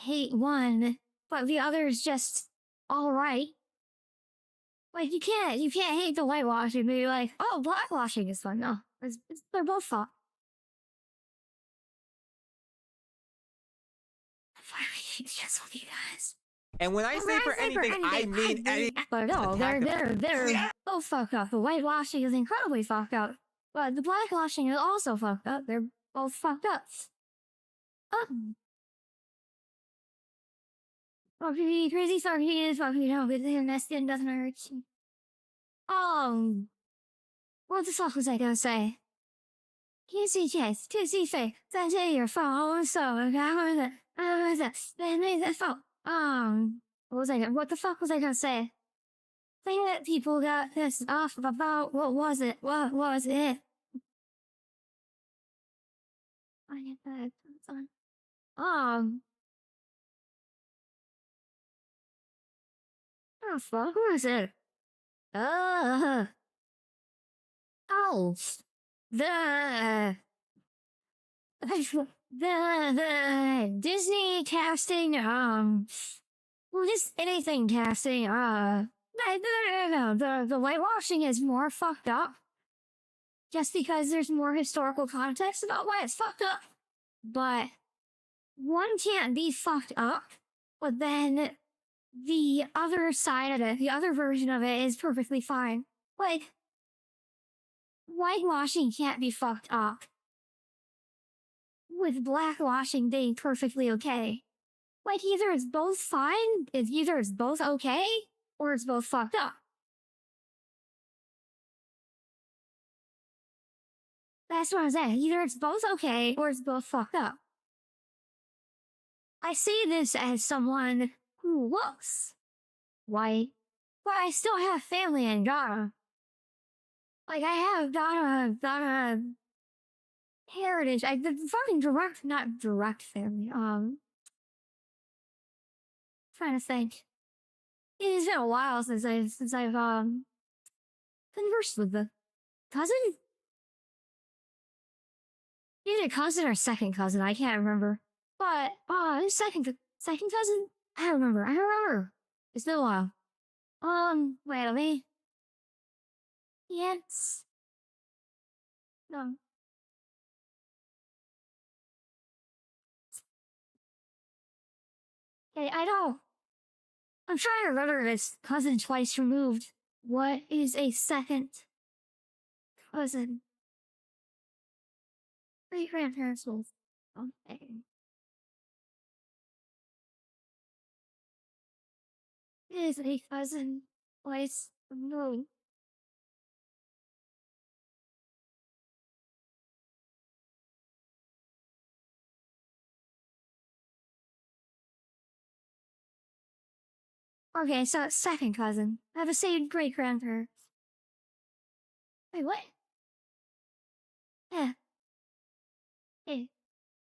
hate one, but the other is just all right. Like you can't hate the whitewashing, but you're like, oh, blackwashing is fun. No, they're both fun. It's just with you guys. And when I say for anything, I mean anything. But no, they're both fucked up. The whitewashing is incredibly fucked up, but the blackwashing is also fucked up. They're both fucked up. Crazy sorry is fucking hell, but the internet still doesn't hurt. What the fuck was I gonna say? Yes, to see fake. That's your phone, so what what the fuck was I gonna say? Thing that people got pissed off about, what was it? What was it? I get that. Oh fuck, what was it? Oh, the Disney casting, well, just anything casting, the whitewashing is more fucked up. Just because there's more historical context about why it's fucked up. But one can't be fucked up, but then the other side of it, the other version of it is perfectly fine. Like, whitewashing can't be fucked up, with blackwashing being perfectly okay. Like, either it's both fine, either it's both okay, or it's both fucked up. That's what I'm saying. Either it's both okay, or it's both fucked up. I see this as someone who looks white, but I still have family in Ghana. Like, I have Ghana heritage. The fucking not direct family. Trying to think. It's been a while since I've conversed with the cousin. Either cousin or second cousin, I can't remember. But second cousin, I don't remember. It's been a while. Wait, let me. Yes. No. Okay, I don't. I'm trying to remember this cousin twice removed. What is a second cousin? Great grandparents will something. Is a cousin twice removed. Okay, so it's second cousin. I have the same great grandparents. Wait, what? Yeah. Hey.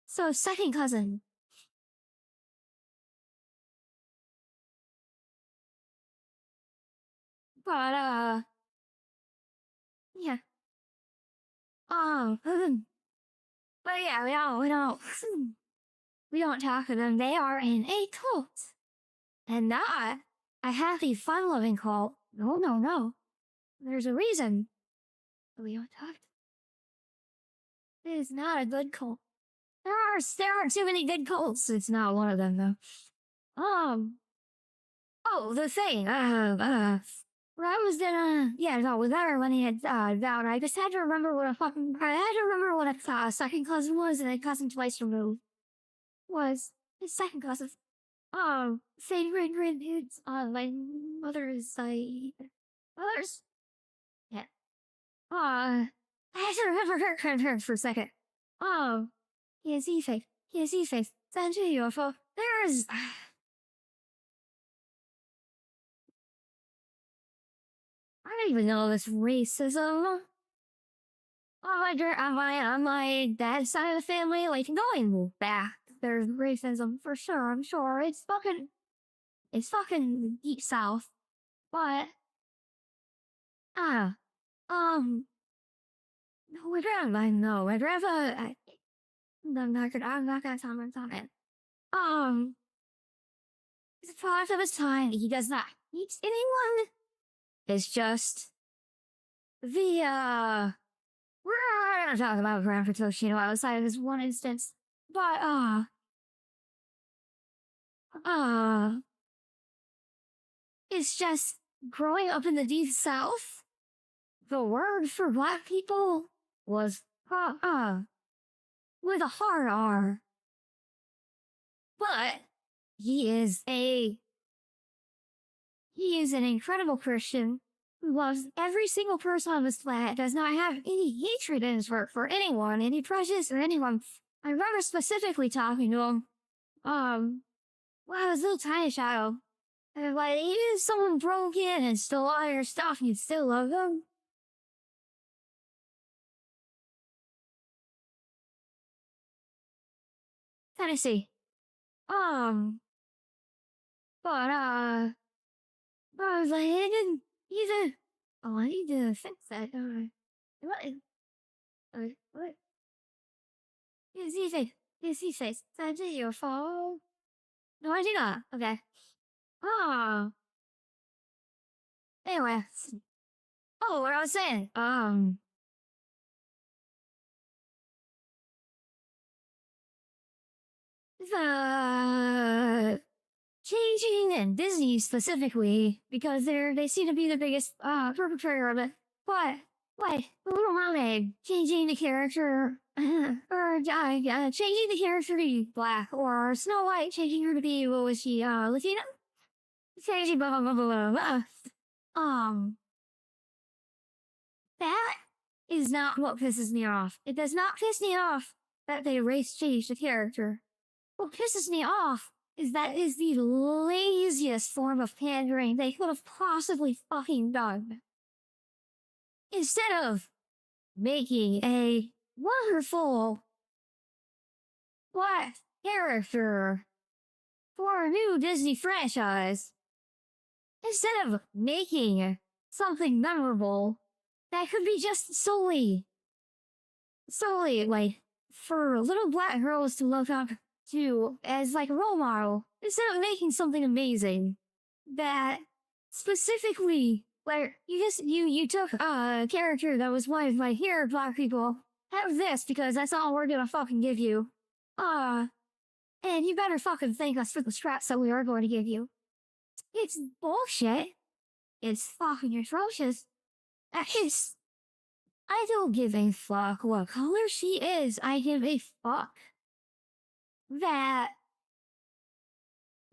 So second cousin. But yeah. But yeah, we don't talk to them. They are in a cult. And not a happy, fun-loving cult. No. There's a reason we don't talk. It is not a good cult. There aren't too many good cults. It's not one of them though. Oh, the thing. Where I was gonna, with her when he had vowed. I just had to remember what a second cousin was, and a cousin twice removed was his second cousin. Same grandparents. My mother's side. Mother's. Yeah. I had to remember her grandparents for a second. Yes, E-Face. Send to UFO. There's. I don't even know this racism. On my dad's side of the family, like going back, there's racism for sure. I'm sure it's fucking deep south, but no, my grandma. I'm not gonna comment on it. product of his time. He does not hate anyone. It's just the, we're not talking about Grand Toshino outside of this one instance. But, it's just growing up in the Deep South. The word for black people was, with a hard R. But he is an incredible Christian who loves every single person on this planet, does not have any hatred in his heart for anyone, any prejudice or anyone. I remember specifically talking to him, when I was a little tiny child. And like, even if someone broke in and stole all your stuff, you'd still love them. Tennessee. But, I was like, he didn't, I need to fix that, what? Is he face? That's your fault? No, I do not. Okay. Oh. Anyway. Oh, what I was saying. The changing and Disney specifically, because they seem to be the biggest perpetrator of it. But like the Little Mermaid changing the character, or changing the character to be black, or Snow White changing her to be, what was she, Latina? Changing blah blah blah blah blah. That is not what pisses me off. It does not piss me off that they race change the character. What pisses me off is that is the laziest form of pandering they could have possibly fucking done. Instead of making a wonderful black character for a new Disney franchise, instead of making something memorable that could be just solely like for little black girls to look up to as like a role model, instead of making something amazing that specifically where you took a character that was one of my here black people, have this because that's all we're gonna fucking give you. And you better fucking thank us for the scraps that we are going to give you. It's bullshit. It's fucking atrocious. I don't give a fuck what color she is. I give a fuck that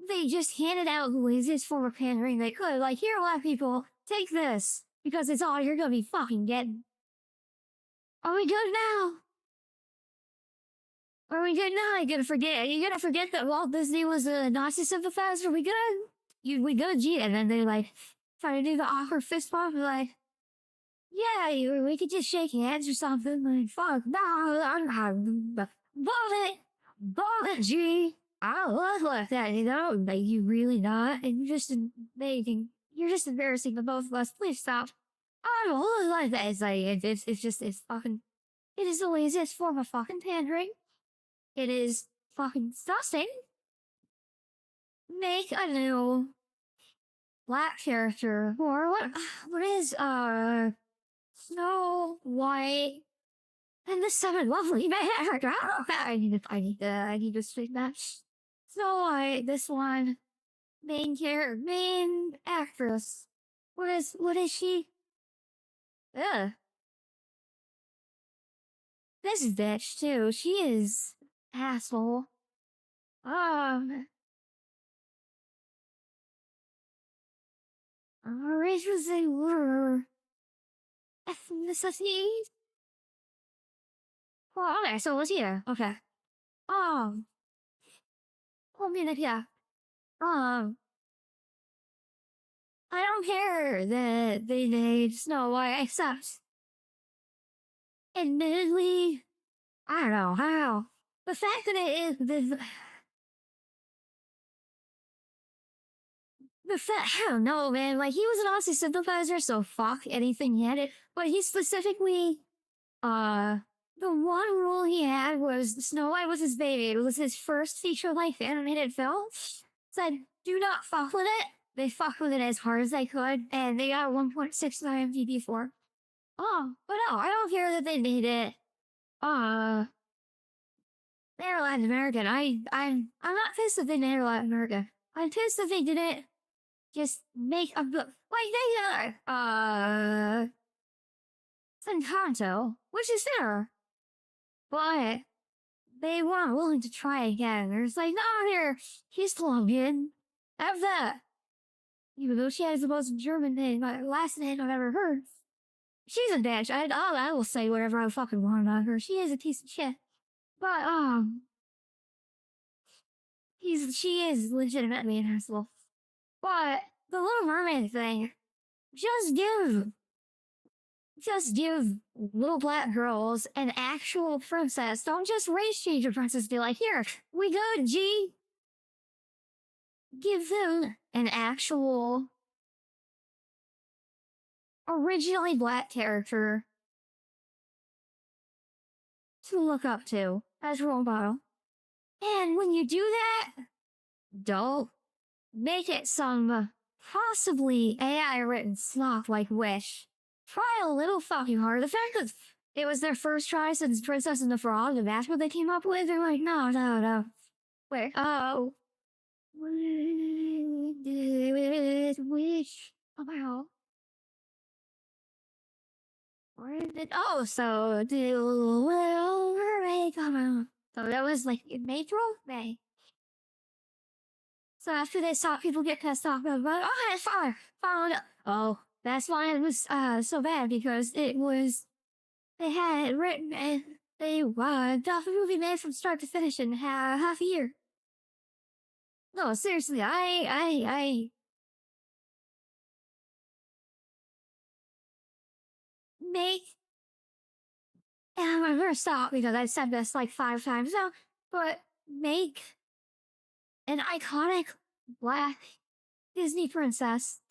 they just handed out the laziest form of pandering they could. Like, here, black people, take this because it's all you're gonna be fucking getting. Are we good now? Are we good now? Are you gonna forget that Walt Disney was a Nazi sympathizer? Are we good? We good, G. And then they like try to do the awkward fist bump, like, yeah, we could just shake hands or something. Like, fuck, no, bullet, G. I love like that, you know? Like, you really not. And you're just embarrassing the both of us. Please stop. I don't like that. It's like, it's fucking, it is the laziest form of fucking pandering. It is fucking disgusting. Make a new black character, or what is, Snow White and the Seven Lovely Men. I need to speak that. Snow White, this one, main actress. What is she? Ugh. This bitch too. She is asshole. Races they were ethnicity. Oh, okay, so what's here? Okay. Yeah. I don't care that they made Snow White, except, admittedly, I don't know how. The fact that it is, I don't know, man. Like, he was an Nazi sympathizer, so fuck anything he had it. But he specifically, the one rule he had was Snow White was his baby. It was his first feature-length animated film. said, do not fuck with it. They fucked with it as hard as they could, and they got 1.6 on MTV for. Oh, but no, I don't care that they made it. They're Latin American. I'm not pissed that they made Latin America. I'm pissed that they didn't just make a book like they Encanto, which is fair, but they weren't willing to try again. There's like, no, here, he's Colombian. Have that. Even though she has the most German name, last name I've ever heard. She's a bitch. I will say whatever I fucking want about her. She is a piece of shit. But, she is legitimately an asshole. But, the Little Mermaid thing, just give little black girls an actual princess. Don't just race change a princess. Be like, here, we good, G. Give them an actual originally black character to look up to as role model. And when you do that, don't make it some possibly AI written slop like Wish. Try a little fucking harder. The fact that it was their first try since Princess and the Frog, and that's what they came up with, they're like, no. Wait, oh. Wish. Wow. Where did, oh, so the Little Mermaid come out. So that was like in April? May. So after they saw people get pissed off about, oh, it's found. Oh, that's why it was so bad, because it was, they had it written and they got the movie made from start to finish in half a year. No, seriously, I make, and I'm gonna stop because I've said this like 5 times now, but make an iconic black Disney princess.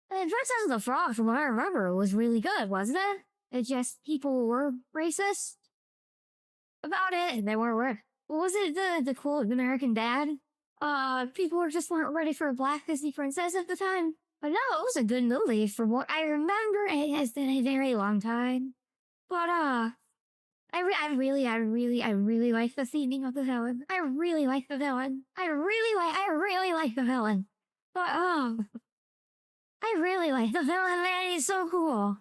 And Princess and the Frog, from what I remember, was really good, wasn't it? It just, people were racist about it, and they weren't. What was it, the quote, American Dad? People weren't ready for a black Disney princess at the time. But no, it was a good movie from what I remember. It has been a very long time. But, I really like the theming of the villain. I really like the villain. I really like the villain. But, I really like the villain, man. He's so cool.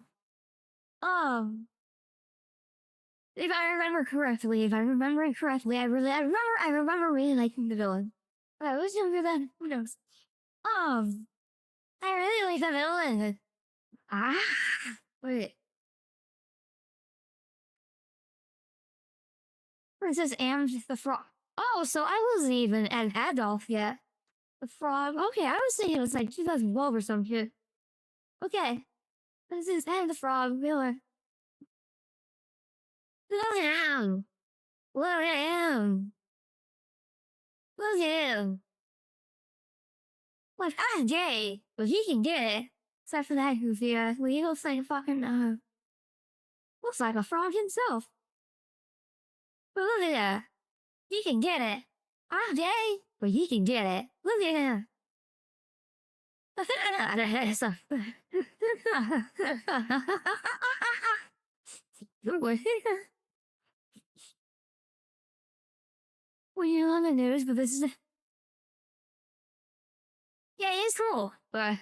If I remember correctly, I remember really liking the villain. But I was younger then. Who knows? I really like the villain. Wait. Princess and the Frog. Oh, so I wasn't even an adult yet. The Frog. Okay, I was thinking it was like 2012 or some shit. Okay. Princess and the Frog, villain. Look at him. Look at him. Look at him. Like, Jay. But he can get it. Except for that goofy ass. He looks like a fucking, looks like a frog himself. But look at that. He can get it. Jay. But he can get it. Look at him. When you're on the news, but this is... Yeah, it's cool. But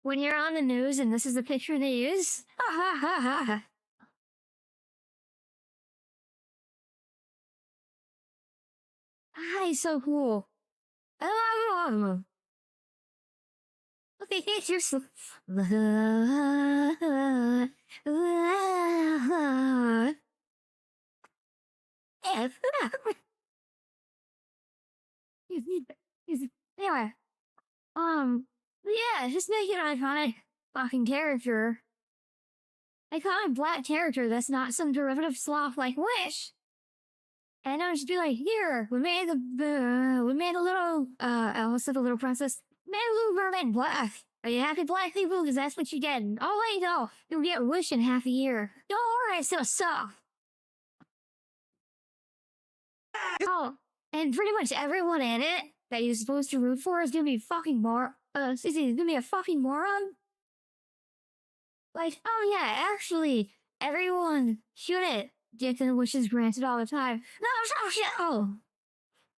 when you're on the news and this is the picture they use... He's so cool. I love him. Okay, you're so... Anyway, yeah, just make an iconic fucking character. Iconic black character that's not some derivative sloth like Wish. And I'll just be like, here, we made a little, Alice of the Little Princess, made a little mermaid black. Are you happy, black people? Because that's what you get. Oh, wait, no, you'll get Wish in half a year. Don't worry, it's gonna suck. Oh, and pretty much everyone in it that you're supposed to root for is gonna be fucking is gonna be a fucking moron. Like, oh yeah, actually, everyone shouldn't get their wishes granted all the time. No, oh shit, oh.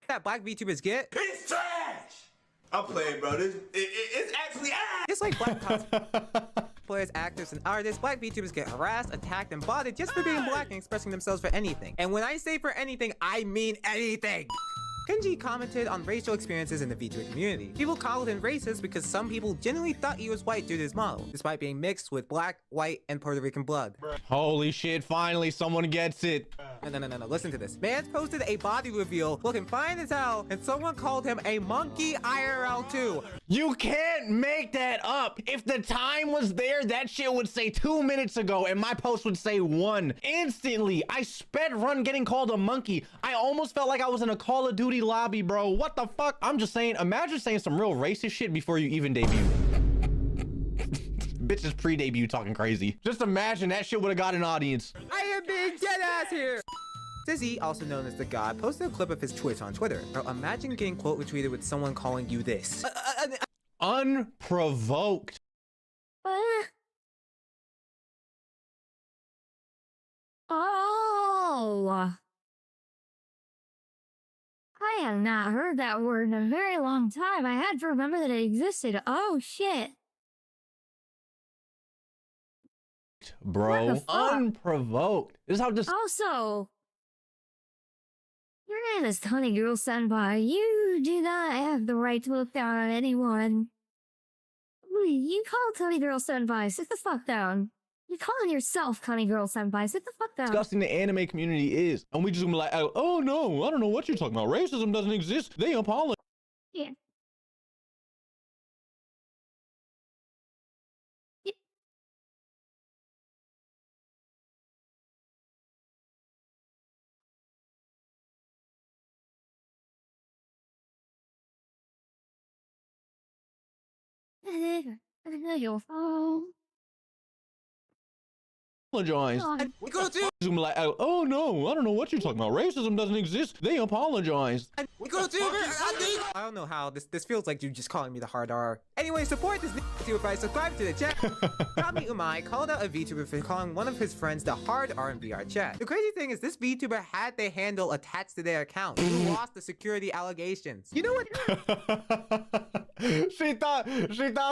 That black VTubers get. It's trash! I'm playing, bro. It's actually ass! Just like black cosplayers, actors, and artists, black VTubers get harassed, attacked, and botted just for being black and expressing themselves for anything. And when I say for anything, I mean anything. Kenji commented on racial experiences in the VTuber community. People called him racist because some people genuinely thought he was white due to his model, despite being mixed with black, white, and Puerto Rican blood. Holy shit, finally someone gets it. No, listen to this. Mans posted a body reveal looking fine as hell, and someone called him a monkey IRL too. You can't make that up. If the time was there, that shit would say 2 minutes ago, and my post would say 1. Instantly, I sped run getting called a monkey. I almost felt like I was in a Call of Duty lobby, bro. What the fuck? I'm just saying, imagine saying some real racist shit before you even debut. Bitches pre-debut talking crazy. Just imagine that shit would have got an audience. I am being dead ass here. Sizzy, also known as the God, posted a clip of his twitch on Twitter. Bro, imagine getting quote retweeted with someone calling you this. Unprovoked. Oh. I have not heard that word in a very long time. I had to remember that it existed. Oh shit. Bro, unprovoked. This is how this. Also, your name is Honey Girl Senpai. You do not have the right to look down on anyone. You call Honey Girl Senpai. Sit the fuck down. You're calling yourself Honey Girl Senpai. Sit the fuck down. Disgusting the anime community is. And we just gonna be like, oh no, I don't know what you're talking about. Racism doesn't exist. They apologize. Yeah. Your phone. Apologize. We go to. Just gonna be like, oh no, I don't know what you're talking about. Racism doesn't exist. They apologize. We go to. I don't know how this feels like you just calling me the hard R. Anyway, support this VTuber by subscribe to the chat. Kami Umai called out a VTuber for calling one of his friends the hard R in VR chat. The crazy thing is this VTuber had the handle attached to their account. Who lost the security allegations. You know what? she thought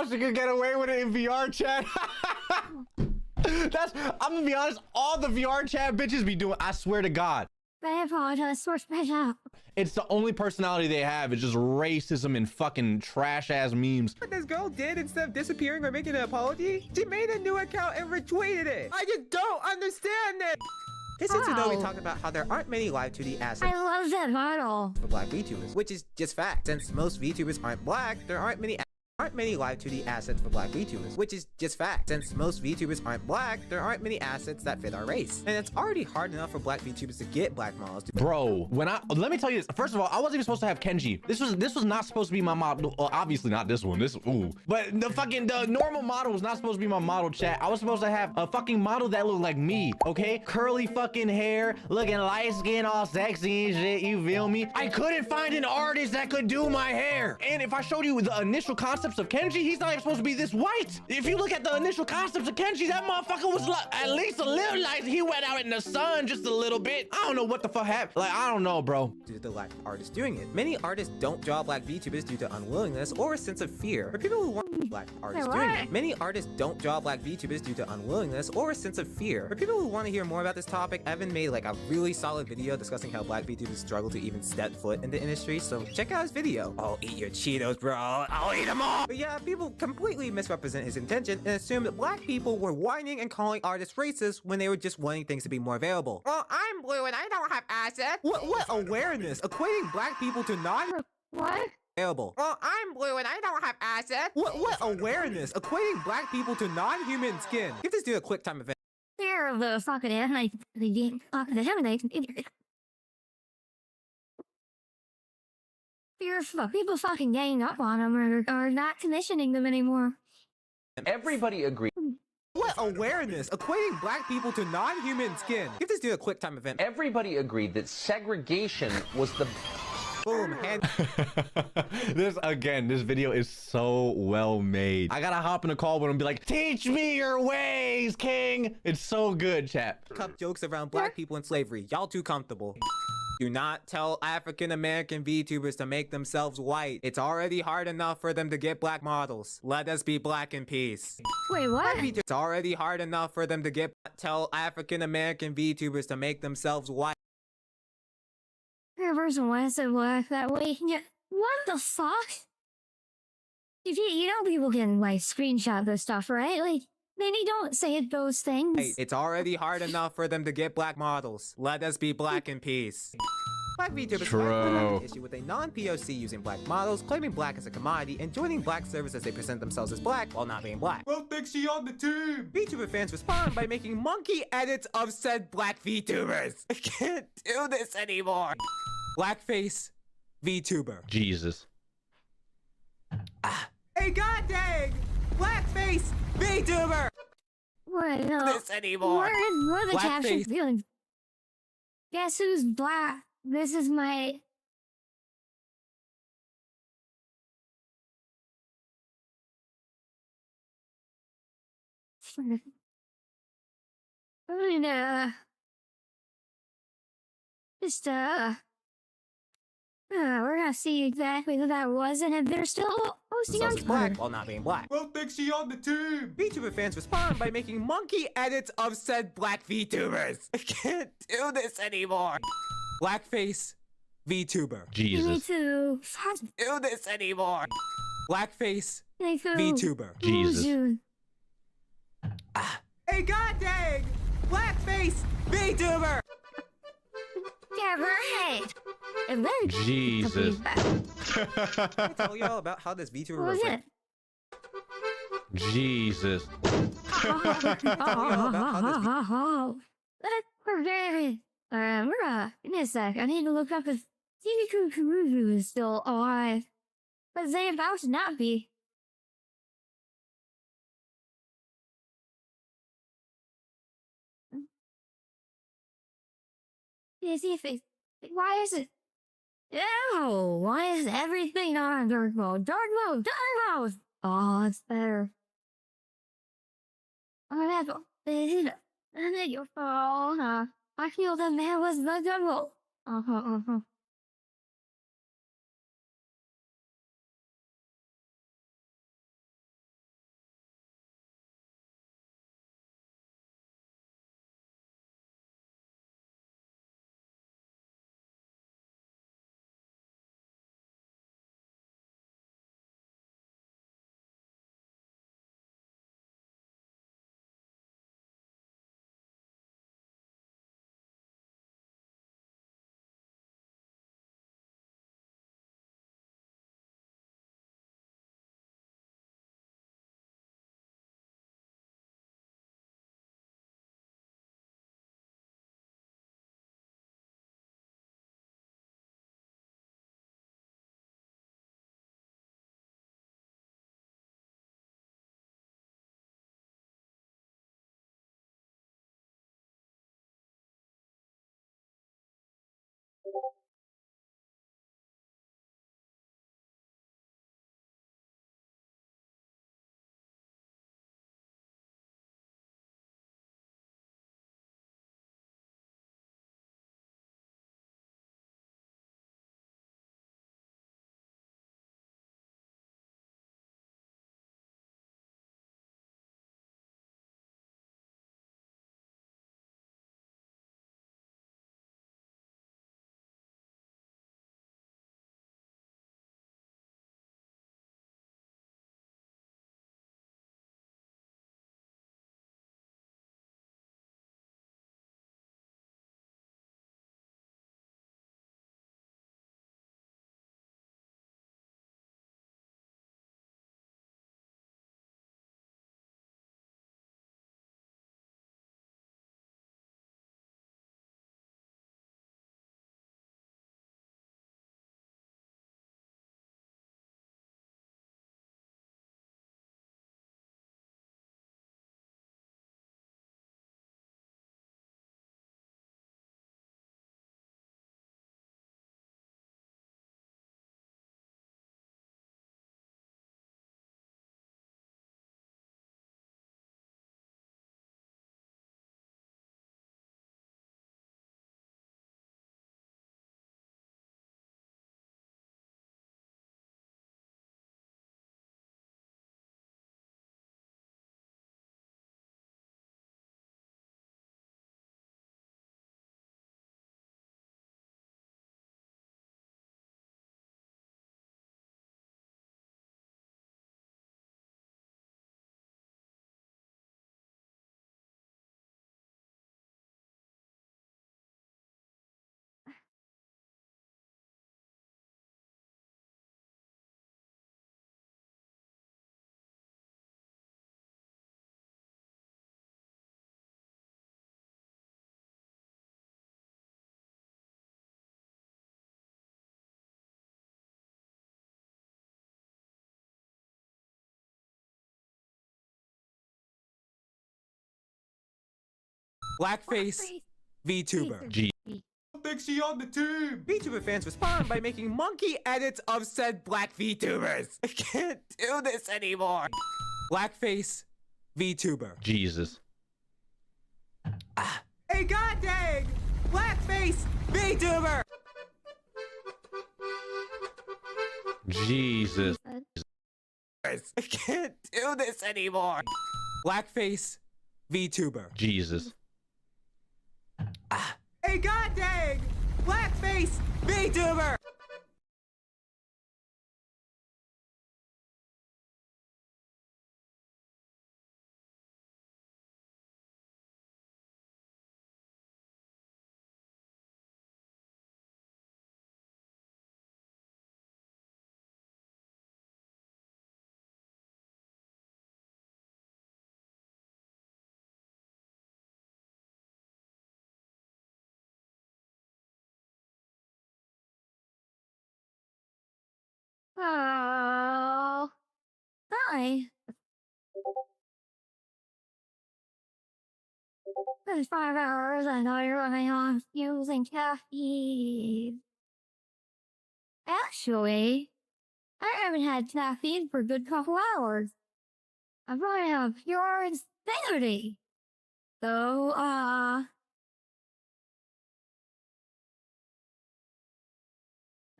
she could get away with it in VR chat. I'm gonna be honest, all the VR chat bitches be doing, I swear to God. I apologize, source out. It's the only personality they have. It's just racism and fucking trash ass memes. What this girl did instead of disappearing or making an apology, she made a new account and retweeted it. I just don't understand it. This is to know we talked about how there aren't many live 2D assets I love that model for black VTubers, which is just fact. Since most VTubers aren't black, there aren't many live 2D assets for black VTubers, which is just fact. Since most VTubers aren't black, there aren't many assets that fit our race. And it's already hard enough for black VTubers to get black models. Bro, let me tell you this. First of all, I wasn't even supposed to have Kenji. This was not supposed to be my model. Well, obviously not this one. But the normal model was not supposed to be my model, chat. I was supposed to have a fucking model that looked like me, okay? Curly fucking hair, looking light skin, all sexy and shit, you feel me? I couldn't find an artist that could do my hair. And if I showed you the initial concepts of Kenji, he's not even supposed to be this white. If you look at the initial concepts of Kenji, that motherfucker was at least a little light. He went out in the sun just a little bit. I don't know what the fuck happened. Like, I don't know, bro. Due to the lack of artists doing it. Many artists don't draw black VTubers due to unwillingness or a sense of fear. For people who want black artists doing it. Many artists don't draw black VTubers due to unwillingness or a sense of fear. For people who want to hear more about this topic, Evan made like a really solid video discussing how black VTubers struggle to even step foot in the industry, so check out his video. I'll eat your Cheetos, bro. I'll eat them all. But yeah, people completely misrepresent his intention and assume that black people were whining and calling artists racist when they were just wanting things to be more available. Well, I'm blue and I don't have assets. What awareness? Equating black people to What? available. Well, I'm blue and I don't have assets. What awareness? Equating black people to non-human skin. Give this dude a quick time event. They're the fucking people fucking ganging up on them or not commissioning them anymore. Everybody agreed. What awareness? Equating black people to non-human skin. Give this dude a quick time event. Everybody agreed that segregation was the Boom, hand. This video is so well made. I gotta hop in a call with him and be like, teach me your ways, king. It's so good, chat. Cup jokes around black people and slavery. Y'all too comfortable. Do not tell African American VTubers to make themselves white. It's already hard enough for them to get black models. Let us be black in peace. Wait, what? It's already hard enough for them to tell African American VTubers to make themselves white. Person wants to work that way. Yeah. What the fuck? You know people can like screenshot this stuff, right? Like, maybe don't say those things. It's already hard enough for them to get black models. Let us be black in peace. Black VTubers have an issue with a non-POC using black models, claiming black as a commodity, and joining black servers as they present themselves as black while not being black. Well, thanks she on the team. VTuber fans respond by making monkey edits of said black VTubers. I can't do this anymore. Blackface VTuber. Jesus. Hey, god dang! Blackface VTuber! What? No. This anymore. Where the caption Blackface. feeling? Guess who's black? This is my. Just we're gonna see exactly who that was, and if they're still posting on Twitter. Black while not being black. Well, thanks she on the team. VTuber fans respond by making monkey edits of said black VTubers. I can't do this anymore. Blackface VTuber. You need Jesus. to Do this anymore. Blackface like VTuber. Jesus. Hey, god dang! Blackface VTuber! Yeah, right. And then Jesus. I tell y'all about how this VTuber What was was it? Jesus. We're very. Give me a sec. I need to look up if TV Kuruju is still alive. But they about to not be. Is he? Why is it? Ew! Why is everything on dark mode? Dark mode! Dark mode! Oh, it's better. I have been and your phone. I feel the man was the devil. Blackface VTuber. G. Think she on the team. VTuber fans respond by making monkey edits of said black VTubers. I can't do this anymore. Blackface VTuber. Jesus. Hey, god dang! Blackface VTuber! Jesus. I can't do this anymore. Blackface VTuber. Jesus. Hey, god dang! Blackface VTuber! Oh, hi. It's 5 hours. I know you're running on using caffeine. Actually, I haven't had caffeine for a good couple hours. I'm running on pure insanity. So,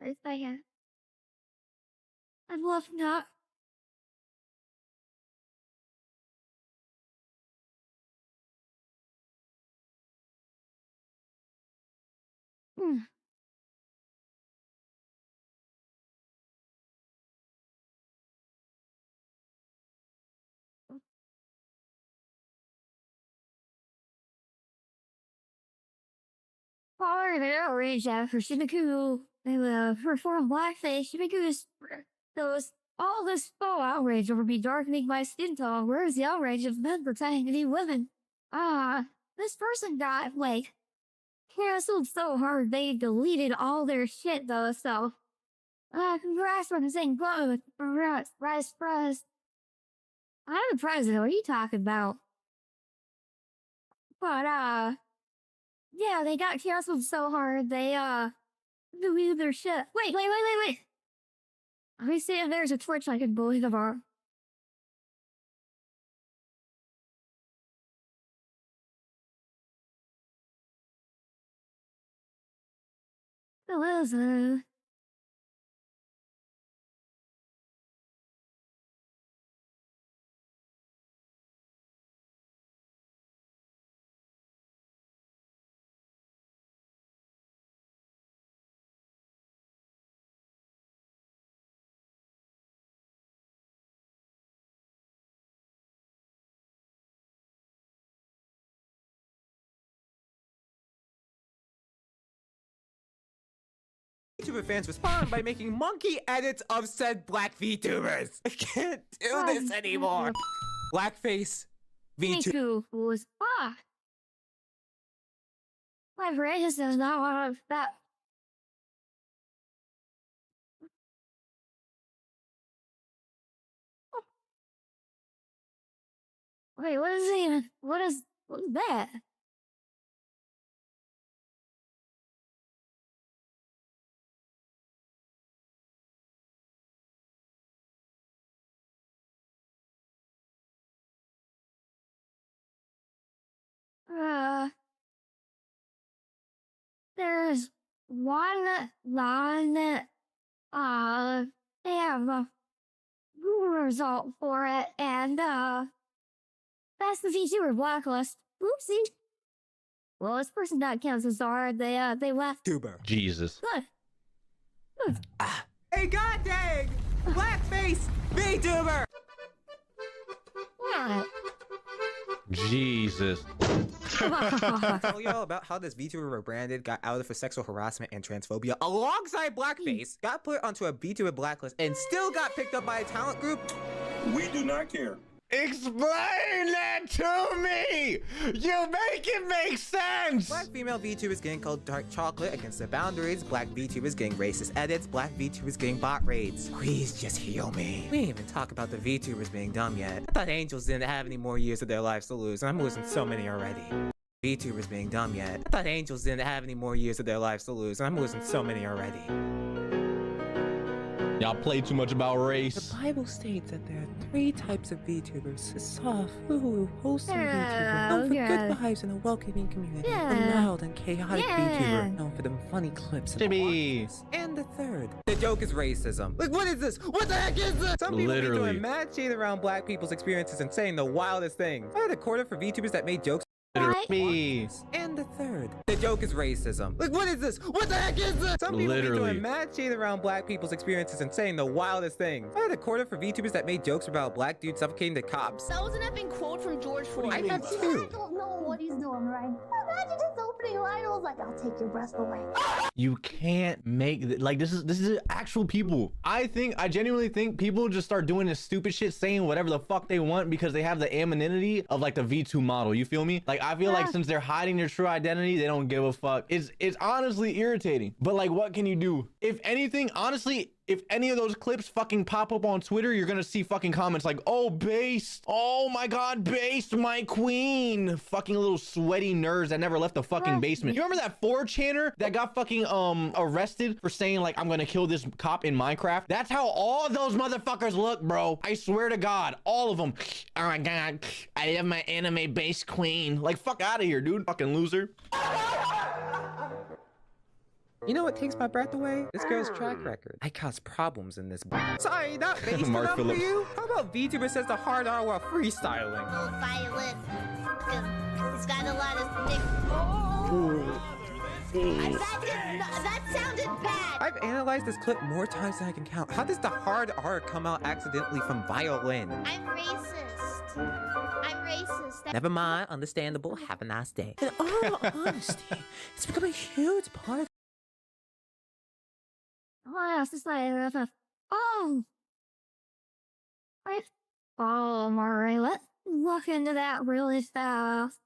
wait a second. I'd love not. Hmm. Following the outrage after Shimaku, they will perform blackface. Shimaku's those all this faux outrage over me darkening my skin tone. Where's the outrage of men pretending to be women? This person got like canceled so hard they deleted all their shit though. So, congrats on saying congrats, press. I'm the president. What are you talking about? But yeah, they got canceled so hard they deleted their shit. Wait. Let me see if there's a Twitch I can believe of our. There is a. VTuber fans respond by making monkey edits of said black VTubers. I can't do this anymore. Blackface VTuber. Miku was my brain just does not want that. Wait, what is even? What is that? There's one they have a Google result for it, and that's the VTuber blacklist. Oopsie. Well, this person got canceled so hard they left. VTuber. Jesus. Good. Hey, god dang! Blackface VTuber! Yeah. Jesus. Tell y'all about how this VTuber rebranded, got outed for sexual harassment and transphobia alongside blackface, got put onto a VTuber blacklist, and still got picked up by a talent group. We do not care. Explain that to me! You make it make sense! Black female VTubers getting called dark chocolate against their boundaries, black VTubers getting racist edits, black VTubers getting bot raids. Please just heal me. We didn't even talk about the VTubers being dumb yet. I thought angels didn't have any more years of their lives to lose, and I'm losing so many already. VTubers being dumb yet. I thought angels didn't have any more years of their lives to lose, and I'm losing so many already. Y'all play too much about race. The Bible states that there are 3 types of VTubers: a soft, wholesome VTuber known for good vibes and a welcoming community, a loud and chaotic VTuber known for them funny clips and Chibi. and the third. The joke is racism. Like, what is this? What the heck is this? Some people be doing mad shade around black people's experiences and saying the wildest things. I had a quarter for VTubers that made jokes. Me. And the third. The joke is racism. Like, what is this? What the heck is this? Some people be doing mad shade around black people's experiences and saying the wildest things. I had a quarter for VTubers that made jokes about black dudes suffocating the cops. That was an effing quote from George Floyd. I have too. I don't know what he's doing, right? Imagine just opening line. I was like, I'll take your breath away. You can't make like this is actual people. I genuinely think people just start doing this stupid shit, saying whatever the fuck they want because they have the anonymity of like the V2 model. You feel me? Like I feel like since they're hiding their true identity, they don't give a fuck. It's honestly irritating. But like, what can you do? If anything, honestly, if any of those clips fucking pop up on Twitter, you're gonna see fucking comments like, oh, Based, oh my god, Based, my queen. Fucking little sweaty nerds that never left the fucking basement. You remember that 4chaner that got fucking arrested for saying like, I'm gonna kill this cop in Minecraft? That's how all those motherfuckers look, bro. I swear to God, all of them. Oh my god, I love my anime Based queen. Like, fuck out of here, dude. Fucking loser. You know what takes my breath away? This girl's track record. I cause problems in this book. Sorry, not based Mark enough Phillips. for you? How about VTuber says the hard R while freestyling? Oh, violin. Cause he's got a lot of thick. That sounded bad. I've analyzed this clip more times than I can count. How does the hard R come out accidentally from violin? I'm racist. I'm racist. Never mind, understandable. Have a nice day. In all honesty, it's become a huge part of Oh, it's just like, oh, Murray, let's look into that really fast.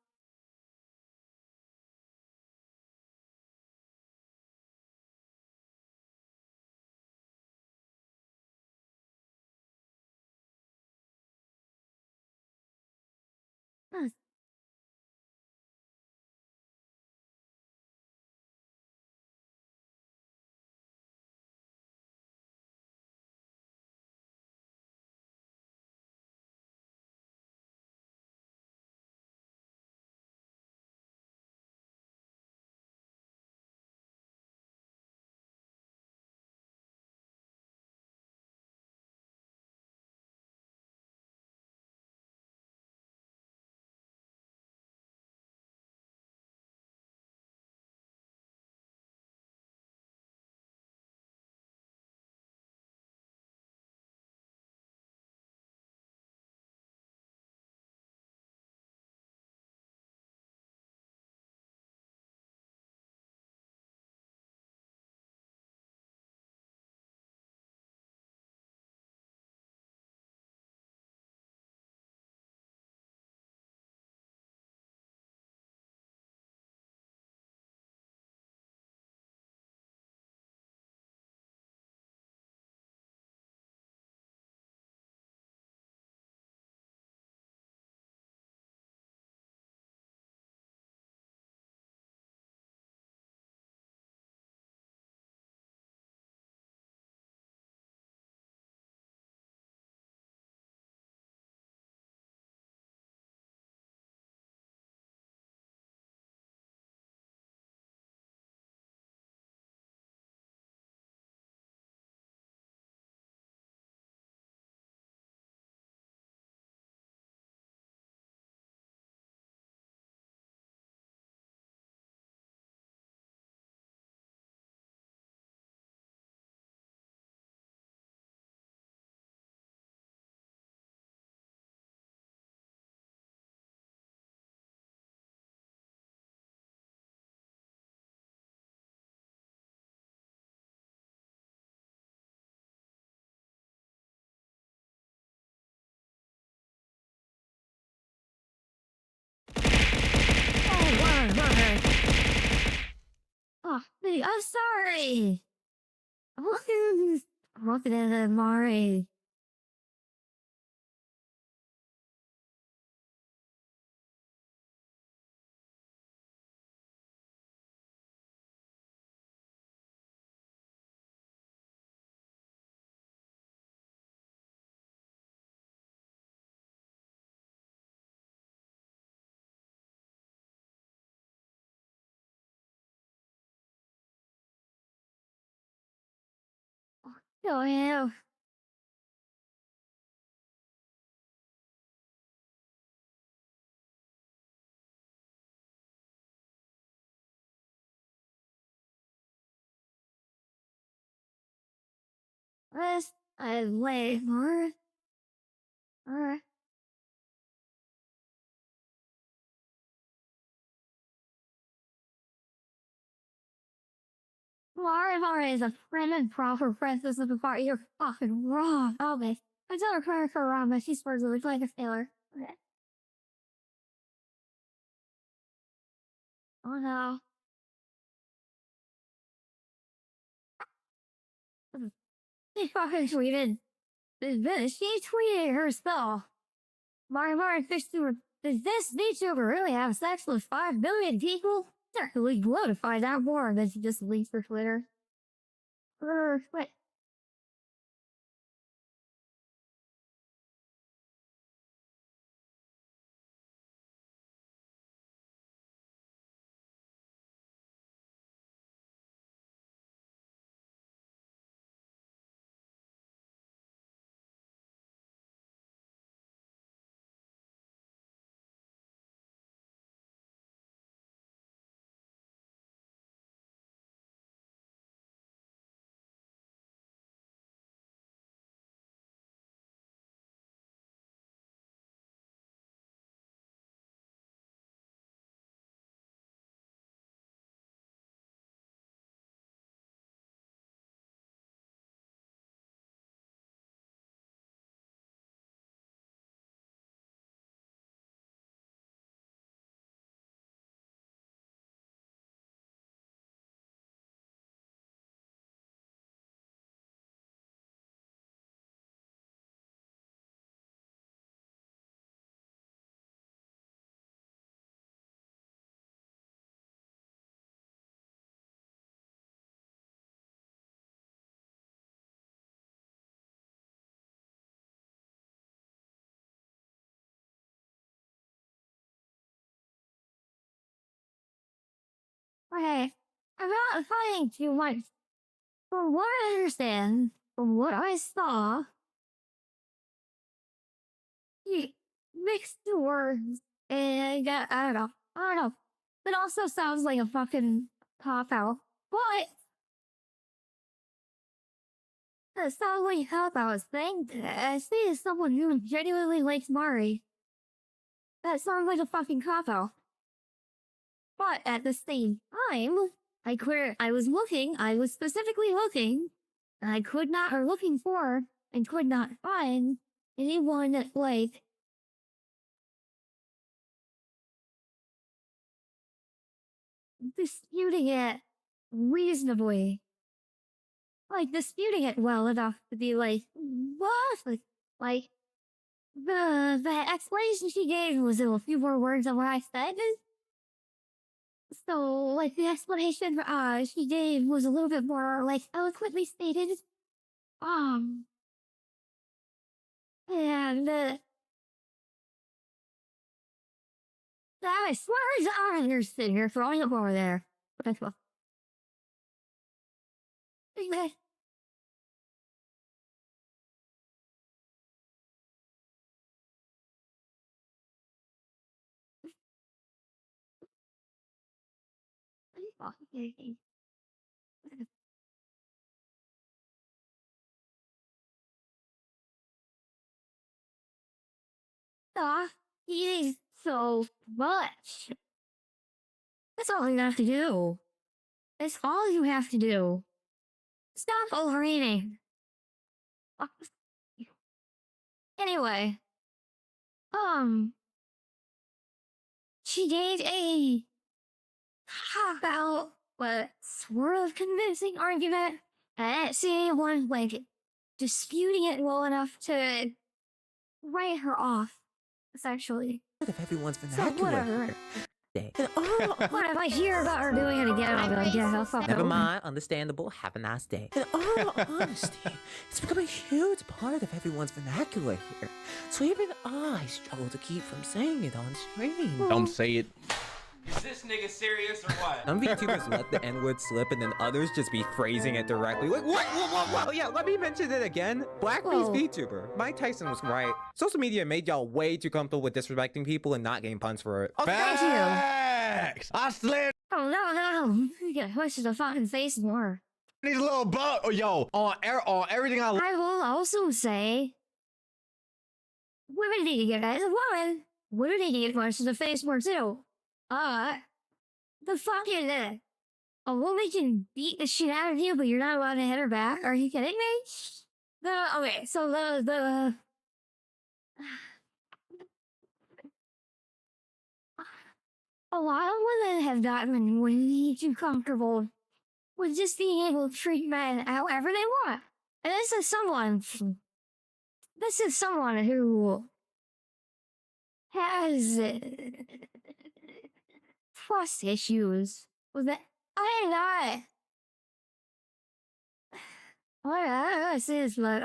Oh, hey, I'm sorry. Look at it, Mari. Oh, yeah. This is way more. Alright. Mari is a friend and proper princess of the party. You're fucking wrong. Oh, man. I tell her character wrong, but she's supposed to look like a sailor. Okay. Oh no. She fucking tweeted. She tweeted herself. Mari Fishtuber. Does this VTuber really have sex with 5 billion people? They're really blow to find out more than she just leaked for Twitter. Wait. Okay. I'm not fighting too much. From what I understand, from what I saw, he mixed the words and I don't know. I don't know. It also sounds like a fucking cop out. But it sounds like a cop out thing. I see as someone who genuinely likes Mari. That sounds like a fucking cop out. But at the same time, I was specifically looking, and I could not, or looking for, and could not find anyone that, like, disputing it reasonably. Like, disputing it well enough to be like, what? Like the explanation she gave was a few more words than what I said. So, like, the explanation she gave was a little bit more, like, eloquently stated. Um, and, I swear to God, you're sitting here throwing up over there. Okay, well. Okay. Okay. Stop eating so much. That's all you have to do. That's all you have to do. Stop overeating. Anyway, she gave a cop-out, but sort of convincing argument. I didn't see anyone, like, disputing it well enough to write her off, essentially. Of everyone's So vernacular. whatever. Day. And, oh, What if I hear about her doing it again? I'll be like, yeah, fuck never that. mind. Understandable. Have a nice day. In all honesty, it's become a huge part of everyone's vernacular here. So even I struggle to keep from saying it on stream. Don't say it. Is this nigga serious or what? Some VTubers let the N-word slip and then others just be phrasing it directly. Like, what? Oh yeah, let me mention it again. Blackface VTuber. Mike Tyson was right. Social media made y'all way too comfortable with disrespecting people and not getting puns for it. Thank you. Facts. I slammed Oh no. You get pushed to the fucking face more. these little bugs. Oh, yo, on everything I I will also say, women need to get as a woman. Women need to get punched in the face more too. The fucking a woman can beat the shit out of you, but you're not allowed to hit her back. Are you kidding me? Okay, so the a lot of women have gotten way too comfortable with just being able to treat men however they want. And this is someone who has trust issues with it. I don't say this, but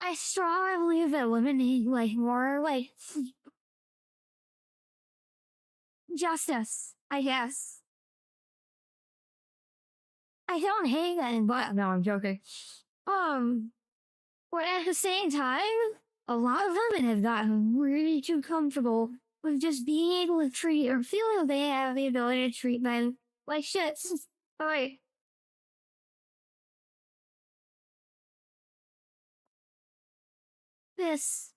I strongly believe that women need like more like justice, I guess. I don't hate that, but no, I'm joking. But at the same time, a lot of women have gotten really too comfortable with just being able to treat or feeling like they have the ability to treat men like shit. Alright. This.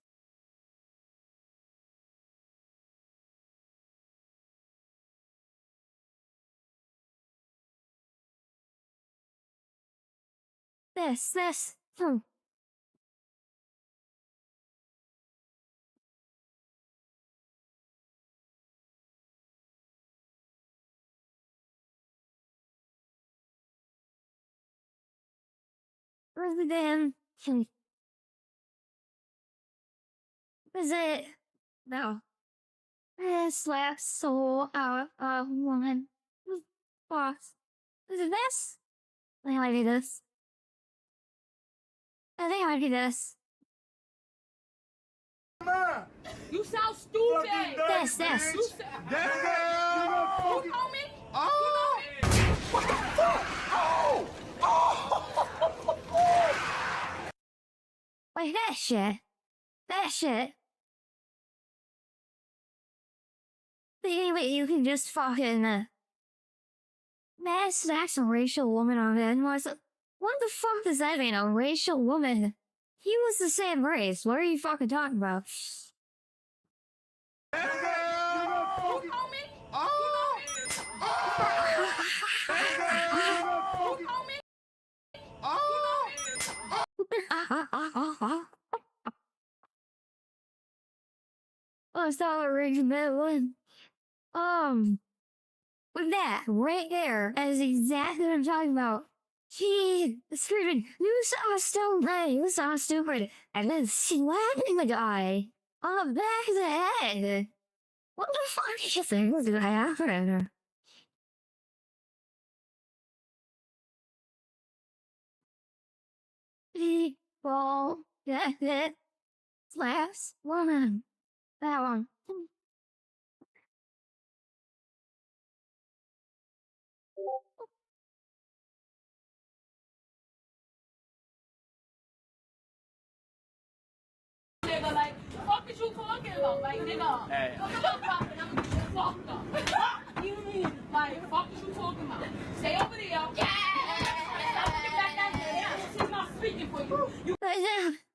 Where's the damn? Is it? No. This last soul out of woman. Boss. Is it this? I think I might be this. I think I might be this. You sound stupid. This. You know me? Oh! What the fuck? Oh! Like that shit. Anyway, you can just fucking that's a racial woman on it. What the fuck does that mean? A racial woman? He was the same race. What are you fucking talking about? You know me? Oh! You know me? Let's talk original. With that right there, that is exactly what I'm talking about. He screaming, "You saw stupid! You saw stupid!" and then slapping the guy on the back of the head. What the fuck do you think was gonna happen? People that slaps woman. That one. Nigga, like, fuck is you talking about? Like, nigga, Hey. look at my and I'm fucked up. You mean, like, fuck is you talking about? Stay over there. Yeah! She's not speaking for you.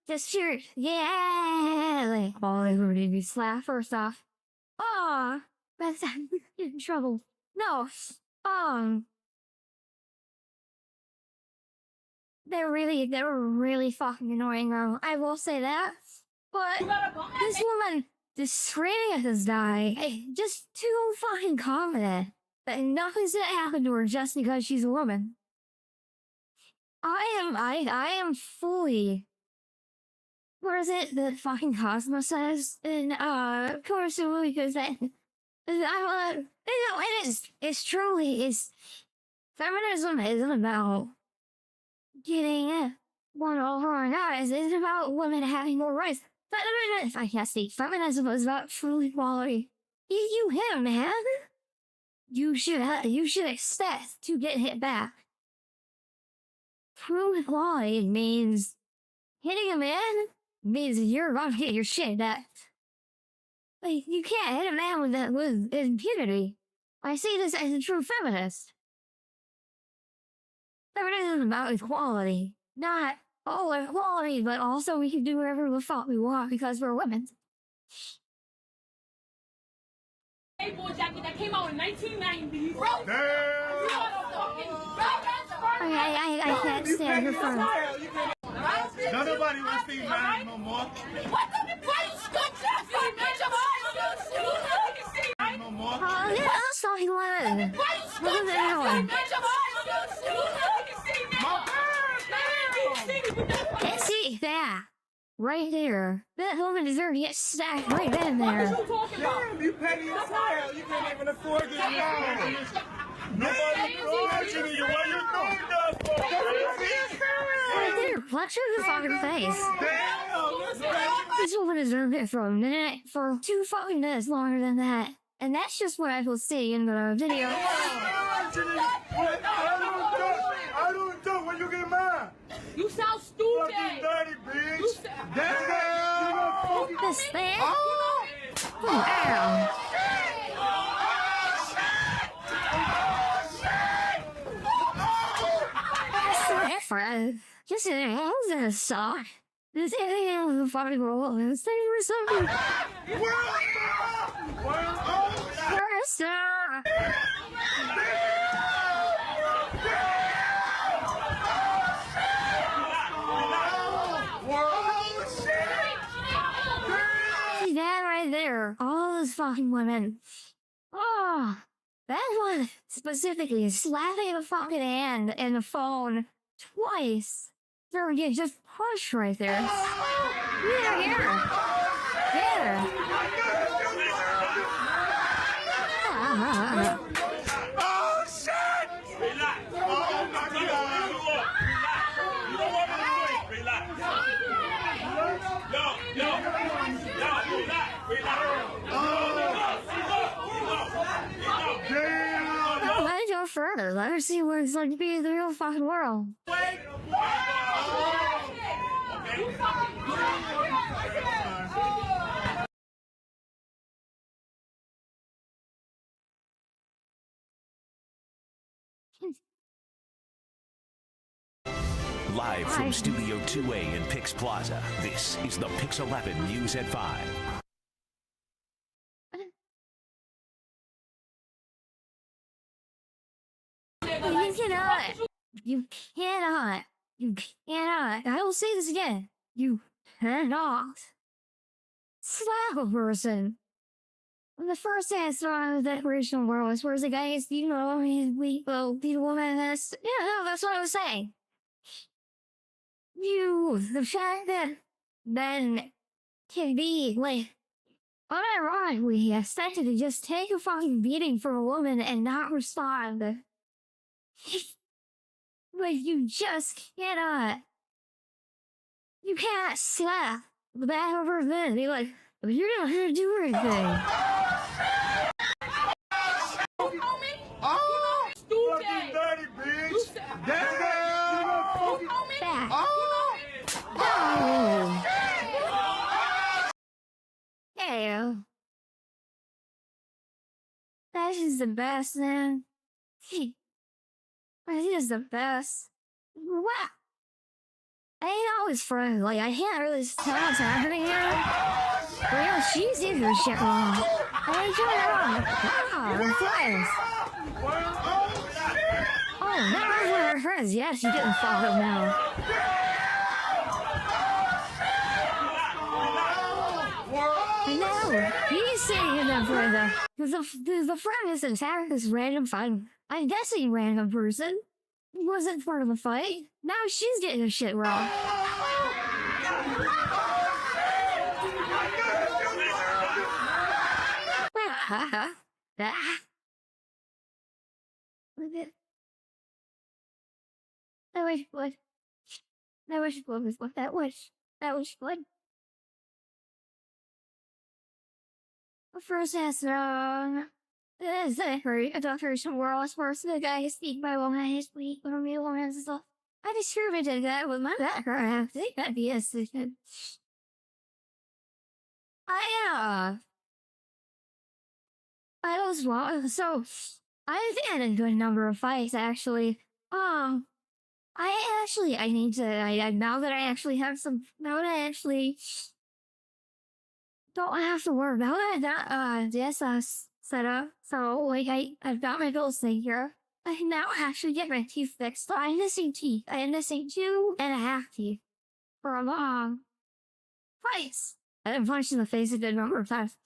Just sure. Yeah. Like, all they were to slap first off. Aw. That's in trouble. No. They were really fucking annoying though. I will say that. But this woman just screaming at this guy, just too fucking confident that nothing's gonna happen to her just because she's a woman. I am fully. What is it that fucking Cosmo says in Konosuba? Because it's truly feminism isn't about getting one over on guys. It's about women having more rights. If I can't speak, feminism was about true equality. You hit a man, you should expect to get hit back. True equality means hitting a man means you're about to get your shit back. Like, you can't hit a man with impunity. I see this as a true feminist. Feminism is about equality. Not equality, but also we can do whatever the fuck we want because we're women. Skateboard jacket that came out in 1990. Bro, I can't stand her phone. Nobody wants to see mine no more. No more. Oh, yeah, that's all he wanted. Look at that one. Yeah, see, that. Right there. That woman deserves to get stacked right in there. Damn, you petty as hell. You can't even afford this now. Nobody's watching you. What you doing that for? Right there. Punch her in the fucking face. This woman deserved it for a minute, for 2 fucking minutes longer than that. And that's just what I will see in the video. I don't know when you get mad. you sound stupid. Fucking dirty bitch. You sound- Damn. This thing? Wow. That's different. Just in the hands of a sock. This area of the fucking world is safe for something. First, see that right there. All those fucking women. Oh, that one specifically is slapping a fucking hand and the phone twice. There, you just push right there. Yeah, here. There. Oh shit! Relax. Oh my god. You don't want to do it. Relax. Yo, relax. Let it go further. Let her see what it's like to be in the real fucking world. Live from Studio 2A in Pix Plaza, this is the Pix 11 News at 5. You cannot, I will say this again, you cannot slap a person. The first thing I saw in the Declaration of WORL was where the guy is, he's weak, beat a woman, that's, yeah, no, that's what I was saying. The fact that men can be, like, unironically expected to just take a fucking beating from a woman and not respond. Like, you just cannot. You can't slap the back of her head and be like, you're not gonna do anything. Oh, fucking dirty bitch. Damn. Back. Oh. Oh. Yeah. That is the best, man. That is the best. Wow. I ain't always friends. Like, I can't really tell what's happening here. But you know, she's doing her shit wrong. I ain't doing it wrong. Wow, we're friends. Oh, now I'm one of her friends. Yeah, she's getting followed now. And now, he's sitting in there for the friend is attacked this random fight. I'm guessing random person. He wasn't part of the fight. Now she's getting her shit wrong. That was fun. first has is that hurt a doctor's WORL first the guy who speak by woman his week or me woman and stuff. I distributed that with my background. I think that'd be a second. I was wrong. So I've had a good number of fights actually. I need to. Now that I actually have some. Now that I actually don't have to worry about that DSS setup. So like I've got my bills taken care of. I can now actually get my teeth fixed. So I'm missing teeth. I am missing 2.5 teeth for a long twice. I've been punched in the face a good number of times.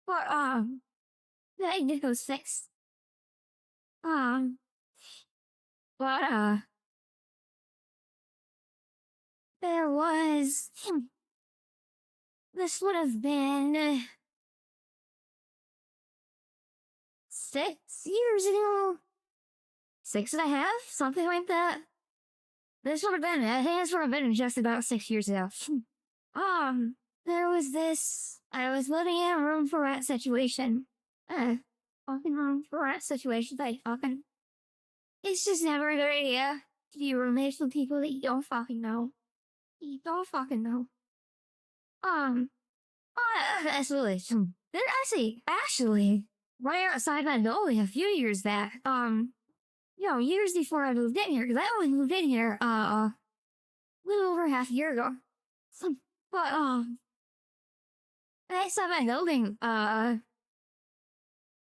But then I get those fixed. But there was this would have been 6 years ago. 6.5, something like that. This would have been, I think this would have been just about 6 years ago. There was this, I was living in a room for rent situation. Fucking room for rent situation, it's just never a good idea to be roommates with people that you don't fucking know. You don't fucking know. Absolutely. Actually, right outside my building a few years back, years before I moved in here, because I only moved in here, a little over half a year ago. But, outside my building,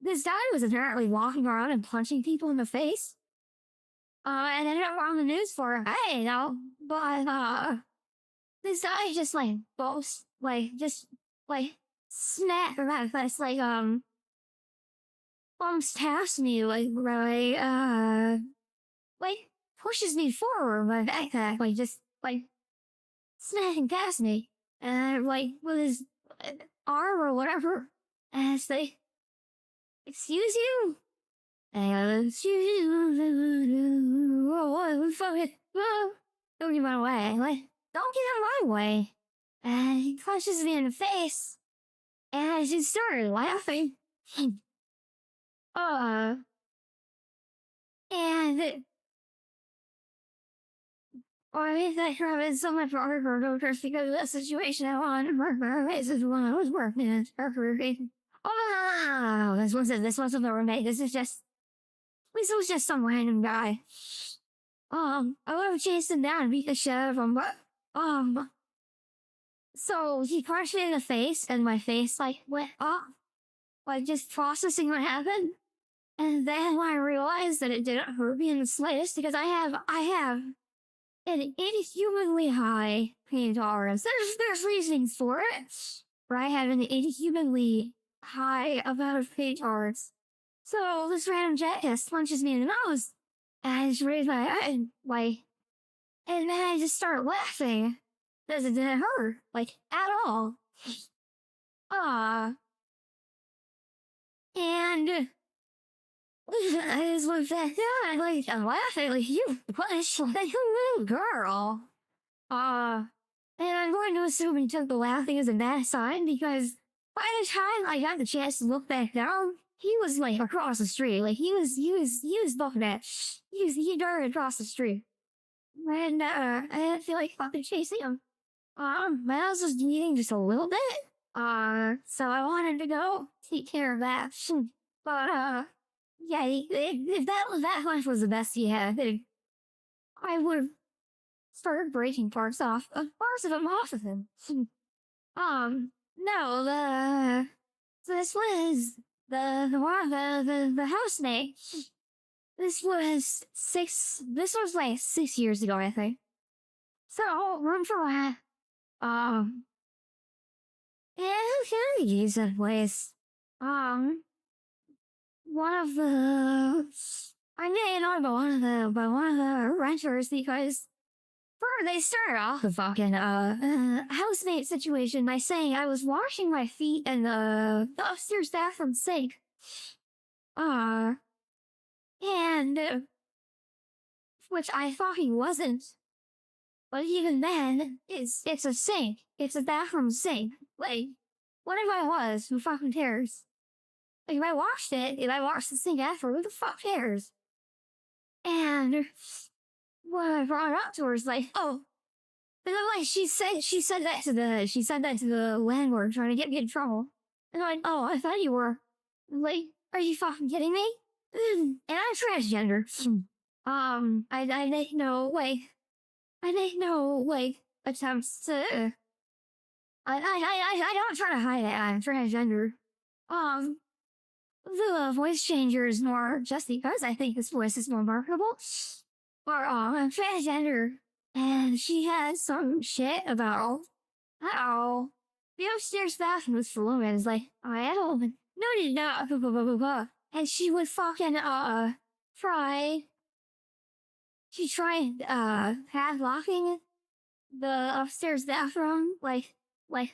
this guy was apparently walking around and punching people in the face. And I didn't on the news for it. I don't know, but, this guy just, snap around face, bumps past me, pushes me forward with my backpack, snapping past me, and, with his arm or whatever, and it's like, excuse you? And excuse you, don't get my way, don't get in my way. And he punches me in the face, and I just started laughing. And I mean, I having so much harder just because of that situation I wanted to work. This is when I was working in this wasn't the roommate. This was just some random guy. I would have chased him down and beat the shit out of him, but, so he punched me in the face, and my face, went off, just processing what happened. And then when I realized that it didn't hurt me in the slightest, because I have an inhumanly high pain tolerance. There's reasons for it, but I have an inhumanly high amount of pain tolerance. So this random jackass punches me in the nose, and I just raise my eye, and then I just start laughing. Because it didn't hurt, at all. And I just looked at that, I'm laughing, you punished like a little girl. And I'm going to assume he took the laughing as a bad sign, because by the time I got the chance to look back down, he was across the street. He was looking at, he darted across the street. And I didn't feel like fucking chasing him. My house was bleeding just a little bit. So I wanted to go take care of that. But, yeah, if that knife was the best he had, I would have started breaking parts of him off of him. No, this was the housemate. This was 6 years ago, I think. So, room for that. And it's kind of decent place. I'm getting annoyed by one of the renters because they started off the fucking housemate situation by saying I was washing my feet in the upstairs bathroom sink. And which I fucking wasn't. But even then, it's a sink. It's a bathroom sink. what if I was? Who fucking cares? Like, if I watched this thing after, who the fuck cares? And when I brought it up to her, it's like, oh, but then like she said that to the landlord trying to get me in trouble. And I'm like, oh, I thought you were. Like, are you fucking kidding me? And I'm transgender. I make no attempts to. I don't try to hide it. I'm transgender. The voice changer is more just because I think his voice is more marketable. Or I'm transgender, and she had some shit about how the upstairs bathroom was full of it. It's like, I am a woman. No, did not. Blah, blah, blah, blah, blah. And she would fucking try. She tried padlocking the upstairs bathroom, like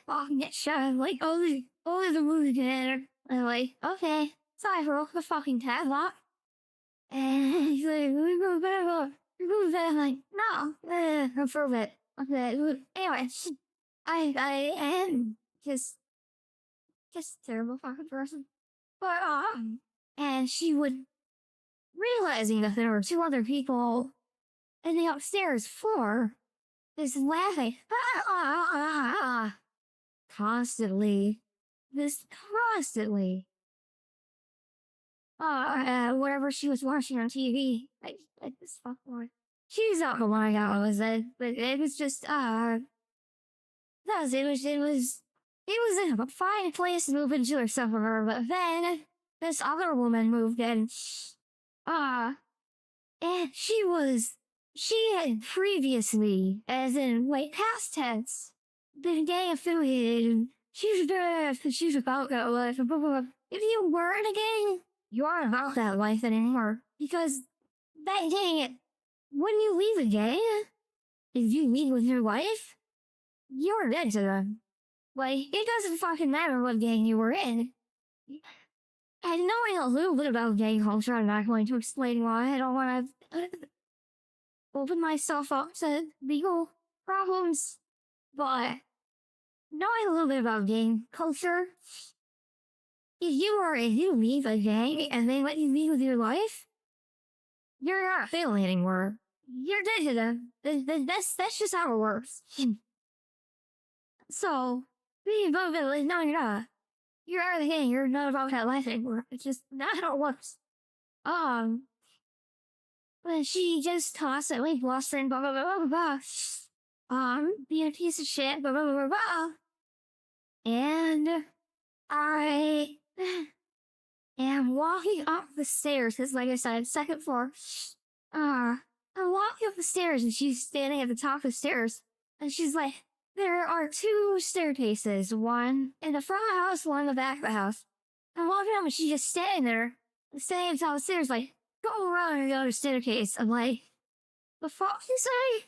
locking it shut, like only the movie together. And like, okay, so I broke the fucking padlock. And he's like, remove it. I'm like, no, remove it. Okay, anyway, I am just a terrible fucking person. But and she would realizing that there were two other people in the upstairs floor, just laughing constantly, just constantly. Whatever she was watching on TV, like this fuck one. She's not the one I got was it, but it was just it was a fine place to move into or something for her, but then this other woman moved in, and she had previously, as in like past tense, been gay affiliated. She was about that life. If you weren't a gay, you aren't about that life anymore. Because that dang, when you leave a gay, if you leave with your wife, you're dead to them. Like, it doesn't fucking matter what gang you were in. And knowing a little bit about gay culture, I'm not going to explain why. I don't want to open myself up to legal problems. But knowing a little bit about gay culture, if you leave a gang and they let you leave with your life, you're not feeling anymore. You're dead to them. That's just how it works. So, being above it, like, no, you're not. You're out of the gang. You're not about that life anymore. It's just not how it works. But she just constantly blustering, blah, blah, blah, blah, blah, blah. Being a piece of shit, blah, blah, blah, blah, blah. And I am walking up the stairs, because like I said, second floor. I'm walking up the stairs, and she's standing at the top of the stairs. And she's like, there are two staircases, one in the front of the house, one in the back of the house. I'm walking up, and she's just standing there, standing at the top of the stairs, like, go around the other staircase. I'm like, the fuck you say?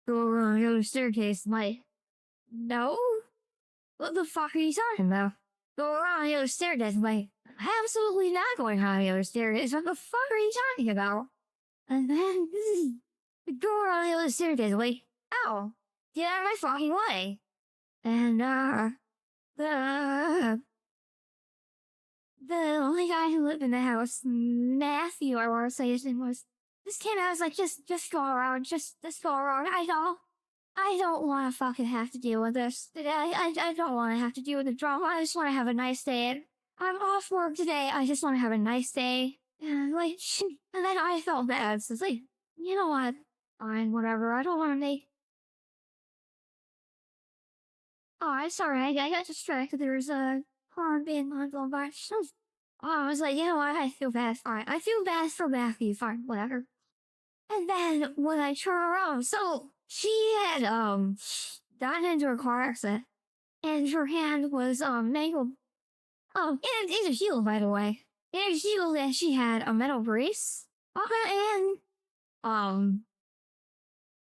Go around the other staircase. I'm like, no? What the fuck are you talking about? Go around the other staircase. I'm like, absolutely not going around the other staircase. What the fuck are you talking about? And then, go around the other staircase. I'm like, ow, get out of my fucking way. And, the only guy who lived in the house, Matthew, I want to say his name was, just came out, was like, just go around, just go around. I don't want to fucking have to deal with this. I don't want to have to deal with the drama. I just want to have a nice day. I'm off work today. I just want to have a nice day. And like, and then I felt bad. So it's like, you know what? Fine, whatever. I don't want to make. Oh, I'm sorry. I got distracted. There was a car being on by. I was like, you know what? I feel bad. Fine. I feel bad for Matthew. Fine, whatever. And then when I turn around, so she had gotten into a car accident, and her hand was mangled. And it's a shield, by the way. And a shield, and she had a metal brace. And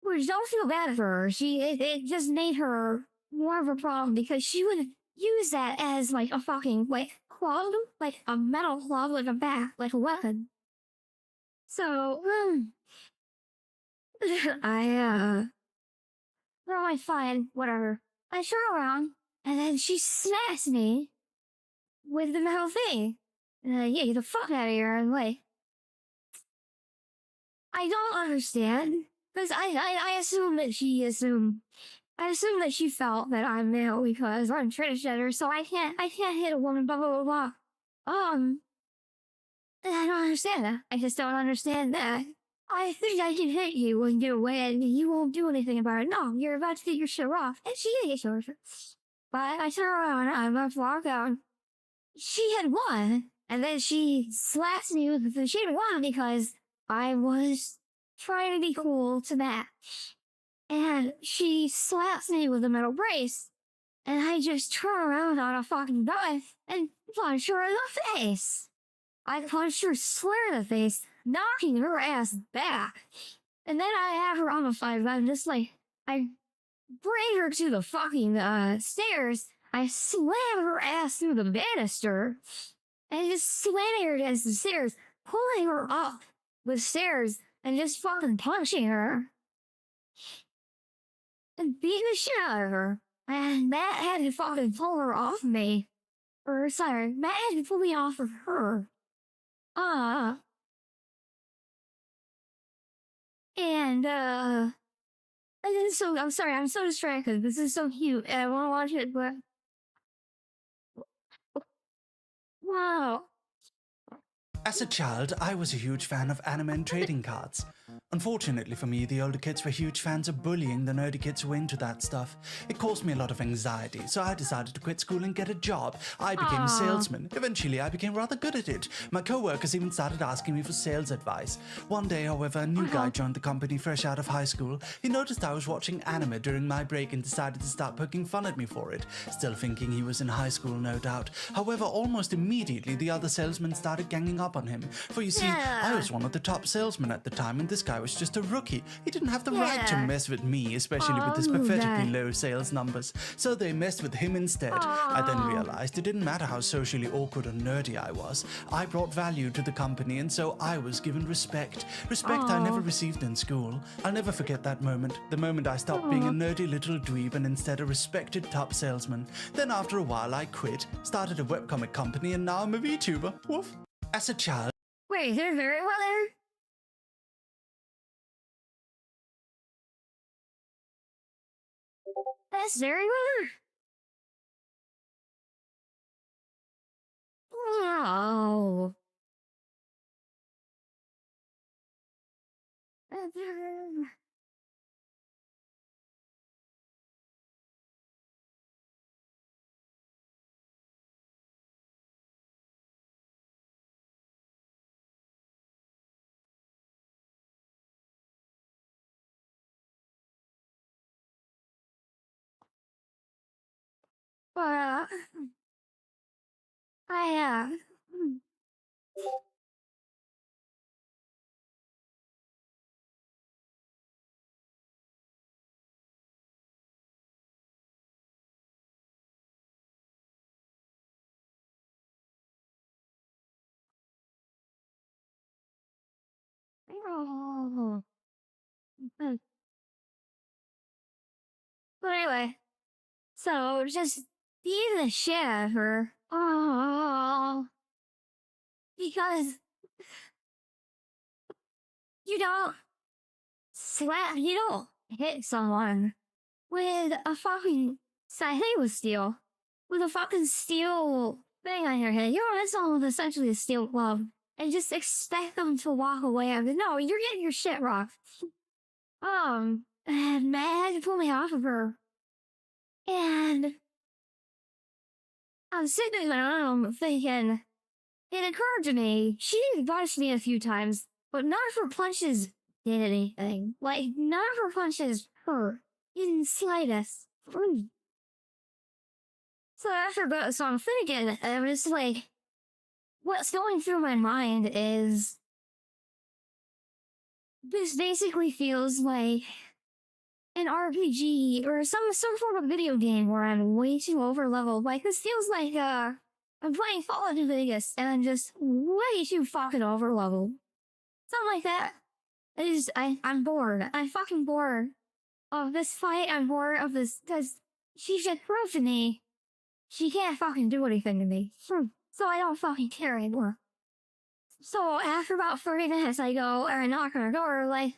which don't feel bad for her. It just made her more of a problem because she would use that as like a fucking like club, like a metal club with a bat, like a weapon. So I well, fine, whatever. I turn around And then she smashed me with the metal thing. Yeah, get the fuck out of here. I'm like, I don't understand. Because I assume that she assumed. I assume that she felt that I'm male because I'm transgender, so I can't hit a woman, blah, blah, blah, blah. And I don't understand that. I just don't understand that. I think I can hit you and get away and you won't do anything about it. No, you're about to get your shit off. And she did get yours. But I turn around, I'm about to walk out. She had won. And then she slapped me with the she had won because I was trying to be cool to match. And she slaps me with a metal brace. And I just turn around on a fucking dive and punch her in the face. I punched her square in the face, knocking her ass back. And then I have her on the five. I'm just like, I bring her to the fucking stairs. I slam her ass through the banister. And just slamming her against the stairs, pulling her up the stairs, and just fucking punching her. And beating the shit out of her. And Matt had to fucking pull her off me. Or, sorry, Matt had to pull me off of her. And then so, I'm sorry, I'm so distracted. This is so cute, and I want to watch it, but... Wow. As a child, I was a huge fan of anime and trading cards. Unfortunately for me, the older kids were huge fans of bullying the nerdy kids who were into that stuff. It caused me a lot of anxiety, so I decided to quit school and get a job. I became a salesman. Eventually, I became rather good at it. My co-workers even started asking me for sales advice. One day, however, a new guy joined the company fresh out of high school. He noticed I was watching anime during my break and decided to start poking fun at me for it. Still thinking he was in high school, no doubt. However, almost immediately, the other salesmen started ganging up on him. For you see, I was one of the top salesmen at the time, and this guy was just a rookie. He didn't have the right to mess with me, especially with his pathetically low sales numbers. So they messed with him instead. I then realized it didn't matter how socially awkward or nerdy I was. I brought value to the company, and so I was given respect. Respect I never received in school. I'll never forget that moment. The moment I stopped being a nerdy little dweeb and instead a respected top salesman. Then after a while I quit, started a webcomic company, and now I'm a VTuber. Woof. As a child... Wait, there's very well there? That's very well. Wow. I oh. But anyway, so just beat the shit out of her. Oh, because you don't you don't hit someone with a fucking, I think it was steel, with a fucking steel thing on your head. You don't hit someone with essentially a steel glove and just expect them to walk away. I mean, no, you're getting your shit rocked. And Matt had to pull me off of her. And I'm sitting around thinking, it occurred to me, she did punch me a few times, but none of her punches did anything. Like, none of her punches hurt, in the slightest. So after that, so I'm thinking, I'm just like, what's going through my mind is, this basically feels like an RPG or some form of video game where I'm way too over leveled. Like, this feels like I'm playing Fallout New Vegas and I'm just way too fucking over leveled. Something like that. I'm bored. I'm fucking bored of this fight. I'm bored of this because she just proved to me she can't fucking do anything to me. So I don't fucking care anymore. So after about 30 minutes, I go and I knock on her door, like,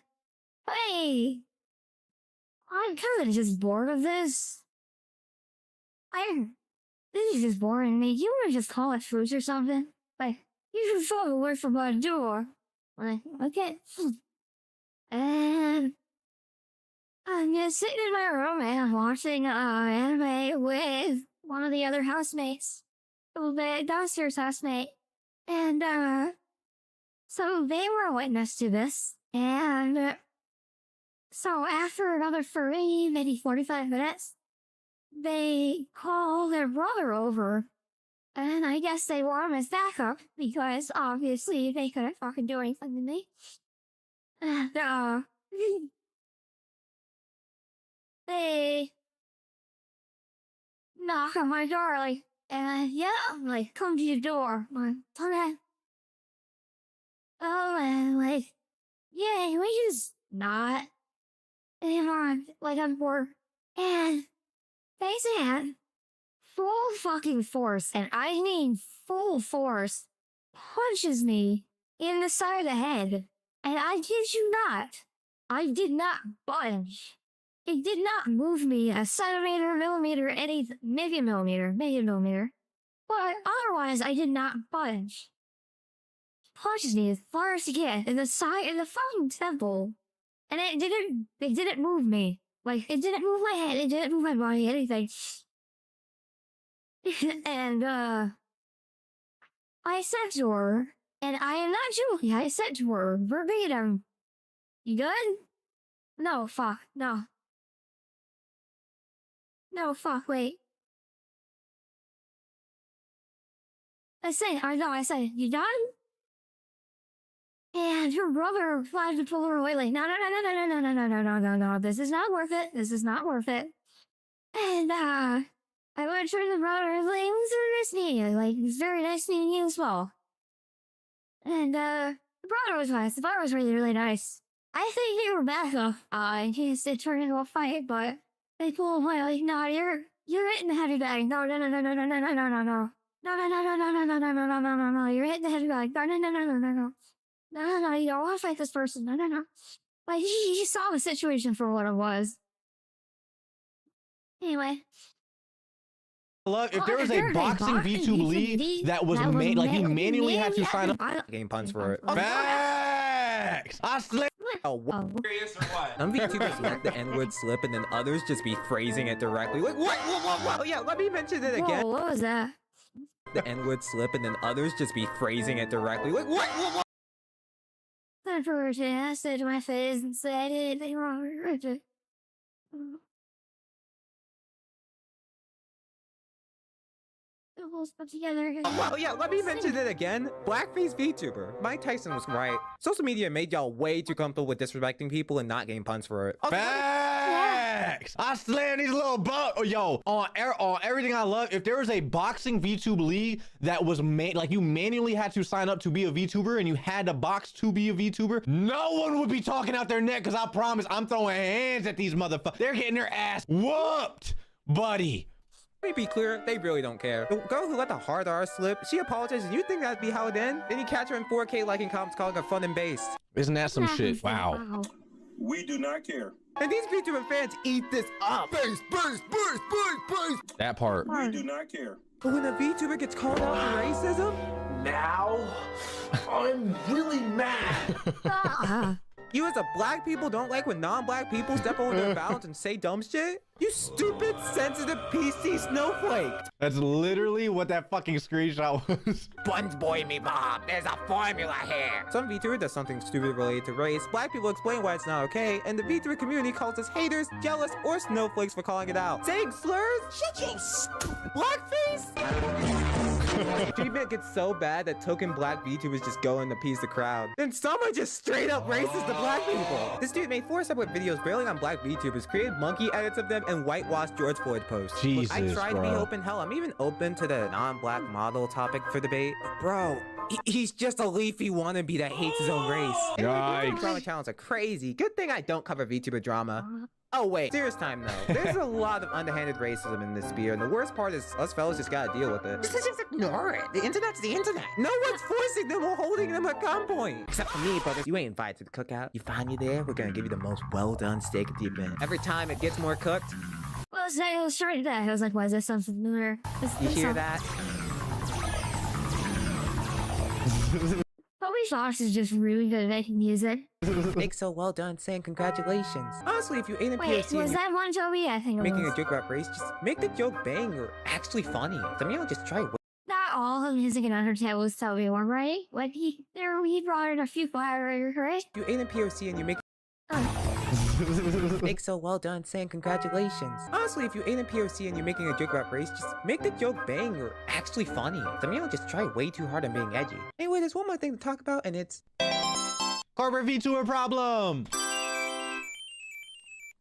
hey, I'm kind of just bored of this. This is just boring me. You want to just call it fruits or something? Like, you should follow the word from my door. Like, okay. And I'm just sitting in my room and watching anime with one of the other housemates. The downstairs housemate. And, so they were a witness to this. And, so after another 30, maybe 45 minutes, they call their brother over. And I guess they want him as backup, because obviously they couldn't fucking do anything to me. And, they knock on my door, like, and yeah, I'm like, come to your door. I'm like, okay. Oh, and like, yeah, we just not anymore. Like, I'm bored. And they said, full fucking force, and I mean full force, punches me in the side of the head. And I kid you not, I did not budge. It did not move me a centimeter, millimeter, anything, maybe a millimeter. But otherwise, I did not budge. Punches me as far as to get in the side, in the fucking temple. And it didn't move me. Like, it didn't move my head, it didn't move my body, anything. And, I said to her, and I am not joking, I said to her, verbatim, you good? No, fuck, no. No, fuck, wait. I said, you done? And her brother tried to pull her away, like, no, this is not worth it, this is not worth it. And, I went to the brother, like, it was very nice meeting you, like, it was very nice meeting you as well. And, the brother was nice, the brother was really, really nice. I think they were backup, in case it turned into a fight, but they pulled away, like, no, you're hitting the heavy bag, no, you're hitting the heavy bag, no, you don't want to fight this person, no. Like, he saw the situation for what it was. Anyway. I love if there was a boxing VTube league that was made, like, you manually had to sign up. Game punch for it. Facts! I slip. Serious or what? Some VTubers let the N-word slip and then others just be phrasing it directly. Like, what? Oh, yeah, let me mention it again. Whoa, what was that? The N-word slip and then others just be phrasing it directly. Like, what? Then for I said to my face and said I did anything wrong. We'll put together. Well, yeah, let me mention it again. Blackface VTuber. Mike Tyson was right. Social media made y'all way too comfortable with disrespecting people and not getting punched for it. Facts! I slam these little bugs. Oh, yo, on everything I love, if there was a boxing VTube league that was made, like, you manually had to sign up to be a VTuber and you had to box to be a VTuber, no one would be talking out their neck, because I promise I'm throwing hands at these motherfuckers. They're getting their ass whooped, buddy. Let me be clear, they really don't care. The girl who let the hard R slip, she apologized, and you think that'd be how it end? Then you catch her in 4K liking comments calling her fun and based. Isn't that some shit? Wow. We do not care. And these VTuber fans eat this up. Base. That part. We do not care. But when a VTuber gets called out for racism, Now, I'm really mad. you as a black people don't like when non-black people step over their bounds and say dumb shit? You stupid, sensitive PC snowflake. That's literally what that fucking screenshot was. Buns boy me Bob, there's a formula here. Some VTuber does something stupid related to race. Black people explain why it's not okay, and the VTuber community calls us haters, jealous, or snowflakes for calling it out. Saying slurs? Shut your stupid blackface! Treatment gets so bad that token black VTubers just go in to appease the crowd. Then some are just straight up racist to black people. This dude made 4 separate videos railing on black VTubers, created monkey edits of them, and whitewashed George Floyd posts. Jesus, Look, I tried to be open. Hell, I'm even open to the non-black model topic for debate. But bro, He's just a leafy wannabe that hates his own race. Yikes. Drama channels are crazy. Good thing I don't cover VTuber drama. Oh wait, serious time though. There's a lot of underhanded racism in this sphere, and the worst part is us fellas just gotta deal with it. Just ignore it. The internet's the internet. No one's forcing them or holding them at gunpoint. Except for me, brothers. You ain't invited to the cookout. You find you there, we're gonna give you the most well-done steak at the event. Every time it gets more cooked. Well, so I was trying to that. I was like, why is this something familiar? You hear that? Toby Fox is just really good at making music. Makes so well done saying congratulations. Honestly, if you ain't in Wait, POC was that one Toby? I think it making was. a joke about race, just make the joke bang or actually funny. Some of y'all just try Not all of music in Undertale was Toby One, right? When he brought in a few collaborators, right? If you ain't in POC and you make Make so well done saying congratulations. Honestly, if you ain't in POC and you're making a joke about race, just make the joke bang or actually funny. Some of y'all just try way too hard on being edgy. Anyway, there's one more thing to talk about, and it's Corporate VTuber problem.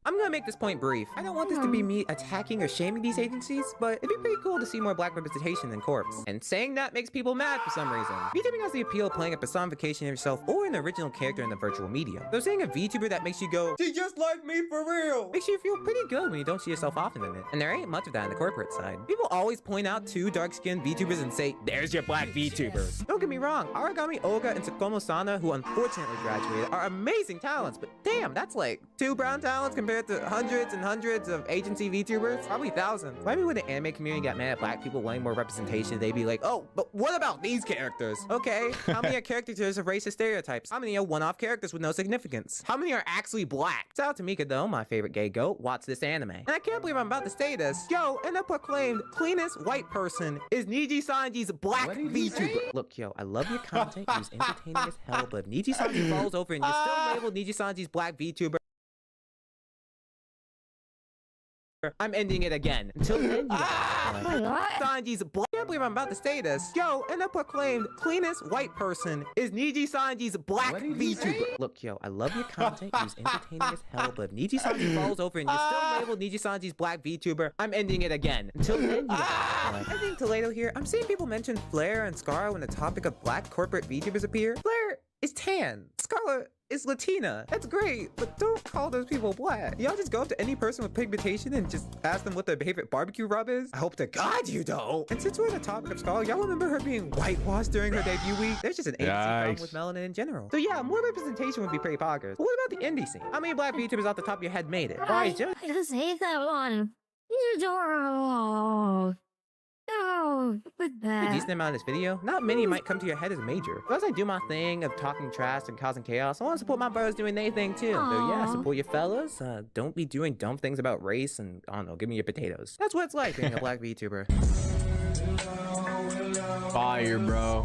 I'm gonna make this point brief. I don't want this to be me attacking or shaming these agencies, but it'd be pretty cool to see more black representation in corps. And saying that makes people mad for some reason. VTubing has the appeal of playing a personification of yourself or an original character in the virtual medium. So saying a VTuber that makes you go, "She's just like me for real," makes you feel pretty good when you don't see yourself often in it. And there ain't much of that on the corporate side. People always point out two dark-skinned VTubers and say, "There's your black VTubers." Don't get me wrong, Aragami Oga and Tsukumo Sana, who unfortunately graduated, are amazing talents, but damn, that's like 2 brown talents compared to hundreds and hundreds of agency VTubers, probably thousands. Maybe when the anime community got mad at black people wanting more representation, they'd be like, "Oh, but what about these characters?" Okay, how many are caricatures of racist stereotypes? How many are one-off characters with no significance? How many are actually black? Shout out to Mika though, my favorite gay goat, watch this anime. And I can't believe I'm about to say this. Yo, and the proclaimed cleanest white person is Niji Sanji's black VTuber. Look, yo, I love your content, it was entertaining as hell, but if Niji Sanji falls over and you're still labeled Niji Sanji's black VTuber, I'm ending it again. Until then, you Sanji's black. I can't believe I'm about to say this. Yo, and the proclaimed cleanest white person is Niji Sanji's black VTuber. Look, yo, I love your content, it was entertaining as hell, but if Niji Sanji falls over and you're still labeled Niji Sanji's black VTuber, I'm ending it again. Until then, you I think Toledo here, I'm seeing people mention Flair and Scar when the topic of black corporate VTubers appear. Flair is tan. Scarlet is Latina. That's great, but don't call those people black. Y'all just go up to any person with pigmentation and just ask them what their favorite barbecue rub is? I hope to God you don't. And since we're on the topic of Scarlet, y'all remember her being whitewashed during her debut week? There's just an agency problem with melanin in general. So yeah, more representation would be pretty poggers. But what about the indie scene? How many black VTubers off the top of your head made it? I just hate that one. He's adorable. No, with A that. decent amount of this video, not many might come to your head as major. But as I do my thing of talking trash and causing chaos, I want to support my brothers doing their thing too. So yeah, support your fellas. Don't be doing dumb things about race and, I don't know, give me your potatoes. That's what it's like being a black VTuber. Fire, bro.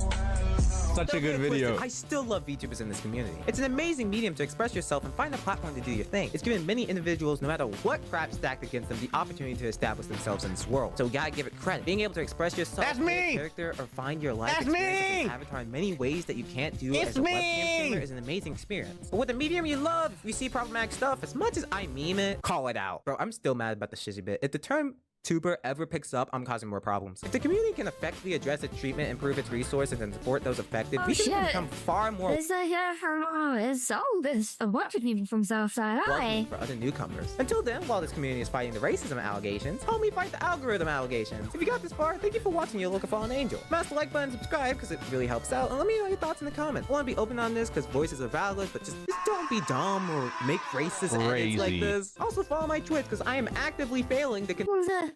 Such a good video. I still love VTubers in this community. It's an amazing medium to express yourself and find a platform to do your thing. It's given many individuals, no matter what crap stacked against them, the opportunity to establish themselves in this world. So we gotta give it credit. Being able to express yourself, That's me! character, or find your life That's experience me! as an avatar in many ways that you can't do It's as a webcam me! streamer is an amazing experience. But with a medium you love, if you see problematic stuff, as much as I meme it, call it out. Bro, I'm still mad about the shizzy bit. If the term tuber ever picks up, I'm causing more problems. If the community can effectively address its treatment, improve its resources, and support those affected, we can become far more This here is so this a bunch of people from Southside. welcoming for other newcomers. Until then, while this community is fighting the racism allegations, help me fight the algorithm allegations. If you got this far, thank you for watching Your Local Fallen Angel. Smash the like button, subscribe, because it really helps out, and let me know your thoughts in the comments. I want to be open on this, because voices are valid, but just don't be dumb or make racist edits like this. Also follow my Twitch, because I am actively failing to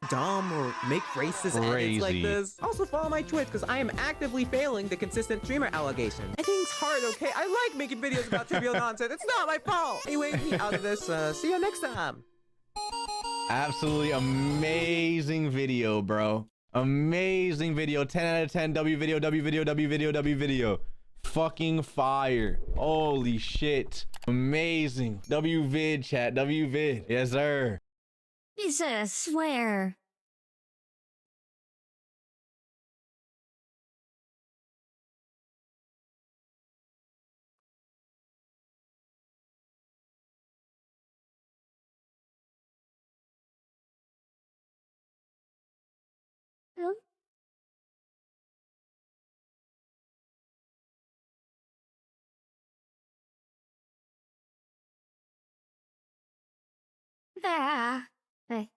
dumb or make racist edits like this. Also follow my Twitch, because I am actively failing the consistent streamer allegations. Editing's hard, okay? I like making videos about trivial nonsense. It's not my fault. Anyway, me out of this. See you next time. Absolutely amazing video, bro. Amazing video. 10 out of 10. W video, W video, W video, W video. Fucking fire. Holy shit. Amazing. W vid, chat. W vid. Yes, sir. Jesus, swear. Yeah. Hey.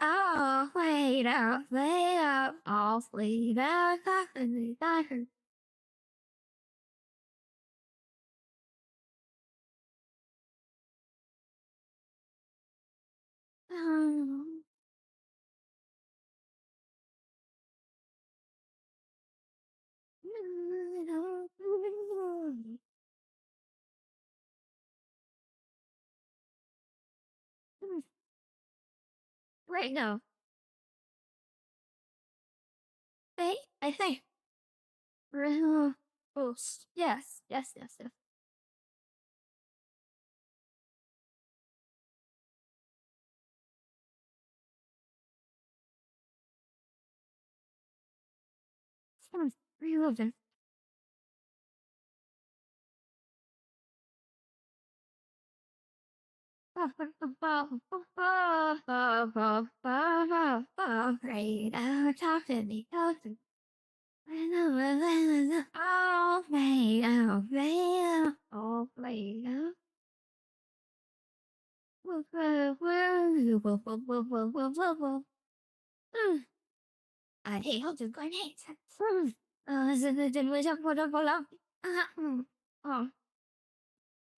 Oh, wait up, wait up, all sleep out, Wait, no. Wait, I think. Boost. Yes, yes, yes, yes. Reloading. Great, talk to me, talk to me. Oh, made out, made out, oh, made out. I hate how to grenade. Didn't wish I put up a lot. Oh,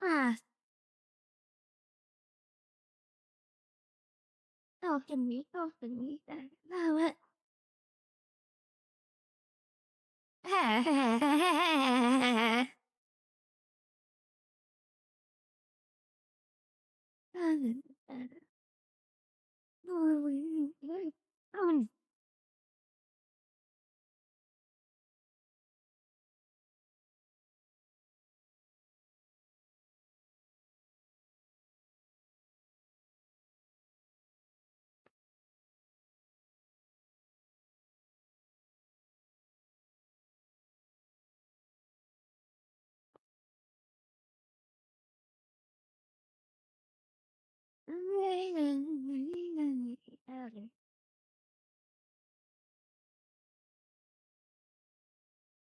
ah, talk to me, talk to me. What?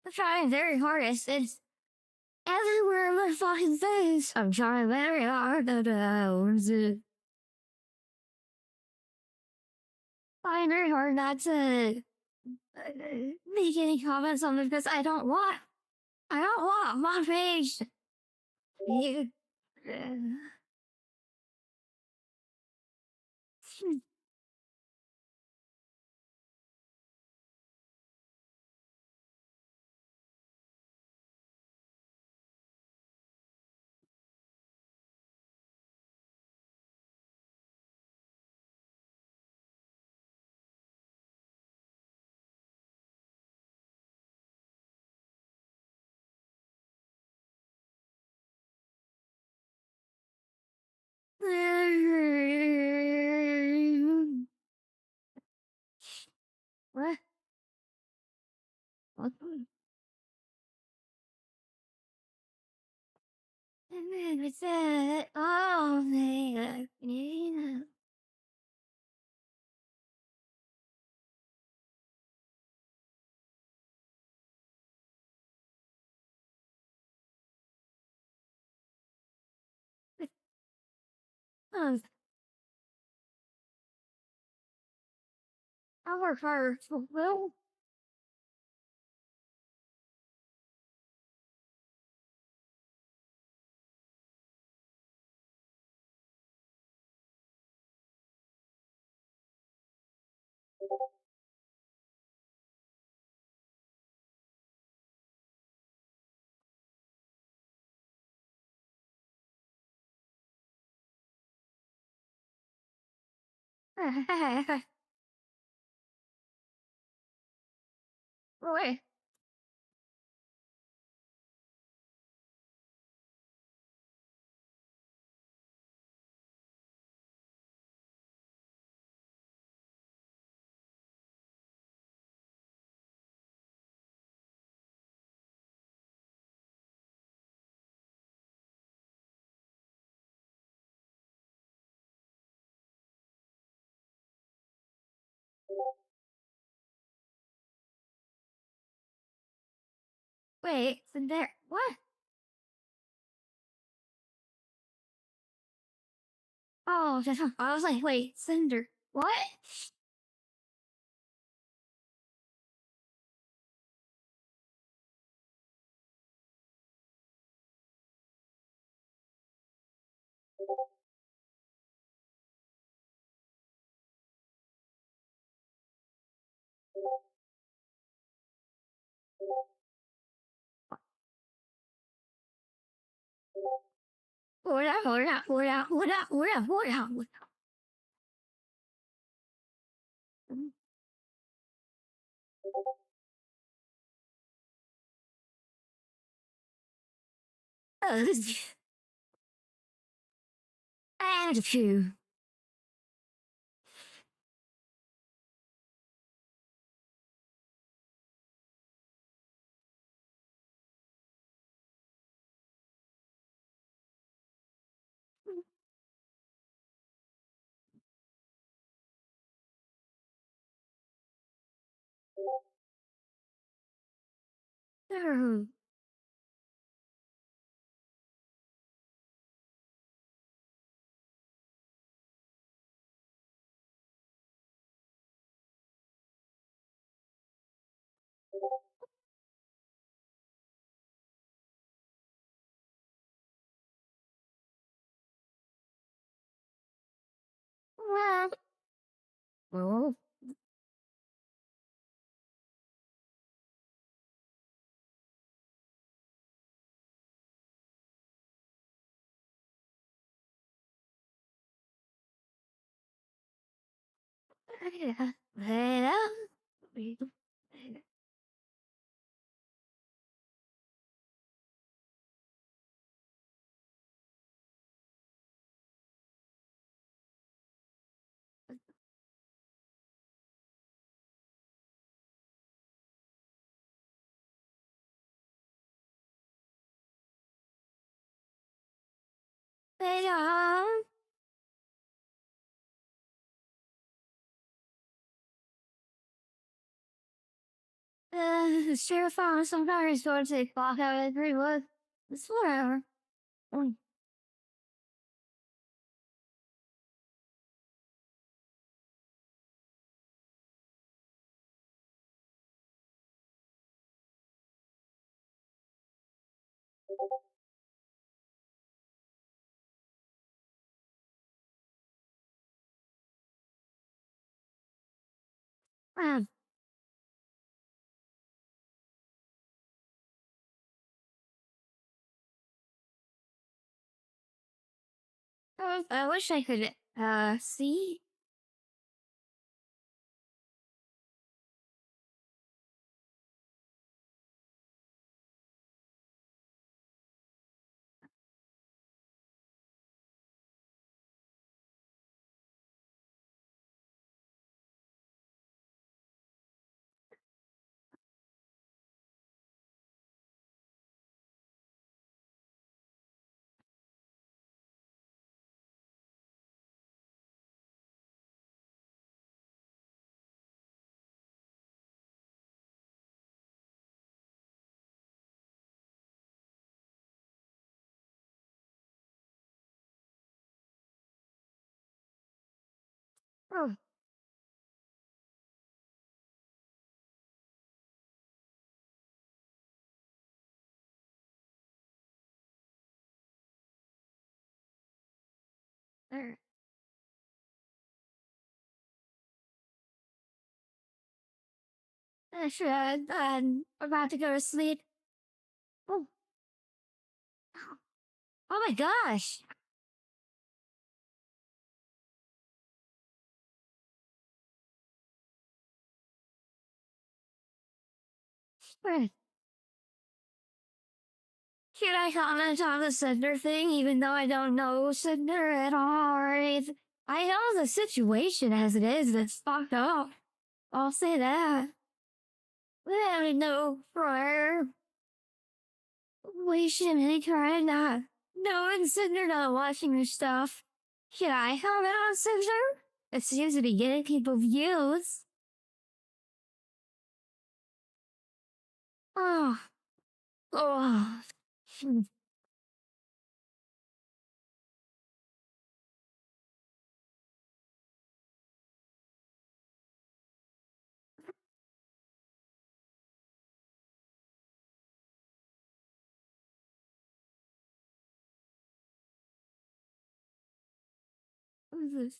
I'm trying very hard. It's everywhere in my fucking face. I'm trying very hard to trying very hard not to make any comments on it because I don't want my page. You, what? What? And then we said, oh, man. I work hard for Will. Wait. Wait, Cinder. What? Oh, I was like, wait, Cinder. What? What? Attitude. Well, Sheriff found some kind of sort of take block out of agree with. It's whatever. Um, I wish I could, see. Oh, there. Sure, I'm about to go to sleep. Oh, oh my gosh. Right. Should I comment on the Cinder thing, even though I don't know Cinder at all or anything? I know the situation as it is. It's fucked up. I'll say that. But I don't know for wasting any time not knowing Cinder not watching her stuff. Should I comment on Cinder? It seems to be getting people views. Oh, Oh. What is this?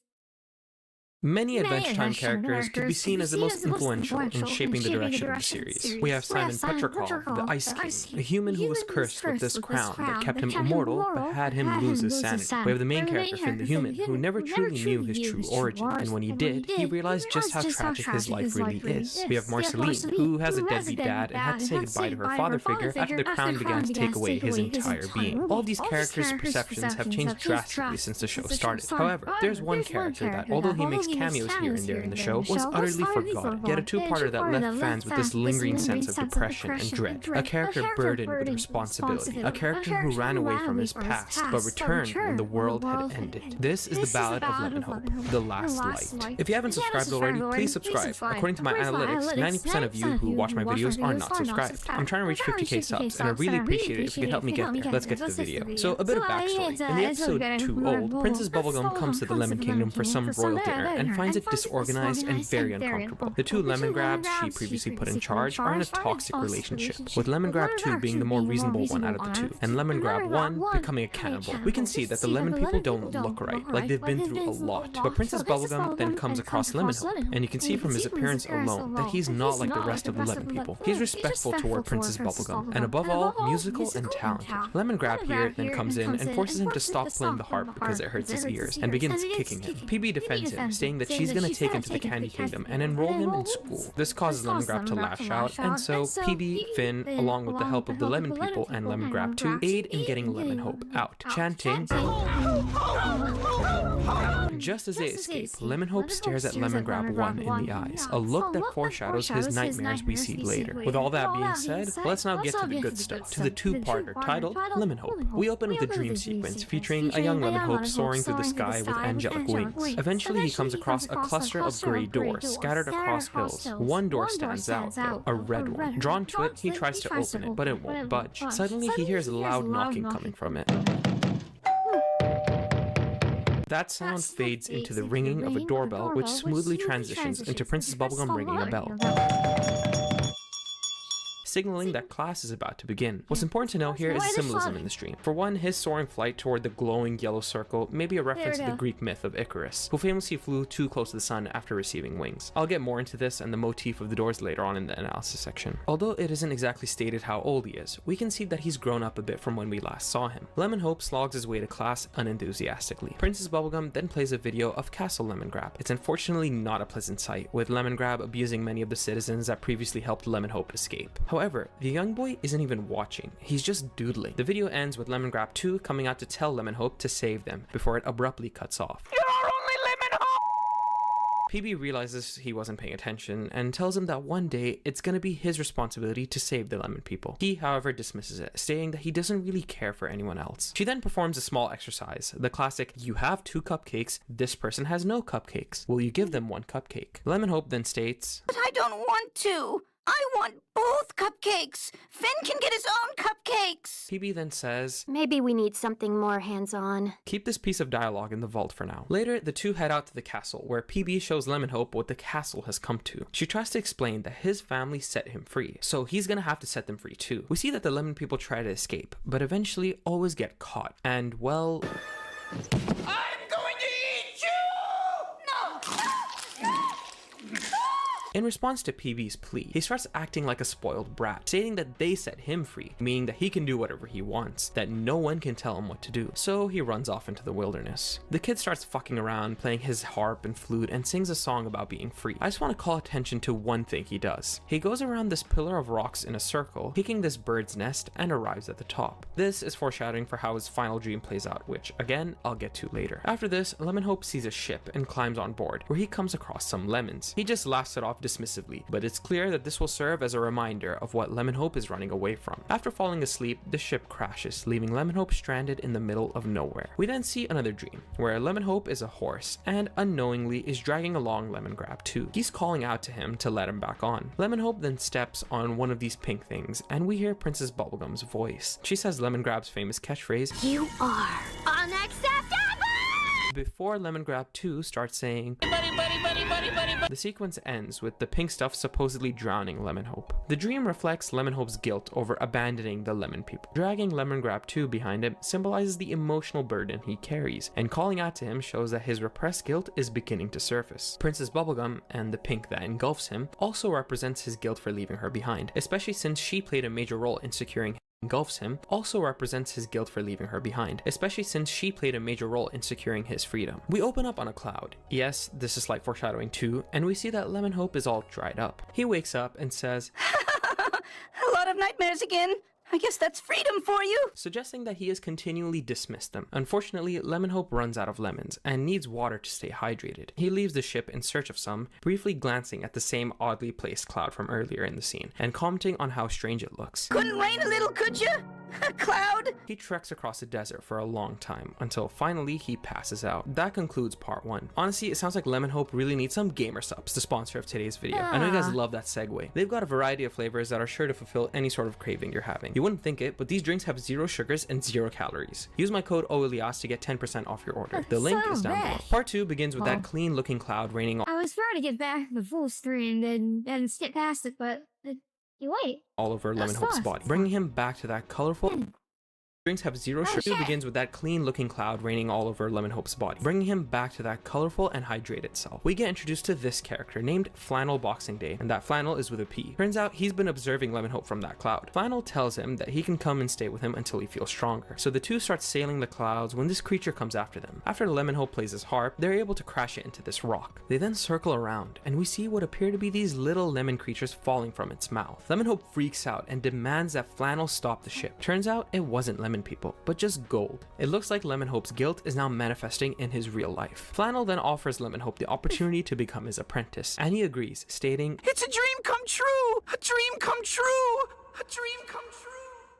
Many Adventure Time characters could be seen as the most influential in shaping the direction of the series. We have Simon Petrikov, the Ice King, a human who was cursed with this crown that kept him immortal but had him lose his sanity. We have the main character, Finn the Human, who never truly knew his true origin, and when he did, he realized just how tragic his life really is. We have Marceline, who has a deadbeat dad and had to say goodbye to her father figure after the crown began to take away his entire being. All of these characters' perceptions have changed drastically since the show started. However, there's one character that, although he makes cameos here and there in the show, was utterly forgotten, yet a two-parter that left fans with this lingering sense of depression and dread. A character burdened with responsibility, a character who ran away from his past but returned when the world had ended. This is the Ballad of Lemon Hope, The Last Light. If you haven't subscribed already, please subscribe. According to my analytics, 90% of you who watch my videos are not subscribed. I'm trying to reach 50k subs, and I really appreciate it if you could help me get there. Let's get to the video. So, a bit of backstory. In the episode Too Old, Princess Bubblegum comes to the Lemon Kingdom for some royal dinner and finds it disorganized and very uncomfortable. The two Lemon Grabs she previously put in charge are in a toxic relationship, with Lemon Grab 2 being the more reasonable one out of the two, and Lemon Grab 1 becoming a cannibal. We can see that the Lemon people don't look right, like they've been through a lot. But Princess Bubblegum then comes across Lemon Hope, and you can see from his appearance alone that he's not like the rest of the Lemon people. He's respectful toward Princess Bubblegum, and above all, musical and talented. Lemon Grab here then comes in and forces him to stop playing the harp because it hurts his ears, and begins kicking him. PB defends him, saying that she's gonna take him to the Candy Kingdom and enroll him in school. This causes Lemon Grab to lash out, and so PB, Finn, along with the help of the Lemon people and Lemon Grab 2, aid in getting Lemon Hope out, chanting. Just as they escape, Lemon Hope stares at Lemon Grab 1 in the eyes, a look that foreshadows his nightmares we see later. With all that being said, let's now get to the good stuff, to the two-parter titled Lemon Hope. We open with a dream sequence featuring a young Lemon Hope soaring through the sky with angelic wings. Eventually he comes across a cluster of grey doors scattered across hills. One door stands out, though, a red one. Drawn to it, he tries to open it, but it won't budge. Suddenly he hears a loud knocking coming from it. That sound fades into the ringing of a doorbell, which smoothly transitions into Princess Bubblegum ringing a bell, signaling that class is about to begin. What's important to know here is symbolism in the stream. For one, his soaring flight toward the glowing yellow circle may be a reference to the Greek myth of Icarus, who famously flew too close to the sun after receiving wings. I'll get more into this and the motif of the doors later on in the analysis section. Although it isn't exactly stated how old he is, we can see that he's grown up a bit from when we last saw him. Lemon Hope slogs his way to class unenthusiastically. Princess Bubblegum then plays a video of Castle Lemon Grab. It's unfortunately not a pleasant sight, with Lemon Grab abusing many of the citizens that previously helped Lemon Hope escape. However, the young boy isn't even watching, he's just doodling. The video ends with Lemon Grab 2 coming out to tell Lemon Hope to save them, before it abruptly cuts off. You're only Lemon Hope! PB realizes he wasn't paying attention and tells him that one day it's gonna be his responsibility to save the Lemon people. He, however, dismisses it, stating that he doesn't really care for anyone else. She then performs a small exercise, the classic, you have 2 cupcakes, this person has no cupcakes. Will you give them 1 cupcake? Lemon Hope then states, But I don't want to. I want both cupcakes. Finn can get his own cupcakes. PB then says, maybe we need something more hands-on. Keep this piece of dialogue in the vault for now. Later, the two head out to the castle, where PB shows Lemon Hope what the castle has come to. She tries to explain that his family set him free, so he's gonna have to set them free too. We see that the Lemon people try to escape, but eventually always get caught, and well... In response to PB's plea, he starts acting like a spoiled brat, stating that they set him free, meaning that he can do whatever he wants, that no one can tell him what to do. So he runs off into the wilderness. The kid starts fucking around, playing his harp and flute, and sings a song about being free. I just want to call attention to one thing he does. He goes around this pillar of rocks in a circle, picking this bird's nest, and arrives at the top. This is foreshadowing for how his final dream plays out, which, again, I'll get to later. After this, Lemon Hope sees a ship and climbs on board, where he comes across some lemons. He just laughs it off dismissively, but it's clear that this will serve as a reminder of what Lemon Hope is running away from. After falling asleep, the ship crashes, leaving Lemon Hope stranded in the middle of nowhere. We then see another dream, where Lemon Hope is a horse and unknowingly is dragging along Lemongrab 2. He's calling out to him to let him back on. Lemon Hope then steps on one of these pink things, and we hear Princess Bubblegum's voice. She says Lemongrab's famous catchphrase, "You are unacceptable!" before Lemongrab 2 starts saying, The sequence ends with the pink stuff supposedly drowning Lemon Hope. The dream reflects Lemon Hope's guilt over abandoning the lemon people. Dragging Lemongrab 2 behind him symbolizes the emotional burden he carries, and calling out to him shows that his repressed guilt is beginning to surface. Princess Bubblegum, and the pink that engulfs him, also represents his guilt for leaving her behind, especially since she played a major role in securing engulfs him, also represents his guilt for leaving her behind, especially since she played a major role in securing his freedom. We open up on a cloud. Yes, this is slight foreshadowing too, and we see that Lemon Hope is all dried up. He wakes up and says, A lot of nightmares again. I guess that's freedom for you. Suggesting that he has continually dismissed them. Unfortunately, Lemon Hope runs out of lemons and needs water to stay hydrated. He leaves the ship in search of some, briefly glancing at the same oddly placed cloud from earlier in the scene, and commenting on how strange it looks. Couldn't rain a little, could you? Cloud? He treks across the desert for a long time, until finally he passes out. That concludes part 1. Honestly, it sounds like Lemon Hope really needs some gamer subs, the sponsor of today's video. I know you guys love that segue. They've got a variety of flavors that are sure to fulfill any sort of craving you're having. You wouldn't think it, but these drinks have 0 sugars and 0 calories. Use my code OELIAS to get 10% off your order. The link is down below. Part 2 begins with that clean looking cloud raining I was trying to get back the full screen and skip past it, but you wait. all over Lemon Hope's body, bringing him back to that colorful... Drinks have 0 sugar. Begins with that clean looking cloud raining all over Lemon Hope's body, bringing him back to that colorful and hydrated self. We get introduced to this character named Flannel Boxing Day, and that Flannel is with a P. Turns out he's been observing Lemon Hope from that cloud. Flannel tells him that he can come and stay with him until he feels stronger. So the two start sailing the clouds when this creature comes after them. After Lemon Hope plays his harp, they're able to crash it into this rock. They then circle around, and we see what appear to be these little lemon creatures falling from its mouth. Lemon Hope freaks out and demands that Flannel stop the ship. Turns out it wasn't lemon people, but just gold. It looks like Lemon Hope's guilt is now manifesting in his real life. Flannel then offers Lemon Hope the opportunity to become his apprentice, and he agrees, stating, It's a dream come true! A dream come true! A dream come true!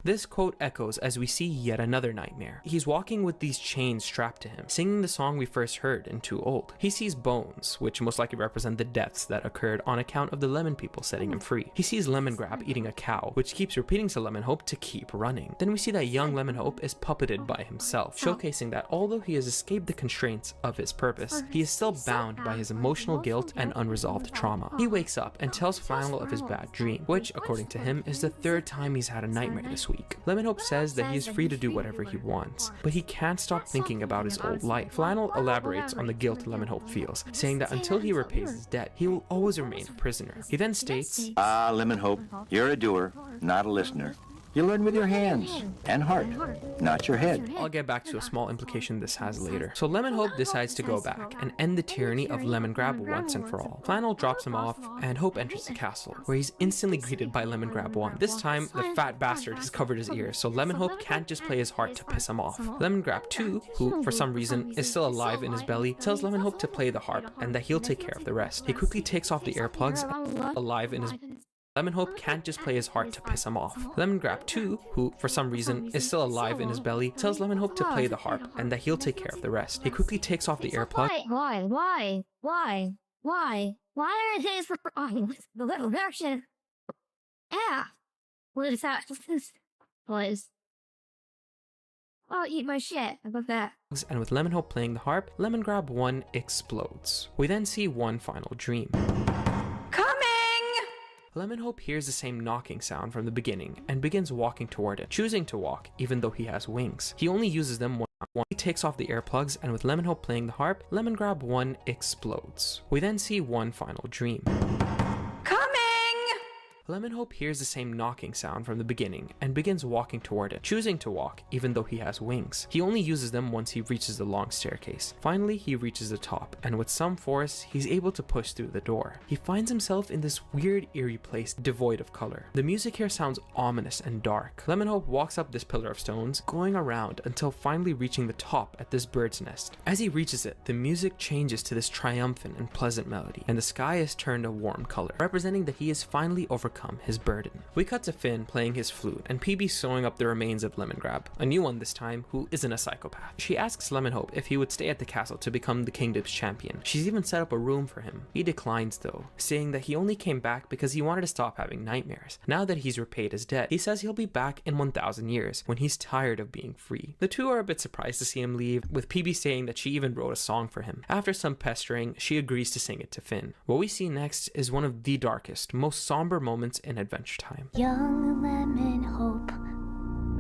This quote echoes as we see yet another nightmare. He's walking with these chains strapped to him, singing the song we first heard in Too Old. He sees bones, which most likely represent the deaths that occurred on account of the lemon people setting him free. He sees Lemongrab eating a cow, which keeps repeating to Lemon Hope to keep running. Then we see that young Lemon Hope is puppeted by himself, showcasing that although he has escaped the constraints of his purpose, he is still bound by his emotional guilt and unresolved trauma. He wakes up and tells Flannel of his bad dream, which, according to him, is the 3rd time he's had a nightmare this week. Lemon Hope says that he is free to do whatever he wants, but he can't stop thinking about his old life. Flannel elaborates on the guilt Lemon Hope feels, saying that until he repays his debt, he will always remain a prisoner. He then states, Lemon Hope, you're a doer, not a listener. You learn with your hands and heart, not your head. I'll get back to a small implication this has later. So Lemon Hope decides to go back and end the tyranny of Lemongrab once and for all. Flannel drops him off, and Hope enters the castle, where he's instantly greeted by Lemongrab 1. This time, the fat bastard has covered his ears, so Lemon Hope can't just play his heart to piss him off. Lemongrab 2, who for some reason is still alive in his belly, tells Lemon Hope to play the harp and that he'll take care of the rest. He quickly takes off the earplugs, alive in his Lemon Hope can't just play his heart to piss him off. Lemongrab 2, who for some reason is still alive in his belly, tells Lemon Hope to play the harp and that he'll take care of the rest. He quickly takes off the earplug. Why are things for the little version? Yeah. What is that? Boys. I'll eat my shit. How about that? And with Lemon Hope playing the harp, Lemongrab 1 explodes. We then see one final dream. Lemon Hope hears the same knocking sound from the beginning and begins walking toward it, choosing to walk even though he has wings. He only uses them when he takes off the earplugs, and with Lemon Hope playing the harp, Lemongrab 1 explodes. We then see one final dream. Lemon Hope hears the same knocking sound from the beginning and begins walking toward it, choosing to walk even though he has wings. He only uses them once he reaches the long staircase. Finally, he reaches the top, and with some force, he's able to push through the door. He finds himself in this weird, eerie place devoid of color. The music here sounds ominous and dark. Lemon Hope walks up this pillar of stones, going around until finally reaching the top at this bird's nest. As he reaches it, the music changes to this triumphant and pleasant melody, and the sky is turned a warm color, representing that he has finally overcome his burden. We cut to Finn playing his flute, and PB sewing up the remains of Lemongrab, a new one this time, who isn't a psychopath. She asks Lemon Hope if he would stay at the castle to become the kingdom's champion. She's even set up a room for him. He declines though, saying that he only came back because he wanted to stop having nightmares. Now that he's repaid his debt, he says he'll be back in 1,000 years, when he's tired of being free. The two are a bit surprised to see him leave, with PB saying that she even wrote a song for him. After some pestering, she agrees to sing it to Finn. What we see next is one of the darkest, most somber moments in Adventure Time. Young Lemon Hope,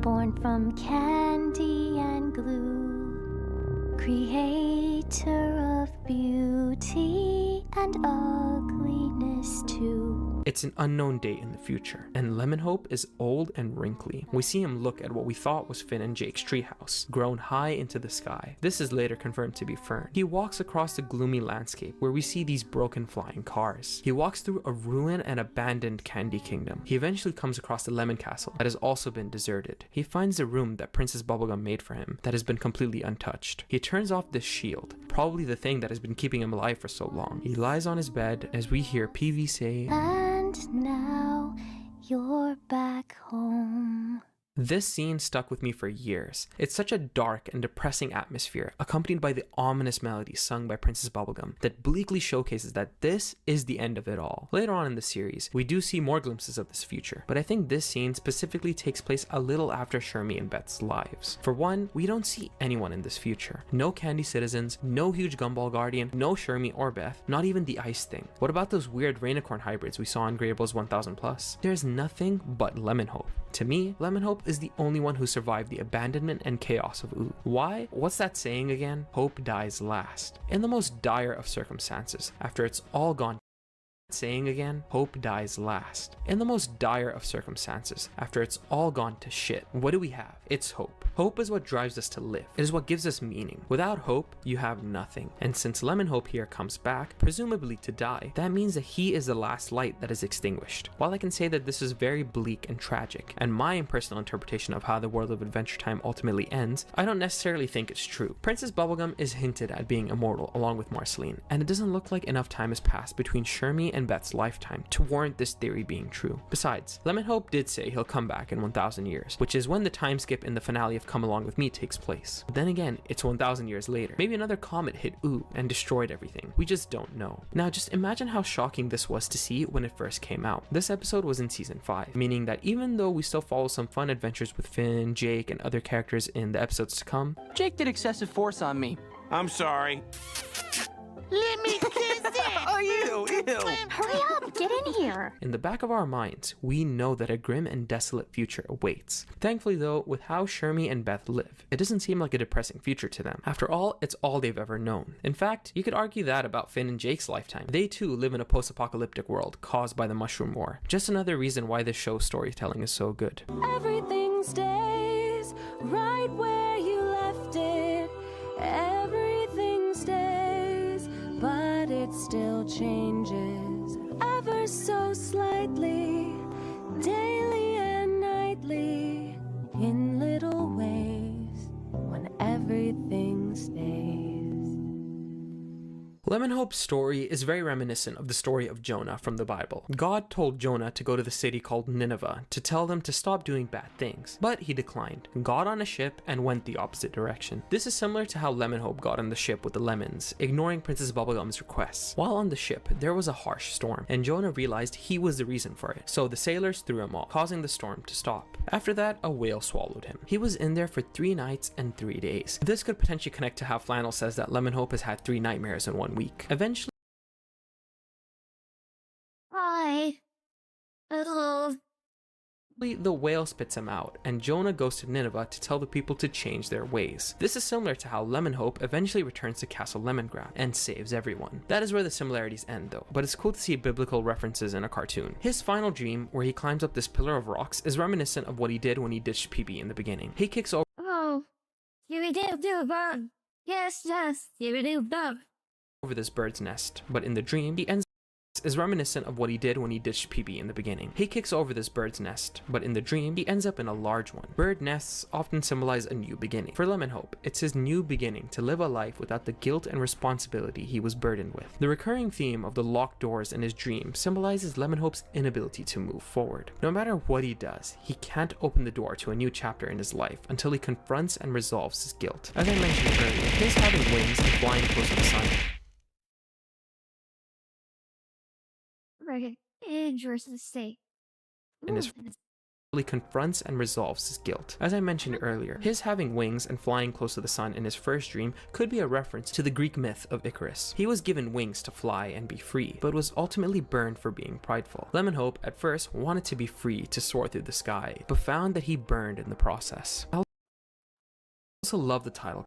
born from candy and glue, creator of beauty and ugliness too. It's an unknown date in the future, and Lemon Hope is old and wrinkly. We see him look at what we thought was Finn and Jake's treehouse, grown high into the sky. This is later confirmed to be Fern. He walks across the gloomy landscape where we see these broken flying cars. He walks through a ruined and abandoned candy kingdom. He eventually comes across the Lemon Castle that has also been deserted. He finds the room that Princess Bubblegum made for him that has been completely untouched. He turns off this shield, probably the thing that has been keeping him alive for so long. He lies on his bed as we hear PV say, And now you're back home. This scene stuck with me for years. It's such a dark and depressing atmosphere, accompanied by the ominous melody sung by Princess Bubblegum, that bleakly showcases that this is the end of it all. Later on in the series, we do see more glimpses of this future, but I think this scene specifically takes place a little after Shermie and Beth's lives. For one, we don't see anyone in this future. No candy citizens, no huge gumball guardian, no Shermie or Beth, not even the ice thing. What about those weird Rainicorn hybrids we saw in Greyable's 1000+? There's nothing but Lemon Hope. To me, Lemon Hope is the only one who survived the abandonment and chaos of Ooh. Why? What's that saying again? Hope dies last. In the most dire of circumstances, after it's all gone. Saying again, hope dies last. In the most dire of circumstances, after it's all gone to shit, what do we have? It's hope. Hope is what drives us to live. It is what gives us meaning. Without hope, you have nothing. And since Lemon Hope here comes back, presumably to die, that means that he is the last light that is extinguished. While I can say that this is very bleak and tragic, and my personal interpretation of how the world of Adventure Time ultimately ends, I don't necessarily think it's true. Princess Bubblegum is hinted at being immortal along with Marceline, and it doesn't look like enough time has passed between Shermie and Beth's lifetime to warrant this theory being true. Besides, Lemon Hope did say he'll come back in 1,000 years, which is when the time skip in the finale of Come Along With Me takes place. But then again, it's 1,000 years later. Maybe another comet hit Ooh and destroyed everything. We just don't know. Now just imagine how shocking this was to see when it first came out. This episode was in season 5, meaning that even though we still follow some fun adventures with Finn, Jake, and other characters in the episodes to come, Jake did excessive force on me. I'm sorry. Let me kiss it! Oh, ew. Hurry up, get in here. in the back of our minds, we know that a grim and desolate future awaits. Thankfully though, with how Shermie and Beth live, it doesn't seem like a depressing future to them. After all, it's all they've ever known. In fact, you could argue that about Finn and Jake's lifetime. They too live in a post-apocalyptic world caused by the Mushroom War. Just another reason why this show's storytelling is so good. Everything stays right where you left it. Everything stays, but it still changes ever so slightly, daily and nightly, in little ways, when everything stays. Lemon Hope's story is very reminiscent of the story of Jonah from the Bible. God told Jonah to go to the city called Nineveh to tell them to stop doing bad things, but he declined, got on a ship, and went the opposite direction. This is similar to how Lemon Hope got on the ship with the lemons, ignoring Princess Bubblegum's requests. While on the ship, there was a harsh storm, and Jonah realized he was the reason for it, so the sailors threw him off, causing the storm to stop. After that, a whale swallowed him. He was in there for 3 nights and 3 days. This could potentially connect to how Flannel says that Lemon Hope has had 3 nightmares in 1 week. Eventually, Hi. Hello. The whale spits him out, and Jonah goes to Nineveh to tell the people to change their ways. This is similar to how Lemonhope eventually returns to Castle Lemongrab and saves everyone. That is where the similarities end though, but it's cool to see biblical references in a cartoon. His final dream, where he climbs up this pillar of rocks, is reminiscent of what he did when he ditched PB in the beginning. He kicks over this bird's nest, but in the dream, he ends is reminiscent of what he did when he ditched PB in the beginning. He kicks over this bird's nest, but in the dream, he ends up in a large one. Bird nests often symbolize a new beginning. For Lemonhope, it's his new beginning to live a life without the guilt and responsibility he was burdened with. The recurring theme of the locked doors in his dream symbolizes Lemonhope's inability to move forward. No matter what he does, he can't open the door to a new chapter in his life until he confronts and resolves his guilt. As I mentioned earlier, his having wings and flying close to the sun versus state. in his confronts and resolves his guilt. As I mentioned earlier, his having wings and flying close to the sun in his first dream could be a reference to the Greek myth of Icarus. He was given wings to fly and be free, but was ultimately burned for being prideful. Lemonhope at first wanted to be free to soar through the sky, but found that he burned in the process. I also love the title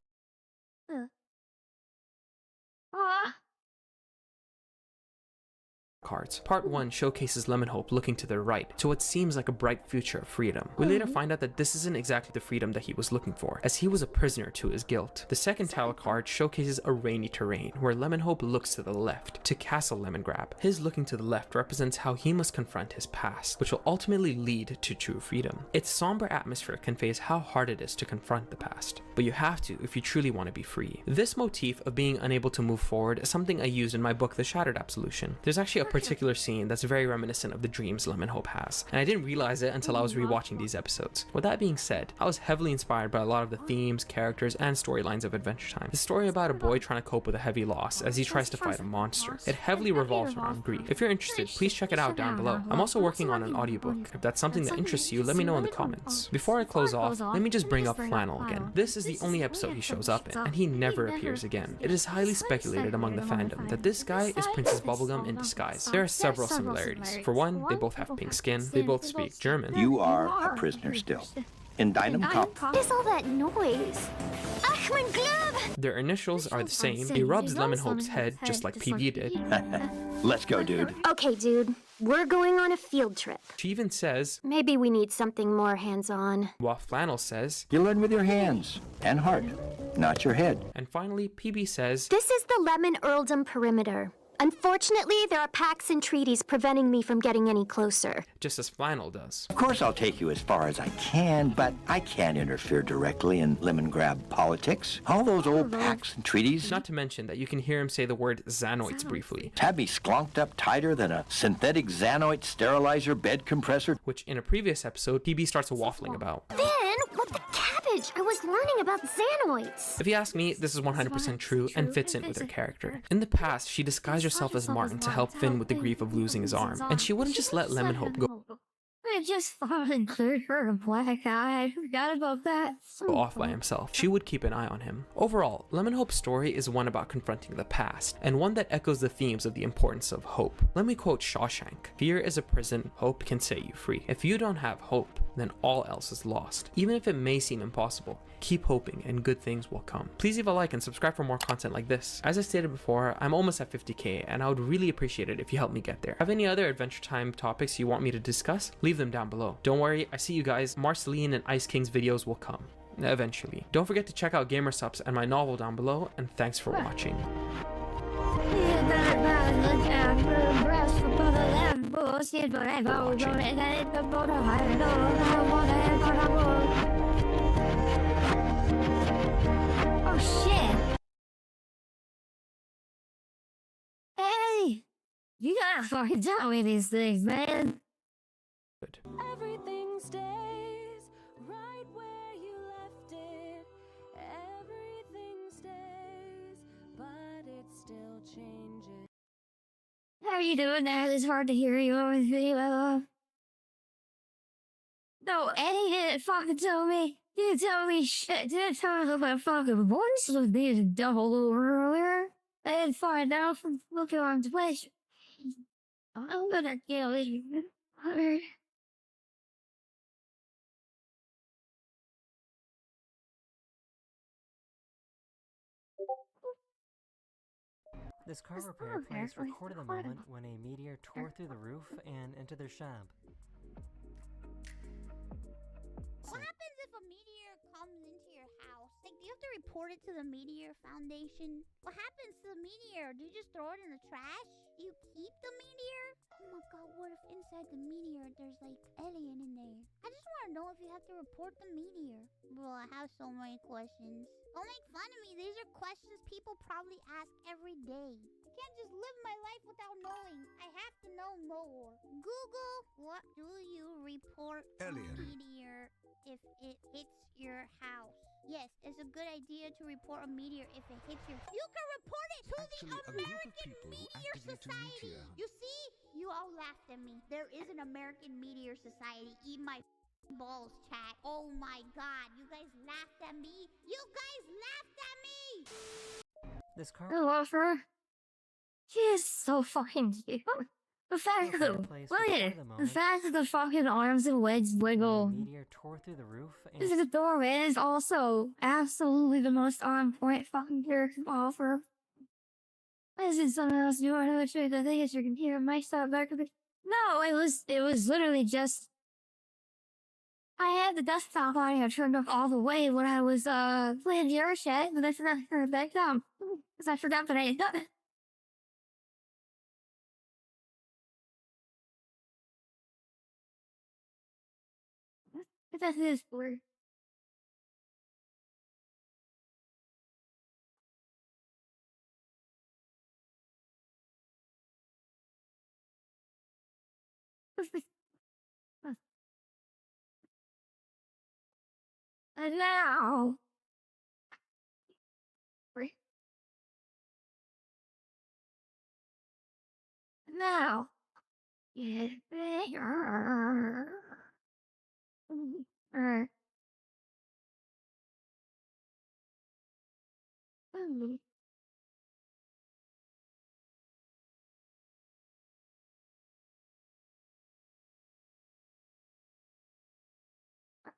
cards. Part 1 showcases Lemonhope looking to the right, to what seems like a bright future of freedom. We later find out that this isn't exactly the freedom that he was looking for, as he was a prisoner to his guilt. The second title card showcases a rainy terrain, where Lemonhope looks to the left, to Castle Lemongrab. His looking to the left represents how he must confront his past, which will ultimately lead to true freedom. Its somber atmosphere conveys how hard it is to confront the past, but you have to if you truly want to be free. This motif of being unable to move forward is something I used in my book The Shattered Absolution. There's actually a particular scene that's very reminiscent of the dreams Lemonhope has, and I didn't realize it until I was rewatching these episodes. With that being said, I was heavily inspired by a lot of the themes, characters, and storylines of Adventure Time. The story about a boy trying to cope with a heavy loss as he tries to fight a monster. It heavily revolves around grief. If you're interested, please check it out down below. I'm also working on an audiobook. If that's something that interests you, let me know in the comments. Before I close off, let me just bring up Flannel again. This is the only episode he shows up in, and he never appears again. It is highly speculated among the fandom that this guy is Princess Bubblegum in disguise. There are several similarities. For one, they both have pink skin, they both speak German. You are a prisoner still. In Dynam Cop. What is all that noise? Achman Glub! Their initials are the same. He rubs Lemonhope's head just like PB did. Let's go, dude. Okay, dude. We're going on a field trip. She even says, maybe we need something more hands-on. While Flannel says, you learn with your hands and heart, not your head. And finally, PB says, this is the Lemon Earldom perimeter. Unfortunately, there are pacts and treaties preventing me from getting any closer. Just as Flannel does. Of course I'll take you as far as I can, but I can't interfere directly in Lemongrab politics. All those old pacts and treaties. Not to mention that you can hear him say the word Xanoids briefly. Have me sklonked up tighter than a synthetic Xanoid sterilizer bed compressor. Which in a previous episode, PB starts waffling about. Then, what the cabbage? I was learning about Xanoids. If you ask me, this is 100% true and fits in with her character. In the past, she disguised herself as Martin to help Finn with the grief of losing his arm, and she wouldn't just let Lemonhope go I just thought include her a black eye. I forgot about that. off by himself. She would keep an eye on him. Overall, Lemonhope's story is one about confronting the past, and one that echoes the themes of the importance of hope. Let me quote Shawshank: "Fear is a prison, hope can set you free. If you don't have hope, then all else is lost. Even if it may seem impossible, keep hoping and good things will come." Please leave a like and subscribe for more content like this. As I stated before, I'm almost at 50k, and I would really appreciate it if you help me get there. Have any other Adventure Time topics you want me to discuss? Leave them down below. Don't worry, I see you guys. Marceline and Ice King's videos will come eventually. Don't forget to check out Gamersupps and my novel down below, and thanks for watching. Oh shit! Hey! You gotta fucking tell me these things, man! Good. Everything stays right where you left it. Everything stays, but it still changes. How are you doing there? It's hard to hear you over the video. No, Eddie didn't fucking tell me. He didn't tell me shit. Didn't tell me my fucking voice was being doubled over earlier. I didn't find out from looking on Twitch. I'm gonna kill you. This car repair place recorded the moment when a meteor tore through the roof and into their shop. What happens if a meteor comes into your house? Like, do you have to report it to the Meteor Foundation? What happens to the meteor? Do you just throw it in the trash? Do you keep the meteor? Oh my god, what if inside the meteor there's like alien in there? I just want to know if you have to report the meteor. Bro, I have so many questions. Don't make fun of me. These are questions people probably ask every day. I can't just live my life without knowing. I have to know more. Google, what do you report a meteor if it hits your house? Yes, it's a good idea to report a meteor if it hits your... You can report it to the American Meteor Society! You see? You all laughed at me. There is an American Meteor Society. Eat my balls, chat. Oh my god, you guys laughed at me? You guys laughed at me! This car... I love her. She is so fucking cute. The fact that, look at it. The fact that the fucking arms and legs wiggle. Meteor tore through the roof and... This doorway is also absolutely the most on point fucking character offer. This is something else you want to show the thing is your computer might stop back. No, it was literally just I had the desktop audio turned up all the way when I was playing the Earth chat, but that's not turned back down. Because I forgot that I had done it. But that's his word. And now, get bigger.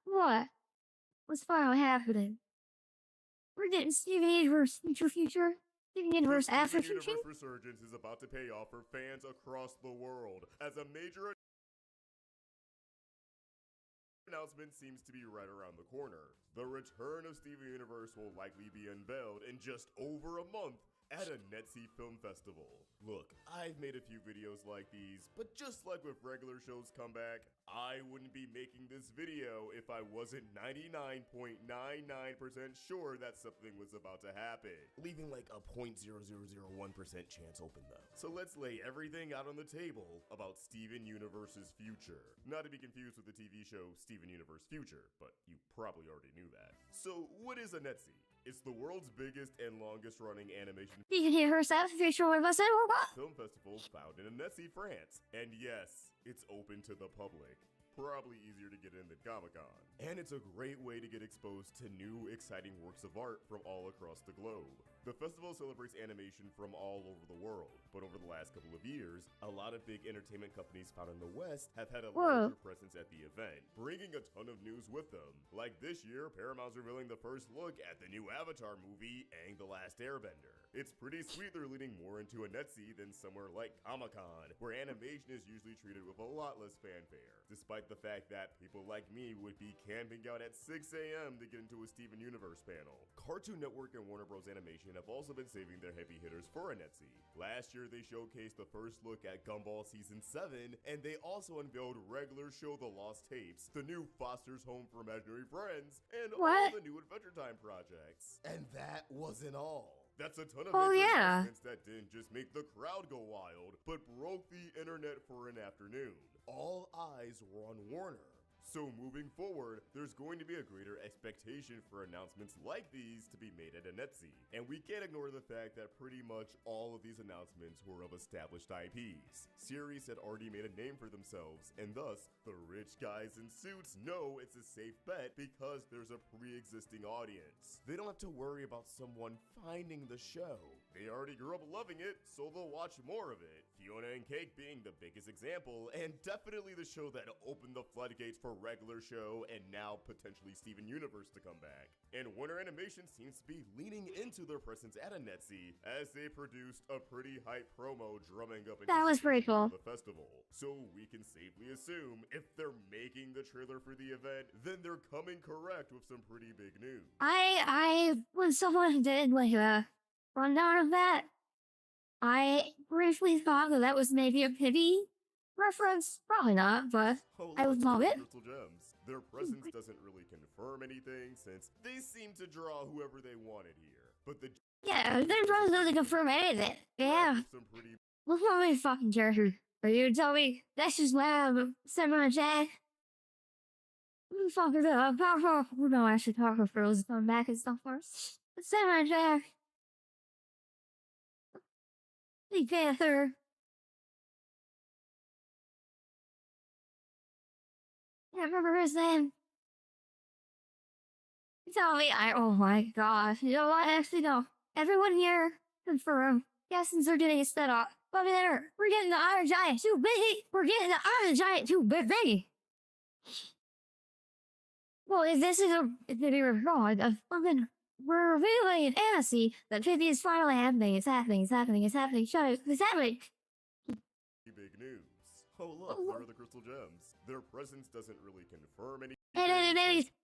What? What's finally happening? We're getting Steven Universe future. Steven Universe after Steven Universe Resurgence is about to pay off for fans across the world, as a major announcement seems to be right around the corner. The return of Steven Universe will likely be unveiled in just over a month at a Netzy Film Festival. Look, I've made a few videos like these, but just like with regular shows come back, I wouldn't be making this video if I wasn't 99.99% sure that something was about to happen, leaving like a 0.0001% chance open though. So let's lay everything out on the table about Steven Universe's future. Not to be confused with the TV show Steven Universe Future, but you probably already knew that. So what is a Netzy? It's the world's biggest and longest running animation film festival found in Annecy, France. And yes, it's open to the public. Probably easier to get in than Comic-Con. And it's a great way to get exposed to new, exciting works of art from all across the globe. The festival celebrates animation from all over the world, but over the last couple of years, a lot of big entertainment companies found in the West have had a larger presence at the event, bringing a ton of news with them. Like this year, Paramount's revealing the first look at the new Avatar movie, Aang the Last Airbender. It's pretty sweet they're leaning more into a Netzy than somewhere like Comic-Con, where animation is usually treated with a lot less fanfare, despite the fact that people like me would be camping out at 6 a.m. to get into a Steven Universe panel. Cartoon Network and Warner Bros. Animation have also been saving their heavy hitters for a Netzy. Last year, they showcased the first look at Gumball Season 7, and they also unveiled regular show The Lost Tapes, the new Foster's Home for Imaginary Friends, and all the new Adventure Time projects. And that wasn't all. That's a ton of announcements that didn't just make the crowd go wild, but broke the internet for an afternoon. All eyes were on Warner. So moving forward, there's going to be a greater expectation for announcements like these to be made at a Netzy. And we can't ignore the fact that pretty much all of these announcements were of established IPs. Series had already made a name for themselves, and thus, the rich guys in suits know it's a safe bet because there's a pre-existing audience. They don't have to worry about someone finding the show. They already grew up loving it, so they'll watch more of it. Fiona and Cake being the biggest example, and definitely the show that opened the floodgates for regular show and now potentially Steven Universe to come back. And Warner Animation seems to be leaning into their presence at a Netsie as they produced a pretty hype promo drumming up That was pretty cool. the festival. So we can safely assume if they're making the trailer for the event, then they're coming correct with some pretty big news. I when someone did like a rundown of that, I briefly thought that was maybe a pity reference. Probably not, but I would love it. Crystal Gems. Their presence doesn't really confirm anything since they seem to draw whoever they wanted here. But the Yeah, their brothers doesn't confirm anything. Yeah. some pretty Look how many fucking characters. Are you gonna tell me that's just Lab, Samurai Jack? Who the fuck is that? Powerful. Oh no, actually, Powerful Froze is coming back and stuff first. Samurai Jack. Big Panther. Can't remember his name. Tell me, oh my gosh. You know what? Actually, no. Everyone here confirm. Guessings are getting set up. But there, we're getting the Iron Giant too big. We're getting the Iron Giant too big. Well, if this is a video recording of fucking, we're revealing in Annecy that 50 is finally happening. It's happening. It's happening. It's happening. Shut up. It's happening. big news. Oh look, there are the Crystal Gems. Their presence doesn't really confirm anything.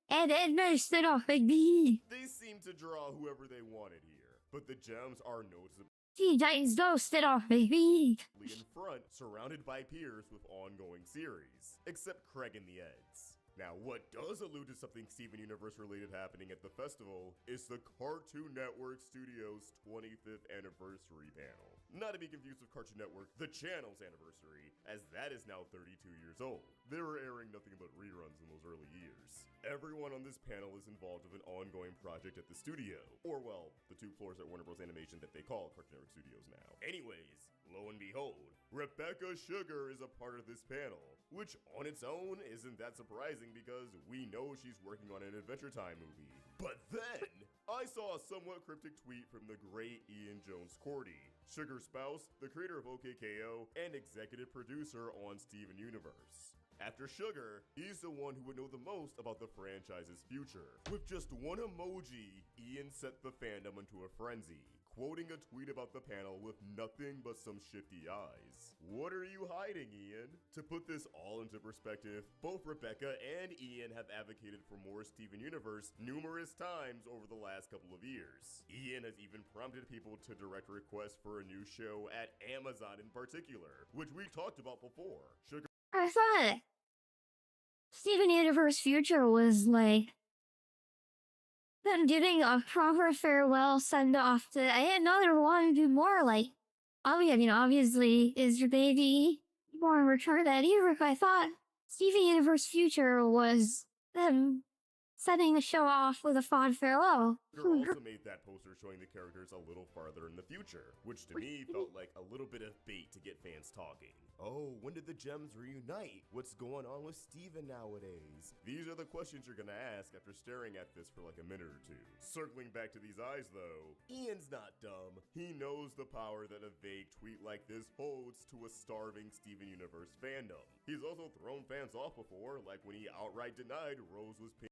And they stood off baby. They seem to draw whoever they wanted here, but the gems are noticeably Titans don't stood off baby. in front, surrounded by peers with ongoing series, except Craig and the Eds. Now, what does allude to something Steven Universe related happening at the festival is the Cartoon Network Studios 25th anniversary panel. Not to be confused with Cartoon Network, the channel's anniversary, as that is now 32 years old. They were airing nothing but reruns in those early years. Everyone on this panel is involved with an ongoing project at the studio, or well, the two floors at Warner Bros. Animation that they call Cartoon Network Studios now. Anyways, lo and behold, Rebecca Sugar is a part of this panel, which on its own isn't that surprising because we know she's working on an Adventure Time movie. But then, I saw a somewhat cryptic tweet from the great Ian Jones-Cordy, Sugar's spouse, the creator of OKKO, and executive producer on Steven Universe. After Sugar, he's the one who would know the most about the franchise's future. With just one emoji, Ian set the fandom into a frenzy, quoting a tweet about the panel with nothing but some shifty eyes. What are you hiding, Ian? To put this all into perspective, both Rebecca and Ian have advocated for more Steven Universe numerous times over the last couple of years. Ian has even prompted people to direct requests for a new show at Amazon in particular, which we talked about before. Sugar I thought Steven Universe Future was like them giving a proper farewell send off to another one to more like obviously is your baby born return that year. I thought Steven Universe Future was them setting the show off with a fond farewell. also made that poster showing the characters a little farther in the future, which to me felt like a little bit of bait to get fans talking. Oh, when did the gems reunite? What's going on with Steven nowadays? These are the questions you're gonna ask after staring at this for like a minute or two. Circling back to these eyes though, Ian's not dumb. He knows the power that a vague tweet like this holds to a starving Steven Universe fandom. He's also thrown fans off before, like when he outright denied Rose was pink.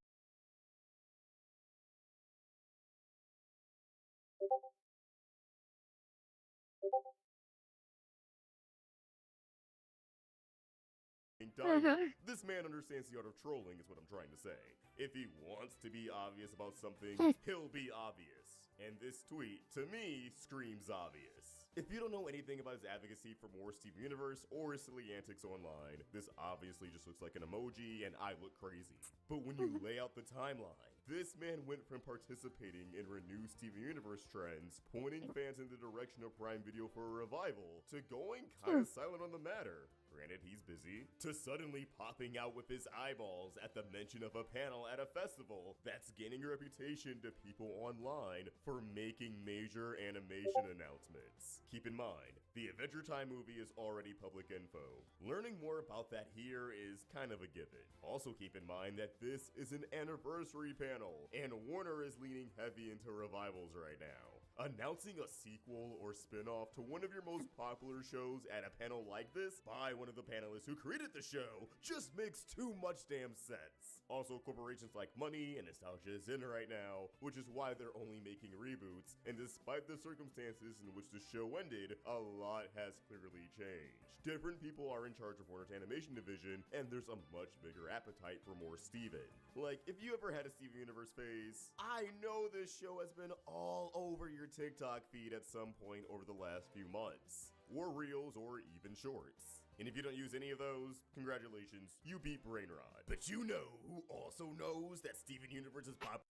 This man understands the art of trolling is what I'm trying to say. If he wants to be obvious about something, he'll be obvious. And this tweet, to me, screams obvious. If you don't know anything about his advocacy for more Steven Universe or his silly antics online, this obviously just looks like an emoji and I look crazy. But when you lay out the timeline, this man went from participating in renewed Steven Universe trends, pointing fans in the direction of Prime Video for a revival, to going kinda silent on the matter. Granted, he's busy, to suddenly popping out with his eyeballs at the mention of a panel at a festival that's gaining a reputation to people online for making major animation announcements. Keep in mind, the Adventure Time movie is already public info. Learning more about that here is kind of a given. Also keep in mind that this is an anniversary panel, and Warner is leaning leaning heavy into revivals right now. Announcing a sequel or spin-off to one of your most popular shows at a panel like this by one of the panelists who created the show just makes too much damn sense. Also, corporations like money and nostalgia is in right now, which is why they're only making reboots, and despite the circumstances in which the show ended, a lot has clearly changed. Different people are in charge of Warner's animation division, and there's a much bigger appetite for more Steven. Like, if you ever had a Steven Universe phase, I know this show has been all over your TikTok feed at some point over the last few months, or reels, or even shorts. And if you don't use any of those, congratulations, you beat Brainrod. But you know who also knows that Steven Universe is pop-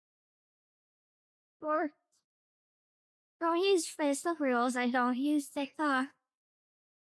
Or don't use Facebook Reels. I don't use TikTok.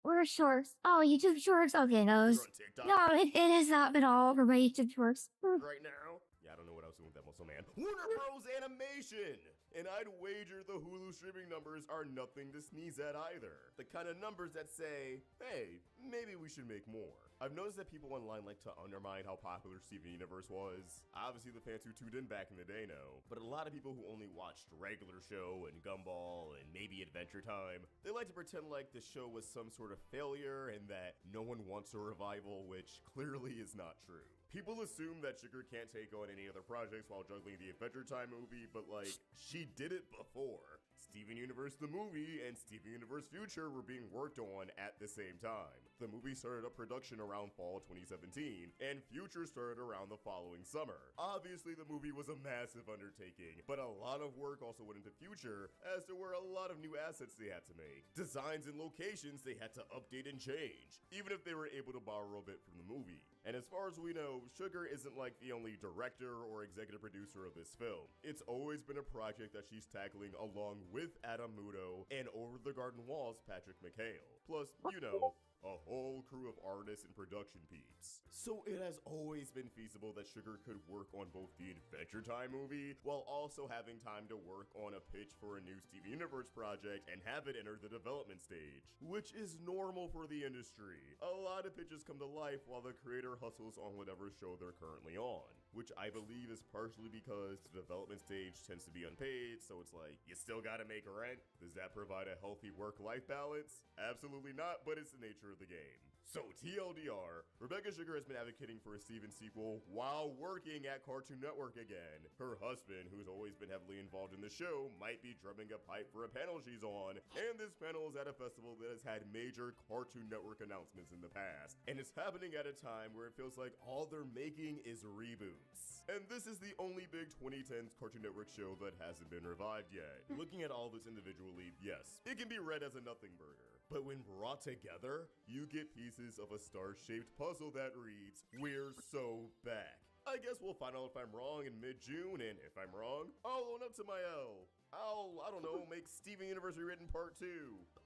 Or shorts. Oh, YouTube shorts. Okay, those. You're on TikTok No, it has not been all over my YouTube shorts. right now? Yeah, I don't know what else to do with that muscle man. Warner Bros. Animation! And I'd wager the Hulu streaming numbers are nothing to sneeze at either. The kind of numbers that say, hey, maybe we should make more. I've noticed that people online like to undermine how popular Steven Universe was. Obviously the fans who tuned in back in the day know, but a lot of people who only watched regular show and Gumball and maybe Adventure Time, they like to pretend like the show was some sort of failure and that no one wants a revival, which clearly is not true. People assume that Sugar can't take on any other projects while juggling the Adventure Time movie, but like, she did it before. Steven Universe the movie and Steven Universe Future were being worked on at the same time. The movie started up production around fall 2017, and Future started around the following summer. Obviously, the movie was a massive undertaking, but a lot of work also went into Future, as there were a lot of new assets they had to make. Designs and locations they had to update and change, even if they were able to borrow a bit from the movie. And as far as we know, Sugar isn't like the only director or executive producer of this film. It's always been a project that she's tackling along with Adam Muto and Over the Garden Wall's Patrick McHale. Plus, you know, a whole crew of artists and production peeps. So it has always been feasible that Sugar could work on both the Adventure Time movie while also having time to work on a pitch for a new Steven Universe project and have it enter the development stage, which is normal for the industry. A lot of pitches come to life while the creator hustles on whatever show they're currently on, which I believe is partially because the development stage tends to be unpaid, so it's like, you still gotta make rent? Does that provide a healthy work-life balance? Absolutely not, but it's the nature of the game. So TLDR, Rebecca Sugar has been advocating for a Steven sequel while working at Cartoon Network again. Her husband, who's always been heavily involved in the show, might be drumming a pipe for a panel she's on, and this panel is at a festival that has had major Cartoon Network announcements in the past, and it's happening at a time where it feels like all they're making is reboots. And this is the only big 2010s Cartoon Network show that hasn't been revived yet. Looking at all this individually, yes, it can be read as a nothing burger. But when brought together, you get pieces of a star-shaped puzzle that reads, "We're so back." I guess we'll find out if I'm wrong in mid-June, and if I'm wrong, I'll own up to my L. I don't know, make Steven Universe Rewritten Part 2.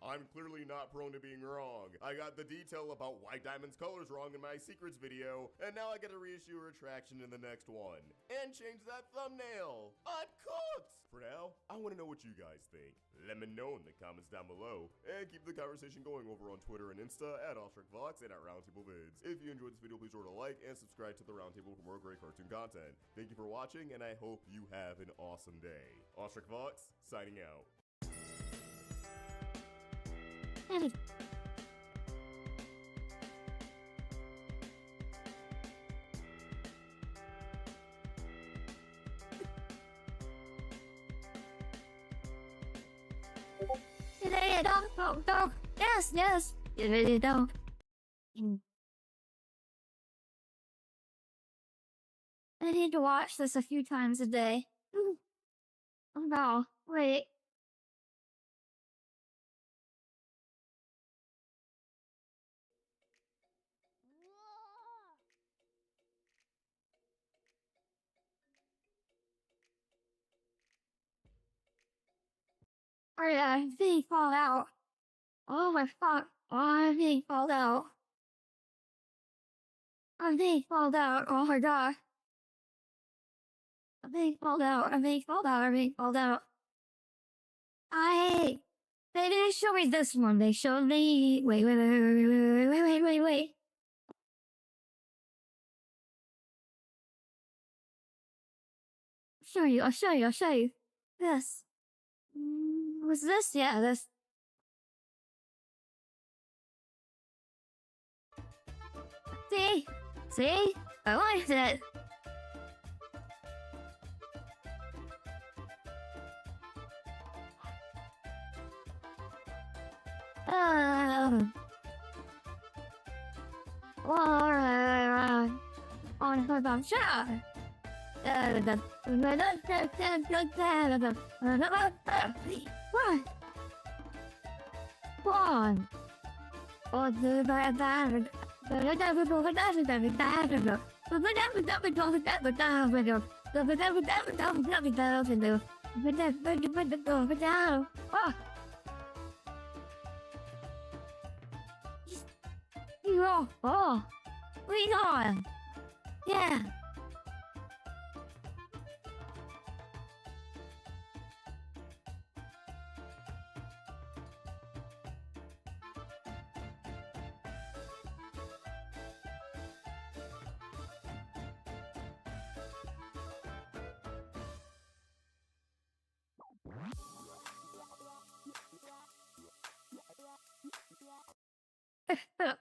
I'm clearly not prone to being wrong. I got the detail about why Diamond's color's wrong in my secrets video, and now I get to reissue a retraction in the next one. And change that thumbnail. I'm cooked! For now, I want to know what you guys think. Let me know in the comments down below, and keep the conversation going over on Twitter and Insta at AwestruckVox and at Roundtable Vids. If you enjoyed this video, please remember to like and subscribe to the Roundtable for more great cartoon content. Thank you for watching, and I hope you have an awesome day. AwestruckVox, signing out. Today, don't. Yes. Today, don't. I need to watch this a few times a day. Oh no, wait. Alright, I'm being called out. Oh my fuck. Oh, I'm being called out. I'm being called out. Oh my god. I'm being called out. They didn't show me this one. They showed me. Wait. I'll show you. This. Was this? Yeah, this. See? See? I liked it. On her bum shot. One. Oh, the bad. Oh, we on. Yeah.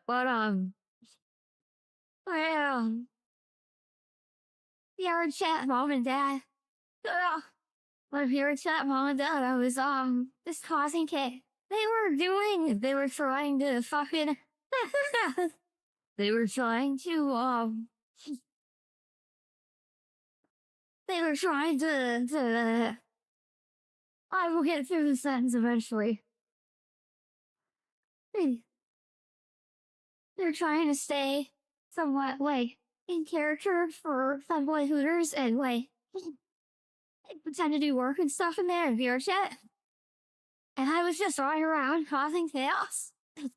But well, your chat mom and dad. When we were chat mom and dad, I was just causing K. They were trying to fucking they were trying to they were trying to I will get through the sentence eventually. They're trying to stay somewhat like in character for Fanboy Hooters and like pretend to do work and stuff in there in VR chat. And I was just running around causing chaos. And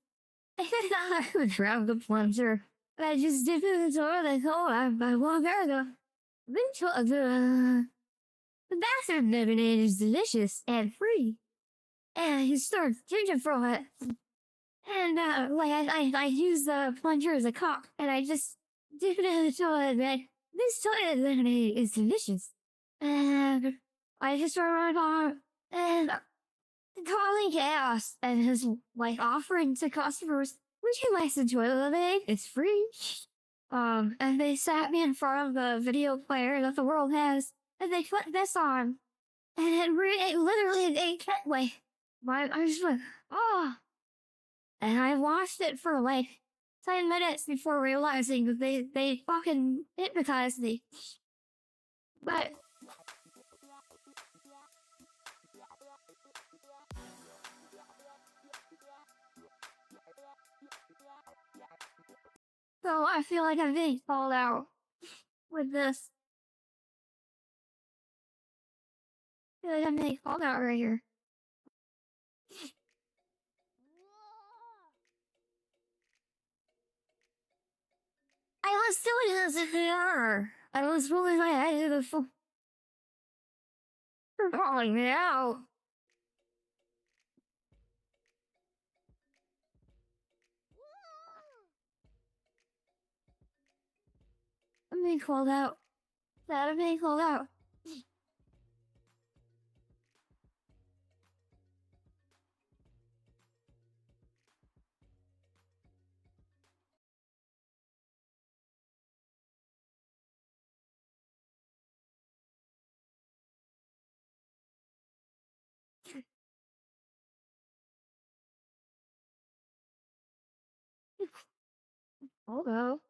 I would grab the plunger. I just dipped in the toilet. Oh, I walk out the bathroom lemonade is delicious and free. And he starts drinking from it. And like I use the plunger as a cock, and I just dip it in the toilet. And this toilet lemonade is delicious. And I just run on and causing chaos and his like offering to customers, would you like some toilet lemonade? It's free. And they sat me in front of the video player that the world has, and they put this on, and it literally ate like I just went, oh. And I watched it for like 10 minutes before realizing that they fucking hypnotized me. But so I feel like I'm being called out with this. I feel like I'm being called out right here. I was doing this in the air. I was rolling my head to the floor. You're calling me out. I'm being called out. Dad, I'm being called out. Although.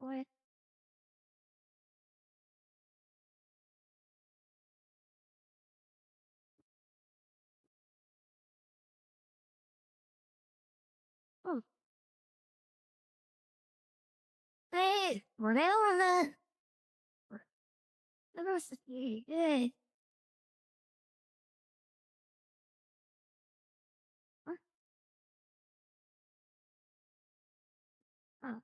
What? Wait, were they over the... That was good. What? Oh.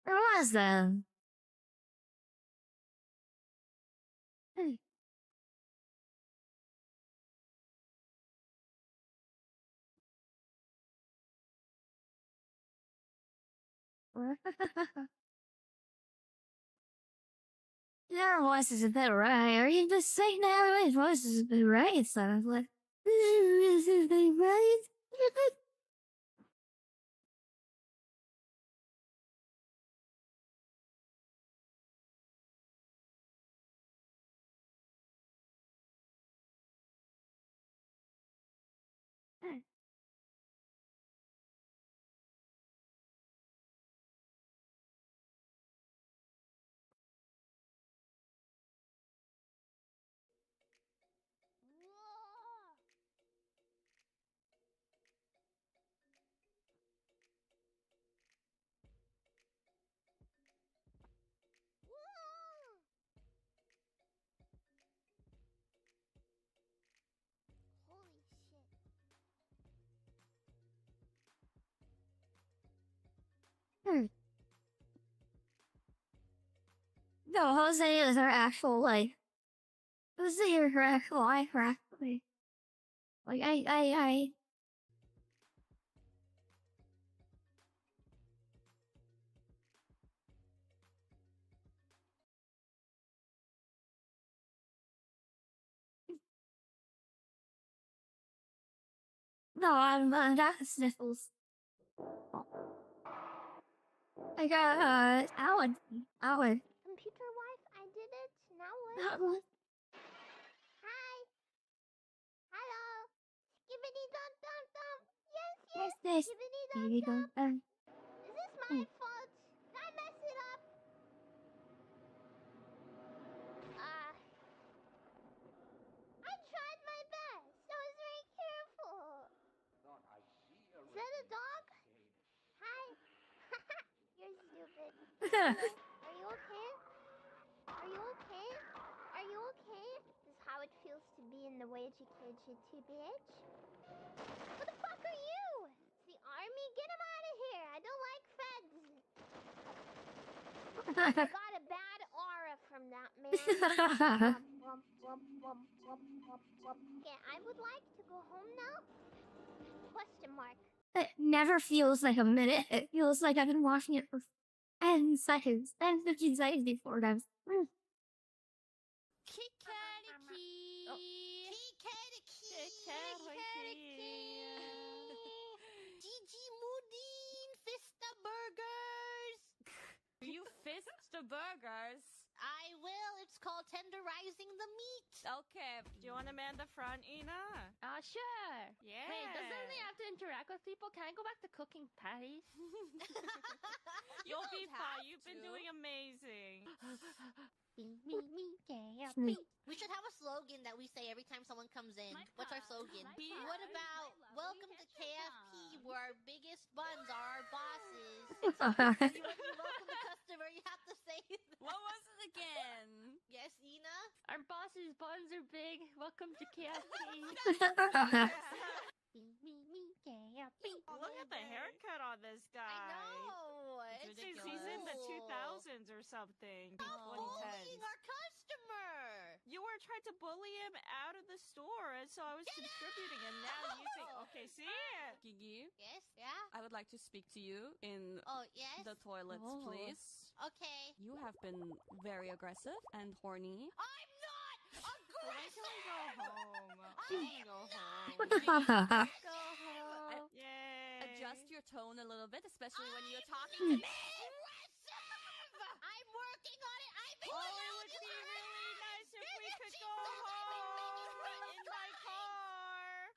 Where was them? Hey. Their voice is a bit right. Are you just saying that everybody's voice is a bit right? So I was like, this is a bit right. Holy shit. No, Jose is her actual, like, Jose is her actual life, actually. Like, no, I'm not sniffles. I got, Alan. Computer wife, I did it. Now what? Alan. Hi. Hello. Skibbity dum dum dum. Yes, Yes, yes. yes. Skibbity Here dum you go. dum. Is this my fault? Did I mess it up? I tried my best. I was very careful. Is that a dog? Hi. You're stupid. Hello. Are you okay? Are you okay? Are you okay? This is how it feels to be in the education too, bitch. What the fuck are you? It's the army? Get him out of here. I don't like feds. I got a bad aura from that man. Yeah, I would like to go home now. Question mark. It never feels like a minute. It feels like I've been watching it for 10 seconds, 10, 15 seconds before it ends. Gigi Moodin, Fista Burgers. You fist the burgers. I will. It's called tenderizing the meat. Okay, do you want to man the front, Ina? Sure. Yeah. Wait, doesn't he have to interact with people? Can I go back to cooking patties? You'll be fine. You've been doing amazing. We should have a slogan that we say every time someone comes in. What's our slogan? What about welcome to KFP, where our biggest buns are our bosses? When you welcome the customer, you have to say What was it again? Yes, Ina? Our boss's buns are big. Welcome to KFC. Look at the haircut on this guy. I know. It's he's in the 2000s or something. Stop bullying our customer. You were trying to bully him out of the store, and so I was contributing, and now you think, okay, see? Gigi, Yes, yeah? I would like to speak to you in Oh, yes? the toilets, please. Okay. You have been very aggressive and horny. I'm not aggressive! Go home. Yay. Adjust your tone a little bit, especially when you're talking to me. I'm working on it. I've been Oh, it would be really nice if we could go home in my car.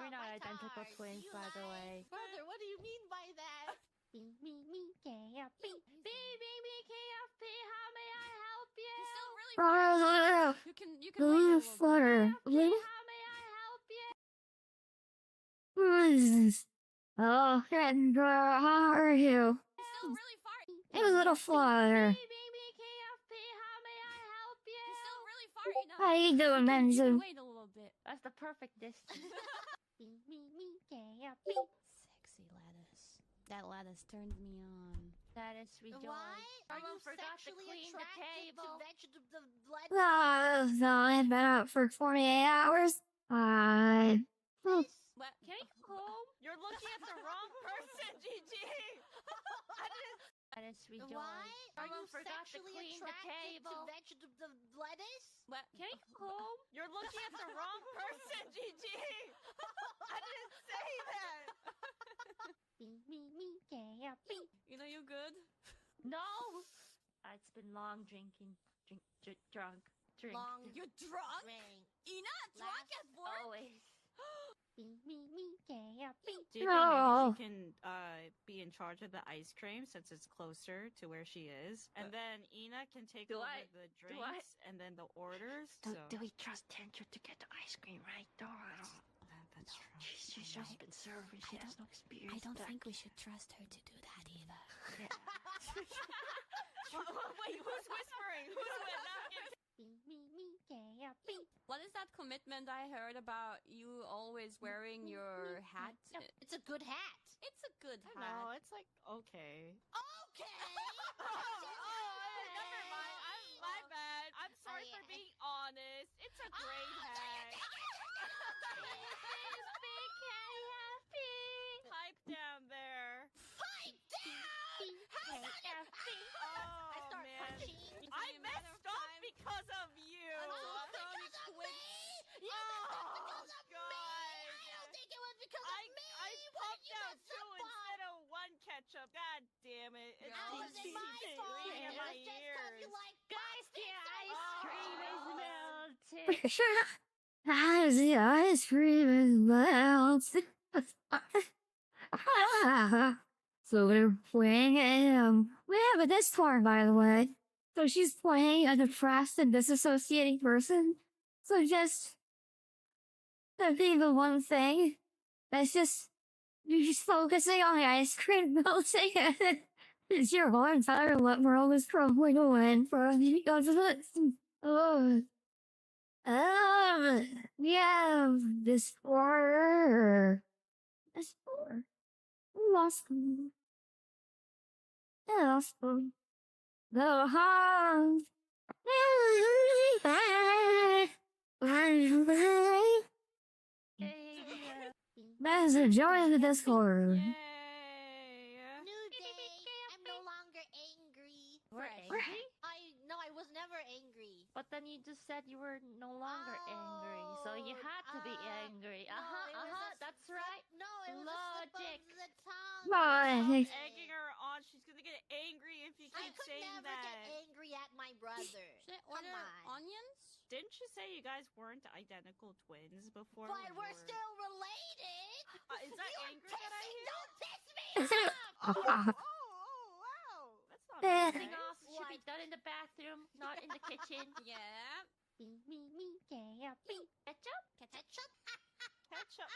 We're not identical twins, by the way. Brother, what do you mean by that? BBBKFP. BBBKFP, how may I help you? He's still really Oh, You can wait a little bit. flutter. How may I help you? Who is this? Oh, how are you? He's still really far. It was a little flutter. BBBKFP, how may I help you? He's still really far enough. How you doing, You Menzu? can wait a little bit. That's the perfect distance. BBBKFP. Sexy lettuce. That lettuce turned me on. That is rejoice. Are you forgot to sexually clean the attracted table. to vegetable blood? No, I've been out for 48 hours. What? Can you go home? You're looking at the wrong person, Gigi. That is rejoice. What? Are you forgot to sexually clean the attracted to table. vegetable lettuce? What? Can you go home? You're looking at the wrong person, Gigi. I didn't say that. BBBKFP. You know you good? No! It's been long drinking. Drunk. You're drunk? You're not drunk at work? Always. BBBKFP. Do you think No. maybe she can be in charge of the ice cream since it's closer to where she is? And then Ina can take over the drinks and then the orders. Do we trust Tantra to get the ice cream right, Dora? That's true. She's just been serving. She has no experience. I don't think we should trust her to do that either. Wait, who's whispering? BBBKFP. What is that commitment I heard about you always wearing your hat? It's a good hat. It's a good hat. No, it's like okay. Okay. Never mind. My bad. I'm sorry for being honest. It's a great hat. Pipe down there. Pipe down. How's that? Oh, I start man. punching. I messed up because of you. Because of me. You Oh, because of God. me. I don't think it was because of me. I pumped out two instead of one ketchup. God damn it. It's That wasn't my fault. ringing in It my was just because you ears. like Guys, the ice cream is melted. The ice cream is melted. So we're playing we have a Discord, by the way. So she's playing a depressed and disassociating person. So just to be the one thing that's just you're just focusing on the ice cream melting and it's your whole entire world is crumbling away from you because of it. Yeah, this war. Lost them. Lost them. The heart. That's the joy of the Discord. New day. I'm no longer angry. We're angry? I was never angry. But then you just said you were no longer angry, so you had to be angry. That's right. No, it was Logic. a slip of the tongue. Logic. Stop egging her on. She's gonna get angry if you I keep could saying never that. get angry at my brother. Should I Come order on. onions? Didn't you say you guys weren't identical twins before? But when we're you were- still related. Is that You're anger that I pissing- hear? Don't piss me off. Wow. That's not Everything okay. else should be done in the bathroom, not in the kitchen. Yeah. BBBKFP. Ketchup? Ketchup? Ketchup.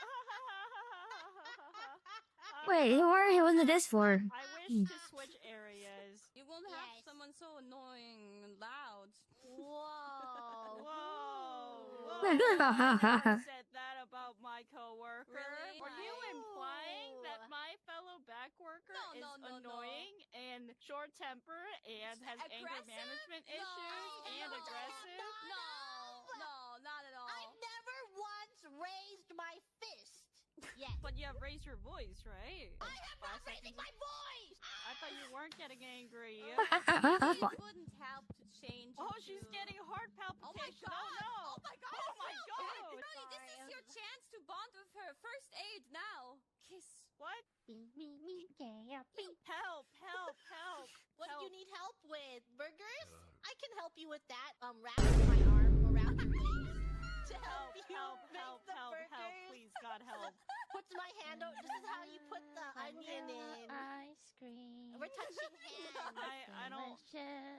Wait, who are you in the Discord? I wish to switch areas. You won't have someone so annoying and loud. Whoa. Whoa. I never said that about my coworker. Really? Were you implying that my fellow back worker is annoying and short-tempered and has anger Aggressive? management No. issues and No. aggressive? No, not at all. I've never once raised my fist. Yes. But you have raised your voice, right? I am not raising my voice. I thought you weren't getting angry. It wouldn't help to change. Oh, she's getting heart palpitations. Oh my god! no. Oh my god! Oh my god! Really, this is your chance to bond with her. First aid now. Kiss. What? BBBKFP. Help! What do Help. you need help with? Burgers? I can help you with that. Wrapping my arm around your waist to help you make the burgers. Help, please, God help. touching hands. I don't.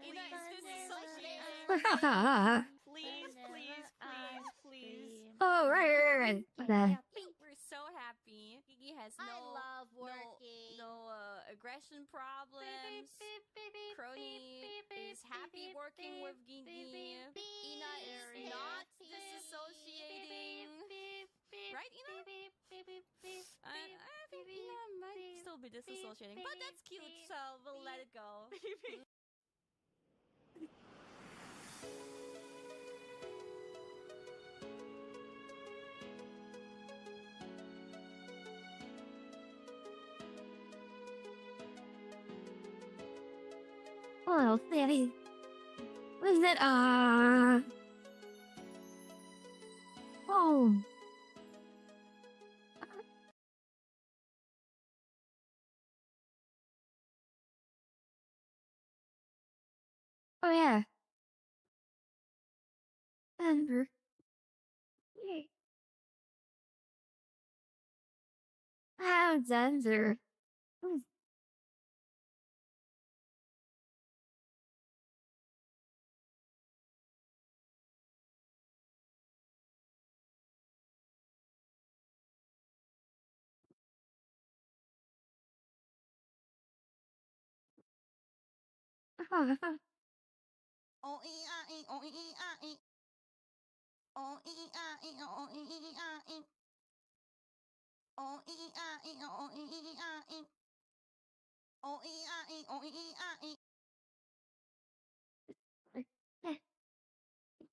Ina, is this associating? Please, please, please, please. Oh, right. Okay. We're so happy. Gigi has I love working. no aggression problems. Crony is happy working with Gigi. Ina is not disassociating. Right, Ina? I think Ina might still be disassociating, but that's cute, so we'll let it go. Oh, Daddy. What is it? Oh. Oh, yeah. Denver. Yay. Oh, Denver.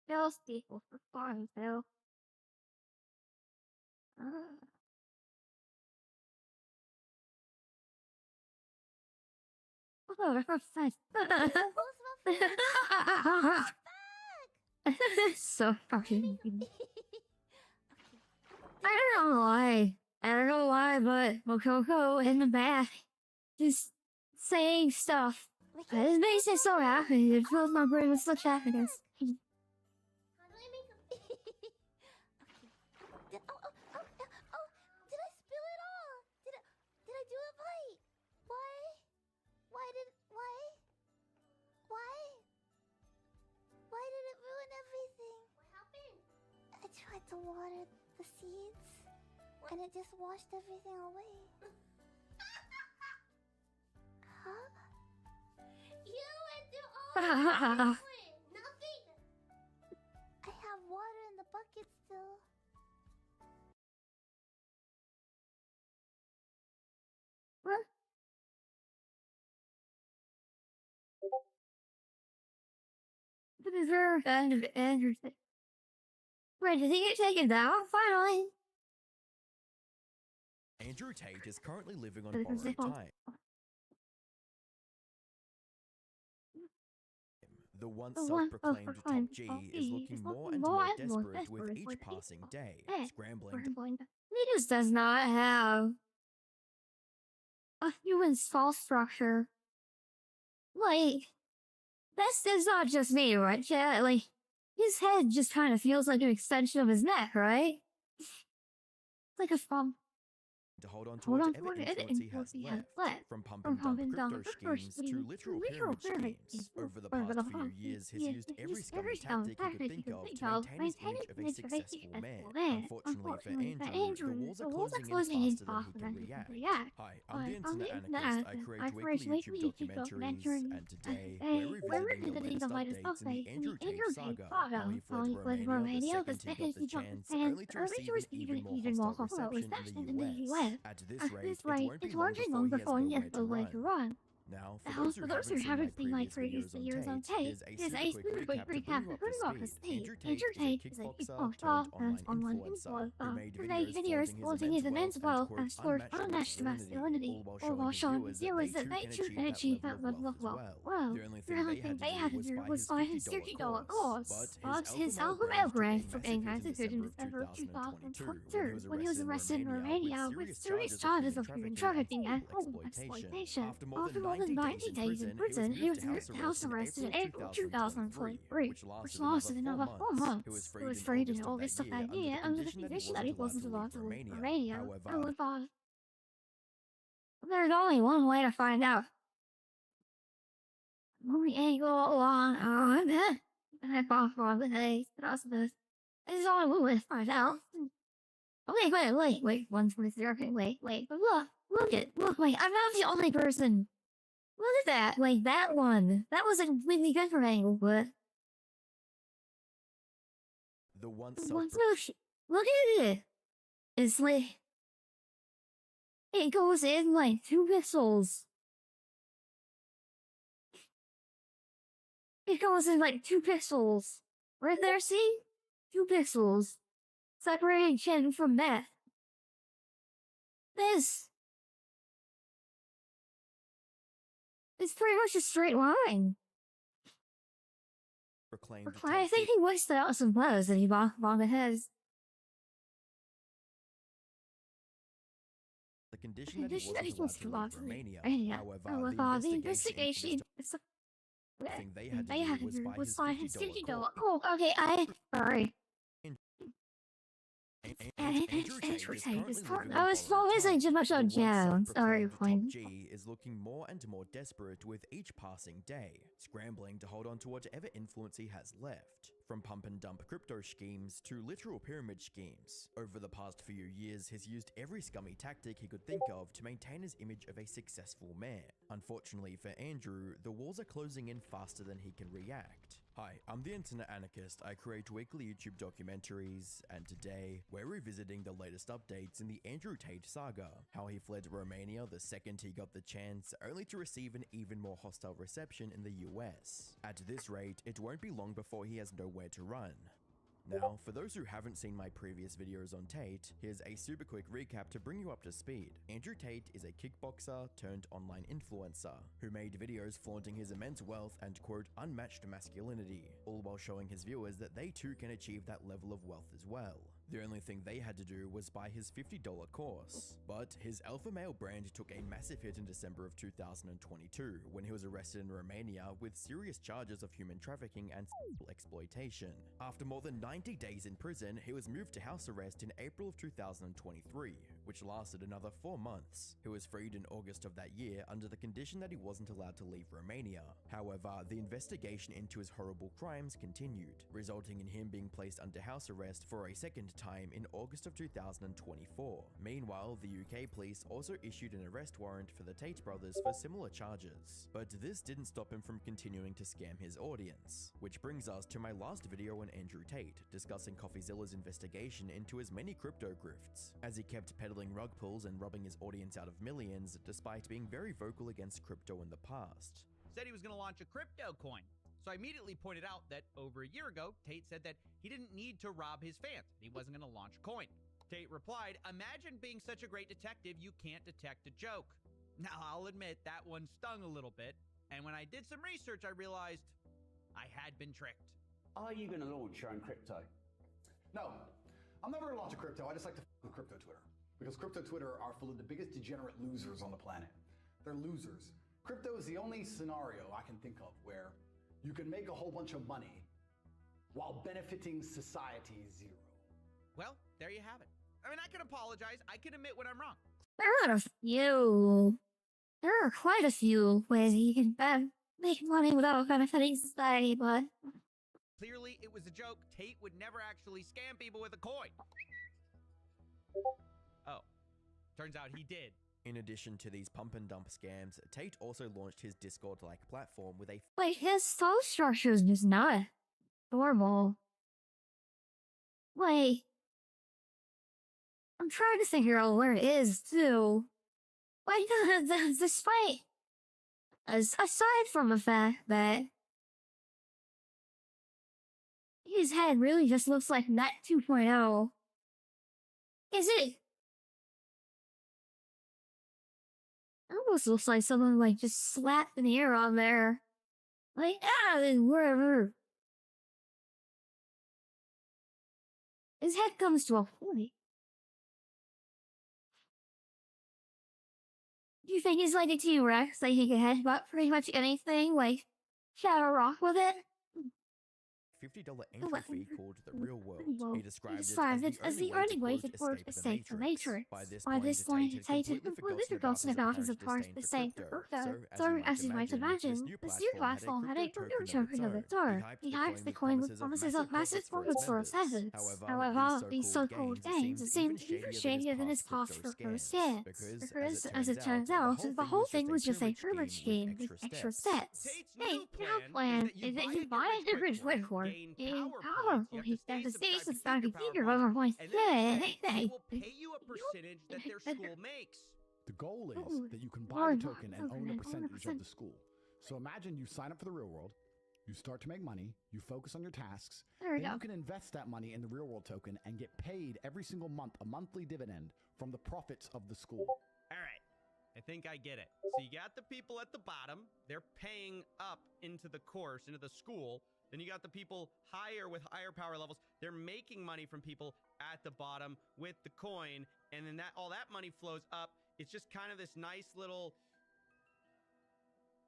Bill Steeple for Farmville. Oh, that's nice. So fucking. I don't know why. I don't know why, but Mokoko in the back just saying stuff. It makes me so happy. It fills my brain with such happiness. Did I spill it all? Did I do it right? Why did it ruin everything? What happened? I tried to water the seeds, and it just washed everything away. Huh? You went through all nothing. I have water in the bucket still. What? This is very kind of interesting. Wait, did he get taken down finally? Andrew Tate is currently living on borrowed time. The once self-proclaimed top G is looking more and more desperate with each passing day, scrambling. He just does not have a human skull structure. Like, that's not just me, right? Yeah, like, his head just kind of feels like an extension of his neck, right? Like a thumb. To hold on to whatever influence he has left, from pump and dump crypto schemes to literal pyramid schemes. Over the past few years, he's used every scummy tactic he could think of to maintain his image of a successful man. Unfortunately for Andrew, the walls are closing in faster than he can react. Hi, I'm the Internet Anarchist. I create weekly YouTube documentaries, and today we're revisiting the latest updates in the Andrew Tate saga. How he fled Romania, the second he jumped the sand, early to receive even more popular reception in the US. At this rate, it won't be long before he has the way to run. Now, For those who haven't seen my previous videos on Tate, here's a super quick recap of who got his Tate. Andrew Tate is a kickboxer and online influencer who made videos exposing his immense wealth and scored unmatched masculinity, all while showing videos that they too can achieve that level of wealth. Well, the only thing they had to do was buy his $30 course, but his alphabet grant for being executed in December of 2022 when he was arrested in Romania with serious charges of human trafficking and exploitation. After more than 90 days in prison, he was house arrested in April 2023, which lasted another 4 months. He was freed in August of that year under the condition that he wasn't allowed to leave Romania. However, there's only one way to find out. only angle along I bought from the day. This is all I will find out. Wait, 143. Okay, wait. But look, wait, I'm not the only person. Look at that. Wait, that one. That was a completely different angle, but. The once Look at it. It's like. It goes in like 2 pixels. It goes in like 2 pixels. Right there, see? 2 pixels. Separating chin from that. This. It's pretty much a straight line. proclaimed I think he wasted out some blows and he bonked his. the condition that he wasn't allowed to leave Romania. However, the investigation thing they had to do was buy his $50 coin. Oh, okay, sorry. Andrew Tate is currently I was focusing too much on Joan. Sorry, point. G is looking more and more desperate with each passing day, scrambling to hold on to whatever influence he has left. From pump and dump crypto schemes to literal pyramid schemes, over the past few years he's used every scummy tactic he could think of to maintain his image of a successful man. Unfortunately for Andrew, the walls are closing in faster than he can react. Hi, I'm the Internet Anarchist. I create weekly YouTube documentaries, and today we're revisiting the latest updates in the Andrew Tate saga. How he fled Romania the second he got the chance, only to receive an even more hostile reception in the US. At this rate, it won't be long before he has nowhere to run. Now, for those who haven't seen my previous videos on Tate, here's a super quick recap to bring you up to speed. Andrew Tate is a kickboxer turned online influencer who made videos flaunting his immense wealth and quote unmatched masculinity, all while showing his viewers that they too can achieve that level of wealth as well. The only thing they had to do was buy his $50 course. But his alpha male brand took a massive hit in December of 2022 when he was arrested in Romania with serious charges of human trafficking and sexual exploitation. After more than 90 days in prison, he was moved to house arrest in April of 2023, which lasted another 4 months. He was freed in August of that year under the condition that he wasn't allowed to leave Romania. However, the investigation into his horrible crimes continued, resulting in him being placed under house arrest for a second time in August of 2024. Meanwhile, the UK police also issued an arrest warrant for the Tate brothers for similar charges. But this didn't stop him from continuing to scam his audience. Which brings us to my last video on Andrew Tate, discussing CoffeeZilla's investigation into his many crypto grifts, as he kept peddling rug pulls and robbing his audience out of millions, despite being very vocal against crypto in the past. Said he was going to launch a crypto coin. So I immediately pointed out that over a year ago, Tate said that he didn't need to rob his fans. He wasn't going to launch a coin. Tate replied, "Imagine being such a great detective you can't detect a joke." Now, I'll admit that one stung a little bit. And when I did some research, I realized I had been tricked. Are you going to launch your own crypto? No, I'm never going to launch a crypto. I just like to with crypto Twitter. Because crypto Twitter are full of the biggest degenerate losers on the planet. They're losers. Crypto is the only scenario I can think of where you can make a whole bunch of money while benefiting society zero. Well, there you have it. I mean, I can apologize. I can admit when I'm wrong. There are quite a few ways you can make money without benefiting society, but... Clearly, it was a joke. Tate would never actually scam people with a coin. Oh, turns out he did. In addition to these pump and dump scams, Tate also launched his Discord-like platform with a Wait, his soul structure is just not normal. Wait. I'm trying to figure out where it is, too. Wait, despite... Aside from the fact that... his head really just looks like Net 2.0. Is it? It almost looks like someone like just slapped an ear on there. Like, wherever. His head comes to a point. Do you think he's like a T-Rex? Like he can headbutt pretty much anything? Like, shadow rock with it? $50 entry fee called the real world. He described it as the only way to escape the Matrix. By this point, Tate had completely forgotten about his apparent mistake of crypto. So, as you might imagine, this new platform had a crypto token of its own. He hyped the coin with promises of massive profits for its assets. However, these so-called gains seemed even shadier than his past crypto scams. Because, as it turns out, the whole thing was just a pyramid scheme with extra steps. Hey, your plan is that you buy a different platform, and powerful he does the stage and start to keep your other points. They will pay you a percentage that their school makes. The goal is that you can buy the token and own a percentage of the school. So imagine you sign up for the real world, you start to make money, you focus on your tasks, then you can invest that money in the real world token and get paid every single month a monthly dividend from the profits of the school. All right. I think I get it. So you got the people at the bottom, they're paying up into the course, into the school. Then you got the people higher with higher power levels. They're making money from people at the bottom with the coin. And then all that money flows up. It's just kind of this nice little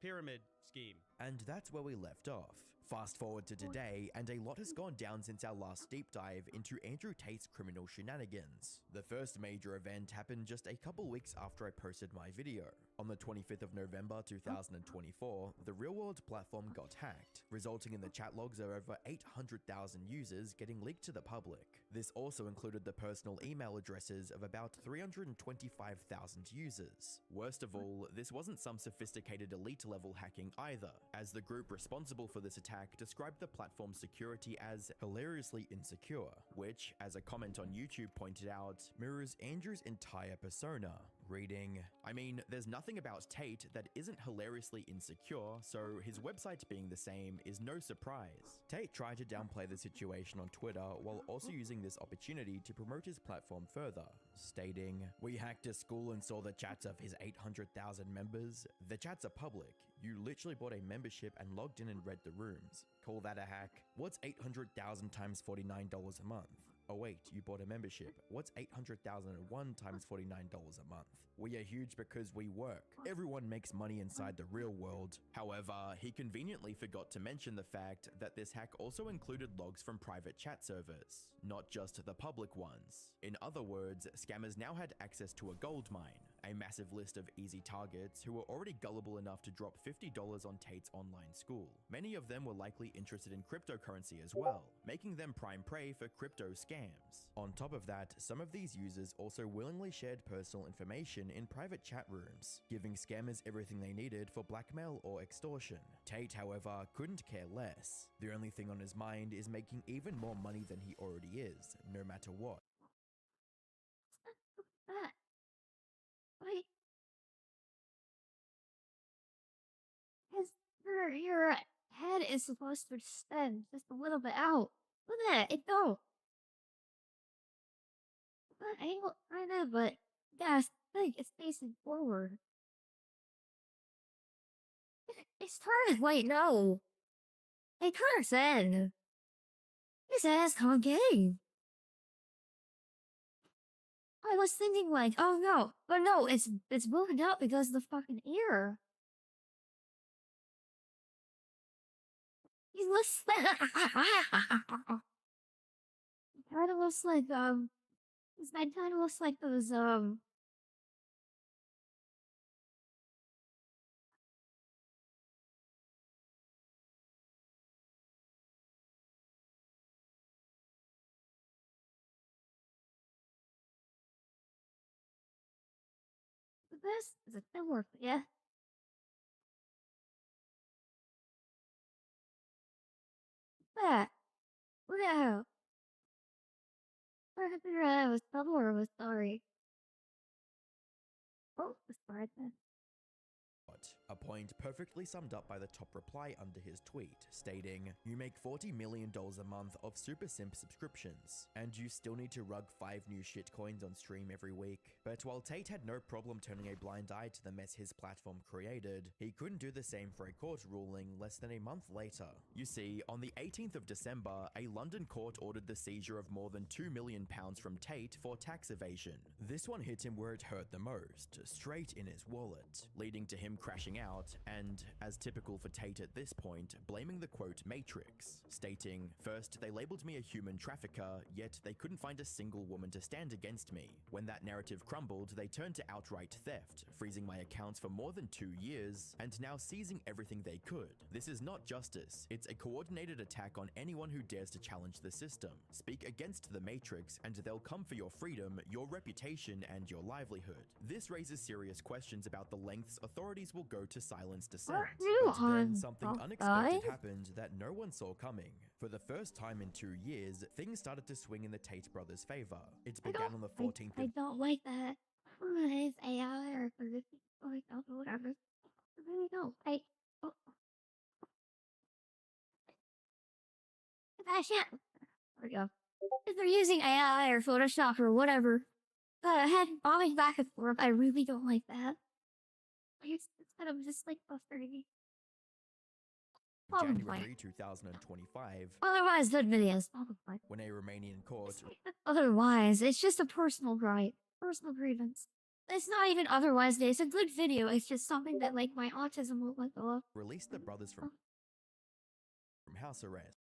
pyramid scheme. And that's where we left off. Fast forward to today, and a lot has gone down since our last deep dive into Andrew Tate's criminal shenanigans. The first major event happened just a couple weeks after I posted my video. On the 25th of November 2024, the Real World platform got hacked, resulting in the chat logs of over 800,000 users getting leaked to the public. This also included the personal email addresses of about 325,000 users. Worst of all, this wasn't some sophisticated elite level hacking either, as the group responsible for this attack described the platform's security as hilariously insecure, which, as a comment on YouTube pointed out, mirrors Andrew's entire persona. Reading, I mean, there's nothing about Tate that isn't hilariously insecure, so his website being the same is no surprise. Tate tried to downplay the situation on Twitter while also using this opportunity to promote his platform further, stating, "We hacked a school and saw the chats of his 800,000 members. The chats are public. You literally bought a membership and logged in and read the rooms. Call that a hack? What's 800,000 times $49 a month? Oh wait, you bought a membership. What's 800,001 times $49 a month? We are huge because we work. Everyone makes money inside the real world." However, he conveniently forgot to mention the fact that this hack also included logs from private chat servers, not just the public ones. In other words, scammers now had access to a gold mine, a massive list of easy targets who were already gullible enough to drop $50 on Tate's online school. Many of them were likely interested in cryptocurrency as well, making them prime prey for crypto scams. On top of that, some of these users also willingly shared personal information in private chat rooms, giving scammers everything they needed for blackmail or extortion. Tate, however, couldn't care less. The only thing on his mind is making even more money than he already is, no matter what. Wait. Your head is supposed to extend just a little bit out. Look at that, it don't. I know, but yeah, it's facing forward. It's turned. Wait, no. It turns in. His ass concave. I was thinking like, oh no, but no, it's moving up because of the fucking ear. He looks like kind of looks like his head kind of looks like those this is a thing work, yeah. That. Look at how. I figured out I was double or was sorry. Oh, the spread then. A point perfectly summed up by the top reply under his tweet, stating, "You make $40 million a month of Super Simp subscriptions, and you still need to rug 5 new shitcoins on stream every week." But while Tate had no problem turning a blind eye to the mess his platform created, he couldn't do the same for a court ruling less than a month later. You see, on the 18th of December, a London court ordered the seizure of more than £2 million from Tate for tax evasion. This one hit him where it hurt the most, straight in his wallet, leading to him crashing out, and, as typical for Tate at this point, blaming the quote Matrix, stating, "First, they labeled me a human trafficker, yet they couldn't find a single woman to stand against me. When that narrative crumbled, they turned to outright theft, freezing my accounts for more than 2 years, and now seizing everything they could. This is not justice, it's a coordinated attack on anyone who dares to challenge the system. Speak against the Matrix, and they'll come for your freedom, your reputation, and your livelihood." This raises serious questions about the lengths authorities will go to silence dissent. But then something unexpected happened that no one saw coming. For the first time in 2 years, things started to swing in the Tate brothers' favor. It began on the 14th I don't like that. It's AI or whatever. I really don't. Oh. There we go. If they're using AI or Photoshop or whatever, bombing back and forth, I really don't like that. It's kind of just like frustrating. January 2025. Otherwise, good videos. When a Romanian court. Otherwise, it's just a personal gripe, personal grievance. It's not even otherwise. It's a good video. It's just something that like my autism won't let go of. Released the brothers from house arrest.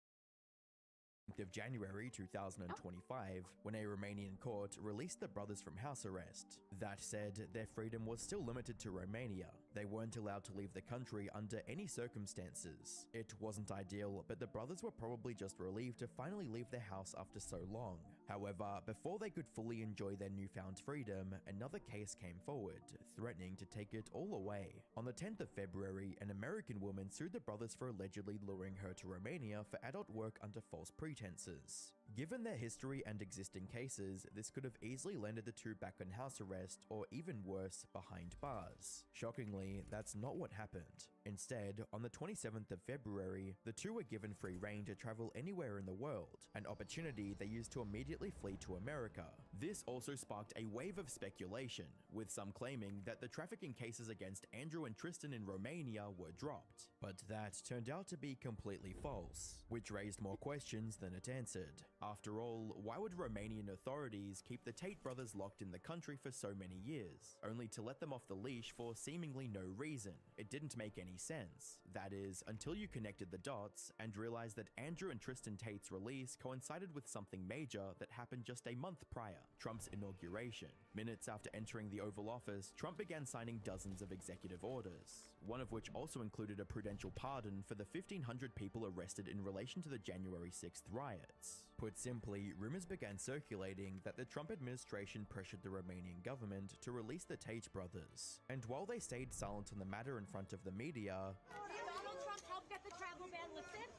Of January 2025, when a Romanian court released the brothers from house arrest. That said, their freedom was still limited to Romania. They weren't allowed to leave the country under any circumstances. It wasn't ideal, but the brothers were probably just relieved to finally leave their house after so long. However, before they could fully enjoy their newfound freedom, another case came forward, threatening to take it all away. On the 10th of February, an American woman sued the brothers for allegedly luring her to Romania for adult work under false pretenses. Given their history and existing cases, this could have easily landed the two back on house arrest, or even worse, behind bars. Shockingly, that's not what happened. Instead, on the 27th of February, the two were given free rein to travel anywhere in the world, an opportunity they used to immediately flee to America. This also sparked a wave of speculation, with some claiming that the trafficking cases against Andrew and Tristan in Romania were dropped. But that turned out to be completely false, which raised more questions than it answered. After all, why would Romanian authorities keep the Tate brothers locked in the country for so many years, only to let them off the leash for seemingly no reason? It didn't make any sense. That is, until you connected the dots and realized that Andrew and Tristan Tate's release coincided with something major that happened just a month prior, Trump's inauguration. Minutes after entering the Oval Office, Trump began signing dozens of executive orders, one of which also included a prudential pardon for the 1,500 people arrested in relation to the January 6th riots. Put simply, rumors began circulating that the Trump administration pressured the Romanian government to release the Tate brothers. And while they stayed silent on the matter in front of the media, Donald Trump helped get the travel ban lifted?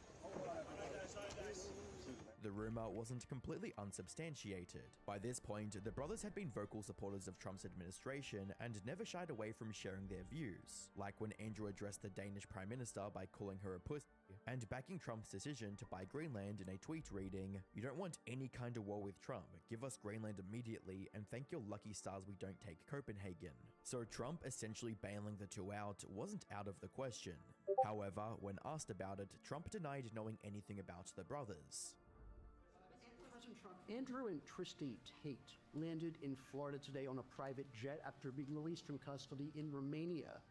the rumor wasn't completely unsubstantiated. By this point, the brothers had been vocal supporters of Trump's administration and never shied away from sharing their views, like when Andrew addressed the Danish Prime Minister by calling her a pussy, and backing Trump's decision to buy Greenland in a tweet reading, "You don't want any kind of war with Trump. Give us Greenland immediately and thank your lucky stars we don't take Copenhagen." So Trump essentially bailing the two out wasn't out of the question. However, when asked about it, Trump denied knowing anything about the brothers. Andrew and Tristan Tate landed in Florida today on a private jet after being released from custody in Romania.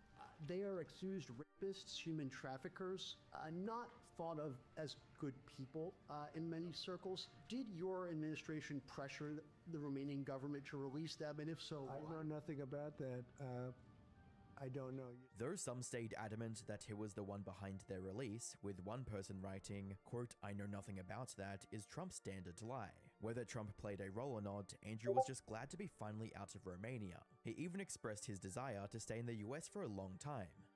They are accused rapists, human traffickers, not thought of as good people in many circles. Did your administration pressure the Romanian government to release them, and if so, I know nothing about that. I don't know. Though some stayed adamant that he was the one behind their release, with one person writing, quote, "I know nothing about that," is Trump's standard lie. Whether Trump played a role or not, Andrew was just glad to be finally out of Romania. He even expressed his desire to stay in the US for a long time.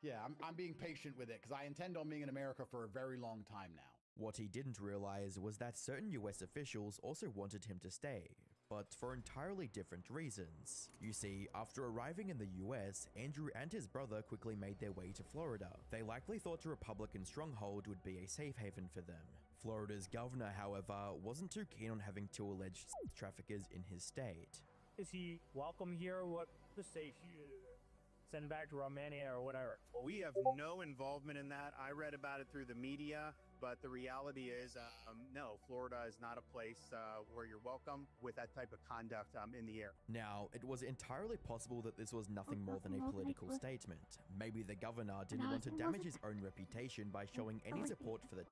Yeah, I'm being patient with it because I intend on being in America for a very long time now. What he didn't realize was that certain US officials also wanted him to stay, but for entirely different reasons. You see, after arriving in the US, Andrew and his brother quickly made their way to Florida. They likely thought a Republican stronghold would be a safe haven for them. Florida's governor, however, wasn't too keen on having two alleged traffickers in his state. Is he welcome here? What to say? Send back to Romania or whatever? Well, we have no involvement in that. I read about it through the media. But the reality is, no, Florida is not a place where you're welcome with that type of conduct in the air. Now, it was entirely possible that this was nothing more than a political statement. Maybe the governor didn't want to damage his own reputation by showing any support for the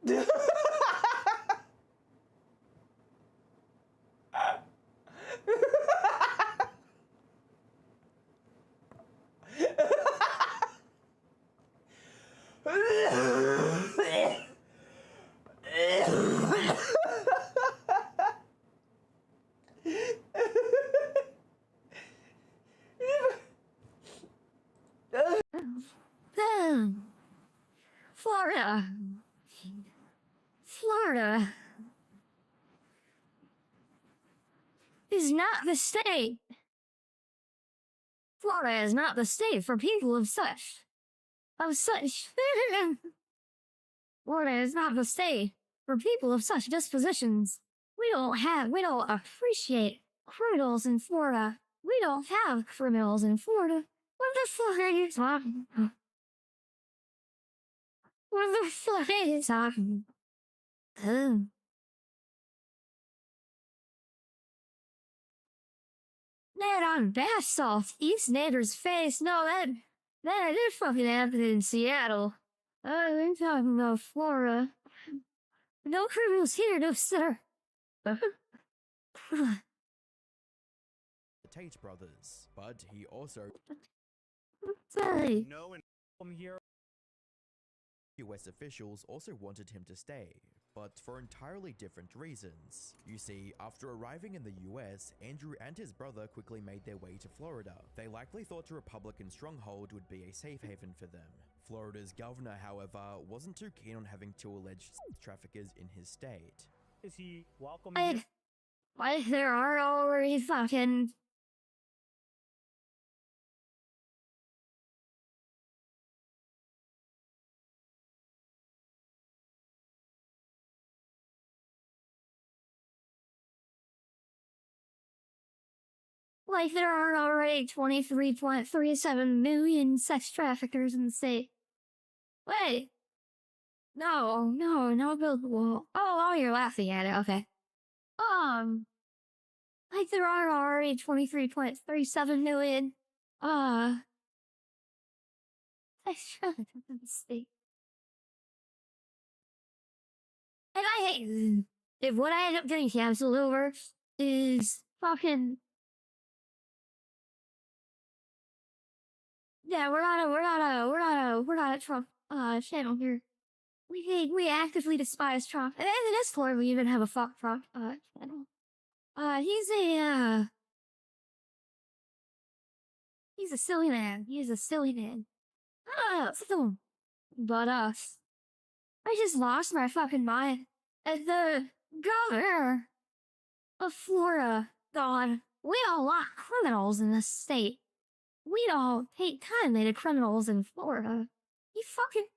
Yeah. Florida. Florida is not the state. Florida is not the state for people of such. Florida is not the state for people of such dispositions. We don't appreciate criminals in Florida. We don't have criminals in Florida. What the fuck are you talking about? What the fuck are you talking about? That on bath salt, East Nader's face. No, that did fucking happen in Seattle. They're talking about Florida. No criminals here, no sir. Tate brothers, but he also Sorry. No, and here. US officials also wanted him to stay, but for entirely different reasons. You see, after arriving in the US, Andrew and his brother quickly made their way to Florida. They likely thought a Republican stronghold would be a safe haven for them. Florida's governor, however, wasn't too keen on having two alleged traffickers in his state. Is he welcome? Why there are already fucking... Like there are already 23.37 million sex traffickers in the state. Wait. No, build the wall. Oh, you're laughing at it, okay. Like there are already 23.37 million, sex traffickers in the state. And if what I end up getting canceled over is fucking... Yeah, we're not a Trump channel here. We actively despise Trump. And in Discord we even have a fuck Trump channel. He's a silly man. He's a silly man. But I just lost my fucking mind. As the governor of Florida, God, we don't want criminals in this state. We don't take condemned criminals in Florida. You fucking...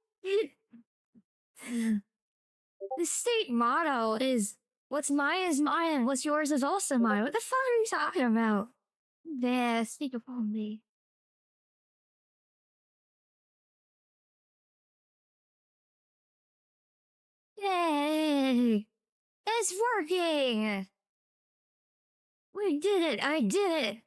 The state motto is, what's mine is mine and what's yours is also mine. What the fuck are you talking about? There, speak upon me. Yay! It's working! We did it! I did it!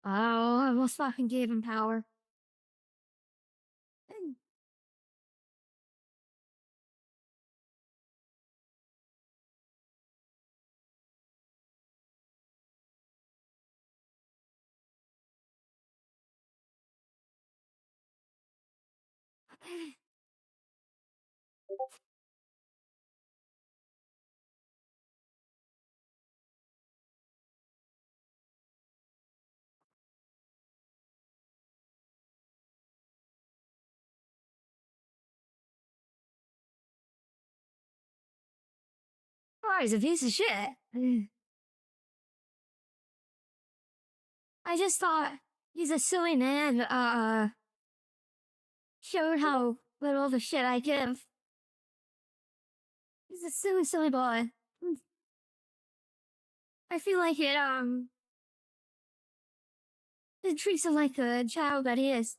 Oh, I almost fucking gave him power. Oh, he's a piece of shit. I just thought he's a silly man. Showed how little of a shit I give. He's a silly, silly boy. I feel like it treats him like the child that he is.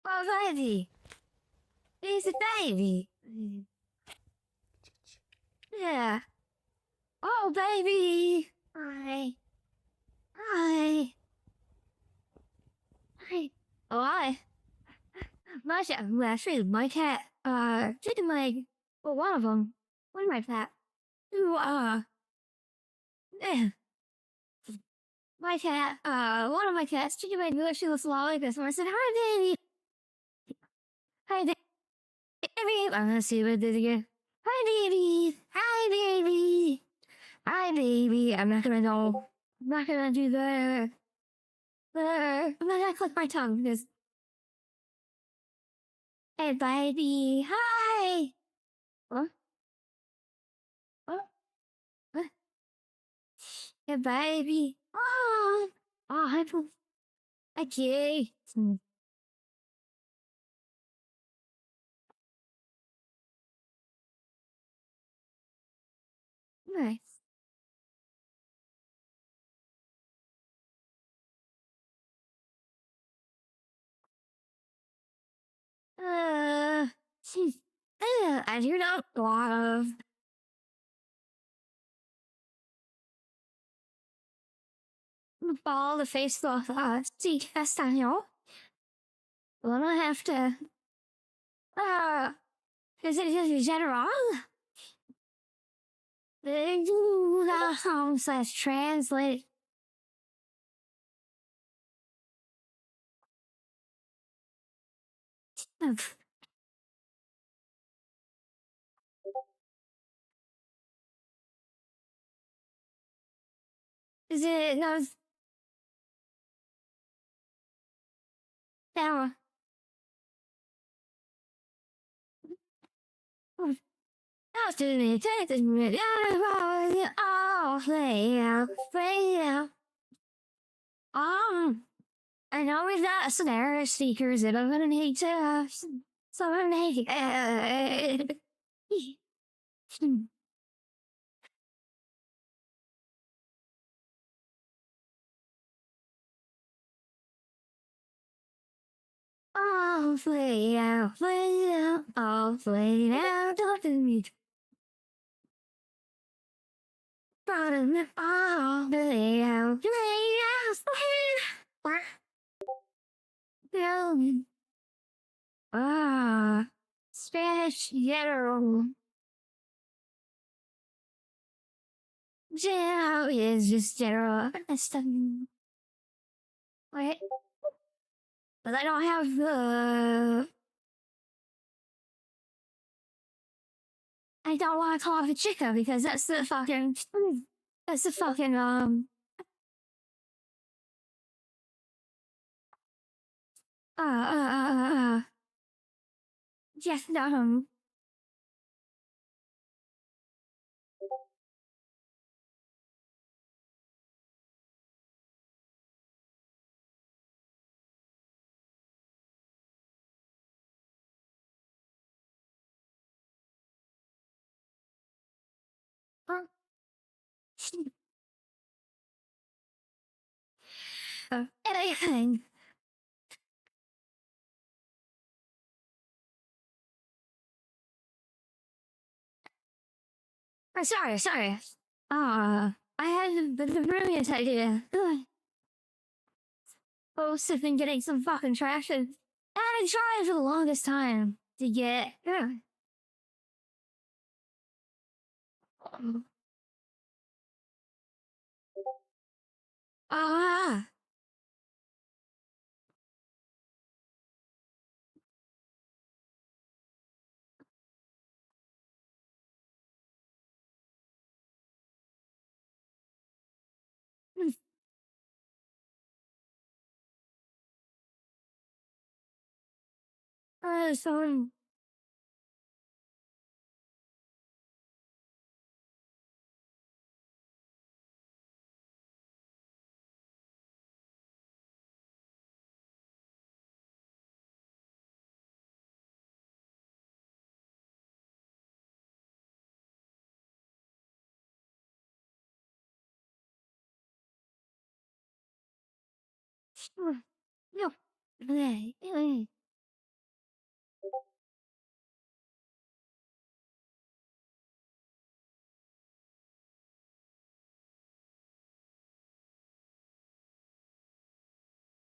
Oh, baby. He's a baby. Yeah. Oh, baby. Hi. Hi. Hi. Oh, hi. Actually, my cat, chicken leg. Well, one of my cat, who, eh, my cat, one of my cats, chicken leg, really, she looks a lot like this. And I said, hi, baby. Hi, baby. I'm gonna see what I did again. Hi, baby. Hi, baby. Hi, baby. I'm not gonna know. I'm not gonna do I'm not gonna click my tongue because. Hey, baby. Hi. What? What? What? Hey, baby. Oh. Oh, hi. Okay. Nice. Uh, I do not a lot of follow the Facebook see Castaño. Well, I have to because it is general. They do slash translate. Is it no? Now, now to me, take this minute. Oh, play out, play out. I know we've got some error speakers that I'm gonna need to so I'm gonna need oh, play out, oh, play out, don't do me. Bottom, oh, play out, play out, Spanish general. General is just general. Wait. But I don't have the. I don't want to call it a chica because that's the fucking. That's the fucking. Yes, no. Anything. Sorry. I had the brilliant idea. Supposed to have been getting some fucking traction. And I tried for the longest time to get. Ah. Someone. No.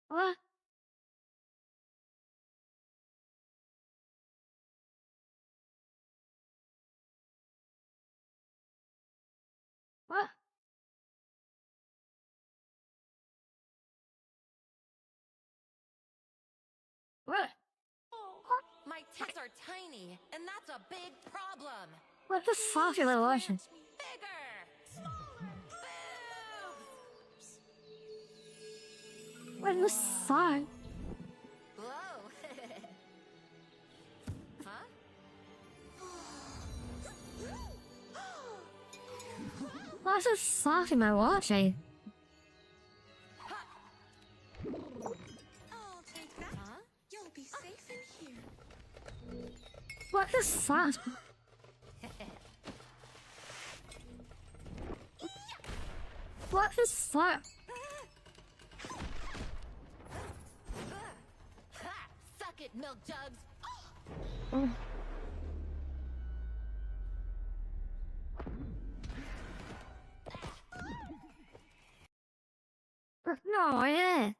What? What? What? My tits are tiny, and that's a big problem. What the fuck are they watching? Bigger! Boobs! What the fuck? Whoa! Huh? What the fuck am I watching? I'll take that. Huh? You'll be safe in here. What the fuck? What the fuck? Suck it, milk jugs! Oh. No, yeah.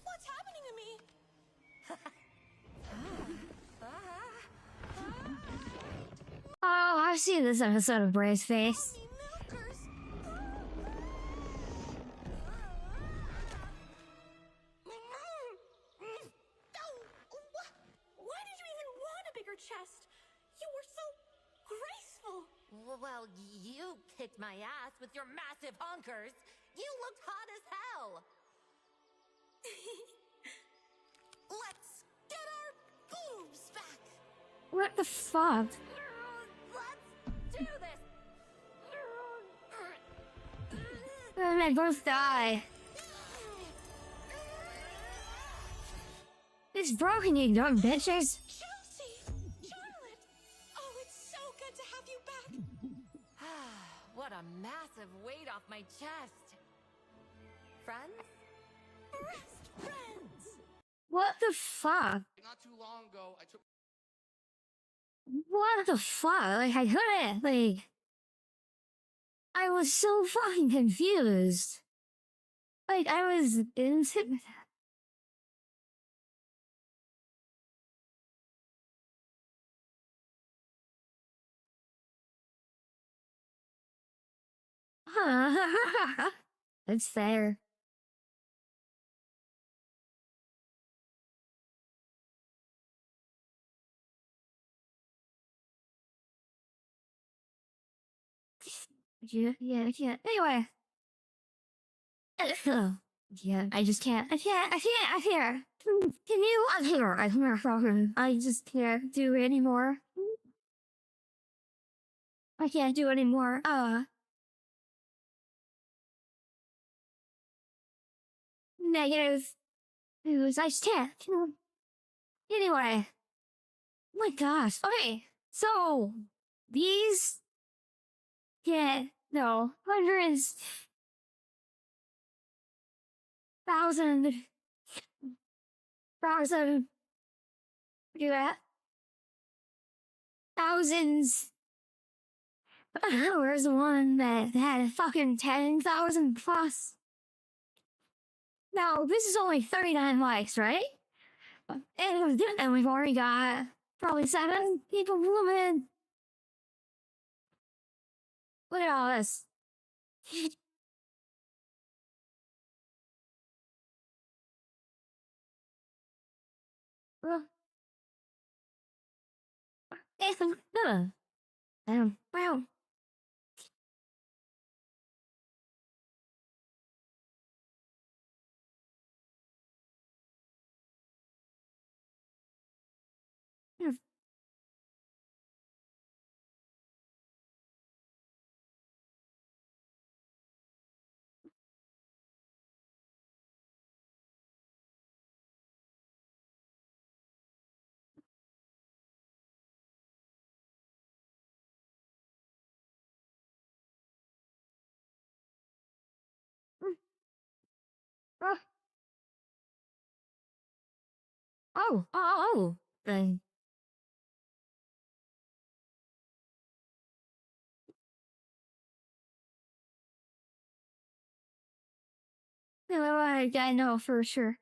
What's happening to me? Oh, I've seen this episode of Bray's Face. Why did you even want a bigger chest? You were so graceful. Well, you kicked my ass with your massive honkers. You looked hot as hell. Let's get our boobs back. What the fuck? Let's do this. And they both die. It's broken, you dumb bitches. Chelsea! Charlotte! Oh, it's so good to have you back. What a massive weight off my chest. Friends? Best friends! What the fuck? Not too long ago, I took. What the fuck? Like, I couldn't, like... I was so fucking confused. Like, I was intimidated. It's fair. Yeah. Anyway. Yeah, I just can't. I can't. Can you? I'm here. I'm here. Fucking. I just can't do it anymore. I can't do it anymore. Negative news. I just can't. Anyway. My gosh. Okay. So these. Yeah. No. Hundreds. Thousand. Do that. Thousands. Where's the one that had fucking 10,000 plus? Now, this is only 39 likes, right? And we've already got probably 7 people moving. Look at all this. Wow. Oh. Then. I know for sure.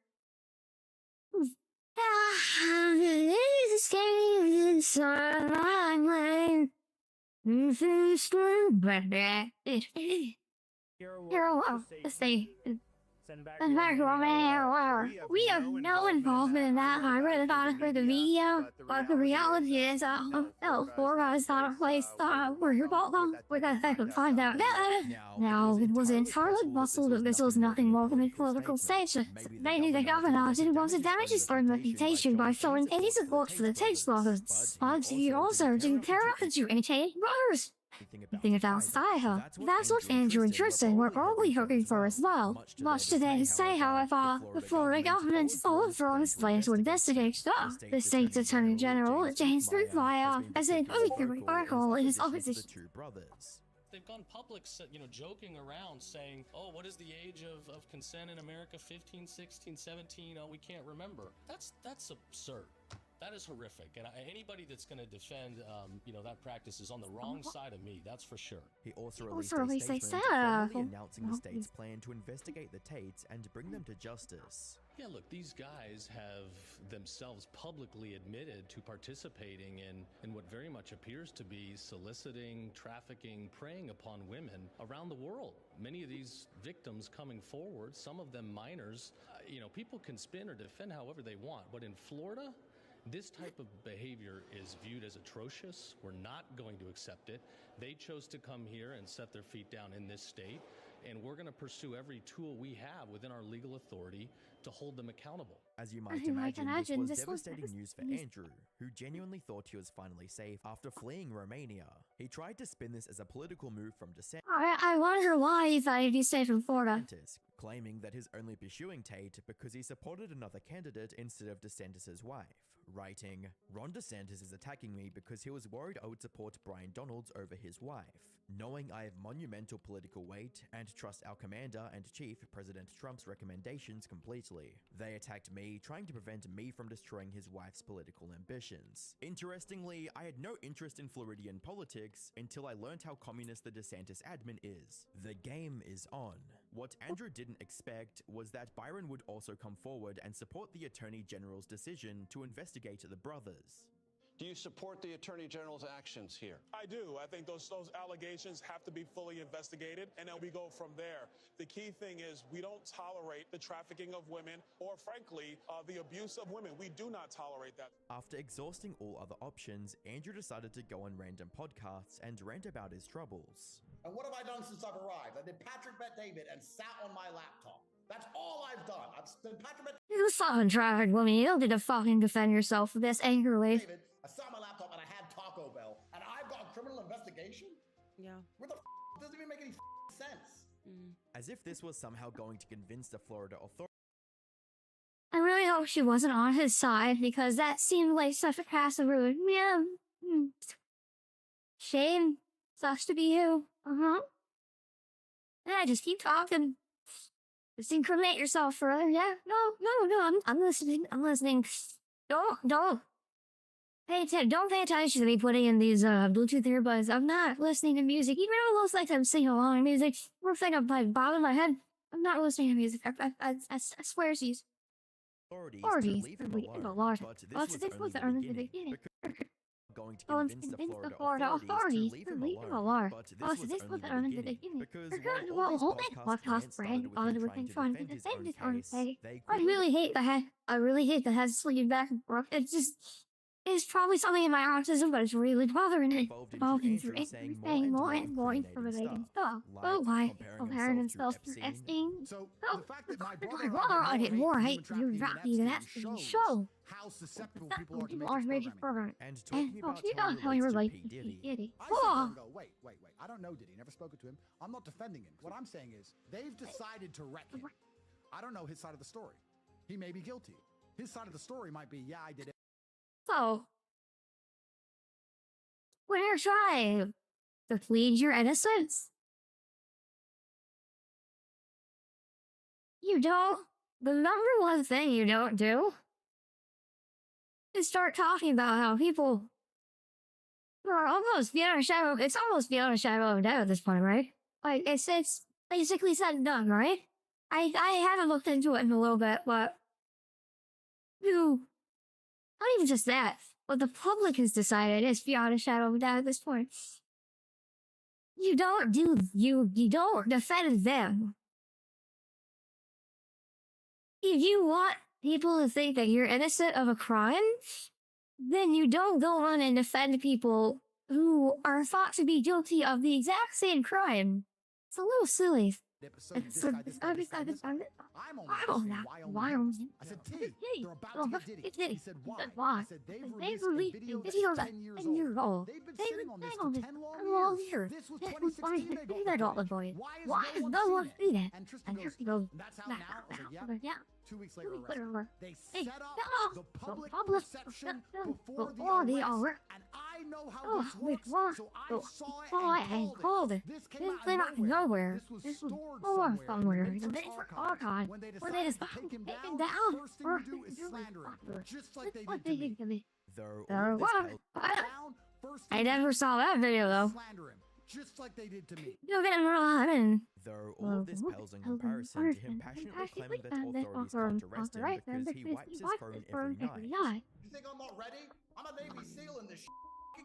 Hero, let's see. And back we have no involvement in that. I read about it for the video, but the reality is, Florida is not a place where you're both on. We're gonna have to find out. Now, it was entirely possible that this was nothing more than a political station. Maybe the governor didn't want to damage his own reputation by showing any support for the taste laws. But he also didn't care about to entertain voters. Think about style. That's what Andrew and Tristan were probably hoping for as well. Much to their say, however, the Florida government followed through on its plan to investigate stuff. The state's attorney general, James Boothmeyer, has an open article in his opposition. They've gone public, joking around saying, oh, what is the age of consent in America? 15, 16, 17? Oh, we can't remember. That's absurd. That is horrific, and anybody that's going to defend, that practice is on the wrong side of me. That's for sure. He also released a statement formally announcing the state's plan to investigate the Tates and bring them to justice. Yeah, look, these guys have themselves publicly admitted to participating in what very much appears to be soliciting, trafficking, preying upon women around the world. Many of these victims coming forward, some of them minors, people can spin or defend however they want, but in Florida, this type of behavior is viewed as atrocious. We're not going to accept it. They chose to come here and set their feet down in this state, and we're going to pursue every tool we have within our legal authority to hold them accountable. As you might imagine, this was devastating news for Andrew, who genuinely thought he was finally safe after fleeing Romania. He tried to spin this as a political move from DeSantis. I wonder why he thought he'd be safe in Florida. Claiming that he's only pursuing Tate because he supported another candidate instead of DeSantis' wife. Writing, Ron DeSantis is attacking me because he was worried I would support Brian Donalds over his wife. Knowing I have monumental political weight and trust our commander and chief, President Trump's recommendations completely. They attacked me, trying to prevent me from destroying his wife's political ambitions. Interestingly, I had no interest in Floridian politics until I learned how communist the DeSantis admin is. The game is on. What Andrew didn't expect was that Byron would also come forward and support the Attorney General's decision to investigate the brothers. Do you support the Attorney General's actions here? I do. I think those allegations have to be fully investigated, and then we go from there. The key thing is we don't tolerate the trafficking of women or, frankly, the abuse of women. We do not tolerate that. After exhausting all other options, Andrew decided to go on random podcasts and rant about his troubles. And what have I done since I've arrived? I did Patrick Bet David and sat on my laptop. That's all I've done. I've been Patrick Bet. You fucking traffic woman. You don't get to fucking defend yourself this angrily. David, I saw my laptop and I had Taco Bell, and I've got a criminal investigation? Yeah. What the f? Doesn't even make any sense. As if this was somehow going to convince the Florida authorities. I really hope she wasn't on his side, because that seemed like such a passive rude. Yeah. Shame. Sucks to be you. Yeah, just keep talking. Just incriminate yourself further. Yeah. No. I'm listening. Don't. Don't pay attention to me putting in these Bluetooth earbuds. I'm not listening to music. Even though it looks like I'm singing along to music, one thing I'm like bobbing my head. I'm not listening to music. I swear to you. Authorities to leave him alone. But this was only the beginning. Going to convince the Florida authorities to leave him alone. But this was only the beginning. Because while all these podcast brain on within trying to defend his own say, I really hate the head swinging back and forth. It's probably something in my autism, but it's really bothering me. Involving through saying more and more information stuff. Oh, why? Comparing themselves to testing. So, Oh, the fact that my I brother I get more hate human from you trafficking dropping in that Epstein show. how susceptible people are to People are matrix matrix programming. programming. And talking about you don't how you he relate relates to to P. P. Diddy. I sit there and go, wait. I don't know Diddy. Never spoken to him. I'm not defending him. What I'm saying is, they've decided to wreck him. I don't know his side of the story. He may be guilty. His side of the story might be, yeah, I did it. So, when you're trying to plead your innocence, the number one thing you don't do is start talking about how people are almost beyond a shadow. It's almost beyond a shadow of a doubt at this point, right? Like, it's basically said and done, right? I haven't looked into it in a little bit, but not even just that, but the public has decided it's beyond a shadow of a doubt at this point. You don't defend them. If you want people to think that you're innocent of a crime, then you don't go on and defend people who are thought to be guilty of the exact same crime. It's a little silly. Wyoming. I said, T, they're about to get Diddy. He said, why? I said, they've released a video that's 10 years old. They've been sitting on this for 10 long years. This was 2016 they got the boy. Why is no one see that? And Tristan goes, that's out now? I said, yeah. 2 weeks later, arrested. They set up the public perception before the arrest. And I know how this works, so I saw it and called it. This came out of nowhere. This was stored somewhere. They were archived. When they just take him down, first thing you do is slander him. Just like they did to me. I never saw that video though. Slander him. Just like they did to me. You're getting rotten. Though all of this pales in comparison to him passionately claiming that authorities can't arrest him because he wipes his phone every night. You think I'm not ready? I'm a Navy SEAL in this shit.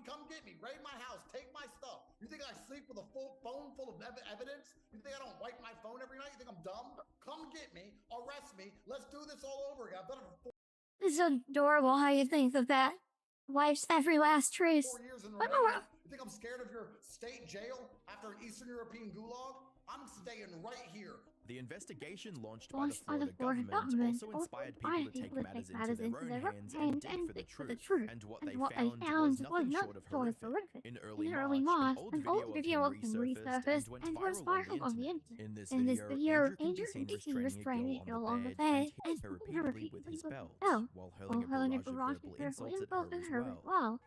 Come get me, raid my house, take my stuff. You think I sleep with a phone full of evidence? You think I don't wipe my phone every night? You think I'm dumb? Come get me, arrest me, let's do this all over again. I've done it for 4 It's adorable how you think of that. Wipes every last trace. years in Romania. You think I'm scared of your state jail after an Eastern European gulag? I'm staying right here. The investigation launched by the Florida government also inspired people to take matters into their own hands and dig for the truth. And what they found was nothing short of horrific. In early March, an old video of him resurfaced and went viral on the internet. In this video, Andrew was trying to go along the way and repeatedly with his belt while hurling a barrage of verbal insults at her as well.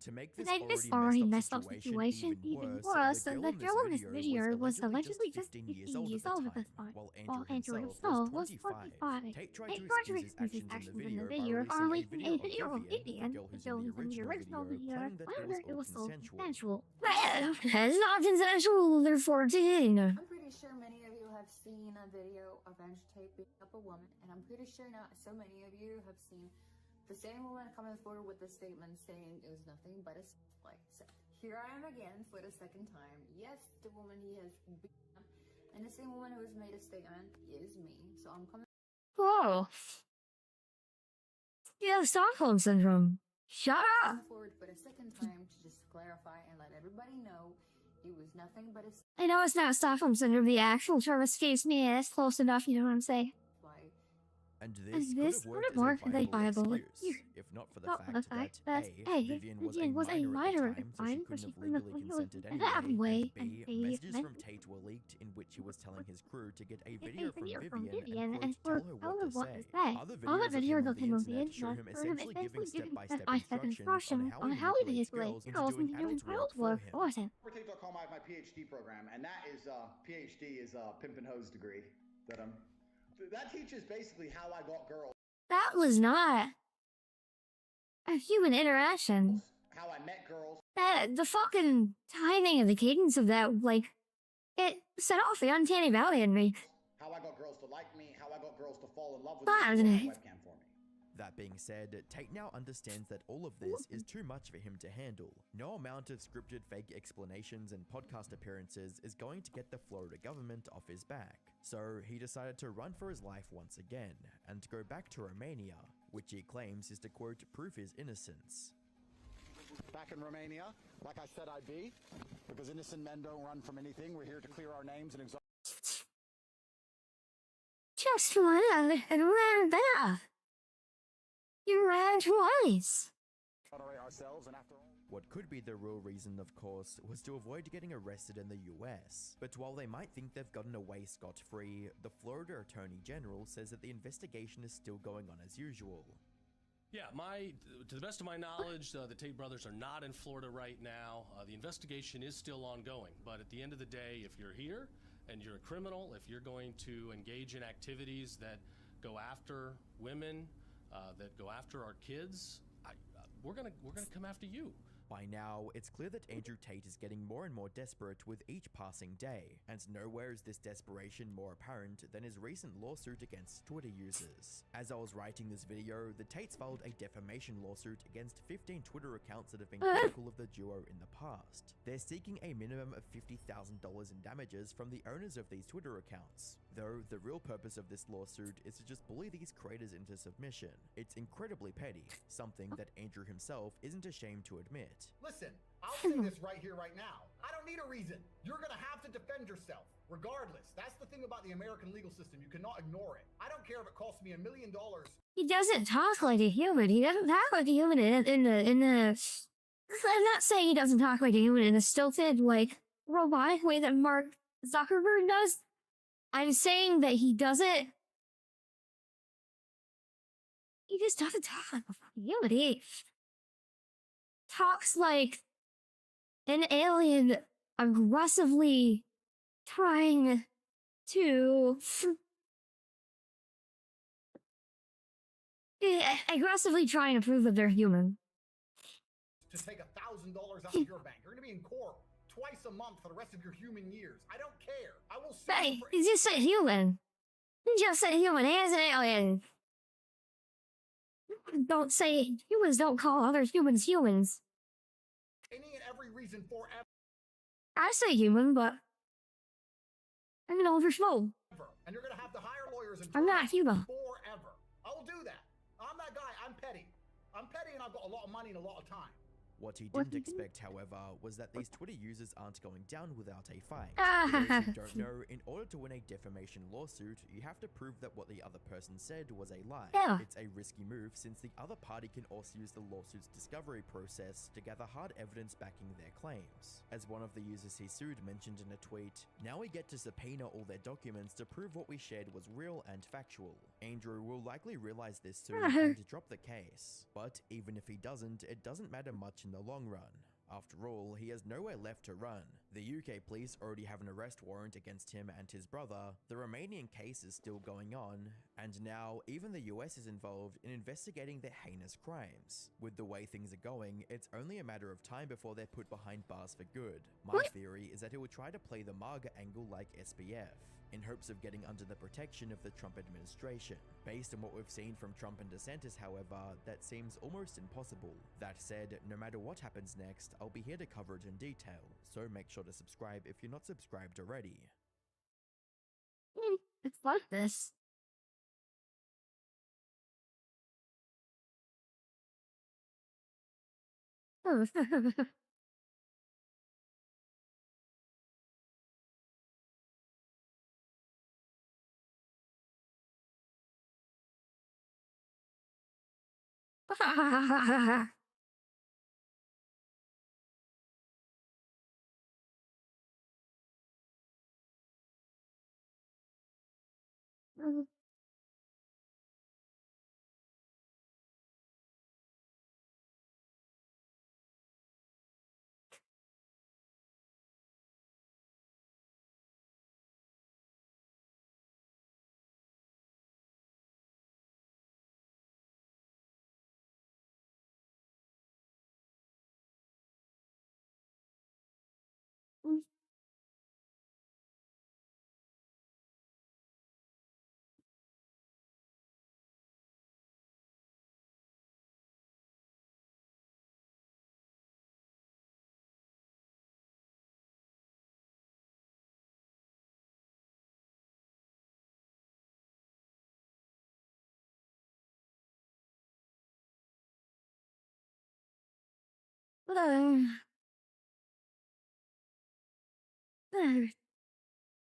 To make this already messed up situation even worse, the girl in this video was allegedly just 15 years old at this point, while Andrew himself was 25. Tate tried to excuse his actions in the video by releasing a video of Indian, filmed in the original video, whether it was so consensual. It's not consensual, they're 14. I'm pretty sure many of you have seen a video of Andrew Tate beating up a woman, and I'm pretty sure not so many of you have seen the same woman coming forward with a statement saying it was nothing but a play. So here I am again for the second time. Yes, the woman he has beaten up, and the same woman who has made a statement is me. So I'm coming. Whoa. You have Stockholm syndrome. Shut up. Forward for the second time to just clarify and let everybody know it was nothing but a. I know it's not Stockholm syndrome. The actual term escapes me. It's close enough. You know what I'm saying? And And this this could have worked as a viable excuse, if if not for the fact that A. Vivian was a Vivian minor at the time, so she couldn't have legally consented anyway, and B. Messages from Tate were leaked in which he was telling his crew to get a video from Vivian and quote, tell her what to say. Other videos of him on the internet show him essentially giving step-by-step instructions on how he manipulates girls into doing adult work for him. Tate.com, I have my PhD program, and that is PhD is a pimp and hose degree that teaches basically how I got girls. That was not a human interaction. How I met girls. The fucking timing and the cadence of that, like, it set off the uncanny valley in me. How I got girls to like me, how I got girls to fall in love with me, webcam for me. That being said, Tate now understands that all of this is too much for him to handle. No amount of scripted fake explanations and podcast appearances is going to get the Florida government off his back. So he decided to run for his life once again, and go back to Romania, which he claims is to quote, prove his innocence. Back in Romania, like I said I'd be, because innocent men don't run from anything. We're here to clear our names and exalt. Just ran and ran back. You ran twice. Ourselves, and after all. What could be the real reason, of course, was to avoid getting arrested in the US. But while they might think they've gotten away scot-free, the Florida Attorney General says that the investigation is still going on as usual. Yeah, to the best of my knowledge, the Tate brothers are not in Florida right now. The investigation is still ongoing, but at the end of the day, if you're here and you're a criminal, if you're going to engage in activities that go after women, that go after our kids, we're gonna come after you. By now, it's clear that Andrew Tate is getting more and more desperate with each passing day, and nowhere is this desperation more apparent than his recent lawsuit against Twitter users. As I was writing this video, the Tates filed a defamation lawsuit against 15 Twitter accounts that have been critical of the duo in the past. They're seeking a minimum of $50,000 in damages from the owners of these Twitter accounts. Though the real purpose of this lawsuit is to just bully these creators into submission. It's incredibly petty, something that Andrew himself isn't ashamed to admit. Listen, I'll say this right here, right now. I don't need a reason. You're gonna have to defend yourself, regardless. That's the thing about the American legal system. You cannot ignore it. I don't care if it costs me $1 million. He doesn't talk like a human. He doesn't talk like a human in the. I'm not saying he doesn't talk like a human in a stilted, like, robotic way that Mark Zuckerberg does. I'm saying that he doesn't. He just doesn't talk like a human. He talks like an alien aggressively trying to. Aggressively trying to prove that they're human. To take $1,000 out of your bank. You're gonna be in court twice a month for the rest of your human years. I don't care. I will Hey, he just said human. He just said human. He is an alien. Don't say humans don't call other humans humans. Any and every reason forever. I say human, but I'm an older schmo. And you're gonna have to hire lawyers and I'm not human. forever. I will do that. I'm that guy. I'm petty. I'm petty and I've got a lot of money and a lot of time. What he didn't expect, however, was that these Twitter users aren't going down without a fight. For those who don't know, in order to win a defamation lawsuit, you have to prove that what the other person said was a lie. It's a risky move since the other party can also use the lawsuit's discovery process to gather hard evidence backing their claims. As one of the users he sued mentioned in a tweet, "Now we get to subpoena all their documents to prove what we shared was real and factual." Andrew will likely realize this soon and drop the case. But even if he doesn't, it doesn't matter much in the long run. After all, he has nowhere left to run. The UK police already have an arrest warrant against him and his brother, the Romanian case is still going on, and now even the US is involved in investigating their heinous crimes. With the way things are going, it's only a matter of time before they're put behind bars for good. My theory is that he will try to play the MAGA angle like SBF, in hopes of getting under the protection of the Trump administration. Based on what we've seen from Trump and DeSantis, however, that seems almost impossible. That said, no matter what happens next, I'll be here to cover it in detail, so make sure to subscribe if you're not subscribed already. It's like this.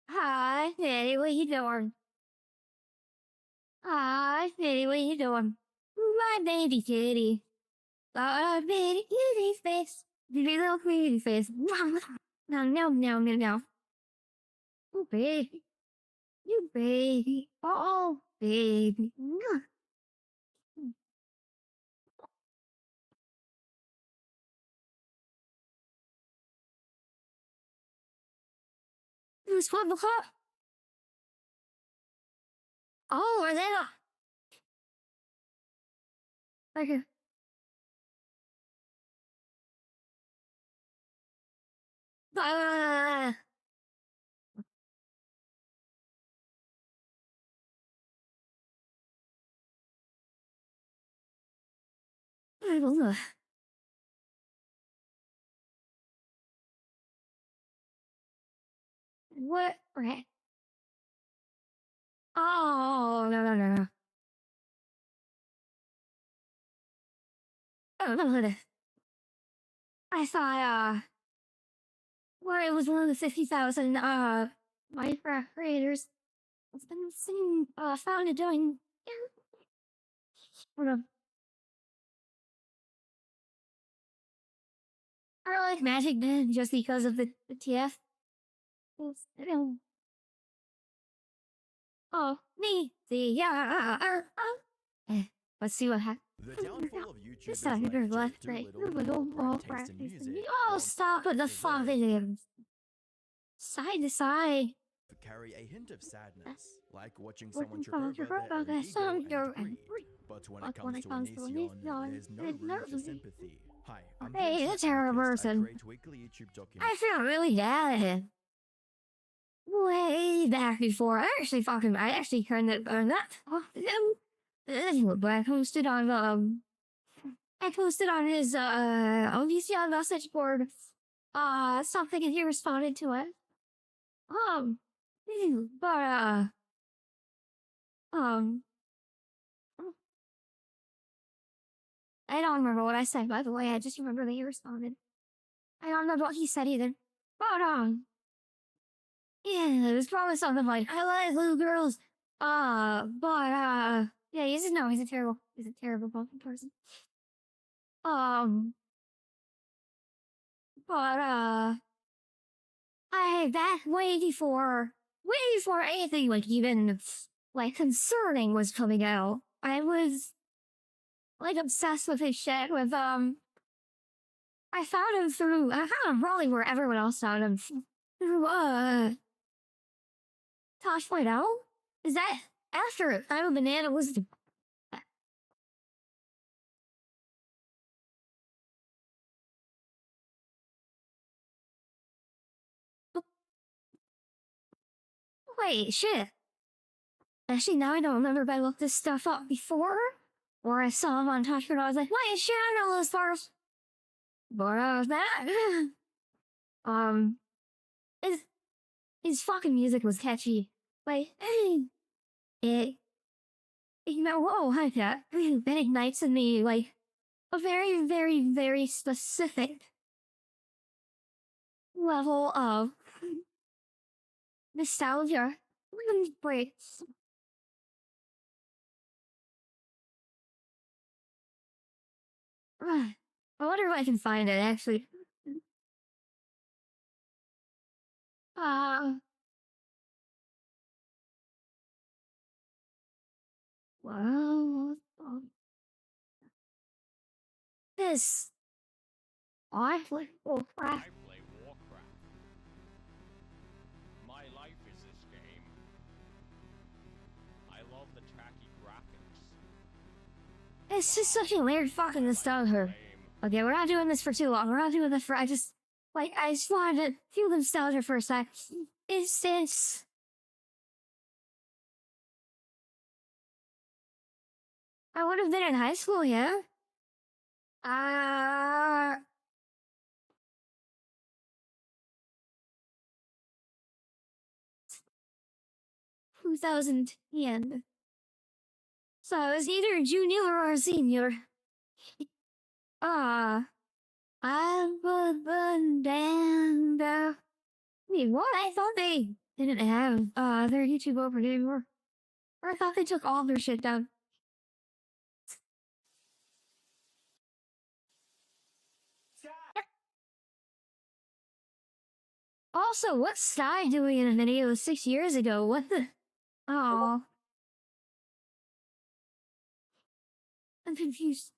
Hi, Daddy, what you doing? Hi, Daddy, what you doing? My baby kitty. Baby kitty face. Baby little kitty face. No, no, no, no, no. Oh, baby. You baby. Oh, baby. It was 12 o'clock. Oh, are they not? Okay. I don't know. What? Okay. Oh, no, no, no, no. Oh, no, no. I thought, where it was one of the 50,000, Minecraft creators. It's been seen, found doing, hold on. I like Magic Man just because of the TF. Oh, me, let's see what happens. The downfall of YouTubers This time like you're Jeff left, right? Doolittle, or Brad Taste in Music, Oh, stop with the fucking side to side. carry a hint of sadness, like watching someone trip over their own ego and greed. But when it comes to Onision, there's no room for sympathy. Hi, I'm Hey, that's a terrible person. I create weekly YouTube documentaries. I feel really bad at him. Way back before, I actually turned it but I posted on his OVCon message board something, and he responded to it. But I don't remember what I said, by the way. I just remember that he responded. I don't remember what he said either. But yeah, it was probably something like, I like little girls. Yeah, he's a terrible fucking person. Way before anything like even like concerning was coming out, I was like obsessed with his shit. I found him probably where everyone else found him, through Tosh Point Out. Is that after I'm a Banana was the wait, shit. Actually, now I don't remember if I looked this stuff up before, or I saw him on Tosh Point Out. I was like, wait, shit, I know those bars. But that his fucking music was catchy. Like, it that ignites in me like a very, very, very specific level of nostalgia. Wait. I wonder if I can find it, actually. Well, this. I play Warcraft. I play Warcraft. My life is this game. I love the tacky graphics. It's just such a weird fucking nostalgia. Okay, we're not doing this for too long. We're not doing this for. I just wanted to feel the nostalgia for a sec. Is this. I would have been in high school, yeah? 2010. So I was either a junior or a senior. I was damned. Wait, what? I thought they didn't have their YouTube open anymore. Or I thought they took all their shit down. Also, what's Sky doing in a video 6 years ago? What the? Oh. I'm confused.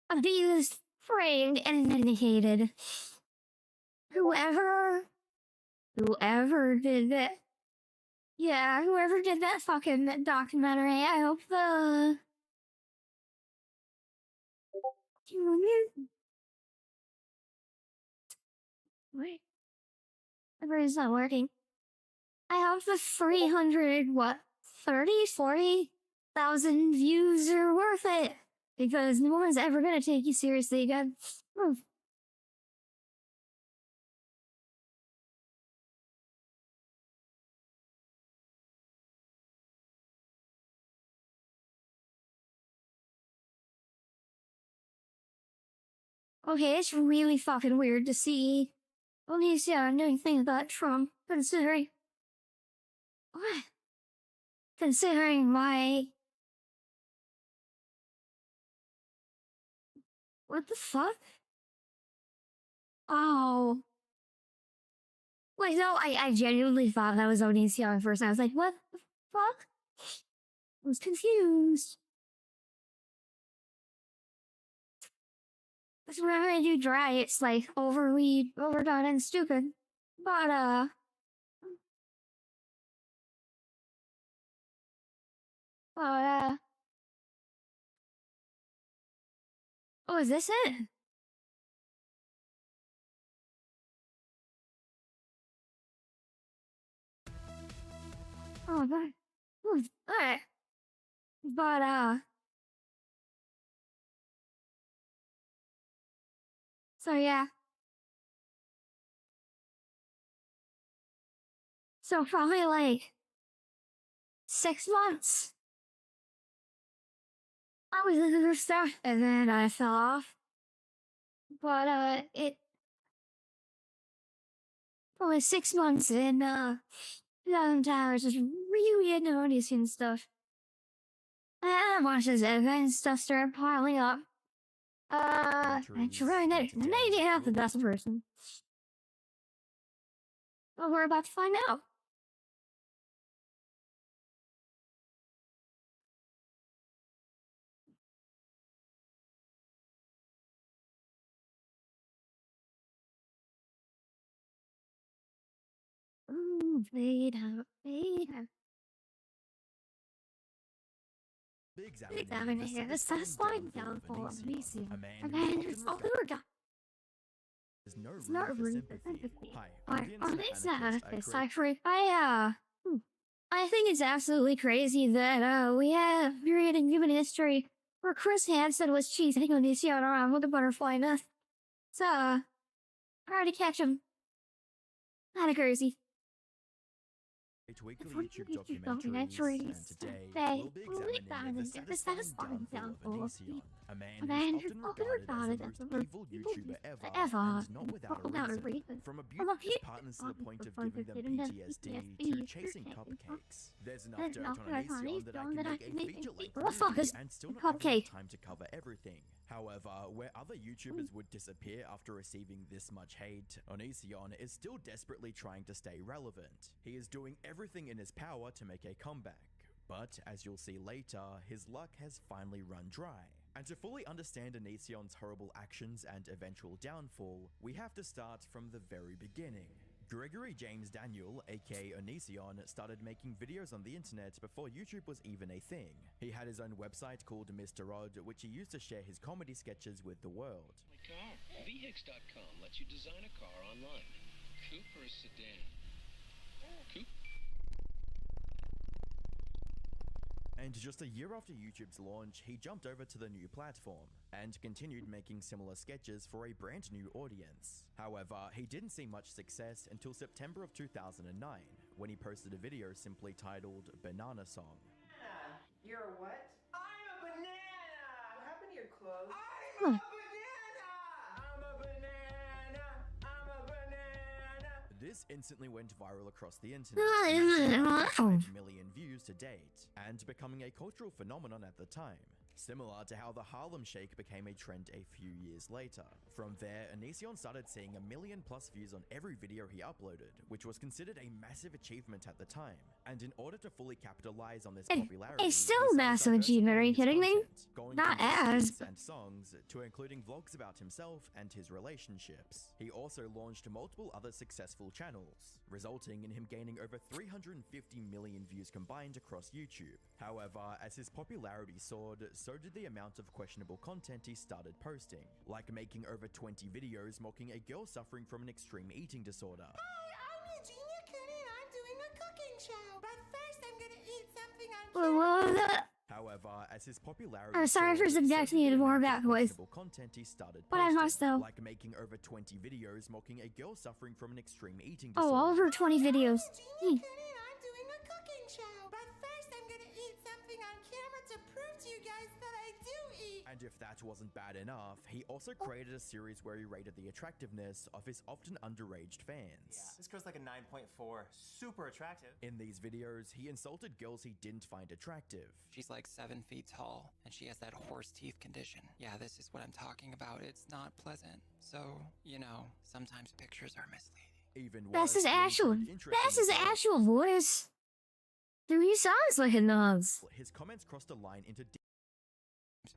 Abused, framed, and vindicated. Whoever did that. Yeah, whoever did that fucking documentary, I hope the... Wait. My brain's not working. I hope the 300, what, 40,000 views are worth it. Because no one's ever gonna take you seriously again. Okay, it's really fucking weird to see Alicia doing things about Trump, considering... What? Considering my... What the fuck? Oh. Wait, no, I genuinely thought that was Onicia at first. I was like, what the fuck? I was confused. Because whenever I do dry, it's like overly overdone and stupid. But, oh, is this it? Oh, God. Alright. But, so yeah. So probably like 6 months. I was in the stuff and then I fell off. But, probably 6 months in, 2010, I was just really into Onicia and stuff. And once this event stuff started piling up, I tried it. And they didn't have the best person. But we're about to find out. Ooh, beta. Examiner, the satisfying downfall of Elysium. A man who's all over. It's not really I think it's absolutely crazy that we have a period in human history where Chris Hansen was cheating on Onicia around with a butterfly nest. So, hard to catch him. Kinda crazy. weekly YouTube documentaries, and today we'll be examining the satisfying downfall of Onision, a man who's often regarded as the most evil YouTuber ever, and not without a reason. From abusing his partners to the point of giving them PTSD to chasing cupcakes. There's enough dirt on Onision that I can make a feature-length movie and still not have enough time to cover everything. However, where other YouTubers would disappear after receiving this much hate, Onision is still desperately trying to stay relevant. He is doing everything in his power to make a comeback. But, as you'll see later, his luck has finally run dry. And to fully understand Onision's horrible actions and eventual downfall, we have to start from the very beginning. Gregory James Daniel, aka Onision, started making videos on the internet before YouTube was even a thing. He had his own website called Mr. Odd, which he used to share his comedy sketches with the world. My car. VHIX.com lets you design a car online. Coupe or a sedan? Coupe? And just a year after YouTube's launch, he jumped over to the new platform and continued making similar sketches for a brand new audience. However, he didn't see much success until September of 2009, when he posted a video simply titled Banana Song. You're a what? I'm a banana! What happened to your clothes? I'm a banana! I'm a banana! I'm a banana! This instantly went viral across the internet, reaching 5 million views to date, and becoming a cultural phenomenon at the time. Similar to how the Harlem Shake became a trend a few years later. From there, Onision started seeing 1 million+ views on every video he uploaded, which was considered a massive achievement at the time. And in order to fully capitalize on this popularity, it's still a massive achievement, are you kidding me? Not as. And songs to including vlogs about himself and his relationships. He also launched multiple other successful channels, resulting in him gaining over 350 million views combined across YouTube. However, as his popularity soared, so did the amount of questionable content he started posting, like making over 20 videos mocking a girl suffering from an extreme eating disorder. Hi, I'm Eugenia Coonan. I'm doing a cooking show, but first I'm gonna eat something on What was that? However, as his popularity sorry for subjecting you to more of that voice. Content he started But I must though. Like making over 20 videos mocking a girl suffering from an extreme eating disorder. Oh, all over 20 videos. I'm doing a cooking show, but first I'm gonna eat something on camera to prove to you guys that I do eat. And if that wasn't bad enough, he also created a series where he rated the attractiveness of his often underaged fans. Yeah, this girl's like a 9.4, super attractive. In these videos, he insulted girls he didn't find attractive. She's like 7 feet tall, and she has that horse teeth condition. Yeah, this is what I'm talking about. It's not pleasant. So, you know, sometimes pictures are misleading. Even That's his actual voice. Dude, he sounds like a nose. His comments crossed a line into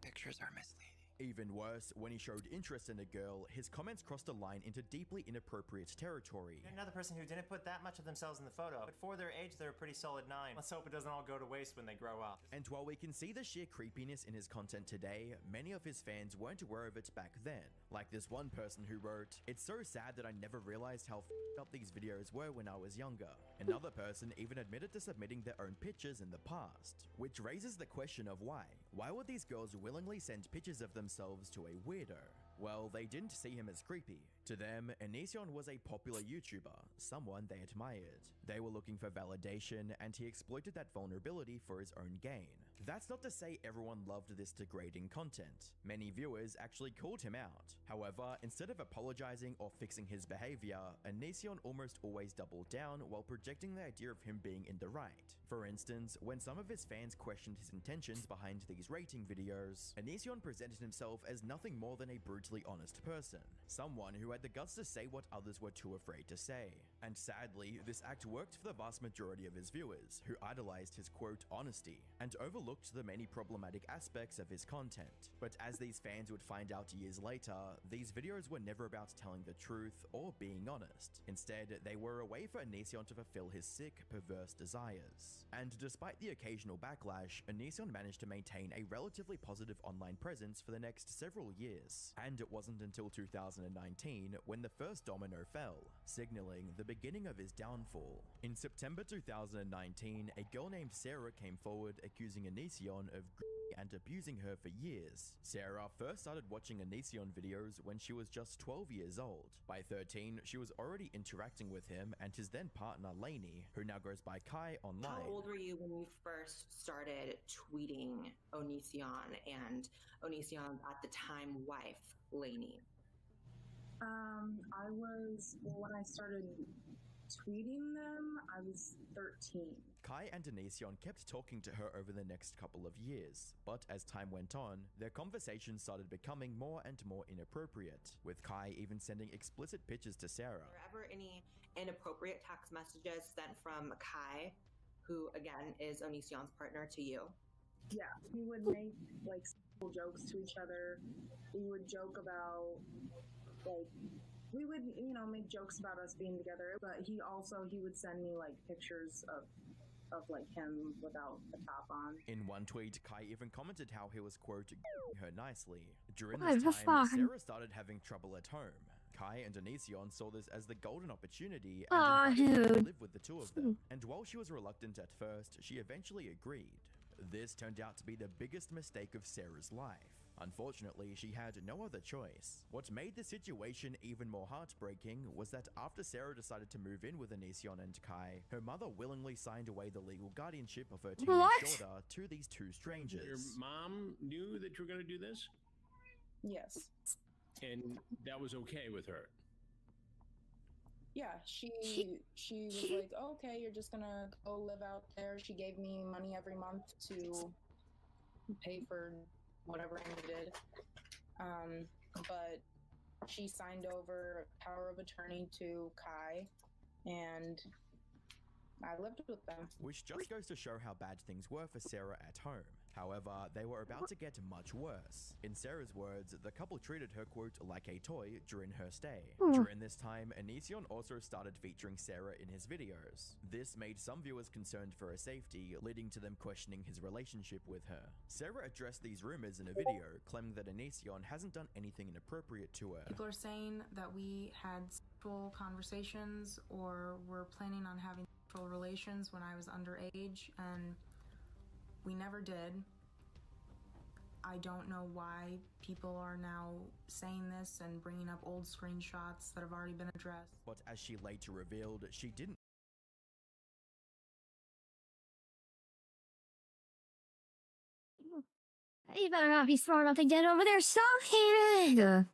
pictures are misleading. Even worse, when he showed interest in a girl, his comments crossed a line into deeply inappropriate territory. Another person who didn't put that much of themselves in the photo, but for their age, they're a pretty solid 9. Let's hope it doesn't all go to waste when they grow up. And while we can see the sheer creepiness in his content today, many of his fans weren't aware of it back then. Like this one person who wrote, "It's so sad that I never realized how f***ed up these videos were when I was younger." Another person even admitted to submitting their own pictures in the past, which raises the question of why. Why would these girls willingly send pictures of themselves to a weirdo? Well, they didn't see him as creepy. To them, Onision was a popular YouTuber, someone they admired. They were looking for validation, and he exploited that vulnerability for his own gain. That's not to say everyone loved this degrading content. Many viewers actually called him out. However, instead of apologizing or fixing his behavior, Onision almost always doubled down while projecting the idea of him being in the right. For instance, when some of his fans questioned his intentions behind these rating videos, Onision presented himself as nothing more than a brutally honest person, someone who had the guts to say what others were too afraid to say. And sadly, this act worked for the vast majority of his viewers, who idolized his quote honesty, and overlooked the many problematic aspects of his content. But as these fans would find out years later, these videos were never about telling the truth or being honest. Instead, they were a way for Onision to fulfill his sick, perverse desires. And despite the occasional backlash, Onision managed to maintain a relatively positive online presence for the next several years. And it wasn't until 2019 when the first domino fell, signaling the beginning of his downfall. In September 2019, a girl named Sarah came forward accusing Onision Onision of and abusing her for years. Sarah first started watching Onision videos when she was just 12 years old. By 13, she was already interacting with him and his then partner Lainey, who now goes by Kai online. How old were you when you first started tweeting Onision and Onision's at the time wife, Lainey? When I started tweeting them, I was 13. Kai and Onision kept talking to her over the next couple of years, but as time went on, their conversations started becoming more and more inappropriate, with Kai even sending explicit pictures to Sarah. Were there ever any inappropriate text messages sent from Kai, who again is Onision's partner, to you? Yeah, we would make like simple jokes to each other. We would joke about we would, make jokes about us being together, but he would send me like pictures of like him without the top on. In one tweet, Kai even commented how he was, quote, her nicely. During this time, Sarah started having trouble at home. Kai and Onision saw this as the golden opportunity and invited her to live with the two of them. And while she was reluctant at first, she eventually agreed. This turned out to be the biggest mistake of Sarah's life. Unfortunately, she had no other choice. What made the situation even more heartbreaking was that after Sarah decided to move in with Onision and Kai, her mother willingly signed away the legal guardianship of her teenage daughter to these two strangers. Your mom knew that you were going to do this? Yes. And that was okay with her? Yeah, she was like, oh, okay, you're just gonna go live out there. She gave me money every month to pay for whatever I needed. But she signed over power of attorney to Kai, and I lived with them. Which just goes to show how bad things were for Sarah at home. However, they were about to get much worse. In Sarah's words, the couple treated her, quote, like a toy during her stay. During this time, Onision also started featuring Sarah in his videos. This made some viewers concerned for her safety, leading to them questioning his relationship with her. Sarah addressed these rumors in a video, claiming that Onision hasn't done anything inappropriate to her. People are saying that we had sexual conversations or were planning on having sexual relations when I was underage, and we never did. I don't know why people are now saying this and bringing up old screenshots that have already been addressed. But as she later revealed, she didn't. You better not be throwing nothing dead over there. Stop it!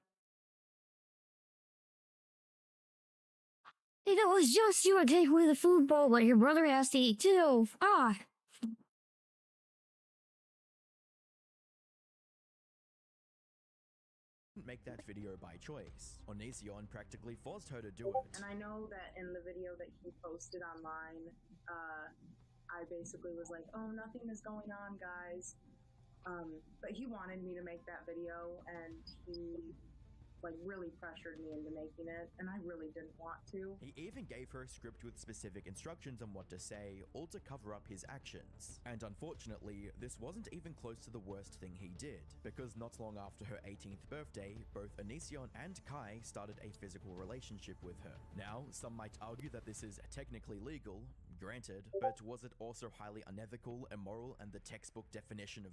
If it was just you, I'd take away the food bowl, but your brother has to eat too. Ah. Make that video by choice. Onision practically forced her to do it. And I know that in the video that he posted online, I basically was like, oh, nothing is going on, guys. But he wanted me to make that video, and he really pressured me into making it, and I really didn't want to. He even gave her a script with specific instructions on what to say, all to cover up his actions. And unfortunately, this wasn't even close to the worst thing he did, because not long after her 18th birthday, both Onision and Kai started a physical relationship with her. Now, some might argue that this is technically legal, granted, but was it also highly unethical, immoral, and the textbook definition of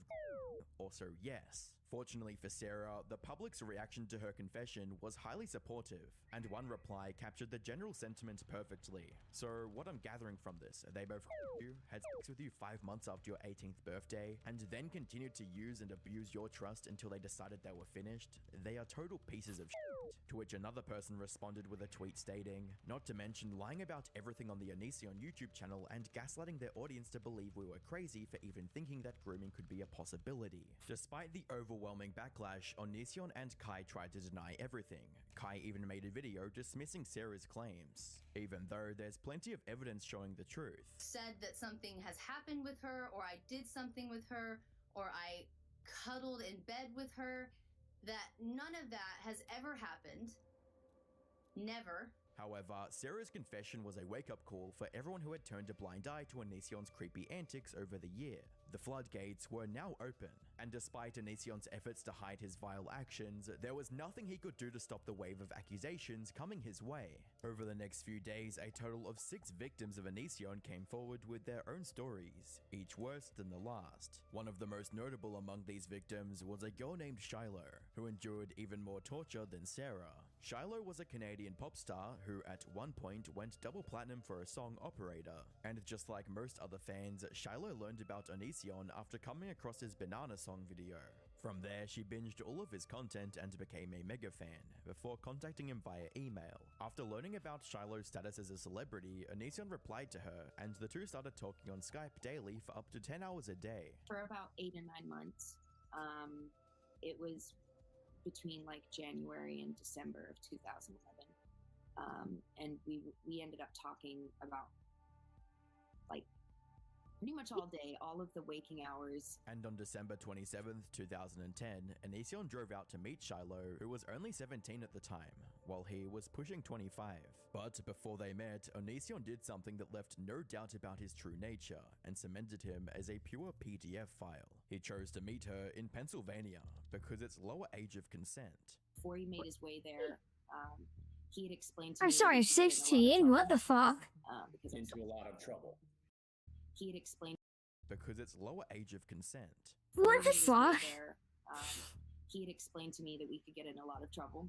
also yes. Fortunately for Sarah, the public's reaction to her confession was highly supportive, and one reply captured the general sentiment perfectly. So what I'm gathering from this, they both you, had sex with you 5 months after your 18th birthday, and then continued to use and abuse your trust until they decided they were finished. They are total pieces of shit. To which another person responded with a tweet stating, not to mention lying about everything on the Onision YouTube channel and gaslighting their audience to believe we were crazy for even thinking that grooming could be a possibility. Despite the overwhelming backlash, Onision and Kai tried to deny everything. Kai even made a video dismissing Sarah's claims, even though there's plenty of evidence showing the truth. Said that something has happened with her, or I did something with her, or I cuddled in bed with her, that none of that has ever happened. Never. However, Sarah's confession was a wake-up call for everyone who had turned a blind eye to Onision's creepy antics over the year. The floodgates were now open, and despite Onision's efforts to hide his vile actions, there was nothing he could do to stop the wave of accusations coming his way. Over the next few days, a total of 6 victims of Onision came forward with their own stories, each worse than the last. One of the most notable among these victims was a girl named Shiloh, who endured even more torture than Sarah. Shiloh was a Canadian pop star who at one point went double platinum for a song Operator, and just like most other fans, Shiloh learned about Onision after coming across his Banana song video. From there, she binged all of his content and became a mega fan, before contacting him via email. After learning about Shiloh's status as a celebrity, Onision replied to her, and the two started talking on Skype daily for up to 10 hours a day. For about 8 or 9 months. It was between like January and December of 2011. And we ended up talking about like pretty much all day, all of the waking hours. And on December 27th, 2010, Onision drove out to meet Shiloh, who was only 17 at the time, while he was pushing 25. But before they met, Onision did something that left no doubt about his true nature, and cemented him as a pure PDF file. He chose to meet her in Pennsylvania, because it's lower age of consent. Before he made his way there, he had explained to I'm me... sorry, 16? What the fuck? Into a lot of trouble. He had explained... Because it's lower age of consent. What the fuck? He had explained to me that we could get in a lot of trouble.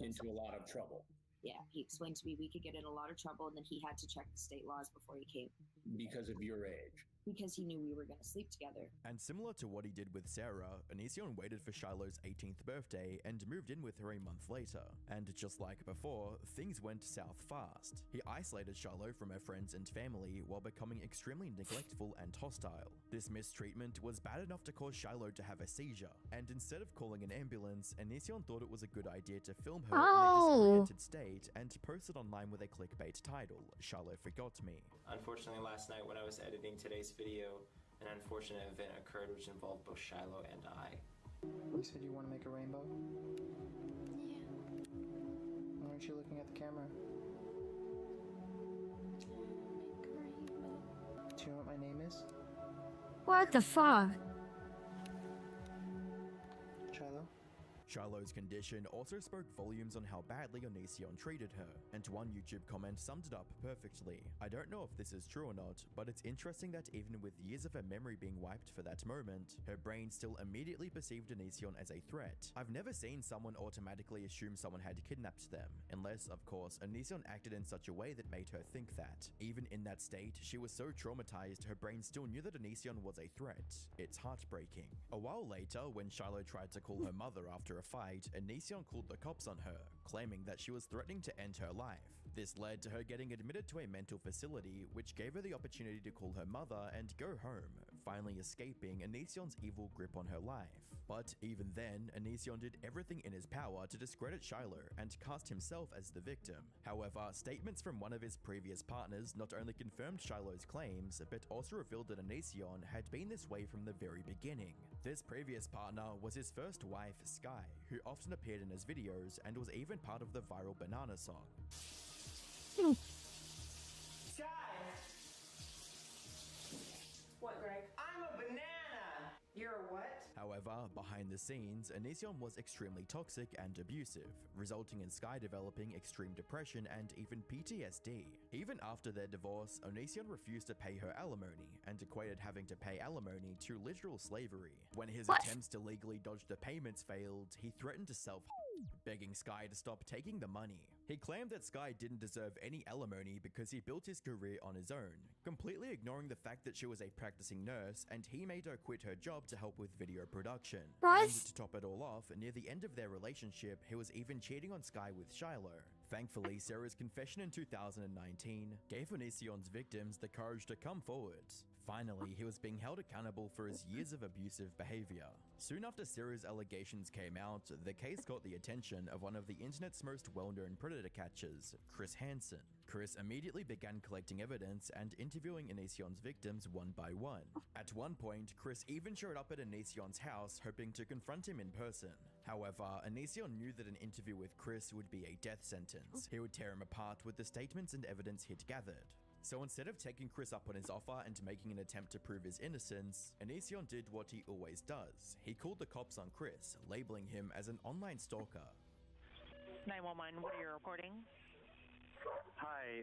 Into a lot of trouble. Yeah, he explained to me we could get in a lot of trouble, and then he had to check the state laws before he came. Because of your age. Because he knew we were going to sleep together. And similar to what he did with Sarah, Onision waited for Shiloh's 18th birthday and moved in with her a month later. And just like before, things went south fast. He isolated Shiloh from her friends and family while becoming extremely neglectful and hostile. This mistreatment was bad enough to cause Shiloh to have a seizure, and instead of calling an ambulance, Onision thought it was a good idea to film her in a disoriented state and post it online with a clickbait title, Shiloh Forgot Me. Unfortunately, last night when I was editing today's video, an unfortunate event occurred which involved both Shiloh and I. You said you want to make a rainbow? Yeah. Why aren't you looking at the camera? Do you know what my name is? What the fuck? Shiloh? Shiloh's condition also spoke volumes on how badly Onision treated her, and one YouTube comment summed it up perfectly. I don't know if this is true or not, but it's interesting that even with years of her memory being wiped for that moment, her brain still immediately perceived Onision as a threat. I've never seen someone automatically assume someone had kidnapped them, unless, of course, Onision acted in such a way that made her think that. Even in that state, she was so traumatized her brain still knew that Onision was a threat. It's heartbreaking. A while later, when Shiloh tried to call her mother after a fight, Onision called the cops on her, claiming that she was threatening to end her life. This led to her getting admitted to a mental facility, which gave her the opportunity to call her mother and go home, finally escaping Onision's evil grip on her life. But even then, Onision did everything in his power to discredit Shiloh and cast himself as the victim. However, statements from one of his previous partners not only confirmed Shiloh's claims, but also revealed that Onision had been this way from the very beginning. This previous partner was his first wife, Sky, who often appeared in his videos and was even part of the viral Banana song. Sky! What, Greg? I'm a banana! You're a what? However, behind the scenes, Onision was extremely toxic and abusive, resulting in Sky developing extreme depression and even PTSD. Even after their divorce, Onision refused to pay her alimony and equated having to pay alimony to literal slavery. When his attempts to legally dodge the payments failed, he threatened to begging Sky to stop taking the money. He claimed that Sky didn't deserve any alimony because he built his career on his own, completely ignoring the fact that she was a practicing nurse and he made her quit her job to help with video production. And to top it all off, near the end of their relationship, he was even cheating on Sky with Shiloh. Thankfully, Sarah's confession in 2019 gave Onision's victims the courage to come forward. Finally, he was being held accountable for his years of abusive behavior. Soon after Sarah's allegations came out, the case got the attention of one of the internet's most well-known predator catchers, Chris Hansen. Chris immediately began collecting evidence and interviewing Onision's victims one by one. At one point, Chris even showed up at Onision's house hoping to confront him in person. However, Onision knew that an interview with Chris would be a death sentence. He would tear him apart with the statements and evidence he'd gathered. So instead of taking Chris up on his offer and making an attempt to prove his innocence, Onision did what he always does. He called the cops on Chris, labeling him as an online stalker. 911, what are you reporting? Hi,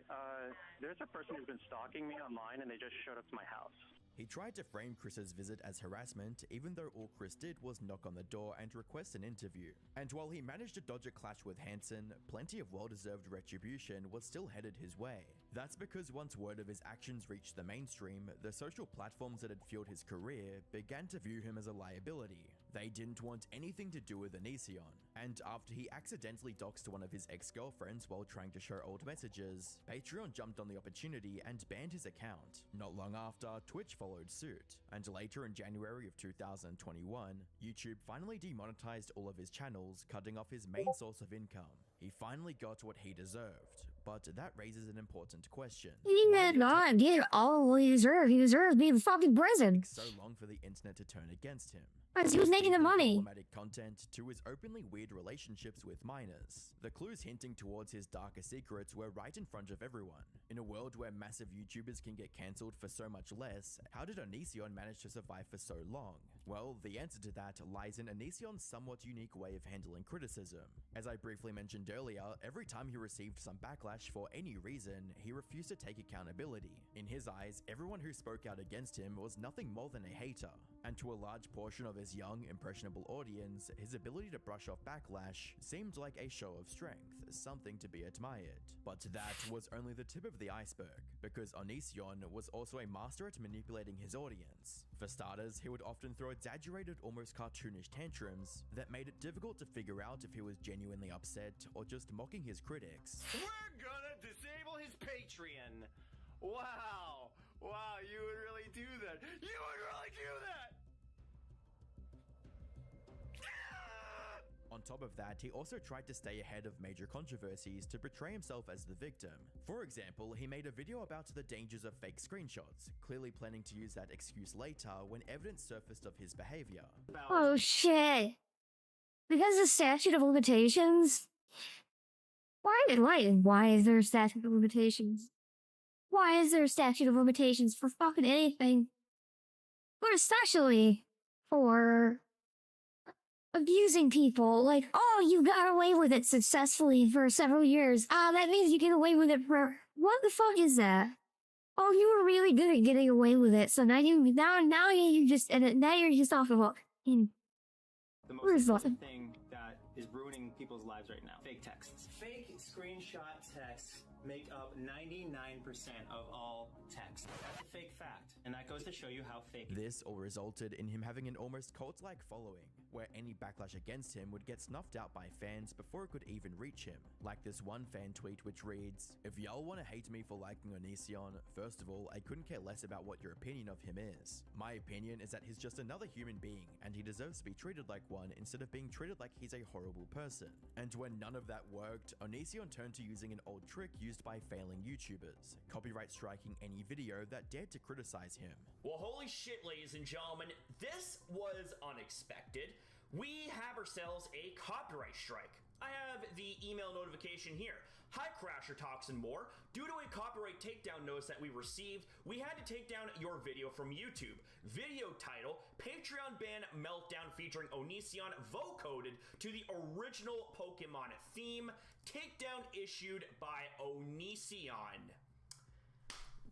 there's a person who's been stalking me online and they just showed up to my house. He tried to frame Chris's visit as harassment, even though all Chris did was knock on the door and request an interview. And while he managed to dodge a clash with Hansen, plenty of well-deserved retribution was still headed his way. That's because once word of his actions reached the mainstream, the social platforms that had fueled his career began to view him as a liability. They didn't want anything to do with Onision, and after he accidentally doxed one of his ex-girlfriends while trying to share old messages, Patreon jumped on the opportunity and banned his account. Not long after, Twitch followed suit, and later in January of 2021, YouTube finally demonetized all of his channels, cutting off his main source of income. He finally got what he deserved, but that raises an important question. He did not get all he deserved. He deserved being fucking prison. So long for the internet to turn against him. Because he was making the money. Problematic content to his openly weird relationships with minors. The clues hinting towards his darker secrets were right in front of everyone. In a world where massive YouTubers can get cancelled for so much less, how did Onision manage to survive for so long? Well, the answer to that lies in Onision's somewhat unique way of handling criticism. As I briefly mentioned earlier, every time he received some backlash for any reason, he refused to take accountability. In his eyes, everyone who spoke out against him was nothing more than a hater. And to a large portion of his young, impressionable audience, his ability to brush off backlash seemed like a show of strength, something to be admired. But that was only the tip of the iceberg, because Onision was also a master at manipulating his audience. For starters, he would often throw exaggerated, almost cartoonish tantrums that made it difficult to figure out if he was genuinely upset or just mocking his critics. We're gonna disable his Patreon! Wow! Wow, you would really do that! You would really do that! On top of that, he also tried to stay ahead of major controversies to portray himself as the victim. For example, he made a video about the dangers of fake screenshots, clearly planning to use that excuse later when evidence surfaced of his behavior. Oh shit. Because of statute of limitations? Why is there a statute of limitations? Why is there a statute of limitations for fucking anything? But especially for abusing people. Like, oh, you got away with it successfully for several years. That means you get away with it for... What the fuck is that? Oh, you were really good at getting away with it, so now you just off of a... The most important thing that is ruining people's lives right now. Fake texts. Fake screenshot texts make up 99% of all text. That's a fake fact, and that goes to show you how fake. This all resulted in him having an almost cult-like following, where any backlash against him would get snuffed out by fans before it could even reach him. Like this one fan tweet which reads, "If y'all want to hate me for liking Onision, first of all, I couldn't care less about what your opinion of him is. My opinion is that he's just another human being, and he deserves to be treated like one instead of being treated like he's a horrible person." And when none of that worked, Onision turned to using an old trick used by failing YouTubers, copyright striking any video that dared to criticize him. Well, holy shit, ladies and gentlemen, this was unexpected. We have ourselves a copyright strike. I have the email notification here. Hi, Crasher Talks and More. Due to a copyright takedown notice that we received, we had to take down your video from YouTube. Video title, Patreon ban meltdown featuring Onision vocoded to the original Pokemon theme. Takedown issued by Onision.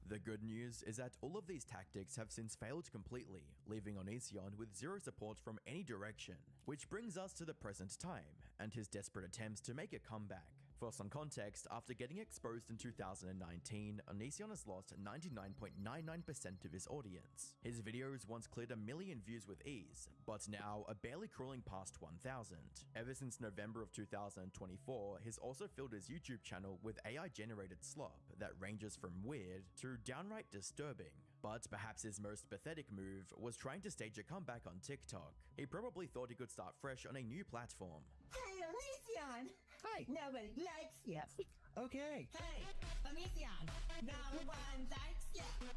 The good news is that all of these tactics have since failed completely, leaving Onision with zero support from any direction. Which brings us to the present time, and his desperate attempts to make a comeback. For some context, after getting exposed in 2019, Onision has lost 99.99% of his audience. His videos once cleared 1 million views with ease, but now are barely crawling past 1,000. Ever since November of 2024, he's also filled his YouTube channel with AI-generated slop that ranges from weird to downright disturbing. But perhaps his most pathetic move was trying to stage a comeback on TikTok. He probably thought he could start fresh on a new platform. Hey, Onision! Hi. Nobody likes you. Okay. Hey, Onision. No one likes you. No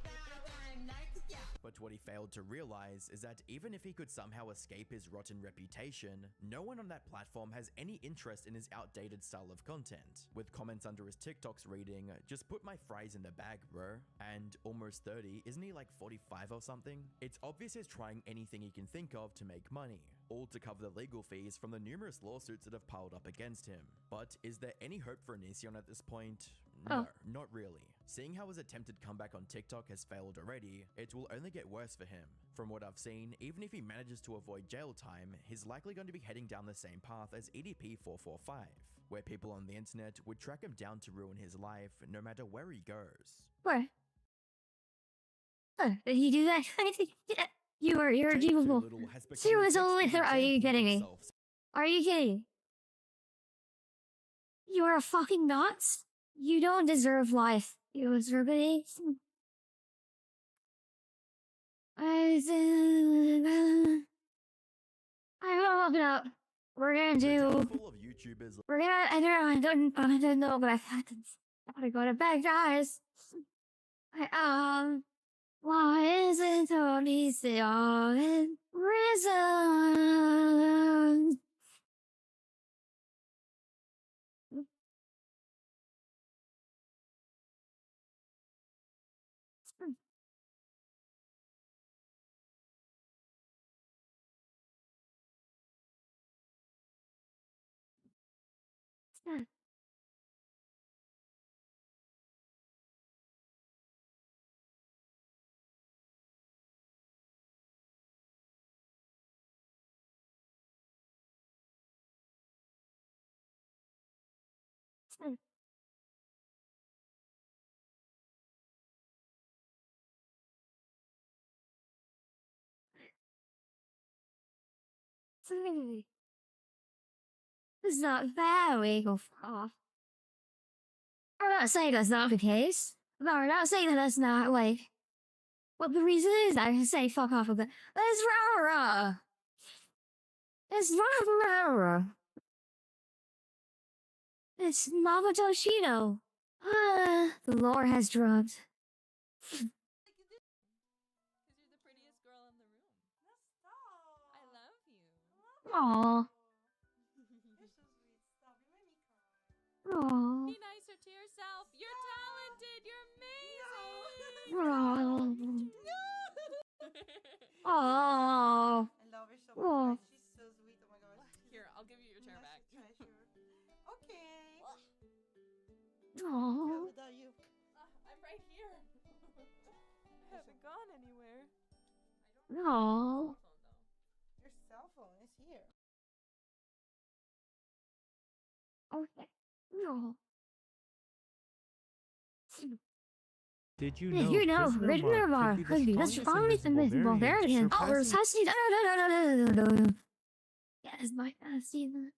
one likes you. But what he failed to realize is that even if he could somehow escape his rotten reputation, no one on that platform has any interest in his outdated style of content, with comments under his TikToks reading, "Just put my fries in the bag, bro," and "Almost 30, isn't he like 45 or something?" It's obvious he's trying anything he can think of to make money, all to cover the legal fees from the numerous lawsuits that have piled up against him. But is there any hope for Onision at this point? No, not really. Seeing how his attempted comeback on TikTok has failed already, it will only get worse for him. From what I've seen, even if he manages to avoid jail time, he's likely going to be heading down the same path as EDP445, where people on the internet would track him down to ruin his life no matter where he goes. What? Did he do that? You're irredeemable. Are you kidding me? Are you kidding? You are a fucking nuts? You don't deserve life. You deserve it. I'm gonna look it up. We're gonna do. We're gonna. I don't know, but I gotta go to bed, guys. Why isn't Onision in prison? It's not bad, we go off. I'm not saying that's not the case. No, we're not saying that that's not, like, what the reason is. I can say fuck off of it. It's rah. It's rah. It's Mama Toshino. The lore has dropped. Aww. Aww. Be nicer to yourself. You're talented. You're amazing. Aww. Aww. I love her so much. She's so sweet. Oh my gosh. Here, I'll give you your chair back. Okay. Aww. Without you. I'm right here. I haven't gone anywhere. No. Your cell phone is here. Okay. No. Did you You know, Prisoner Bar could be the strongest invisible variant. Oh, we're testing. Yes, my fascinating.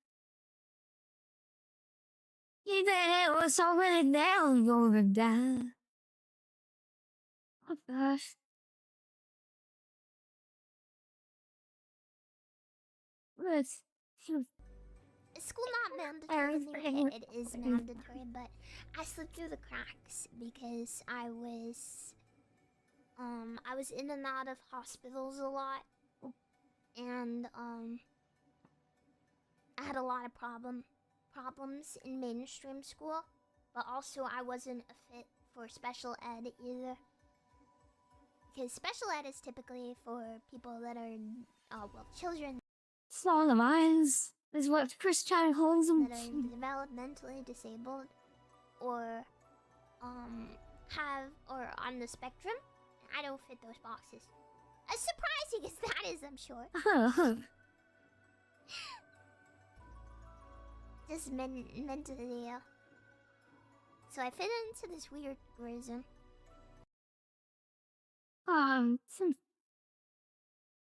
He said it was already down over there. Oh gosh. Let's. Is school not mandatory? It is mandatory, but I slipped through the cracks because I was in and out of hospitals a lot, and I had a lot of problems in mainstream school, but also I wasn't a fit for special ed either, because special ed is typically for people that are children. Small the minds is what Chris Chan calls them. That are developmentally disabled, or or on the spectrum. I don't fit those boxes. As surprising as that is, I'm sure. Just mentally ill. So I fit into this weird prison.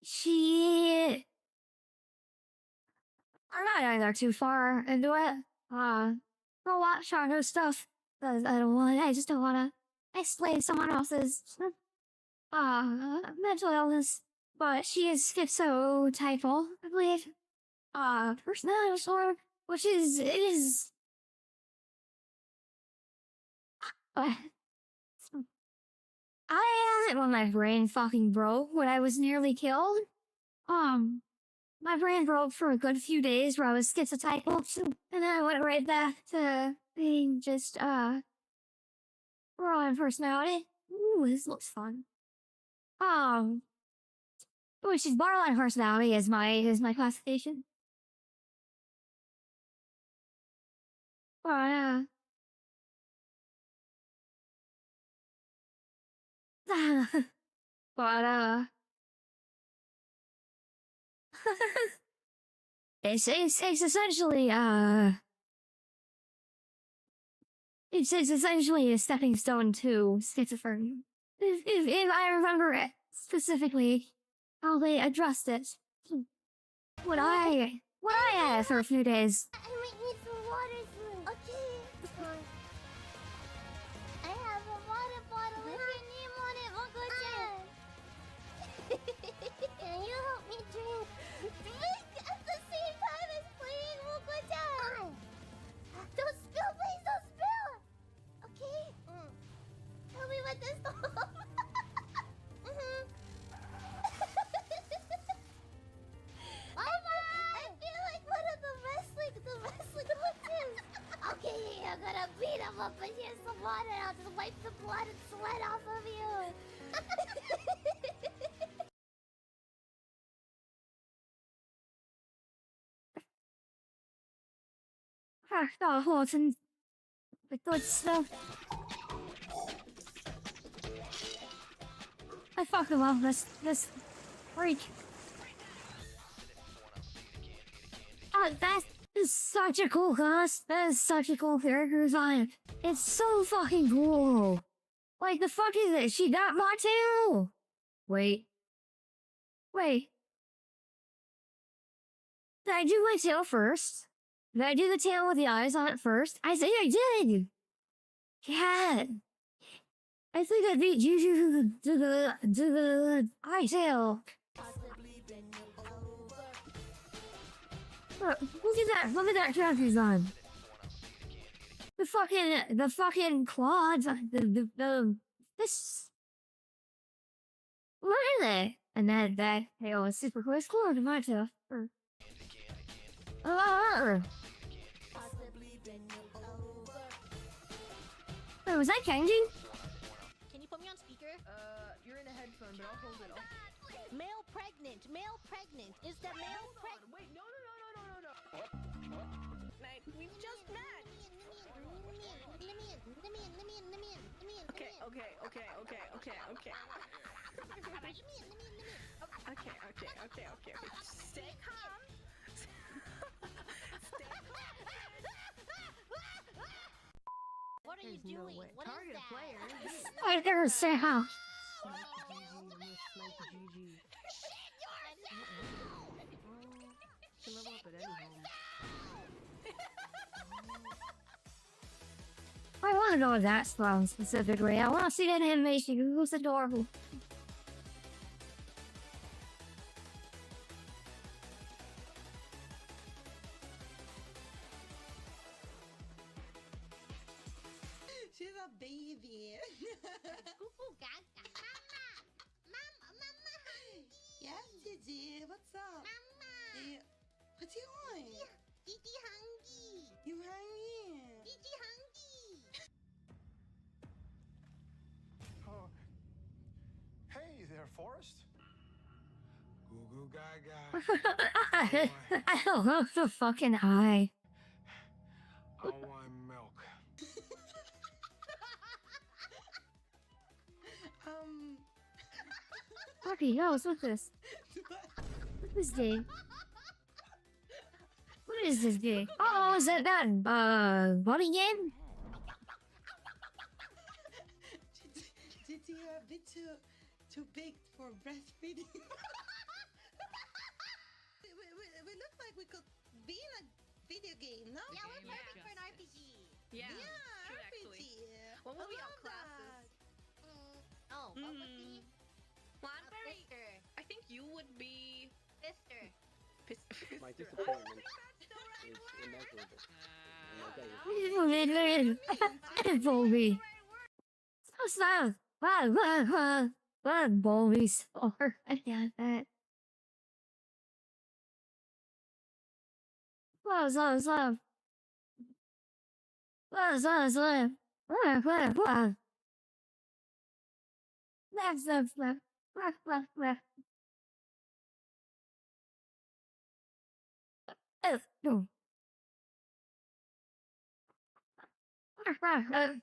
She. I'm not either too far into it. Don't watch on her stuff. I just don't wanna explain someone else's mental illness. But she is schizotypal, I believe. Personality disorder, which is When my brain fucking broke when I was nearly killed. My brain broke for a good few days where I was schizotypal, and then I went right back to being just, raw in personality. Ooh, this looks fun. Which is borderline personality is my classification. But, but, it's essentially, it's essentially a stepping stone to schizophrenia. If I remember it specifically, how they addressed it. What I had for a few days. I might need some water soon. Okay. I have a water bottle with your name on it, Moko-chan. Can you help me drink? Drink at the same time as playing Moko-chan. Don't spill, please don't spill. Okay. Tell me what this stop. I feel like one of the wrestling moves. Okay, I'm gonna beat him up, and here's some water. I'll just wipe the blood and sweat off of you. The good stuff. I fucking love this freak. That is such a cool class. That is such a cool character design. It's so fucking cool. Like, the fuck is it? She got my tail. Wait. Did I do my tail first? Did I do the tail with the eyes on it first? I think I did. Yeah. I think I beat you to the eye tail. Look at that character design. The fucking claws, this. What are they? And that tail is super cool. It's cooler than my tail. Wait, was that changing? Can you put me on speaker? You're in a headphone, but I'll hold it. Male pregnant. Is that male pregnant? Wait, no. We just met. Okay. Stay calm. What are you doing? What is that? I never say how. I want to know that song specifically. I want to see that animation. It looks adorable. She's a baby. Yes, Gigi. What's up? Mama. What you want? Gigi hungry. You hungry? Gigi hungry. Oh. Hey there, Forrest. Goo goo gaga. I don't know the fucking eye. I want milk. Fucking knows what's this? What is this? What is this game? Oh, is that body game? Gigi, you're a bit too big for breastfeeding. we look like we could be in a video game, no? Yeah, we're perfect for an RPG. Yeah, true, RPG. Actually. What will be our classes? What would be? Well, I'm very. I think you would be. Fister. My disappointment is immeasurable. It's Volby. What's that? What boys are? I got that. What's up? What's up? What? Left. No. Left.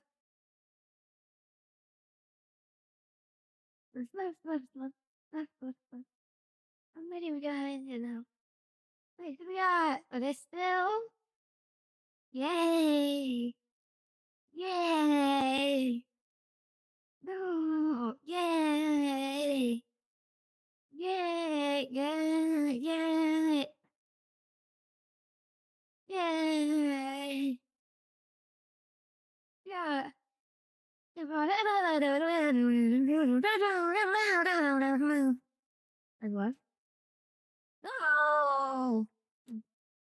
How many we got in here now? Wait, we got. Are they still? Yay! Yay! No! Yay! Yay! Yay! Yay! Yeah! And what? No!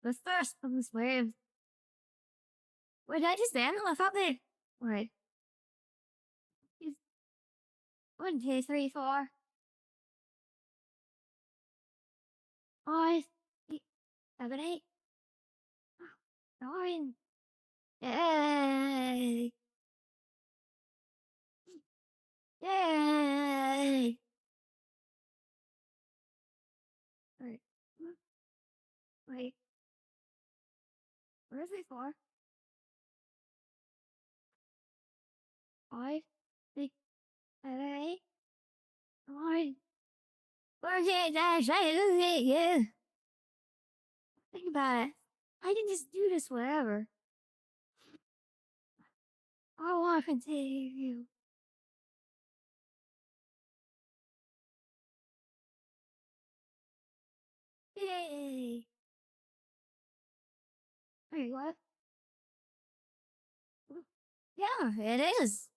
The first of this wave. Wait, did I just ban them? I thought they. Wait. 1, 2, 3, 4. 5, 6, 7, 8. 9. Yay! Yay! Wait. Wait. Where's my 4? 5, 6, 7, 8. 9. Where's it? Yeah. Think about it. I can just do this wherever. I want to continue. Yay! Wait, what? Yeah, it is.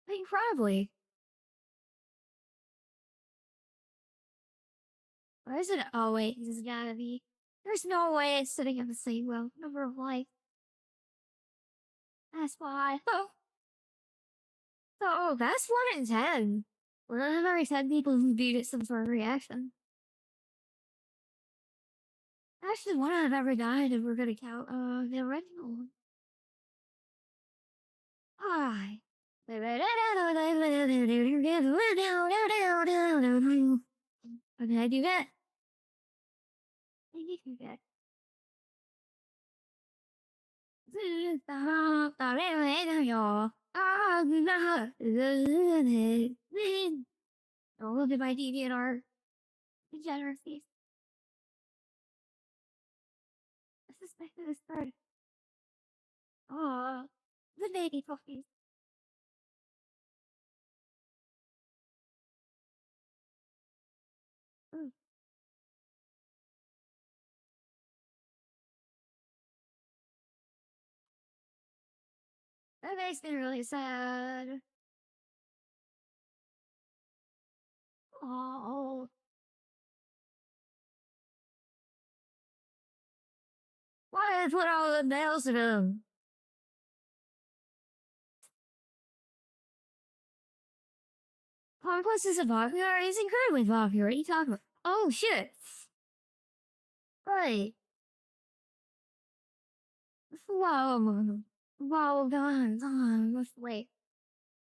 Incredibly. Where is it? Oh, wait, this has gotta be. There's no way it's sitting in the same number of life. That's why. So, that's 1 in 10. 1 in every 10 people who beat it some sort of reaction. Actually, 1 out of every 9 if we're gonna count the original one. Hi. How did I do that? I did do that. Oh, look at my DVR degeneracies. This is the start. Oh, the baby puppies. That makes me really sad. Oh. Why is put all the nails in them? Conquest is popular. He's incredibly popular. What are you talking about? Oh shit. Right. Wow. Wow, God. Let's wait.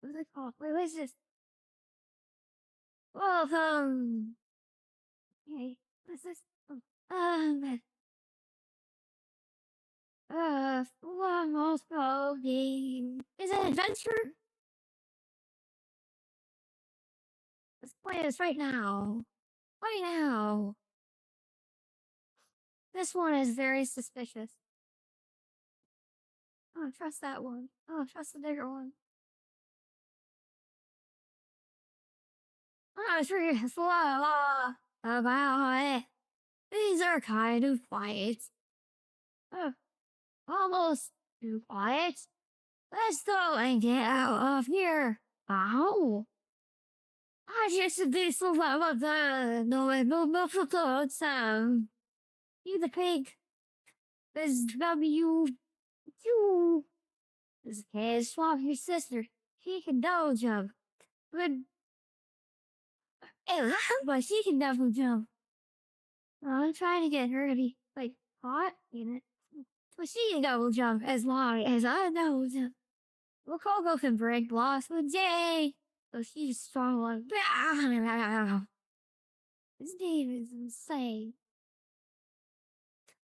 What's it called? Wait, what's this? Welcome. Okay. What's this? Almost going. Is it adventure? Let's play this right now. Right now. This one is very suspicious. Oh, trust that one. Oh, trust the bigger one. Oh, it's really slow about it. These are kind of quiet. Oh, almost too quiet. Let's go and get out of here. Ow. I just did so well of the no sound. You the pig. This W. You. This kid swap your sister. She can double jump. But she can double jump. I'm trying to get her to be like hot in it. But she can double jump as long as I double jump. Well, Coco can break blocks with Jay. So she's strong like this game is insane.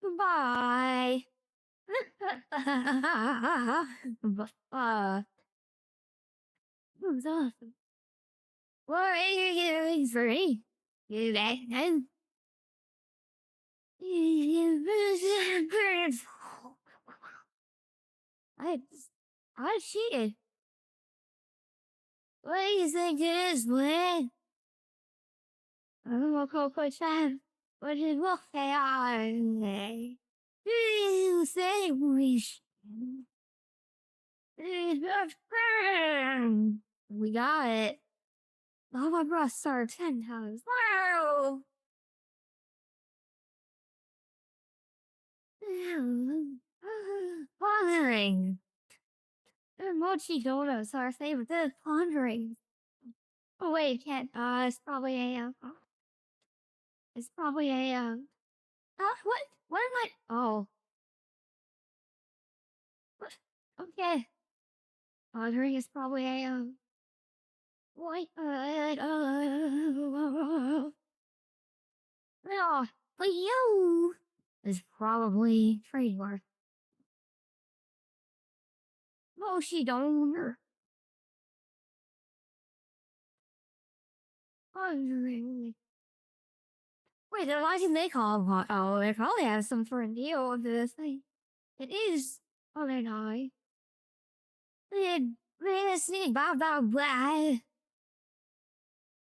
Goodbye. Who's awesome? What are you doing for me? You that then? I cheated. What do you think it is, man? I'm a Coco Chan. What did what they are? You say wish. We got it. Oh, my bro started 10 times. Wow! Pondering. Mochi donuts are our favorite dish. Pondering. Oh wait, can't. It's probably a. It's probably a. What? What am I? Oh. What? Okay. Pondering is probably a. Wait. No, but you is probably trademark. Mochi donor. Pondering. Wait, then why did they call him hot? Oh, they probably have some sort of deal with this thing. It is. Oh, they're not. They're singing blah blah blah.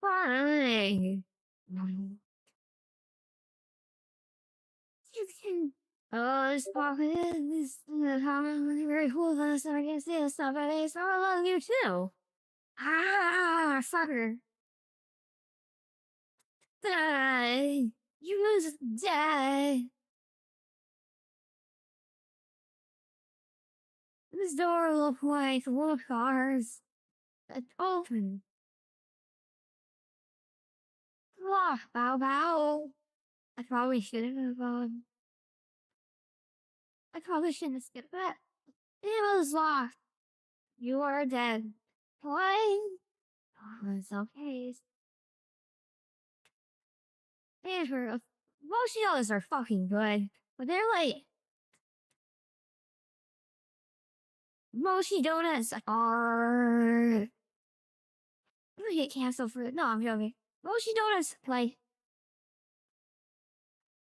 Fine. Oh, this pocket is very cool. So I can see this stuff. I love you too. Ah, fucker. Die. You just die. This door looks like little cars. It's open. Ah, bow bow. I probably shouldn't have, I probably shouldn't have skipped that. It was locked. You are dead. What? Oh, it's okay. Andrew, most of those are fucking good, but they're like Mochi donuts are. I'm gonna get canceled for it. No, I'm joking. Mochi donuts, like,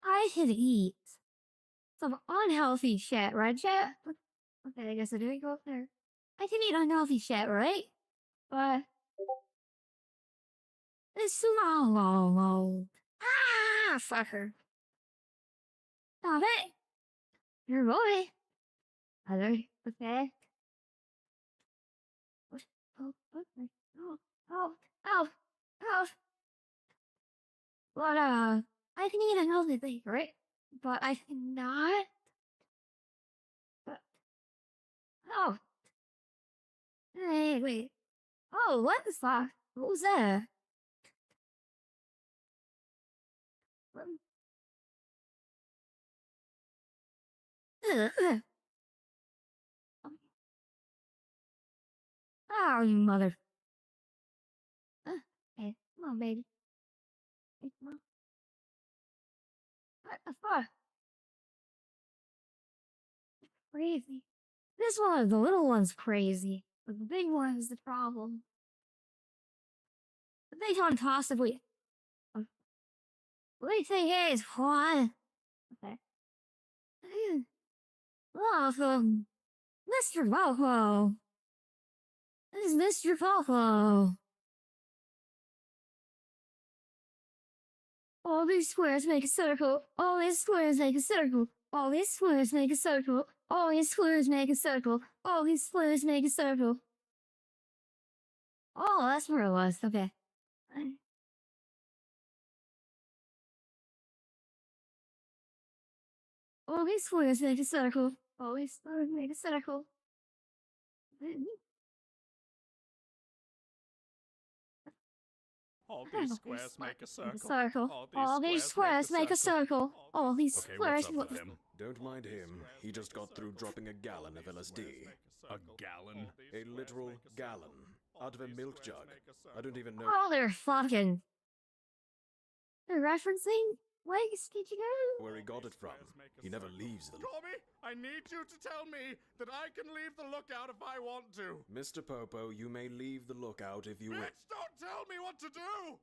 I could eat some unhealthy shit, right, chat? Okay, I guess I didn't go up there. I can eat unhealthy shit, right? But it's small. Ah, fucker. Stop it. Your boy. Other, okay. Oh, okay. Oh, oh. But, I can eat another thing, right? But I cannot. Oh. Hey, wait. Oh, what the fuck? What was that? Ugh. Oh, you mother. Hey, come on, baby. Hey, come on. What the fuck? Crazy. This one, the little one's crazy. But the big one is the problem. The big one possibly. What do you think is what? Okay. Welcome, Mr. Popo. This is Mr. Popo. All these squares make a circle. All these squares make a circle. All these squares make a circle. All these squares make a circle. All these squares make a circle. Oh, that's where it was. Okay. All these squares make a circle. All these squares make a circle. All these squares make a circle. All these squares make a circle. All these Okay, squares. what's up with him? Don't mind him. He just got through dropping a gallon of LSD. A gallon? A literal gallon. Out of a milk jug. I don't even know. Oh, they're fucking. They're referencing? Wait, did you go? Where he got it from. He never leaves the... Tommy, I need you to tell me that I can leave the lookout if I want to. Mr. Popo, you may leave the lookout if you wish. Bitch, don't tell me what to do!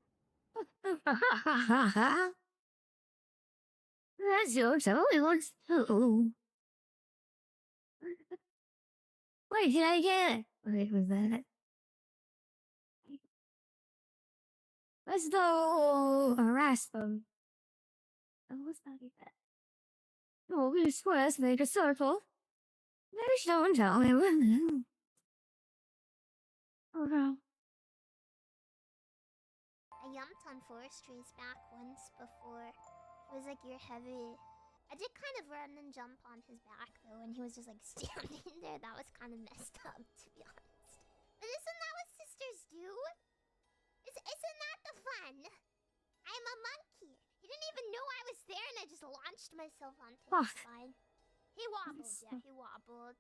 That's your totally looks too. Wait, did I get it? Wait, was that? Let's go harass them. Oh, what's that even? Oh, we squares make a circle. There's no one tell me when. Oh no. I yumped on Forestry's back once before. He was like, "You're heavy." I did kind of run and jump on his back though, and he was just like standing there. That was kind of messed up, to be honest. But isn't that what sisters do? Isn't that the fun? I'm a monkey. He didn't even know I was there, and I just launched myself onto his spine. He wobbled, yeah, he wobbled.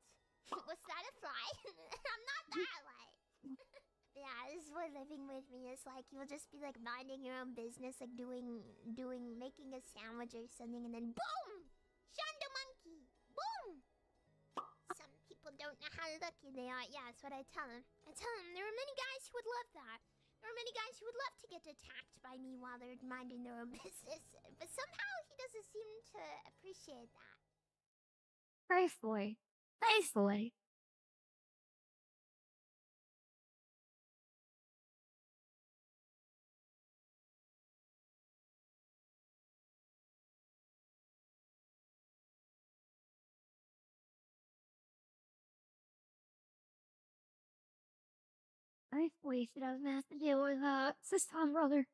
Was that a fly? I'm not that light. Yeah, this is what living with me is like. You'll just be like minding your own business, like making a sandwich or something, and then boom! Shonda monkey! Boom! Some people don't know how lucky they are. Yeah, that's what I tell them. I tell them there are many guys who would love that. There are many guys who would love to get attacked by me while they're minding their own business. But somehow he doesn't seem to appreciate that. Faithfully. Faithfully. I wasted. I was gonna have to deal with sister and brother.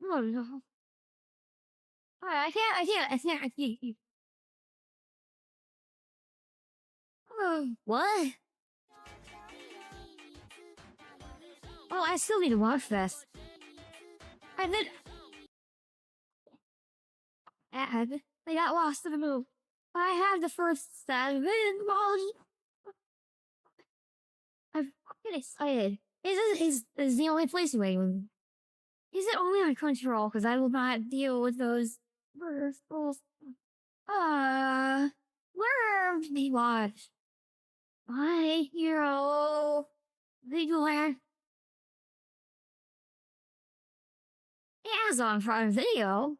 Oh no. I can't. What? Oh, I still need to watch this. I did. I got lost in the move. I have the first 7 volumes. I'm fucking excited. Is the only place waiting? Is it only on Crunchyroll? Because I will not deal with those reversals. Where me watch? My Hero. Vigilante. Amazon Prime Video.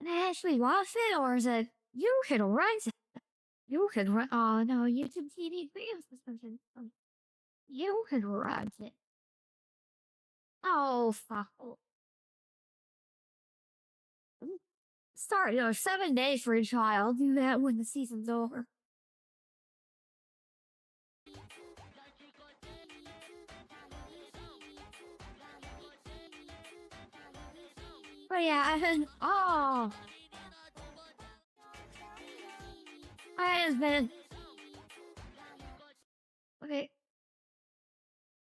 Can I actually watch it, or is it you can rent it? You can rent. Oh no, YouTube TV premium subscription. You can rent it. Oh fuck. Start 7 days for a trial. Do that when the season's over. But yeah, I have been. Okay.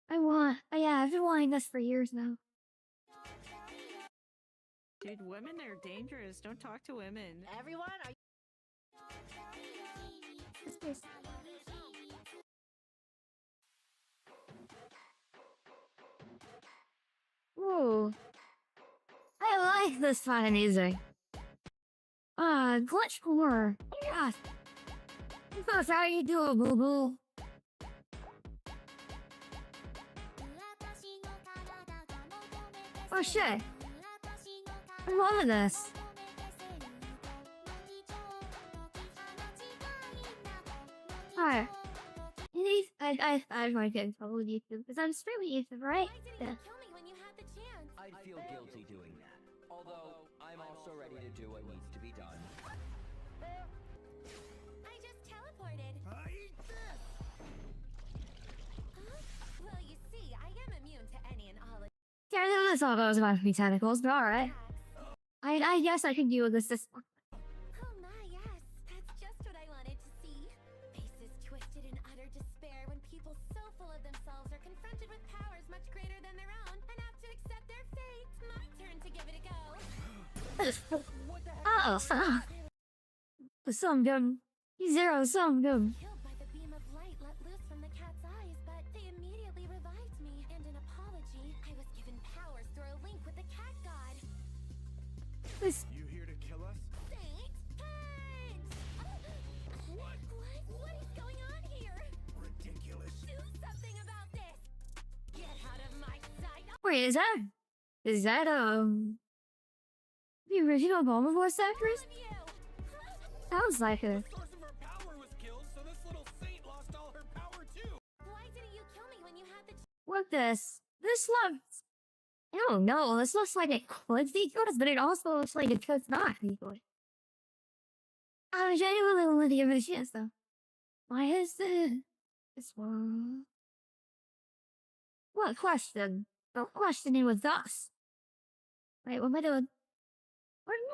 I've been wanting this for years now. Dude, women are dangerous. Don't talk to women. Everyone, are This. Ooh. I like this kind of music. Glitch core. Yeah. That's how you do it, boo boo. Oh shit. I'm loving this. Alright. I might get in trouble with YouTube because I'm streaming YouTube, right? Yeah. I'd feel guilty doing that. Although, I'm also ready to do what needs to be done. I just teleported. Eat this! Well, you see, I am immune to any and all. Yeah, I thought that was about to be tentacles, but alright. I guess I can deal with this. Oh my, yes. That's just what I wanted to see. Oh, fuck. Something. Zero something. Killed by the beam of light let loose from the cat's eyes, but they immediately revived me. And in apology, I was given powers through a link with the cat god. This. You here to kill us? Saint Punch! What? What is going on here? Ridiculous. Do something about this! Get out of my sight! Wait, is that the original Bulma voice actress? Sounds like it. The source of her power was killed, so this little saint lost all her power too. Why didn't you kill me when you had the What this? This looks. I don't know. This looks like it could be good, but it also looks like it could not be good. I genuinely want to give it a chance, though. Why is this one? What question? The questioning was us. Wait, what am I doing? What am I?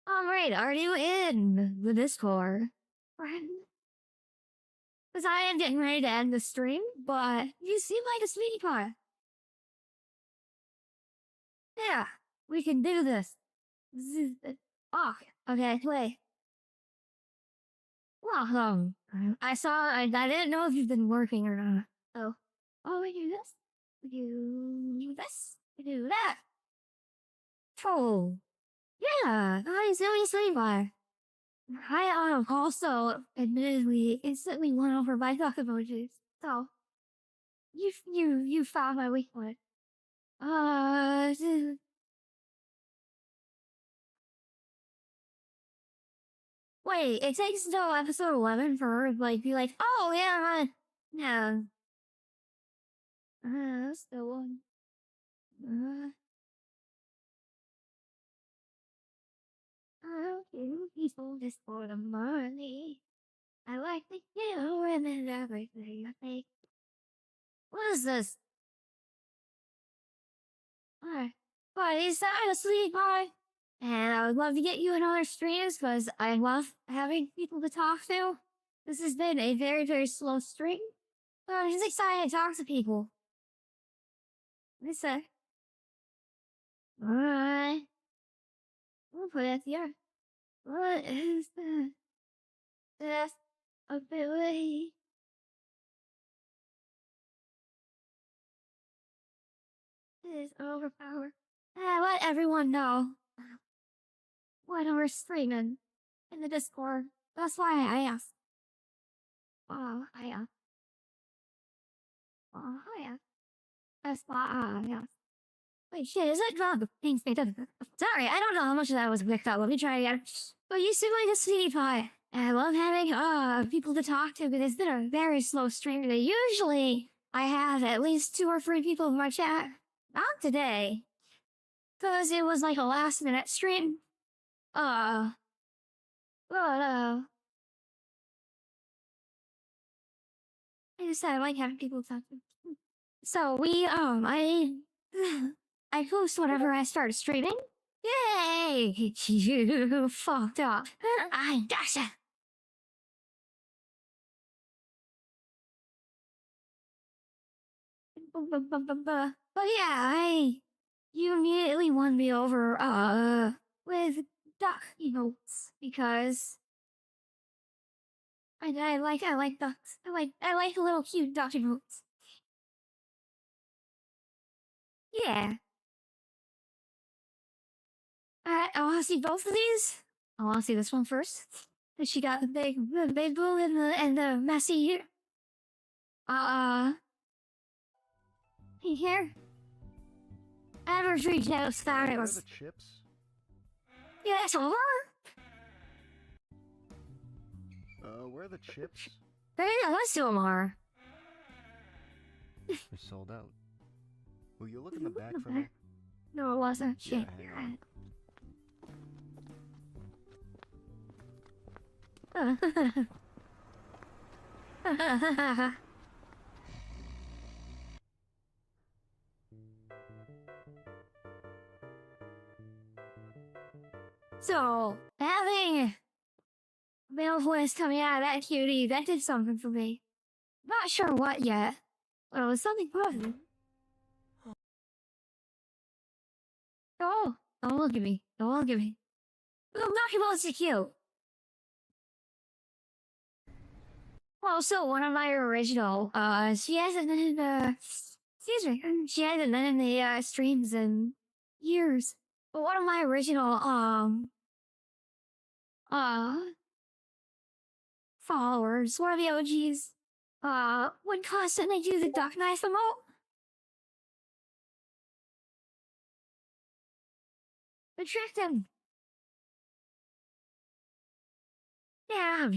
Alright, are you in the Discord? Because I am getting ready to end the stream, but you seem like a sweetie pie. Yeah, we can do this. Oh, okay, wait. Welcome. I didn't know if you've been working or not. Oh, we do this. We do this. We do that. Oh. Yeah, I seriously why. I also admittedly instantly won over by duck emojis. So you found my weak point. Wait, it takes until episode 11 for her to be like, oh yeah, yeah. That's the one. I don't do people just for the money. I like to kill women and everything I make. What is this? Alright. But he's not a sweetie pie. And I would love to get you in other streams because I love having people to talk to. This has been a very, very slow stream. But I'm just excited to talk to people. What is that? Alright. We'll put it here. What is the best ability? It is overpowered. Let everyone know when we're streaming in the Discord. That's why I asked. Oh, I asked. Oh, I asked. That's why I asked. Wait, shit, is that drug? Thanks, mate. Sorry, I don't know how much of that was picked up. Let me try again. But you seem like a sweetie pie. And I love having people to talk to, but it's been a very slow stream today. Usually, I have at least 2 or 3 people in my chat. Not today. Because it was like a last minute stream. But, I just I like having people talk to. So I post whenever I start streaming. Yay! You fucked up. I gotcha. But yeah, you immediately won me over with duck emotes because I like ducks. I like little cute duck emotes. Yeah. I want to see both of these. I want to see this one first. She got the big boo and the messy. Here. Average retail found it was. The chips? Yeah, that's over. Where are the chips? Let's do them are. They're sold out. Will you look in the back for me? No, it wasn't. Yeah, Shit. hang on. So, having male voice coming out of that cutie, that did something for me. Not sure what yet, but it was something positive. Oh, Don't look at me. Don't look at me. I'm not supposed to cute. Also, one of my original, she hasn't been in the, excuse me, she hasn't been in the, streams in years. But one of my original, followers, one of the OGs, would constantly do the duck knife emote. Attract him. Yeah.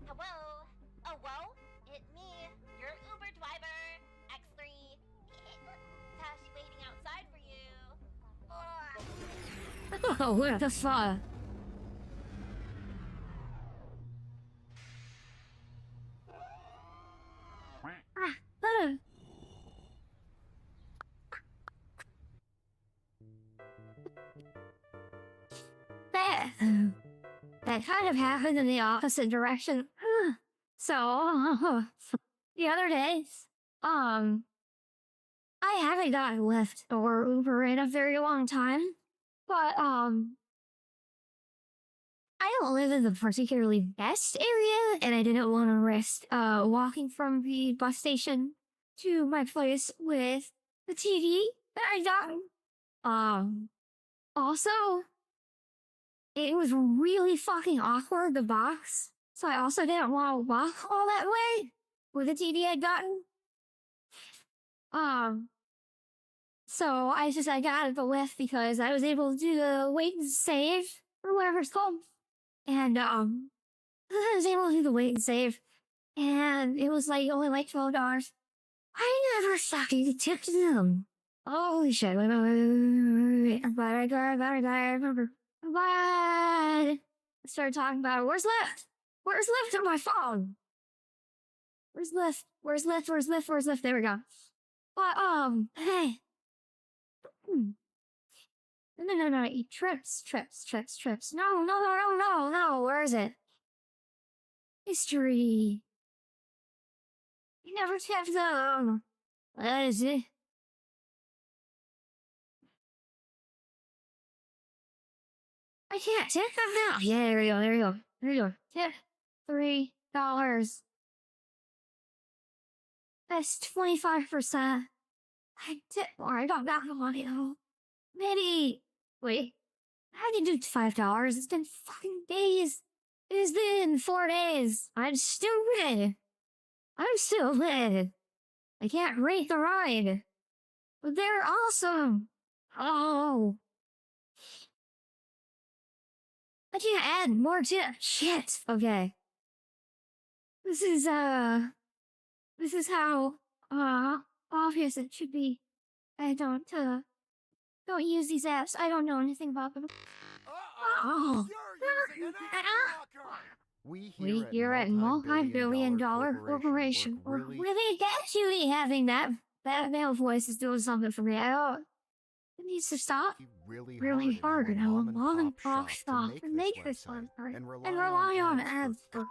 Hello? Oh, whoa? It's me, your Uber driver, X3. Tash waiting outside for you. Oh, what the fuck? That kind of happened in the opposite direction. So, the other day, I haven't gotten Lyft or Uber in a very long time, but, I don't live in the particularly best area, and I didn't want to risk, walking from the bus station to my place with the TV that I got. Also, it was really fucking awkward, the box, so I also didn't want to walk all that way with the TV I'd gotten. So I got the Lyft because I was able to do the wait and save, or whatever it's called. And, I was able to do the wait and save, and it was like only like $12. I never fucking tipped them. Holy shit! Wait. I remember. But I started talking about it. Where's Lyft? Where's Lyft on my phone? Where's Lyft? Where's Lyft? Where's Lyft? Where's Lyft? There we go. But hey. No. Trips. No. Where is it? History. You never tipped them. What is it? I can't tip them now. Yeah, there you go. Tip $3. That's 25%. I tip more. I got that money though. Maybe. Wait. I can do $5. It's been fucking days. It's been 4 days. I'm stupid. I can't rate the ride. But they're awesome. Oh. I can't add more tips. Shit. Okay. This is how, obvious it should be. I don't use these apps. I don't know anything about them. Oh. We here at multi-billion-dollar corporation really actually having that male voice is doing something for me. It needs to stop really hard and have a mom and pop shop and make this one part and rely on ads to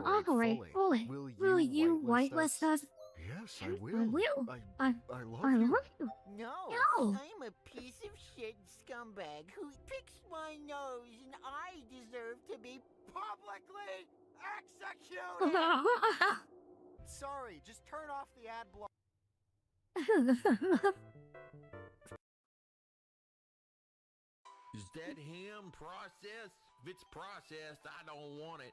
operate fully. Will you whitelist us? Yes, I will. I love you. No, I'm a piece of shit scumbag who picks my nose, and I deserve to be publicly executed. Sorry, just turn off the ad block. Is that ham processed? If it's processed, I don't want it.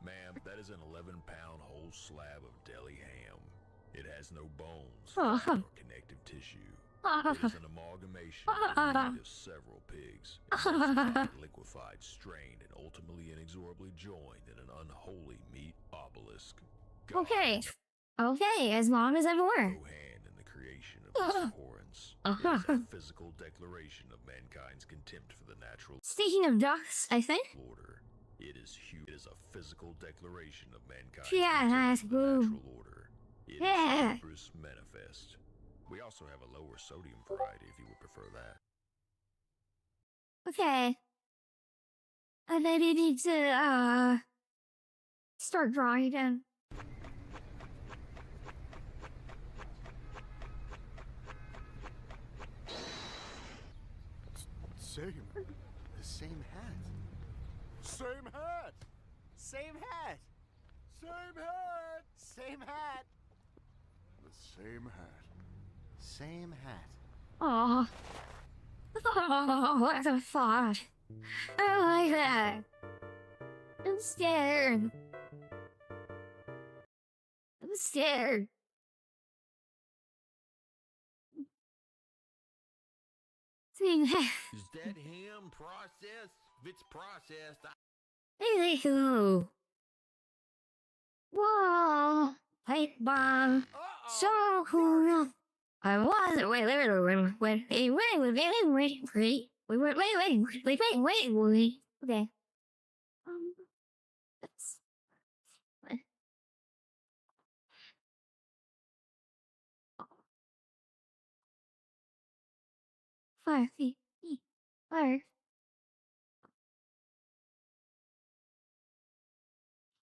Ma'am, that is an 11-pound whole slab of deli ham. It has no bones or connective tissue. It is an amalgamation of the meat of several pigs, emulsified, liquefied, strained, and ultimately inexorably joined in an unholy meat obelisk. Okay, as long as I'm aware. No hand in the creation of this abhorrence. It is a physical declaration of mankind's contempt for the natural Speaking of ducks, I think. order. It is a physical declaration of mankind's Nice. contempt for the natural order. It Yeah. is Bruce manifest. We also have a lower sodium variety if you would prefer that. Okay. I maybe need to, start drawing again. same hat. Same hat! Same hat! Same hat! Same hat! The same hat. Same hat. Aw. Oh, what the fuck? I don't like that. I'm scared. I'm scared. Same hat. Is that ham processed? If it's processed, Anywho. Whoa. Pipe bomb. So cool. I was wait, okay. That's 5 feet. Fire.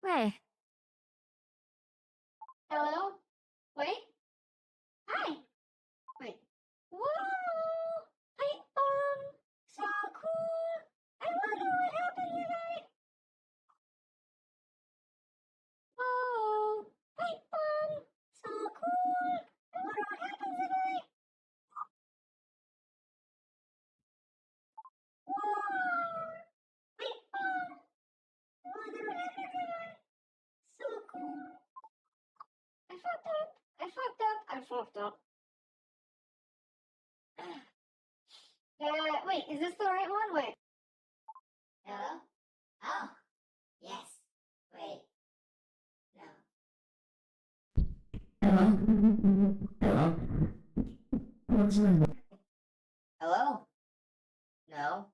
Wait. Hello? Wait? Hi. Wait. Whoa! Pipe bomb! So cool! I wonder what happened tonight! Whoa! Pipe bomb! So cool! I wonder what happened tonight! Whoa! Pipe bomb! I wonder what happened tonight! So cool! I fucked up! I fucked up! I fucked up! Wait, is this the right one? Wait. Hello? Oh, yes. Wait. No. Hello? No.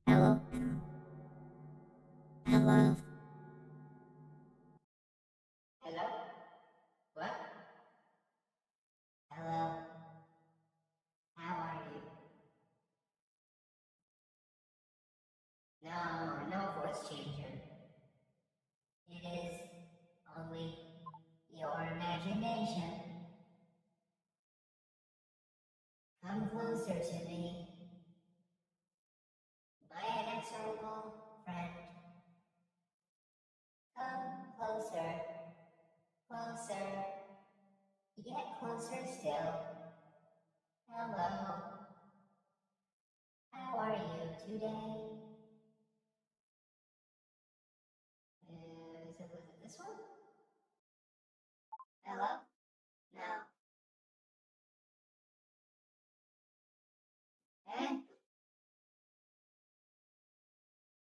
Hello? Hello? Hello? What? Hello? How are you? No, no voice changer. It is only your imagination. Come closer to me, my inexorable friend. Come closer, closer, yet closer still. Hello, how are you today? Was it this one? Hello? No. Eh?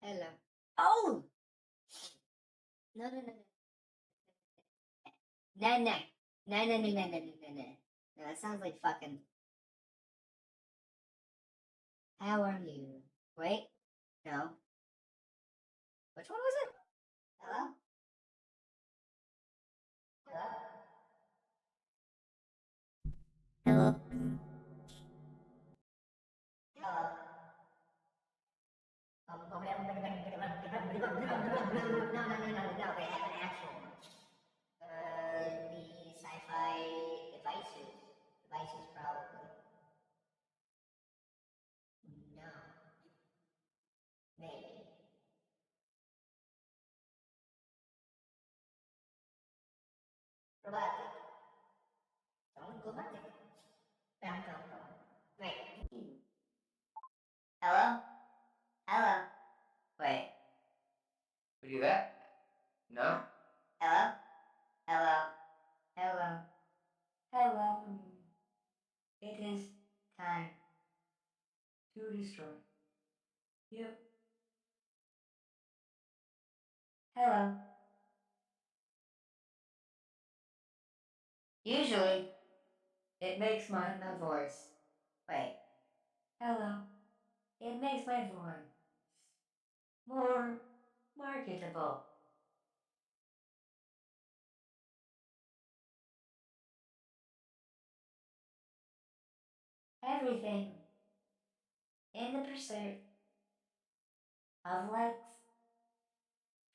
Hello. Oh! No, no, no, no. No, no. No, no, no, no, no, no, no, no. No, that sounds like fucking. How are you? Wait. No. Which one was it? Hello? Hello? Hello? Hello? No, no. They have an actual one. The sci-fi devices. Devices, probably. No. Maybe. Robotic. Don't go back. Wait. Hello? Hello? Wait. What do that? No? Hello? Hello? Hello? Hello? It is time to destroy you. Hello? Usually, it makes my voice. Wait. Hello? It makes my voice more marketable. Everything in the pursuit of likes,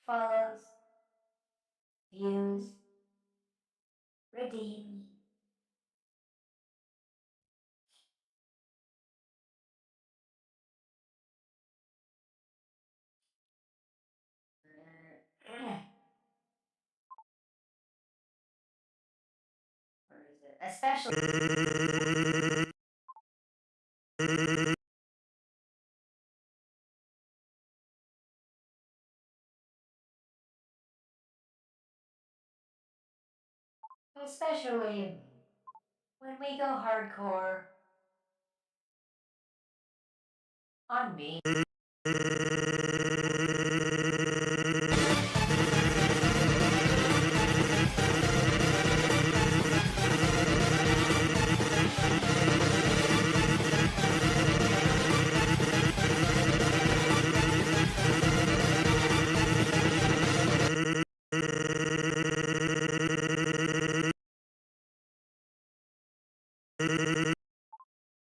follows, views, redeem. Especially. Especially when we go hardcore on me.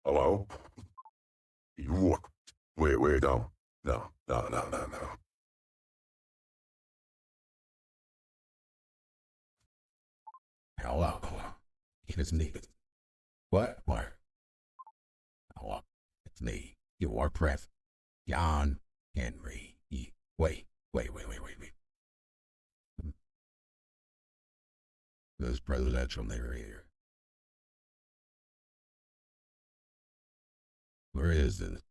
Hello? You wait, no. No. Hello. It is me. What? Hello. It's me. Your press. John Henry. Wait. This presidential narrator. Where is it?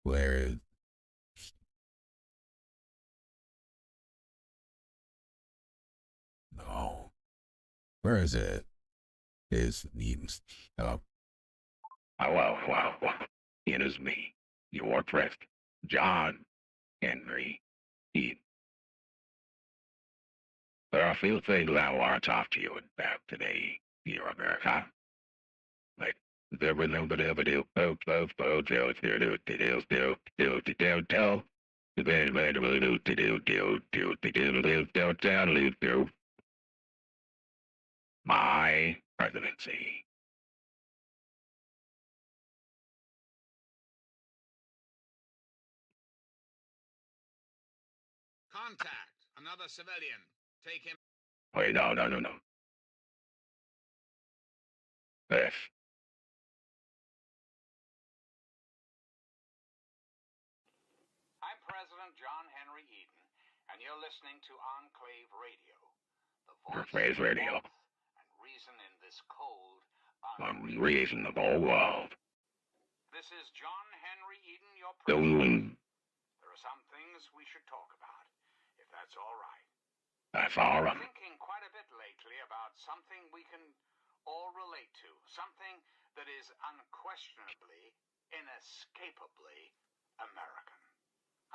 Where is... No. Where is it? Is Needham's... Hello? Hello. It is me. Your press. John Henry Eden. There are a few things I want to talk to you about today, here on America. Like, there were no but ever do, my presidency. Contact. Another civilian. Take him. Wait, no. Yes. I'm President John Henry Eden, and you're listening to Enclave Radio, the voice of Radio. and reason in this cold, Unreasonable world. This is John Henry Eden, your president. There are some things we should talk about, if that's all right. That's all right. I'm thinking quite a bit lately about something we can all relate to, something that is unquestionably, inescapably American.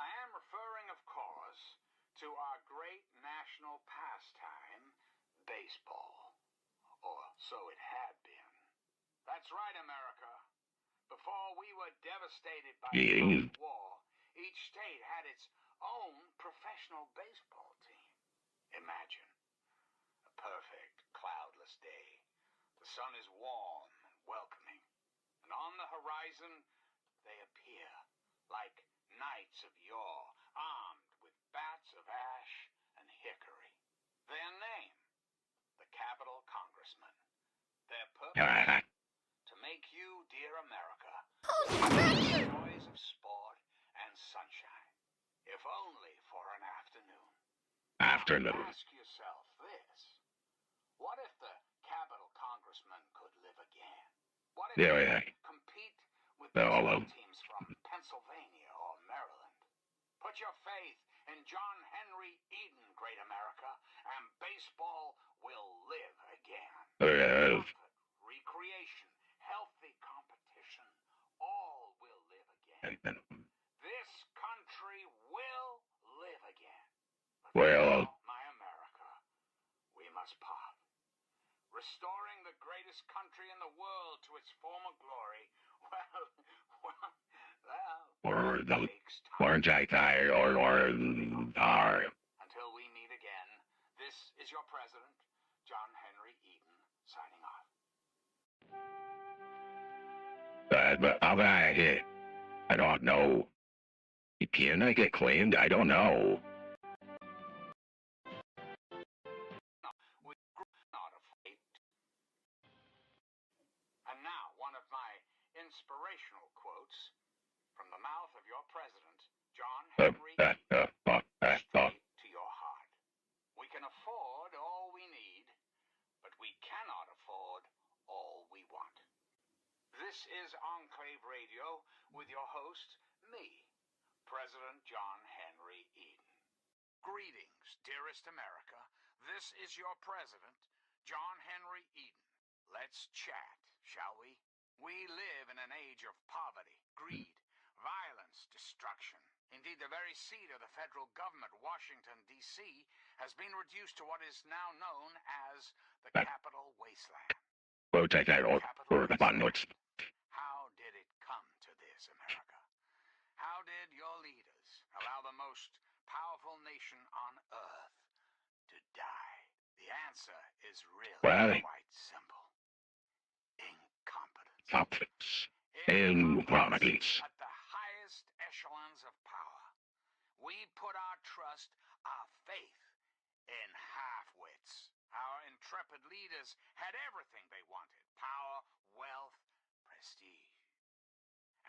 I am referring, of course, to our great national pastime, baseball. Or so it had been. That's right, America. Before we were devastated by the war, each state had its own professional baseball team. Imagine a perfect, cloudless day. The sun is warm and welcoming, and on the horizon they appear like knights of yore, armed with bats of ash and hickory. Their name, the Capitol Congressmen. Their purpose, to make you, dear America, the joys of sport and sunshine, if only for an afternoon. Ask yourself this. What if the Capitol Congressmen could live again? What if they compete with baseball teams from Pennsylvania or Maryland? Put your faith in John Henry Eden, great America, and baseball will live again. Comfort, recreation, healthy competition, all will live again. This country will live again. But my America, we must part. Restoring the greatest country in the world to its former glory, Until we meet again, this is your president, John Henry Eden, signing off. I don't know. Can I get claimed? I don't know. And now, one of my inspirational quotes from the mouth of your president, John Henry Eden, straight to your heart. We can afford all we need Greetings, dearest America. This is your president, John Henry Eden. Let's chat, shall we? We live in an age of poverty, greed, violence, destruction. Indeed, the very seat of the federal government, Washington, D.C., has been reduced to what is now known as the Capital Wasteland. We'll take that off for the fun notes. How did it come to this, America? How did your leaders allow the most powerful nation on earth to die? The answer is really quite simple. Incompetence. Incompetence. At the highest echelons of power. We put our trust, our faith in half-wits. Our intrepid leaders had everything they wanted. Power, wealth, prestige.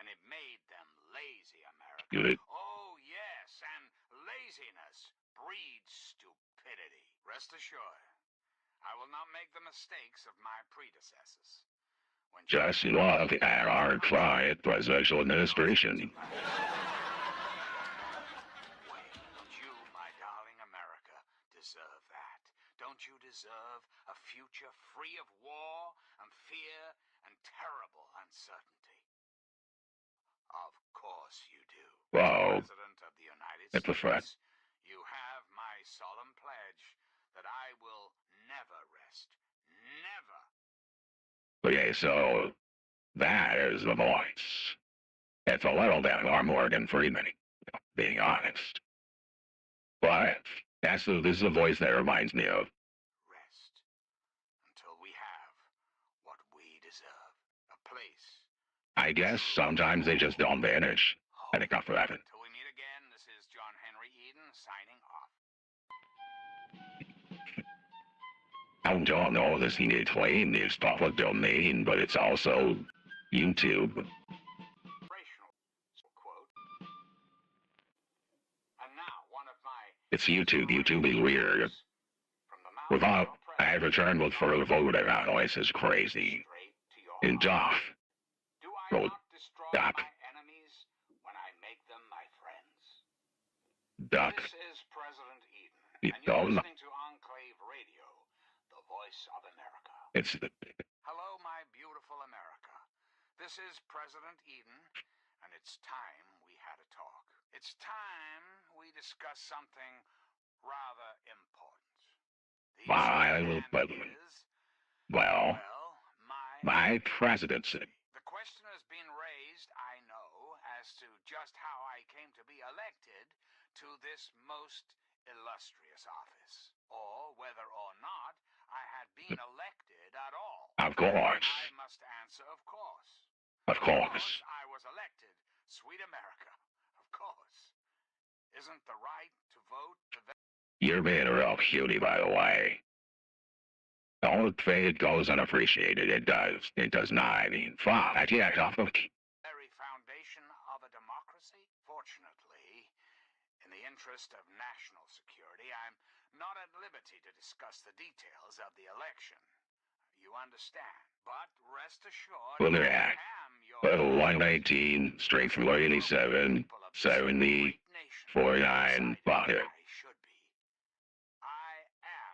And it made them lazy, America. Good. Oh, yes, and laziness breeds stupidity. Rest assured, I will not make the mistakes of my predecessors. Just love at our quiet presidential administration. Don't you, my darling America, deserve that? Don't you deserve a future free of war and fear and terrible uncertainty? Of course you do. Wow. President of the United It's a threat. States, you have my solemn pledge that I will never rest. Never. Okay, so that is the voice. It's a little bit more Morgan Freeman, being honest. But this is the voice that reminds me of. Rest until we have what we deserve. A place. I guess sometimes they just don't vanish. I think not for that. Until we meet again, this is John Henry Eden signing off. I don't know this he needs claim is public domain, but it's also YouTube. It's YouTube. YouTube is weird. Without I returned with further vote around noise is crazy. In Duff. Road. Duck. Duck. This is President Eden, You and you're don't know. listening to Enclave Radio, the voice of America. It's the Hello, my beautiful America. This is President Eden, and it's time we had a talk. It's time we discuss something rather important. Well, my presidency. The question has been raised, I know, as to just how I came to be elected to this most illustrious office, or whether or not I had been elected at all. Of course. I must answer, of course. Of course. I was elected. Sweet America. Of course. Isn't the right to vote the... You're being a real cutie, by the way. Don't say it goes unappreciated. It does. It does not. I mean, fuck. I can't off of very foundation of a democracy? Fortunately, in the interest of national security, I'm not at liberty to discuss the details of the election. You understand. But rest assured, Well, they're at 119, straight through 87, 70, 49, fuck it. I am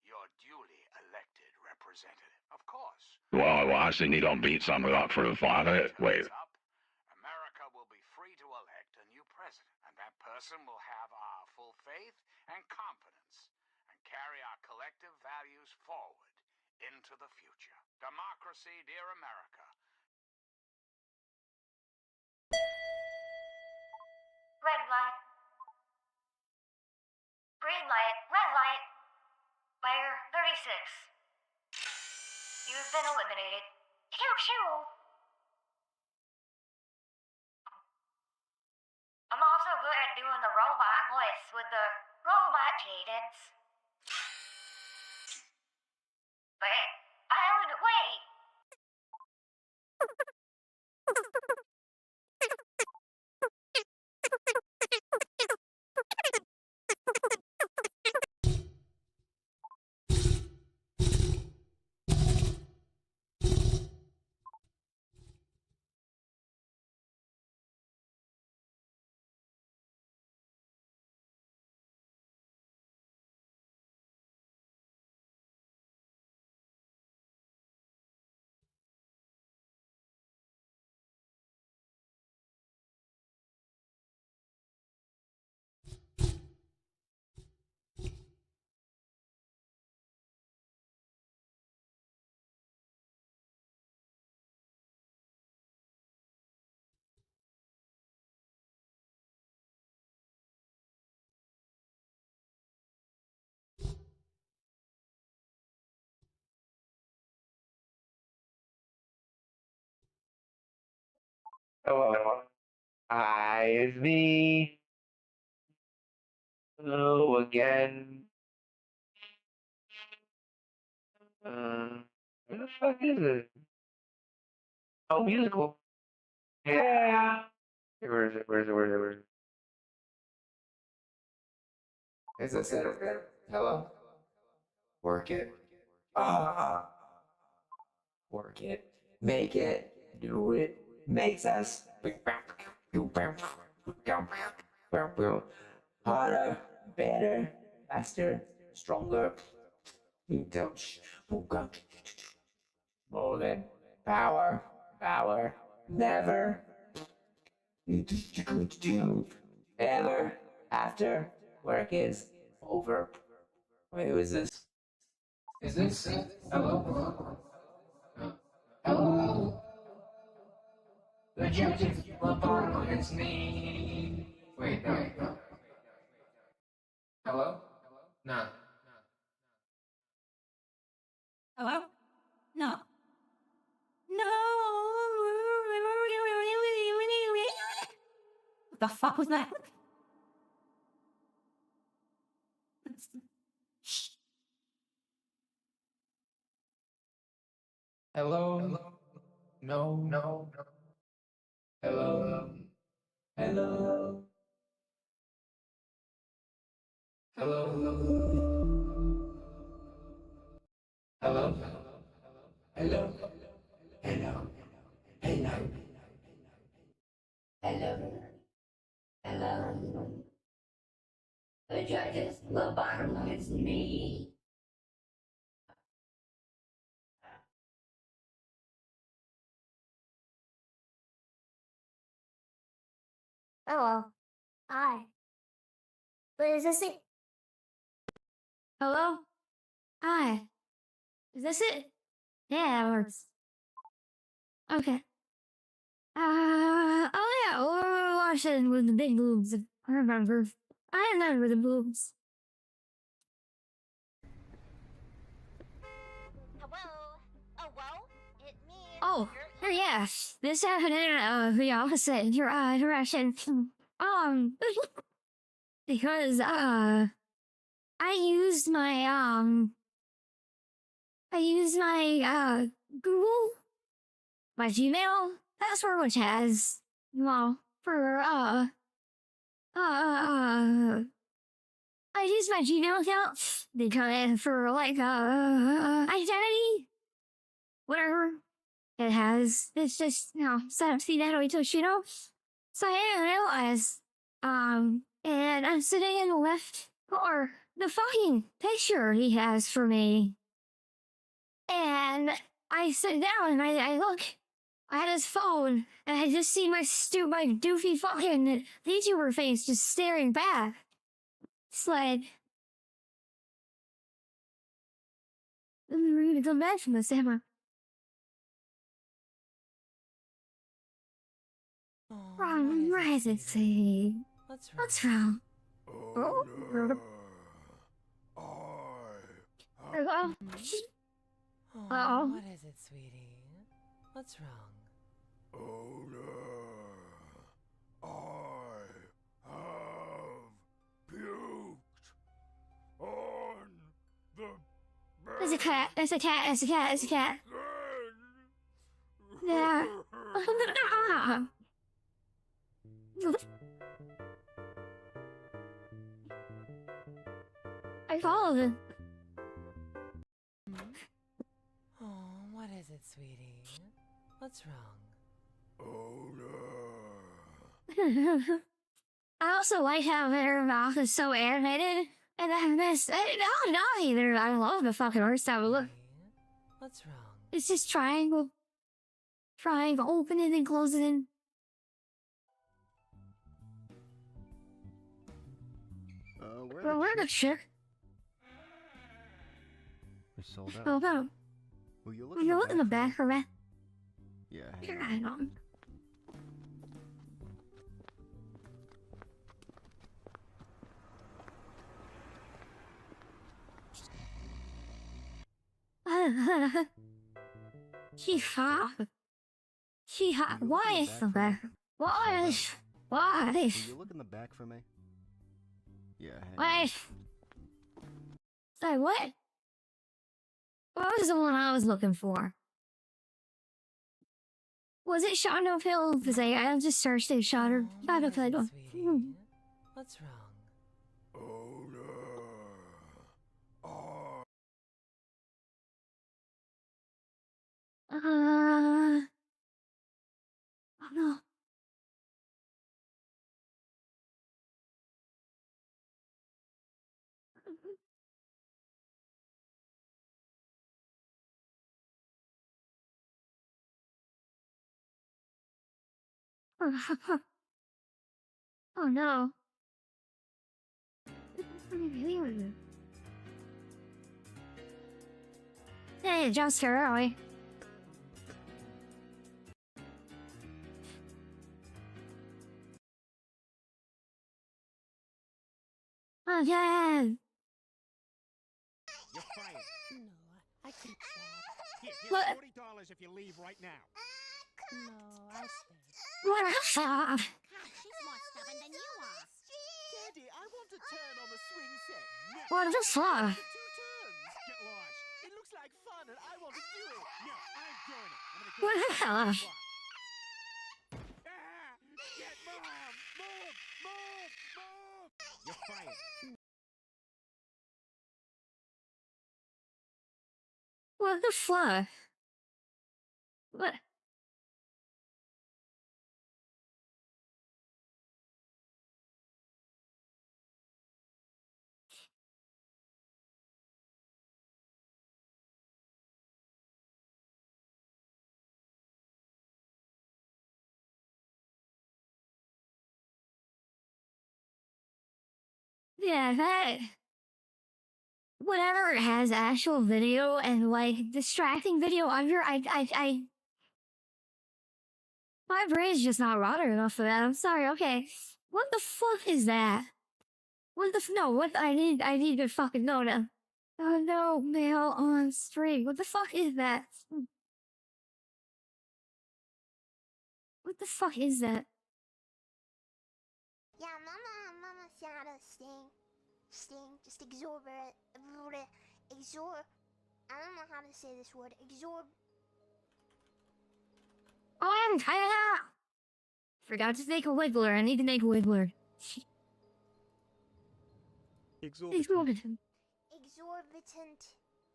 your duly elected representative. Of course. Well, Washington, you don't beat someone up for the fun of it. Wait. America will be free to elect a new president, and that person will have our full faith and confidence and carry our collective values forward into the future. Democracy, dear America. Red light. Green light. Red light. Player 36. You have been eliminated. Pew pew. I'm also good at doing the robot voice with the robot cadence. But I would wait. Hello. Hi, it's me. Hello again. Where the fuck is it? Oh, musical. Yeah. Where is it? Where is it? Where is it? Where is it? Is this it? Hello? Work it. Ah. Work it. Make it. Do it. Makes us. Harder. Better. Faster. Stronger. More than power. Power. Never. Ever. After. Work is over. Wait, who is this? Is this? Hello? Hello? The judges are against me. Wait, no. Hello? No. Hello? No. No. What the fuck was that? Hello? No. Hello? Hello? Hello? Hello? Hello? Hello? Hello? Hello? Hello? The judges lobotomize me. Hello. Hi. But is this it? Hello? Hi. Is this it? Yeah, it works. Okay. Oh yeah, we're watching with the big boobs. I remember. I remember the boobs. Oh, yes. This happened the opposite direction. Because I used my Google, my Gmail password, which has for I used my Gmail account because for like identity, whatever it has. It's just set up Seattle Toshino. So I didn't realize. And I'm sitting in the left or the fucking picture he has for me. And I sit down and I look at his phone and I just see my doofy fucking YouTuber face just staring back. It's like, we're gonna come back from this, Emma. Wrong, rise and say. What's wrong? Oh, hello? Uh-oh. What is it, sweetie? What's wrong? I have puked on the It's a cat, it's a cat, it's a cat, it's a cat. Yeah. I followed him. Oh, what is it, sweetie? What's wrong? I also like how their mouth is so animated. And I miss not either. I love the fucking art style. Look. What's wrong? It's just triangle. Triangle, opening and closing. Where the chick? We're sold out. Oh no. Will you look in the back for me? Yeah. Here, hang on. She's hot. Why? Why? Why? Will you look in the back for me? Yeah. Why? Say what? What was the one I was looking for? Was it Shadow Pill? Because I just searched it. Shadow Pill. What's wrong? Oh no. Oh. Oh no. Oh no. Hey, just early. Oh yeah. You're fired. No, I keep that. Here's What? $40 if you leave right now. No, I stay. What else? She's more stubborn than you are. Daddy, I want to turn on the swing set. No. What the fuck? 2 turns. Get lost. It looks like fun and I want to do it. No, I'm doing it. I'm gonna go. What the hell? Get mom! Move! Move! Move! You're fired. What the fuck? What? Yeah, that. Whatever has actual video and like distracting video under, my brain's just not rotted enough for that. I'm sorry. Okay, what the fuck is that? What the no? What I need to fucking know now. Oh no, mail on stream. What the fuck is that? What the fuck is that? Yeah, Mama Shadow Sting, just exorbitant, I don't know how to say this word, Oh, I forgot to make a wiggler. I need to make a wiggler. Exorbitant.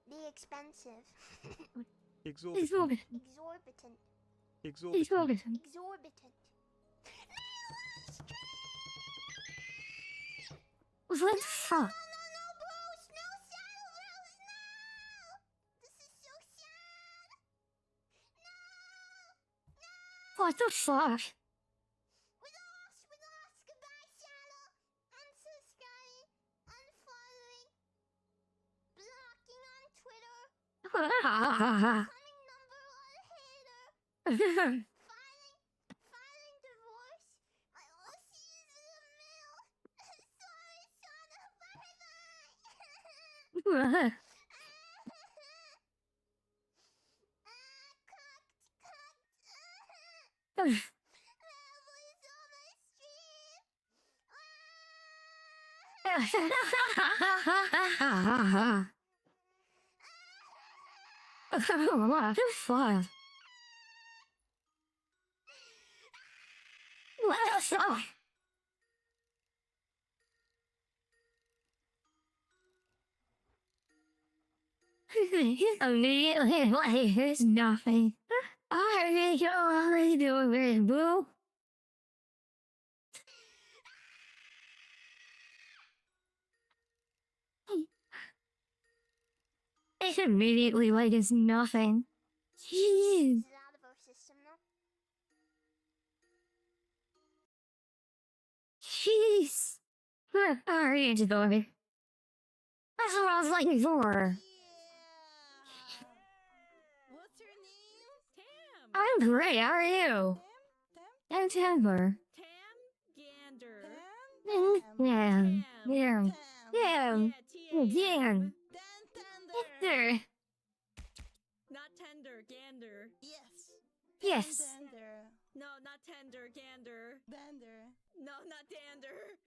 The expensive. Exorbitant. Exorbitant. What the fuck? What the fuck? We lost. Goodbye, Shadow. Unsubscribing, unfollowing, blocking on Twitter, becoming number one hater, filing divorce. My OC is in the mail. Sorry, Shadow. Bye-bye. What the fuck? What the fuck? Immediately, like, there's nothing. I don't know what to do with it, boo. It's immediately like it's nothing. Jeez. Is it out of our system now? Jeez. Alright, Dory. That's what I was like before. What's your name? Tam. I'm great, how are you? I'm Timber. Gander. There. Not tender, gander. Yes. Yes. Dander. No, not tender. Gander. Dander. No, not dander.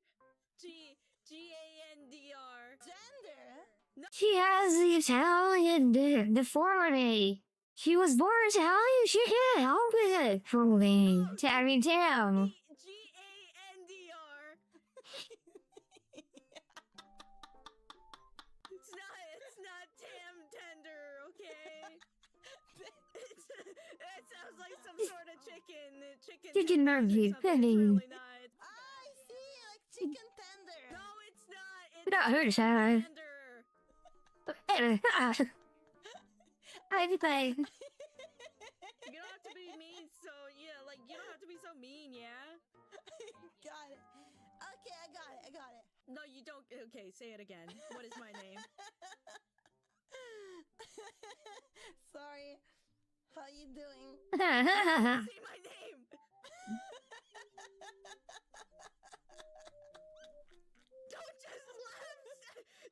G-A-N-D-R. Dander. No. She has the Italian deformity. She was born Italian. She can't help it for me. I mean, damn. G-A-N-D-R. It's not Tam Tender, okay? It sounds like some sort of chicken. Chicken nervy, penny. Really nice. I see, like chicken tender. No, it's not. It's Not her side. Anything. You don't have to be mean, so yeah, like you don't have to be so mean, yeah? Got it. Okay, I got it. No, you don't. Okay, say it again. What is my name? Sorry. How you doing? Say my name. Don't just laugh.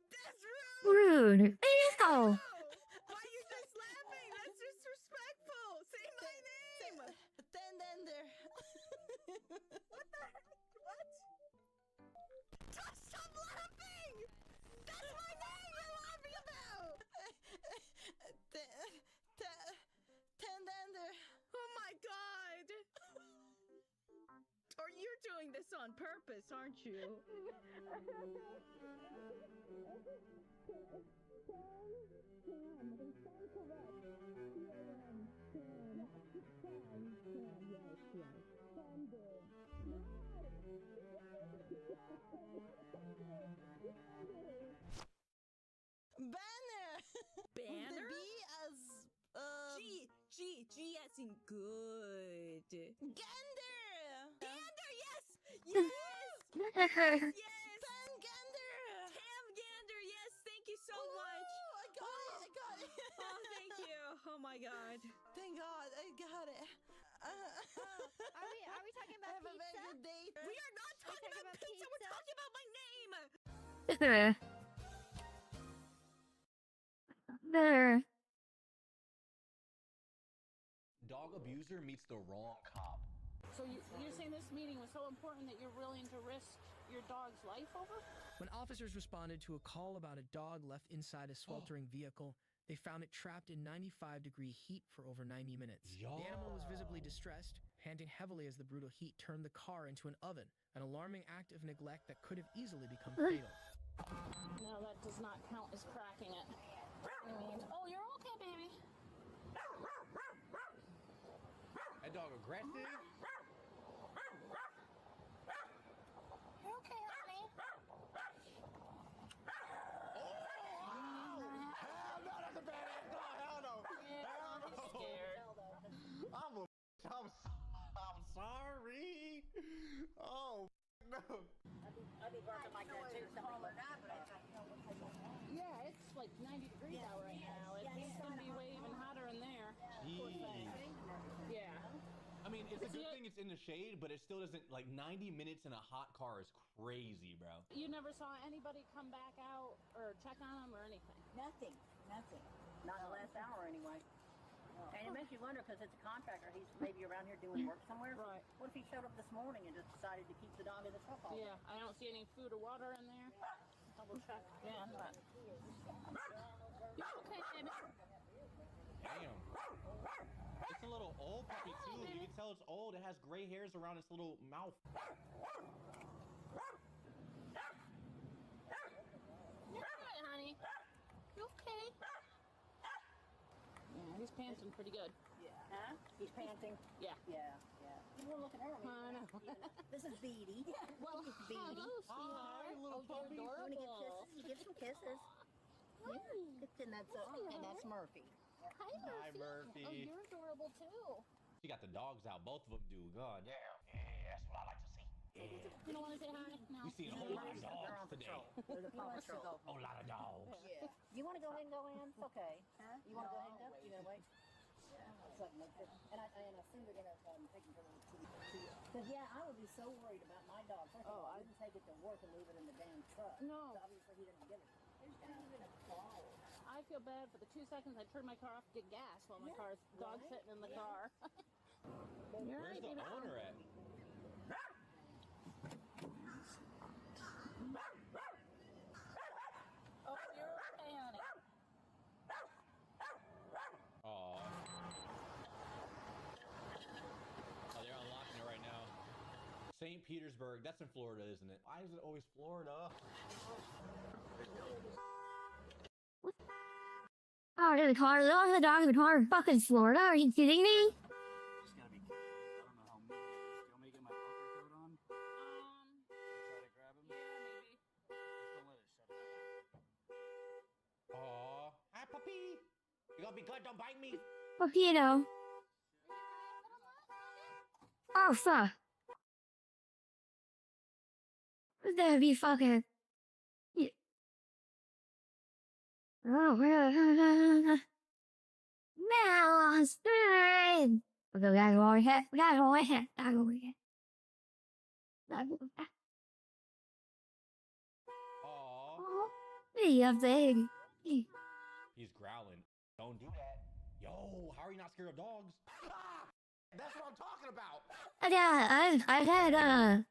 That's rude. Rude. Ew. Why are you just laughing? That's disrespectful. Say my name. Tender. What the heck? What? Just stop laughing. That's my name you're laughing about. Tender. Oh my god. Or you're doing this on purpose, aren't you? Banner. The B as G as in good. Gander. Gander, yes. Yes. Yes. Tam Gander. Tam Gander, yes. Thank you so much. I got it. Oh, thank you. Oh my god. Thank God, I got it. Are we talking about Have pizza? a very good day. We are not talking about pizza. We're talking about my name. There. Dog abuser meets the wrong cop. So you're saying this meeting was so important that you're willing to risk your dog's life over? When officers responded to a call about a dog left inside a sweltering vehicle, they found it trapped in 95-degree heat for over 90 minutes. The animal was visibly distressed, panting heavily as the brutal heat turned the car into an oven, an alarming act of neglect that could have easily become fatal. No, that does not count as cracking it. Oh, you're okay, baby. That dog aggressive? You're okay, honey. Hell no, that's a badass dog. Hell no. Hell no. Scared. I'm sorry. Oh no. I'd be barking like that too. Yeah, it's like 90 degrees out right now. It's gonna be way even hotter in there. Jeez. Yeah. I mean, it's a good thing it's in the shade, but it still doesn't, like, 90 minutes in a hot car is crazy, bro. You never saw anybody come back out or check on him or anything? Nothing. Not in the last hour anyway. And it makes you wonder, because it's a contractor, he's maybe around here doing work somewhere. Right. What if he showed up this morning and just decided to keep the dog in the truck all day? Yeah, I don't see any food or water in there. Double check. Yeah, but... You're okay, baby. Damn. It's a little old puppy, too. You can tell it's old. It has gray hairs around its little mouth. You're alright, honey. You okay? Yeah, he's panting pretty good. Yeah. Huh? He's panting? Yeah. Yeah. You want to look at her? I know. This is Beady. Well, This is Beady. hello, sweetheart. Little puppy. You want to give kisses? You give some kisses. And that's Murphy. Hi, Murphy. Murphy. Oh, you're adorable too. She got the dogs out. Both of them do. God, yeah. That's what I like to see. You don't want to say hi? No. We seen a whole lot of dogs today. They're the paw patrol. A whole lot of dogs. Yeah. You want to go ahead and go in? It's okay. Huh? You want to go ahead and go? You gonna wait? Yeah. And I assume they're gonna take him to the because I would be so worried about my dog. First of all, I didn't take it to work and leave it in the damn truck. No. So obviously he didn't give it. There's not even a ball. I feel bad for the 2 seconds I turned my car off to get gas while my dog's sitting in the car. Where's the owner at? Oh, you're okay, honey. Aw. Oh, they're unlocking it right now. St. Petersburg. That's in Florida, isn't it? Why is it always Florida? Oh, the car, the dog in the car in fucking Florida? Are you kidding me? Just gotta be careful. I don't know how mean it is. Do you want me to get my poker coat on? Try to grab him? Yeah, maybe. Just don't let it shut up. Aw. Hi, puppy. You gonna be good? Don't bite me. Well, you know. Oh, fuck. That'd be fucking. Yeah. Oh, now, straight. Okay, we gotta go over here. We gotta go over here. Gotta go over here. Gotta go over here. Oh, yeah, baby. He's growling. Don't do that. Yo, how are you not scared of dogs? That's what I'm talking about. Yeah, I've had,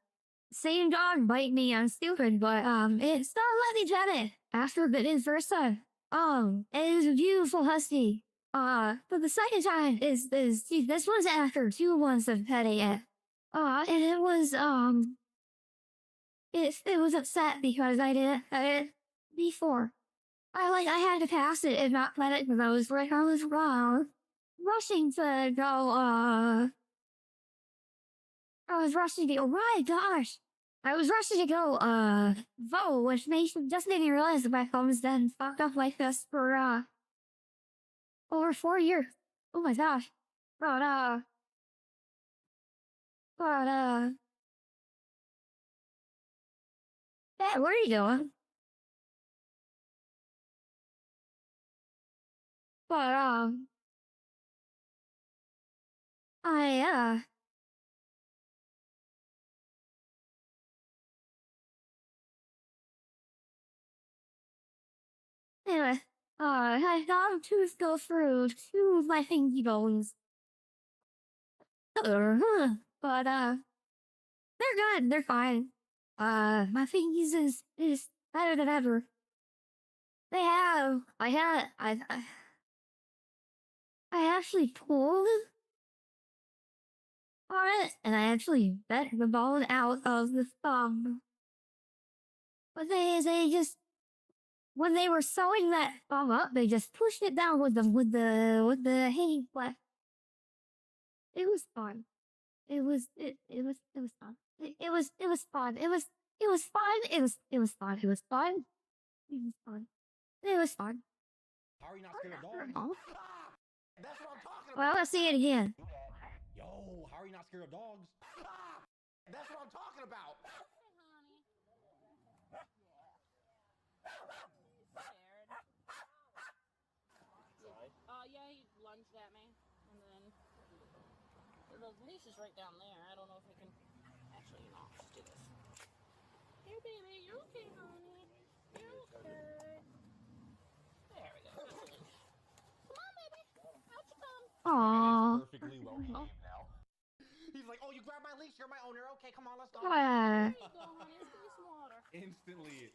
same dog bite me. I'm stupid, but, it still let me pet it after it first time. It is a beautiful husky. But the second time is this was after 2 months of petting it. And it was, it was upset because I didn't pet it before. I had to pass it and not pet it because I was rushing to go, I was rushing to go, right, gosh. I was rushing to go, vote, which just made me realize that my thumb's been fucked up like this for, over 4 years. Oh my gosh. But, Dad, what are you doing? But, anyway, I got him to go through 2 of my thingy bones. But, they're good, they're fine. My thingies is better than ever. I actually pulled on it, and I actually bent the bone out of the thumb. But they just, when they were sewing that thumb up, they just pushed it down with the hanging flesh. It was fun. It was fun. It was fun. It was fun. It was fun. It was fun. It was fun. It was fun. It was fun. How are you not scared of dogs? Oh. That's what I'm talking about. Well, let's see it again. Yo, how are you not scared of dogs? That's what I'm talking about. Yeah, he lunged at me, and then the leash is right down there. I don't know if I can actually, no, just do this. Here, baby, you're okay, honey. You're okay. There we go. That's the leash. Come on, baby. Out you come. Aww. Perfectly well behaved now. He's like, oh, you grabbed my leash. You're my owner. Okay, come on, let's go. There you go, honey. Let's give you some water. Instantly.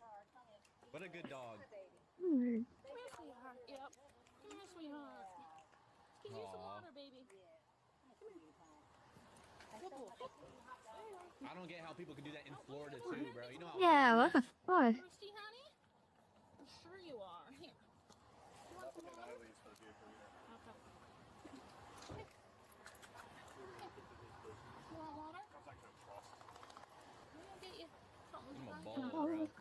What a good dog. Come here, sweetheart. Yep. Come here, sweetheart. Give you some water, baby. I don't get how people can do that in Florida too, bro. You know how Yeah, what the fuck? Thirsty, honey? I'm sure you are. Here. You want some water? Okay. You want water? We'll get you something. I'm a ball, bro.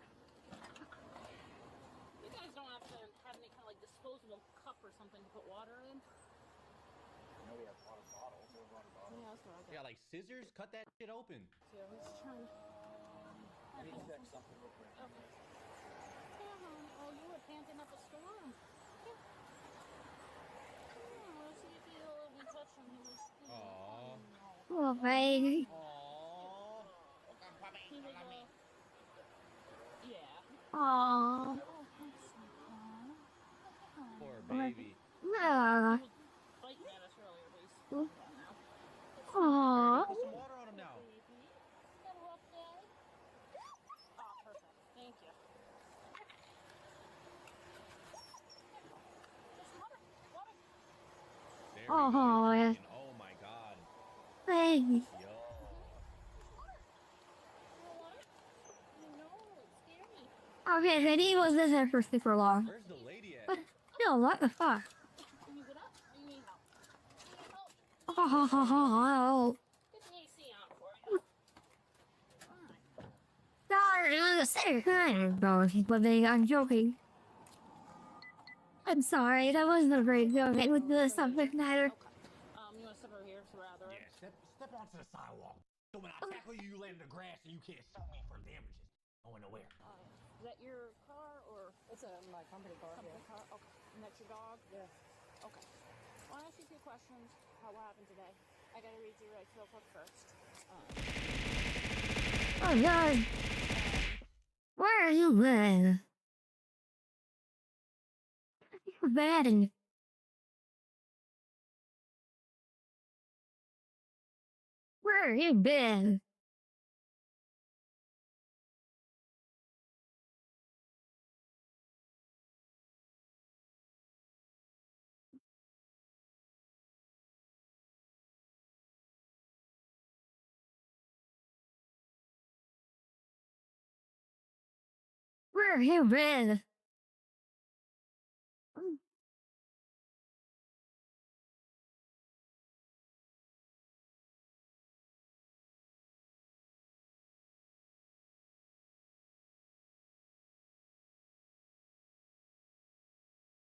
You guys don't have to have any kind of like disposable cup or something to put water in? I know we have water bottles. We have water bottles. Yeah, that's what I got. Yeah, like scissors, cut that shit open. Yeah, he's trying to... Let me check something real quick. Okay. Yeah, honey. Oh, you were panting up a storm. Here. Oh, let's see if we touch him. He was... Aww. Oh, baby. He was, yeah. Aww. Poor baby. Yeah. Biting at us earlier, but he's calmed down now. Oh, yeah. Oh my god. Hey. Okay, the he was there for super long. Where's the lady at? But no, what the fuck? Can you get up? Or you need help? You need help? Oh. Get the AC on for you. God, it was a second time, bro. But I'm joking. I'm sorry, that wasn't a great joke. It was the subject matter. You want to step over here so we're out of the way? Yeah, step onto the sidewalk. So when I tackle you, you land in the grass and you can't sue me for damages. Going nowhere. Is that your car or? It's my company car. Company car. Okay. And that's your dog? Yeah. Okay. I want to ask you a few questions about what happened today. I gotta read your rights real quick first. Oh God. Where are you been? You're bad. Where have you been? Where have you been?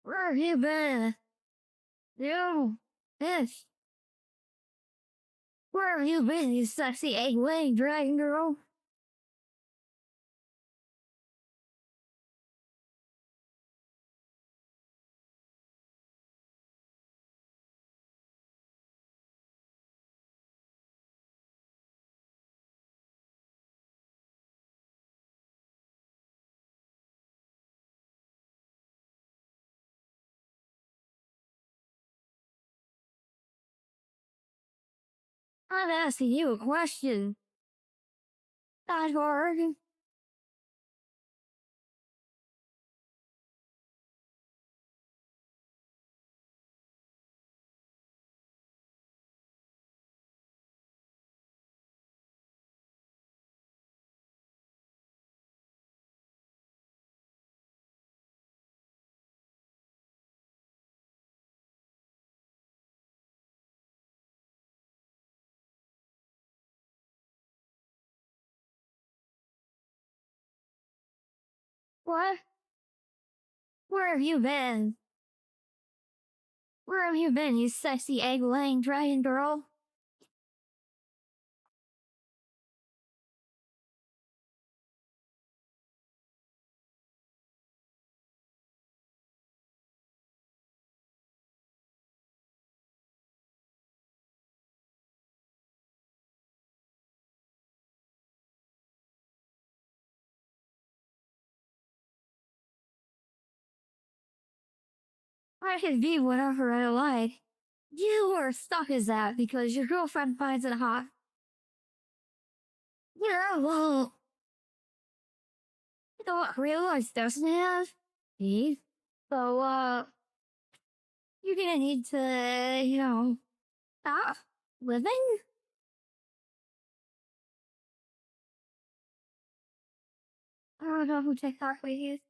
Where have you been? You, this. Where have you been, you sexy egg-laying dragon girl? I'm asking you a question. Not hard. What? Where have you been? Where have you been, you sexy egg-laying dragon girl? I can be whatever I like. You are stuck as that because your girlfriend finds it hot. Yeah, well, you don't realize doesn't have. See? So, you're gonna need to, stop living? I don't know who TikTok is.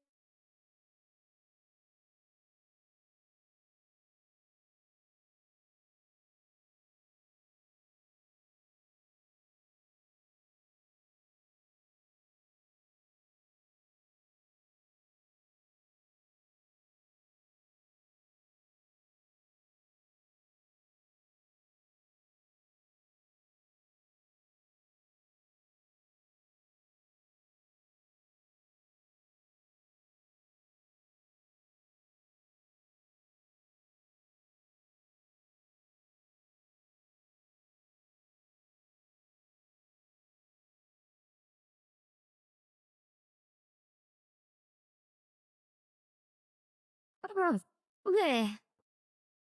Okay.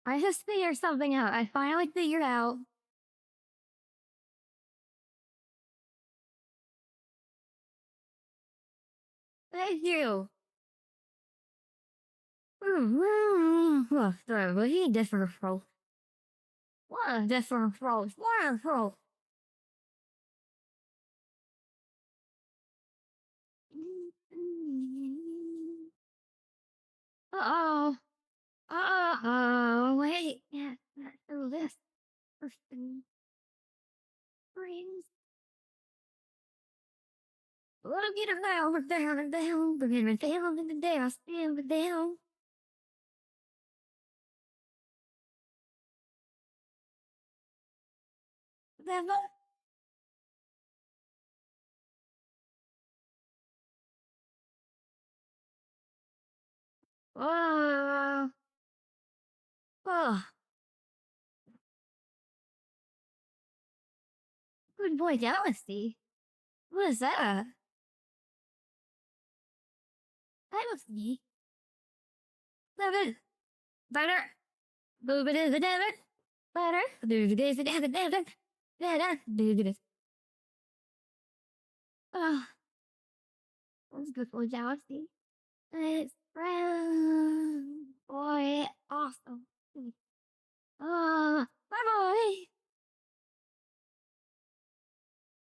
I just figured something out. I finally figured out. Thank you. Sorry, but he different, bro. What a different approach. What an approach. Uh-oh. Uh-oh. Wait. Yeah. Do this. First thing. Brings. Look at it now. We're down and down. We're getting down and down. Stand down. Then oh. Oh. Good boy, jealousy. What is that? That was me. Better. Better. Move it in the desert. Better. Do the days in the desert. Better. Do this. Oh. That was good boy, jealousy. It's brown. Boy, awesome. Bye bye.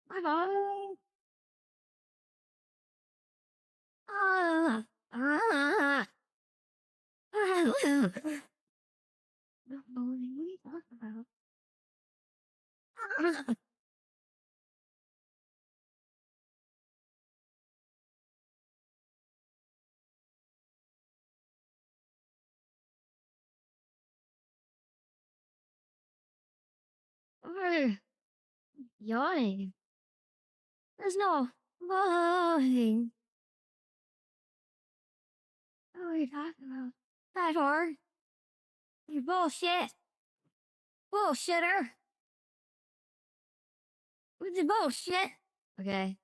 Bye bye. Ah. Ah. What are you talking about? We're yawning. There's no yawning. What are you talking about? That hard? You bullshit. Bullshitter. With the bullshit. Okay.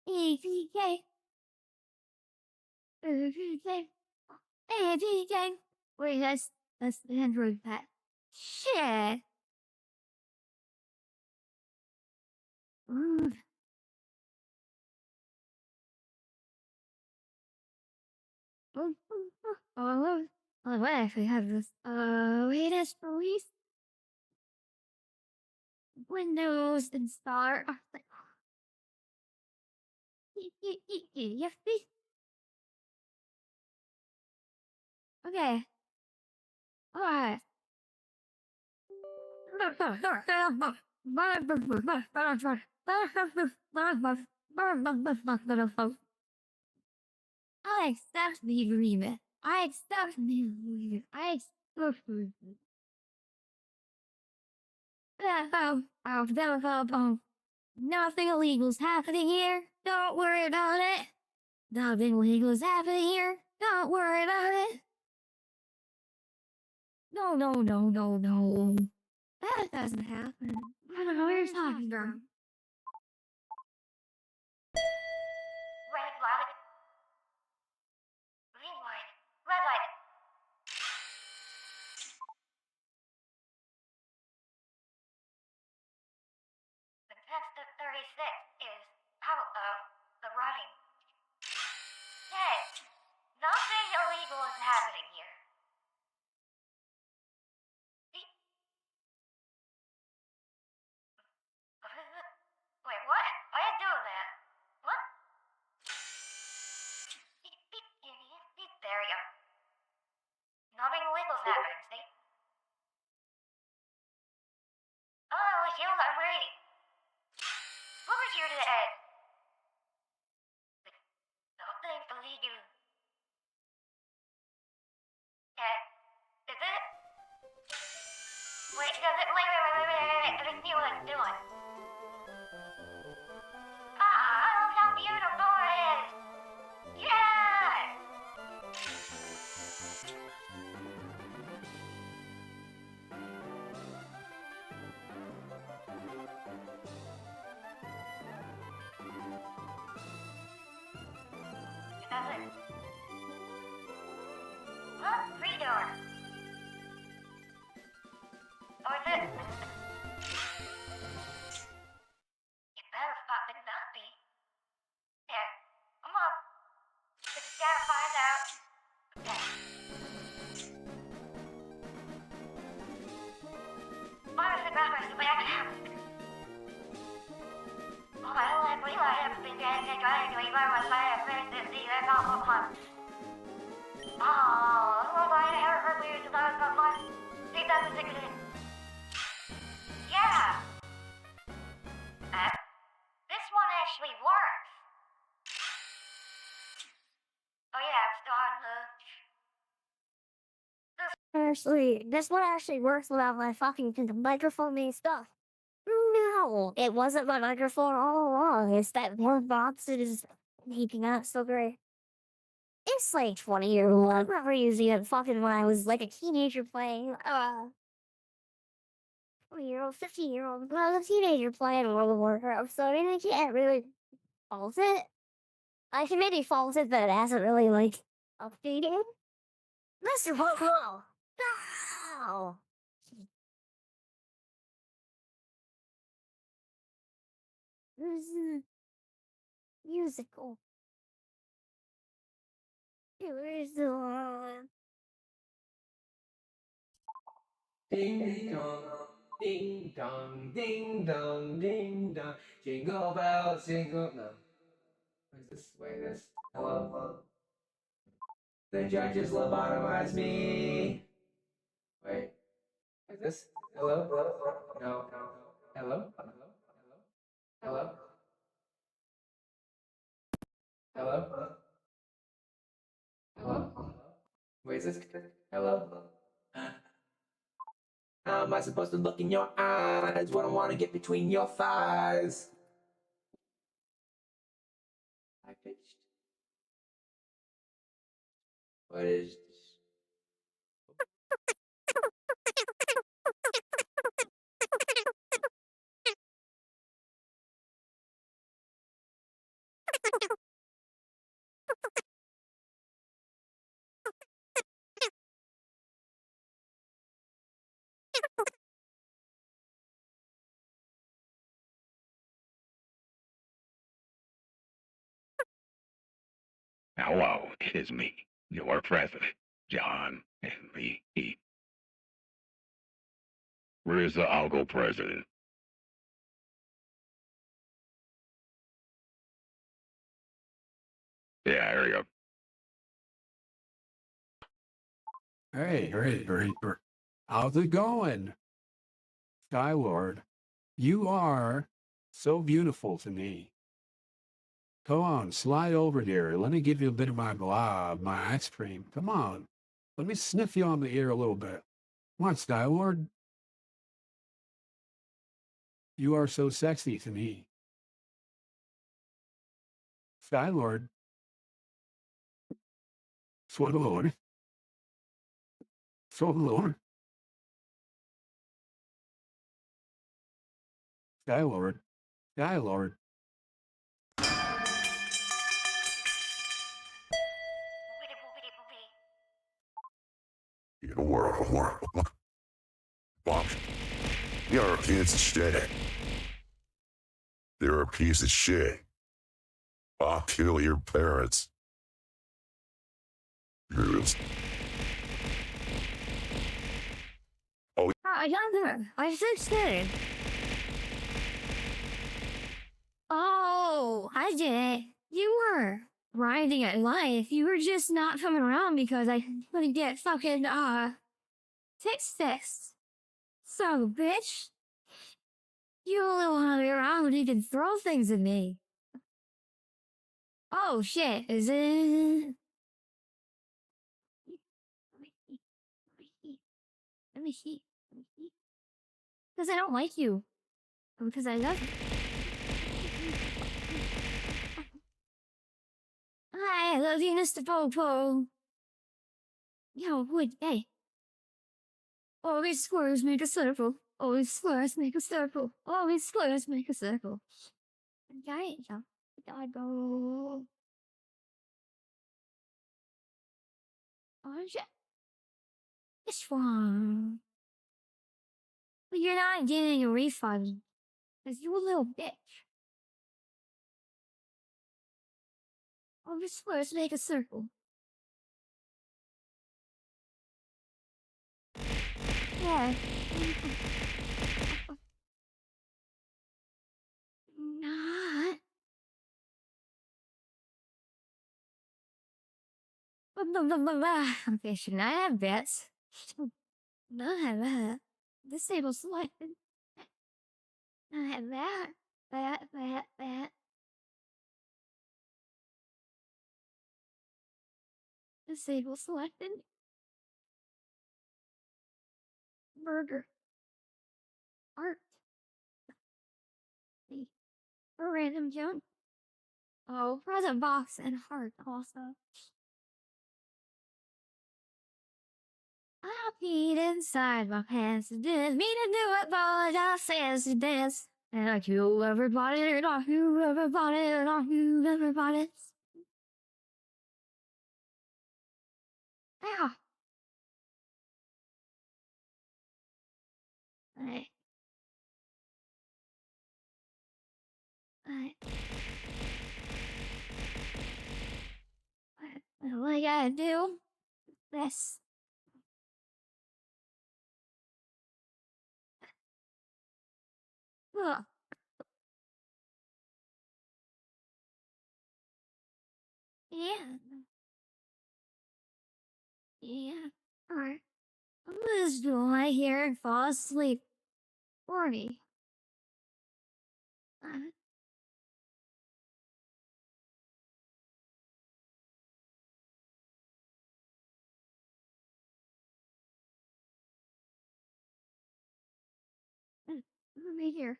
EPK. EPK. EPK. Wait, that's the Android pet. Shit. Rude. Oh, I actually have this. Latest release. Windows and start. Yes, please. Okay. Alright. I accept the agreement. I accept the agreement. I accept the agreement. Nothing illegal is happening here. Don't worry about it. Nothing illegal is happening here. Don't worry about it. No, no, no, no, no. That doesn't happen. I don't know what you're talking about. Red light. Green light. Red light. The test of 36 is out of the running. Yes. Nothing illegal is happening here. Wait, what? I didn't do that. What? There we go. Nothing illegal is happening, see? Oh, the hills are ready. Over here to the end. Nothing illegal. Is it? Wait, does it? Wait. Let me see what it's doing. Ah, look how beautiful it is. Yeah! That's it. Huh? Free door. Oh, is it? You better fucking not be. Here, come on. Just gotta find out. Okay. backwards to back. Oh, I don't like realize I've been trying to revive my fire first and see that's all Pokemon. Oh, well, I haven't heard weird about Pokemon 2016. Yeah! This one actually works. Oh yeah, I'm still on This one actually works without my fucking microphone made stuff. No, it wasn't my microphone all along. It's that one box that is making out so great. It's like 20-year-old. I remember using it fucking when I was like a teenager playing 20-year-old, 15-year-old. When I was a teenager playing World of Warcraft, so I mean I can't really fault it. I can maybe fault it, but it hasn't really like updated. Mr. Popo! No! This is musical. Where's the one? Ding dong, ding dong, ding dong, ding dong. Jingle bells, jingle. No. Where's this? Wait, this. Hello. The judges lobotomize me. Wait. Is this? Hello? No. Hello? Hello? Hello? Hello? Wait, is this? Hello? How am I supposed to look in your eyes? What I want to get between your thighs? I pitched. What is this? Hello, it is me, your president, John Henry E. Where's the Algo president? Yeah, here you go. Hey. How's it going? Skylord, you are so beautiful to me. Come on, slide over here. Let me give you a bit of my blob, my ice cream. Come on. Let me sniff you on the ear a little bit. Come on, Skylord. You are so sexy to me. Skylord. Swordlord. Swordlord. Skylord. Skylord. You world. Fuck. You're a piece of shit. You're a piece of shit. I'll kill your parents. Oh, Younger. I fixed it. Oh, I did it. You were grinding at life. You were just not coming around because I couldn't get fucking, fix this. So, bitch. You only want to be around when you can throw things at me. Oh, shit. Is it? Let me see. Because I don't like you. Because I love you. Hi, I love you, Mr. Popo. Yo, wood, hey. Always squares make a circle. Always squares make a circle. Always squares make a circle. Right, yeah. I go. Oh, shit. It's fine. But you're not getting a refund. Because you a little bitch. Always squares make a circle. Yeah. Okay, should I have bets? No, I have that. Disable selected. I have that. Disable selected. Burger. Art. A random junk. Oh, present box and heart also. I peed inside my pants. Didn't mean to do it, but I just says to dance. And I kill everybody, and I kill everybody, and I kill everybody. Ow. Alright. What I gotta do? This. Ugh. Yeah. Yeah. Alright. I'm just gonna lie here and fall asleep. Horny. Let me here.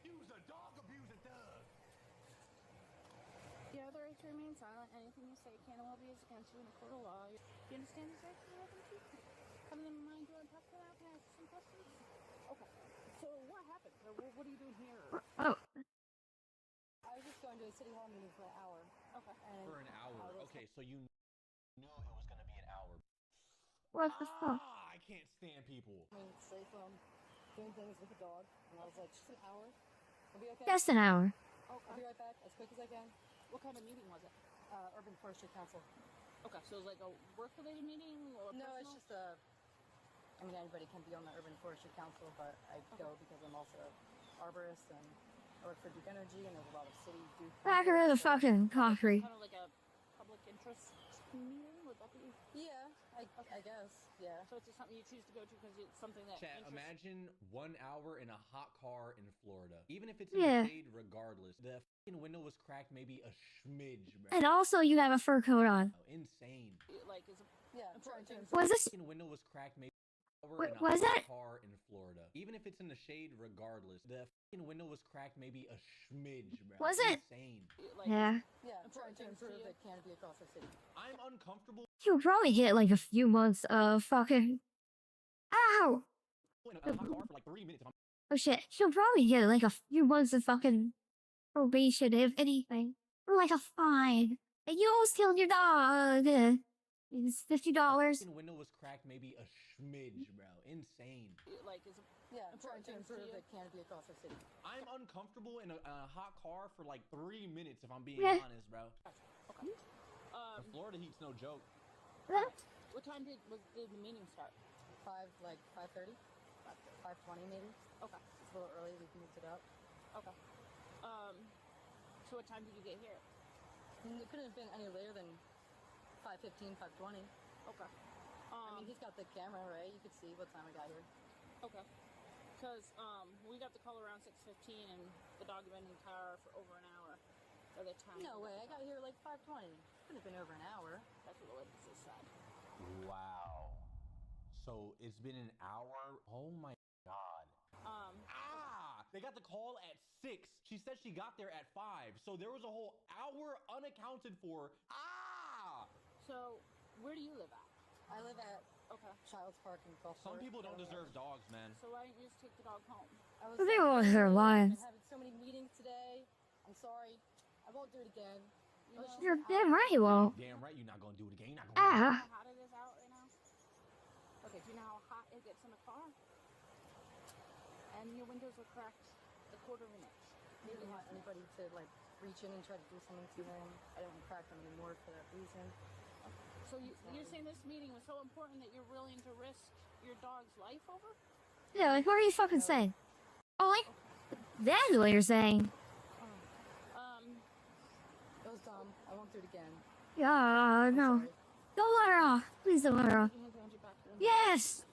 Use a dog, abuse a thug. You have the right to remain silent. Anything you say can and will be used against you in a court of law. You understand this right? You're welcome to. Come to my mind, you want to talk about? Can I ask you some questions? Okay. So what happened? What are you doing here? Oh. I was just going to a city hall meeting for an hour. Okay. And For an hour. Okay, so you knew it was gonna be an hour. What the fuck? I can't stand people. I mean, safe from doing things with the dog. And I was like, just an hour? We'll be okay? Just an hour. Okay. I'll be right back as quick as I can. What kind of meeting was it? Urban Forestry Council. Okay, so it was like a work-related meeting or No, personal? it's just a... I mean, anybody can be on the Urban Forestry Council, but I go because I'm also an arborist and I work for Duke Energy, and there's a lot of city Duke... Back her the fucking concrete. Kind of like a public interest meeting? Would that be? Yeah, I guess, yeah. So it's just something you choose to go to because it's something that Chat, interests. imagine 1 hour in a hot car in Florida. Even if it's in Yeah. the shade, regardless. The fucking window was cracked maybe a schmidge, bro. And also, you have a fur coat on. Insane. Like, is it Yeah, important to Was this? The window was cracked maybe Wait, in a was hot that? car in Florida. Even if it's in the shade, regardless. The fucking window was cracked maybe a schmidge, bro. Was it? Insane. like, Yeah. Yeah, I'm trying to improve the canopy across the city. I'm uncomfortable You'll probably get like a few months of fucking. Ow! in a hot car for like 3 minutes. Oh shit. She'll probably get like a few months of fucking probation, if anything. Or like a fine. And you almost killed your dog. It's $50. The window was cracked maybe a schmidge, bro. Insane. like, is it Yeah, I'm trying to improve the canopy across the city. I'm uncomfortable in a hot car for like 3 minutes, if I'm being Yeah. honest, bro. Okay. The Florida heat's no joke. What time did the meeting start? 5:30? 5:20 maybe? Okay. It's a little early, we've moved it up. Okay. So what time did you get here? It couldn't have been any later than 5:15, 5:20. Okay. I mean, he's got the camera, right? You could see what time I got here. Okay. Because we got the call around 6:15, and the dog had been in the car for over an hour. By the time. No way, I got here like 5:20. Couldn't have been over an hour. That's what the witnesses said. Wow. So it's been an hour? Oh my god. They got the call at 6. She said she got there at 5. So there was a whole hour unaccounted for. So where do you live at? I live at Child's Park in Gulfport. Some people don't deserve dogs, man. So why didn't you just take the dog home? I was They were their lives. I've been having so many meetings today. I'm sorry. I won't do it again. You know, You're damn right you won't. Damn right you're not gonna do it again. You're not gonna Ah. Do you know how hot it is out right now? Okay, do you know how hot it gets in the car? And your windows are cracked a quarter of an inch. I didn't want anybody to like reach in and try to do something to him. I don't want to crack them anymore for that reason. So you're saying this meeting was so important that you're willing to risk your dog's life over? Yeah, like what are you fucking saying? Oh, like, that's what you're saying. It was dumb. I won't do it again. Yeah, no. Don't let her off. Please don't let her off. Yes!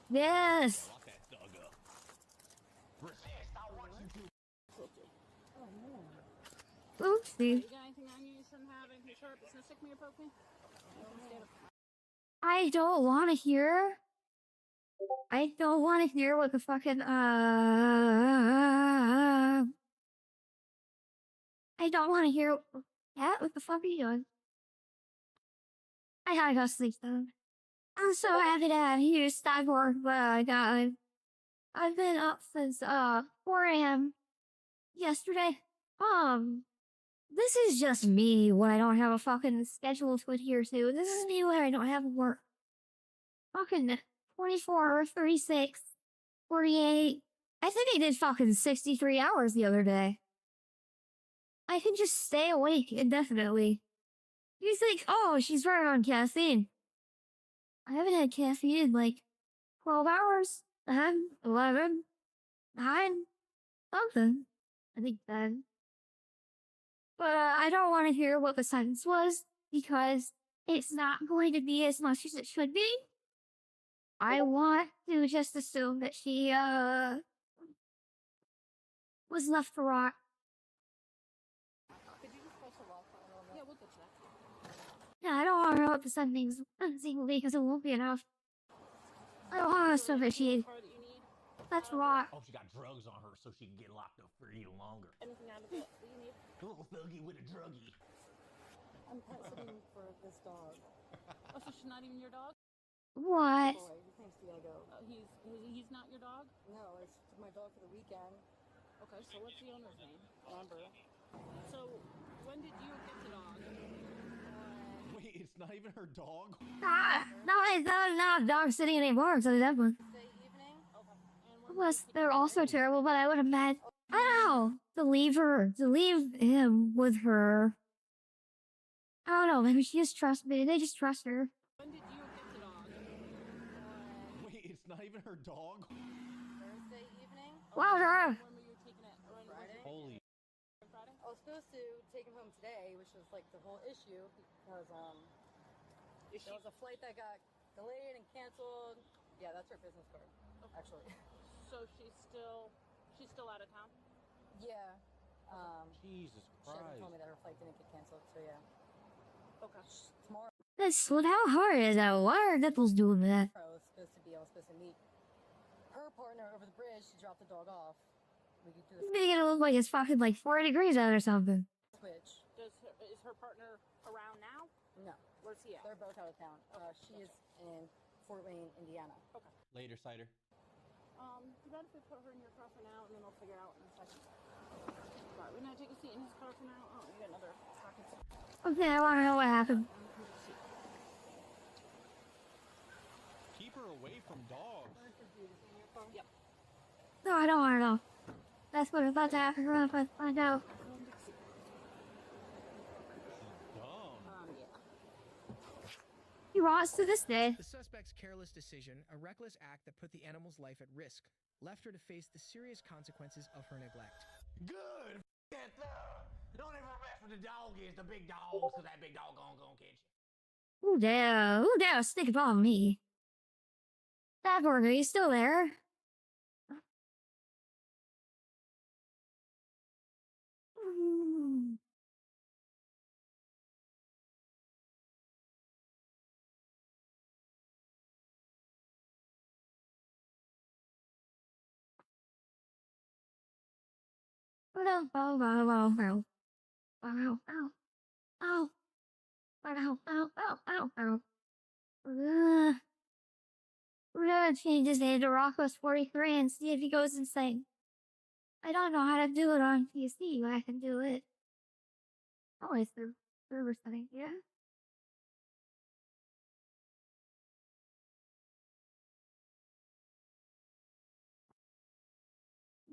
Yes! Oopsie. You got anything on you you shouldn't have? Anything sharp? It's gonna stick me or poke me? I don't want to hear. I don't want to hear what the fucking I don't want to hear. Yeah, what the fuck are you doing? I gotta go sleep though. I'm so happy to have you stop work, but I've been up since 4 a.m. yesterday. This is just me when I don't have a fucking schedule to adhere to. This is me when I don't have work. Fucking 24, 36, 48. I think I did fucking 63 hours the other day. I can just stay awake indefinitely. You think, oh, she's running on caffeine. I haven't had caffeine in like 12 hours. 11, 9, something. I think 10. But I don't want to hear what the sentence was because it's not going to be as much as it should be. I want to just assume that she was left to rot. Could you just press a lock on it? Yeah, we'll get you that. Yeah, I don't want to know what the sentence will be because it won't be enough. I don't want to assume that she left to rot. Oh, she got drugs on her so she can get locked up for even longer. Anything out of it that you need? A little thuggy with a druggie. I'm pet sitting for this dog. Oh, so she's not even your dog? What? Boy, his name's Diego. He's not your dog? No, it's my dog for the weekend. Okay, so what's the owner's name? Amber. So, when did you get the dog? Wait, it's not even her dog? No, it's not a dog sitting anymore, so that one. Unless they're also terrible, but I would imagine. I don't know. To leave him with her. I don't know, maybe she just trusts me. They just trust her. When did you get the dog? Wait, it's not even her dog? Thursday evening. Wow, Dara. When were you taking it? Friday. Holy. Friday? I was supposed to take him home today, which was like the whole issue because there was a flight that got delayed and canceled. Yeah, that's her business card, actually. So she's still out of town? Yeah. Jesus She hasn't Christ. told me that her flight didn't get canceled, so yeah. Okay. Tomorrow. How hard is that? Why are nipples doing that? I was supposed to meet her partner over the bridge to drop the dog off. We could do He's making it look like it's fucking like 4 degrees out or something. switch. Is her partner around now? No. Where's he at? They're both out of town. She is in Fort Wayne, Indiana. Okay. Later, Cider. You bet if we put her in your car for now, and then we'll figure out in a second. Right, we're gonna take a seat in his car for now. Oh, you got another pocket. Okay, I want to know what happened. Keep her away from dogs. Yep. No, I don't want to know. That's what I'm about to happen. We're about to find out. He rots to this day. The suspect's careless decision, a reckless act that put the animal's life at risk, left her to face the serious consequences of her neglect. Good. That the only rest for the dog is the big dog, so that big dog gonna catch you. Who dare stick it on me? That burger, you still there? We're gonna change his name to Rocco's 43 and see if he goes insane. I don't know how to do it on PC, but I can do it. Oh, it's the server setting, yeah?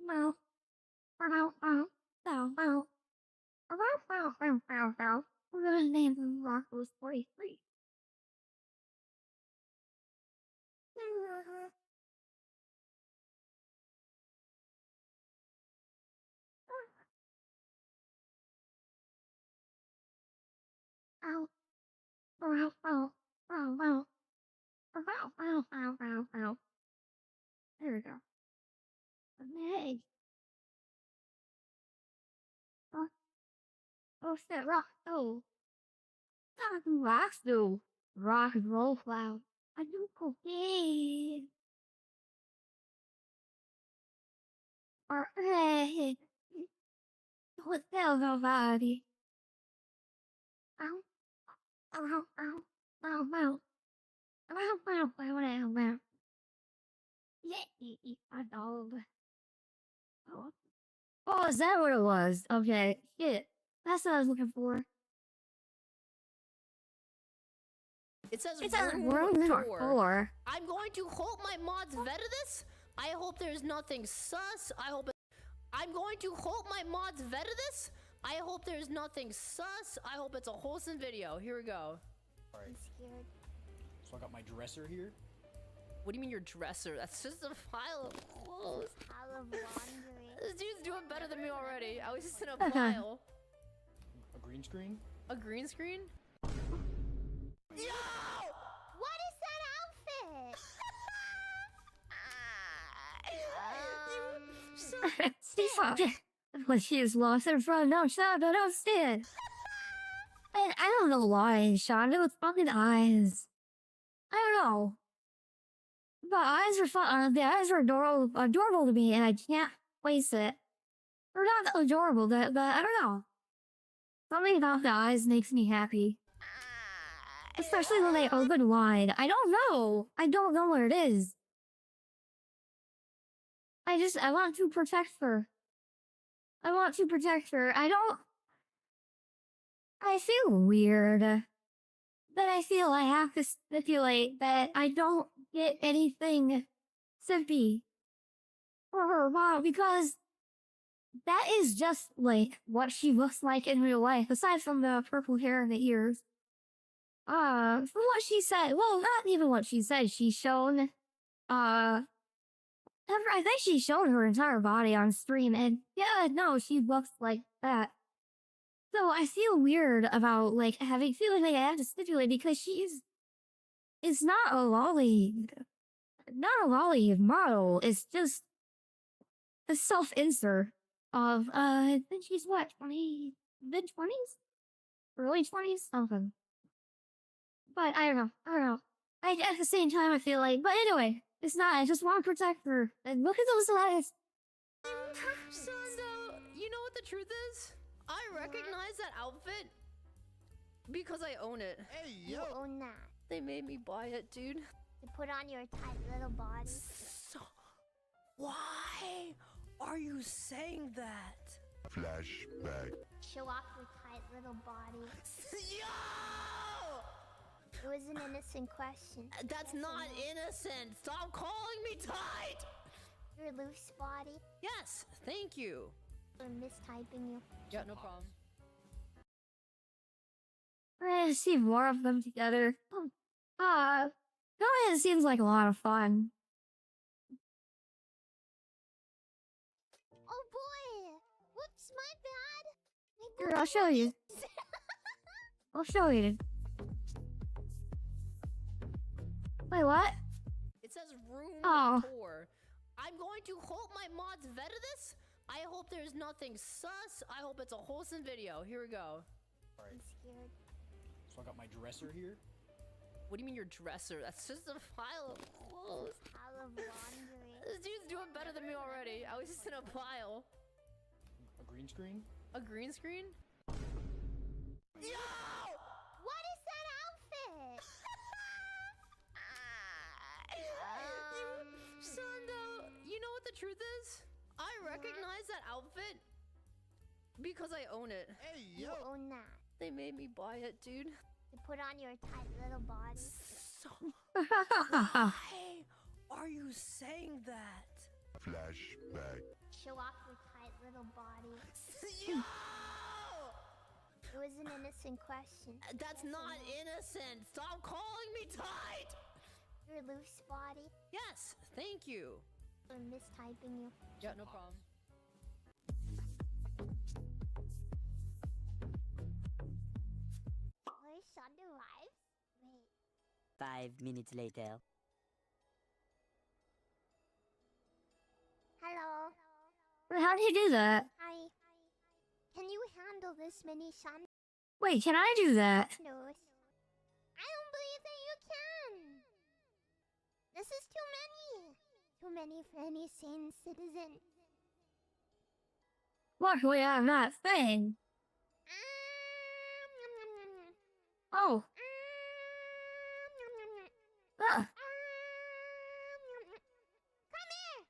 No. We're gonna name him Rocco's 43. Ow. Ow, ow, ow, ow. Ow, ow, ow, ow, ow. There we go. Hey. Oh, oh shit, rock. Oh. Rocks do. Rock and roll cloud. I do cocaine. Or, hey. What tell nobody? Ow. Ow, ow, ow. Ow, ow. Ow, ow, ow, ow, ow. Yeah, a dog. Oh. Oh, is that what it was? Okay, shit. That's what I was looking for. It says It's a room room 4. I'm going to hope my mods vetted this. I hope there's nothing sus. I'm going to hope my mods vetted this. I hope there's nothing sus. I hope it's a wholesome video. Here we go. Alright. I'm scared. So I got my dresser here. What do you mean your dresser? That's just a pile of clothes. Pile of laundry. This dude's doing better than me already. I was just in a pile. A green screen? A green screen? Yo! What is that outfit? When she is lost in front, no shot, no stand. I don't know why, Sean. It was fucking eyes. I don't know. The eyes are fun. The eyes are adorable to me, and I can't place it. They're not adorable, but I don't know. Something about the eyes makes me happy. Especially when they open wide. I don't know. I don't know what it is. I want to protect her. I want to protect her. I feel weird. But I feel I have to stipulate that I don't get anything simpy for her mom because that is just like what she looks like in real life, aside from the purple hair and the ears. From what she said, well, not even what she said, she's shown, I think she showed her entire body on stream, and yeah, no, she looks like that. So I feel weird about, like, feeling like I have to stipulate because it's not a lolly model, it's just a self-insert of, I think she's what, mid-20s? Early 20s? Something. But I don't know. At the same time, I feel like, but anyway, it's not, I just want to protect her. And look at those eyes. Sando, you know what the truth is? I recognize that outfit because I own it. Hey, You own that. They made me buy it, dude. To put on your tight little body. So, why are you saying that? Flashback. Show off your tight little body. Yo! It was an innocent question. That's not innocent. Stop calling me tight. Your loose body. Yes, thank you. For mistyping you. Yeah, no problem. We're gonna see more of them together. It seems like a lot of fun. Oh boy! Whoops, my bad. Here, I'll show you. I'll show you. Wait, what? It says room 4. I'm going to hope my mods vetted this. I hope there's nothing sus. I hope it's a wholesome video. Here we go. Alright. I'm scared. So I got my dresser here. What do you mean your dresser? That's just a pile of clothes. Pile of laundry. This dude's doing better than me already. I was just in a pile. A green screen? A green screen? Yo! What is that outfit? Sando, you know what the truth is? I recognize that outfit because I own it. Hey, You own that. They made me buy it, dude. To put on your tight little body. So, why are you saying that? Flashback. Show off your tight little body. Yo! It was an innocent question. That's not innocent. Stop calling me tight. Your loose body. Yes, thank you. For mistyping you. Yeah, no problem. Where's 5 minutes later. Hello. How do you do that? Hi. Can you handle this many sun? Wait, can I do that? Nose. I don't believe that you can. This is too many. Too many for any sane citizen. Luckily, I'm not thing. Oh. Ah. Come here.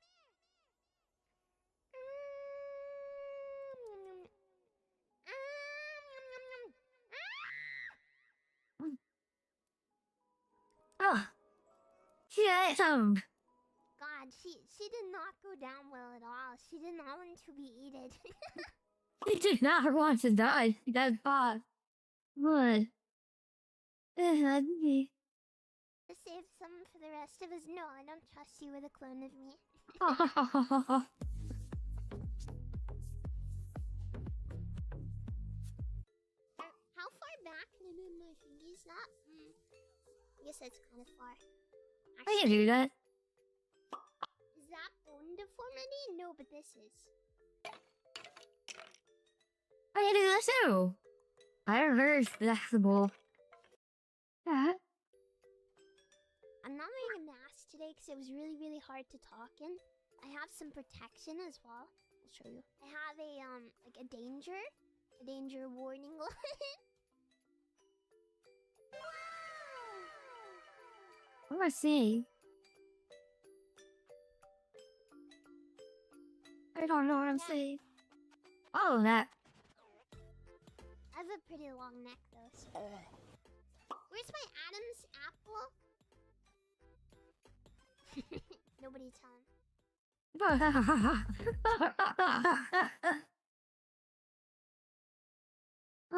Oh. She ate some. God, she did not go down well at all. She did not want to be eaten. She did not want to die. That's bad. What? That'd be. Save some for the rest of us. No, I don't trust you with a clone of me. Oh. How far back can I move my fingers? Not. I guess that's kind of far. I can do that. Is that bone deformity? No, but this is. I can do this too. I'm very flexible. Yeah. I'm not wearing a mask today because it was really, really hard to talk in. I have some protection as well. I'll show you. I have a like a danger warning light. What am I seeing? I don't know what I'm saying. Oh, that. I have a pretty long neck though. So. Where's my Adam's apple? Nobody tell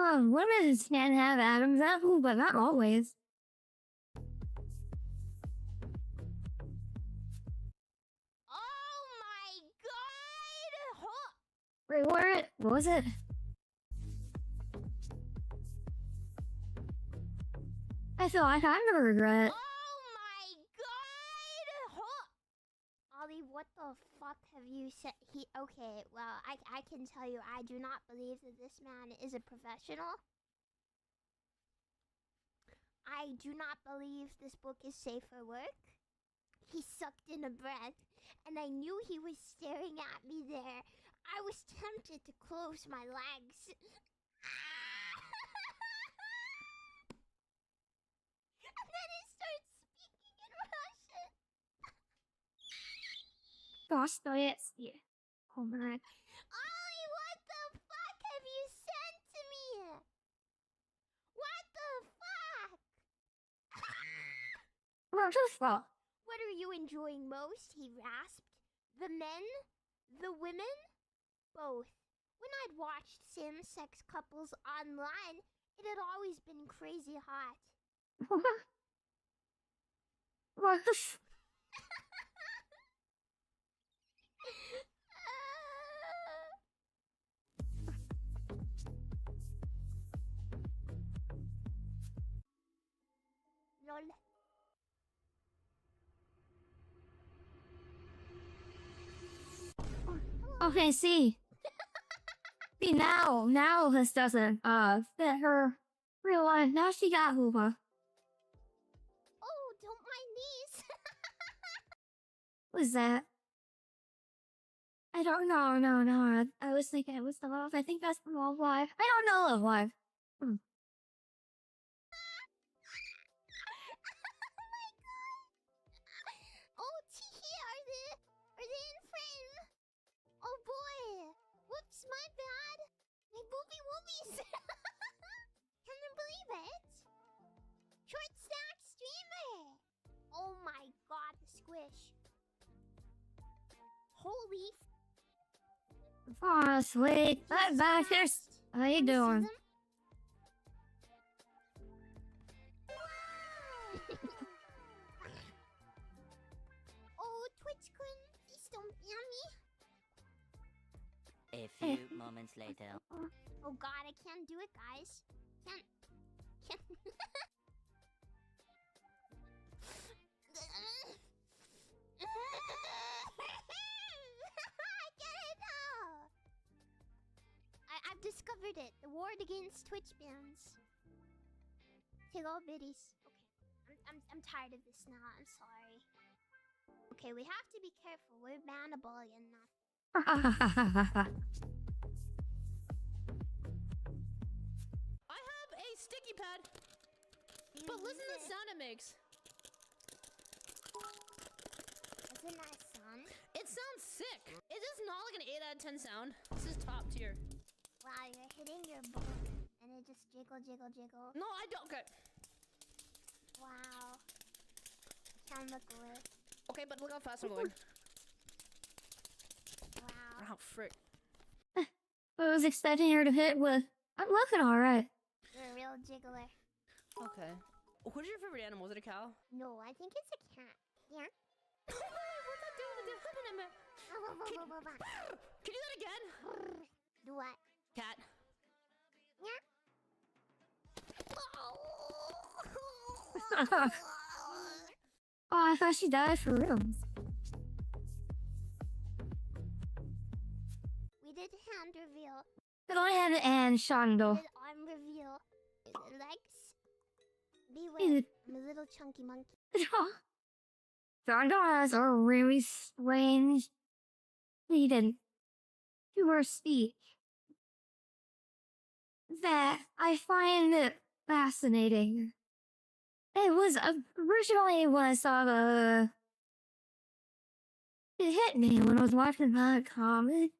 him. Women can have Adam's apple, but not always. Oh my god! Wait, what was it? I feel like I'm gonna regret. Oh my god! Ollie, what the fuck have you said? Okay, well, I can tell you, I do not believe that this man is a professional. I do not believe this book is safe for work. He sucked in a breath, and I knew he was staring at me there. I was tempted to close my legs. And then he starts speaking in Russian. Dostoevsky. Oh my. Ollie, what the fuck have you sent to me? What the fuck? What the fuck? What are you enjoying most? He rasped. The men? The women? Both. When I'd watched same-sex couples online, it had always been crazy hot. What the f- Lol. Okay, see. See, now this doesn't, fit her real life. Now she got hoover. Oh, don't mind these. What is that? I don't know, no. I was thinking it was the love. I think that's from Love Live. I don't know Love Live. Oh, Tee, are they in frame? Oh boy. Whoops, my bad. My booby woobies. Can you believe it? Short stack streamer. Oh my god, the squish. Holy. Oh, sweet. Bye, here's. How you doing? Oh, Twitch Queen, please don't ban me. A few moments later. Oh god, I can't do it, guys. Can't. discovered it. The war against Twitch bans. Take all biddies. Okay. I'm tired of this now. I'm sorry. Okay, we have to be careful. We're bannable enough. I have a sticky pad. But listen to the sound it makes. It's a nice sound. It sounds sick. It is not like an 8 out of 10 sound. This is top tier. Wow, you're hitting your book and it just jiggle, jiggle, jiggle. No, I don't. Okay. Wow. Camera glitch. Okay, but look how fast I'm going. Wow. Oh, frick. I was expecting her to hit with. I'm looking alright. You're a real jiggler. Okay. What's your favorite animal? Is it a cow? No, I think it's a cat. Yeah. What's that doing? Can you do that again? Do what? Cat. Yeah. Oh, I thought she died for real. We did hand reveal. Go ahead and Shondo. We did arm reveal. We did legs. Beware, I'm a little chunky monkey. Shondo has a really strange needed to her speech that I find it fascinating. It was originally it hit me when I was watching that comic.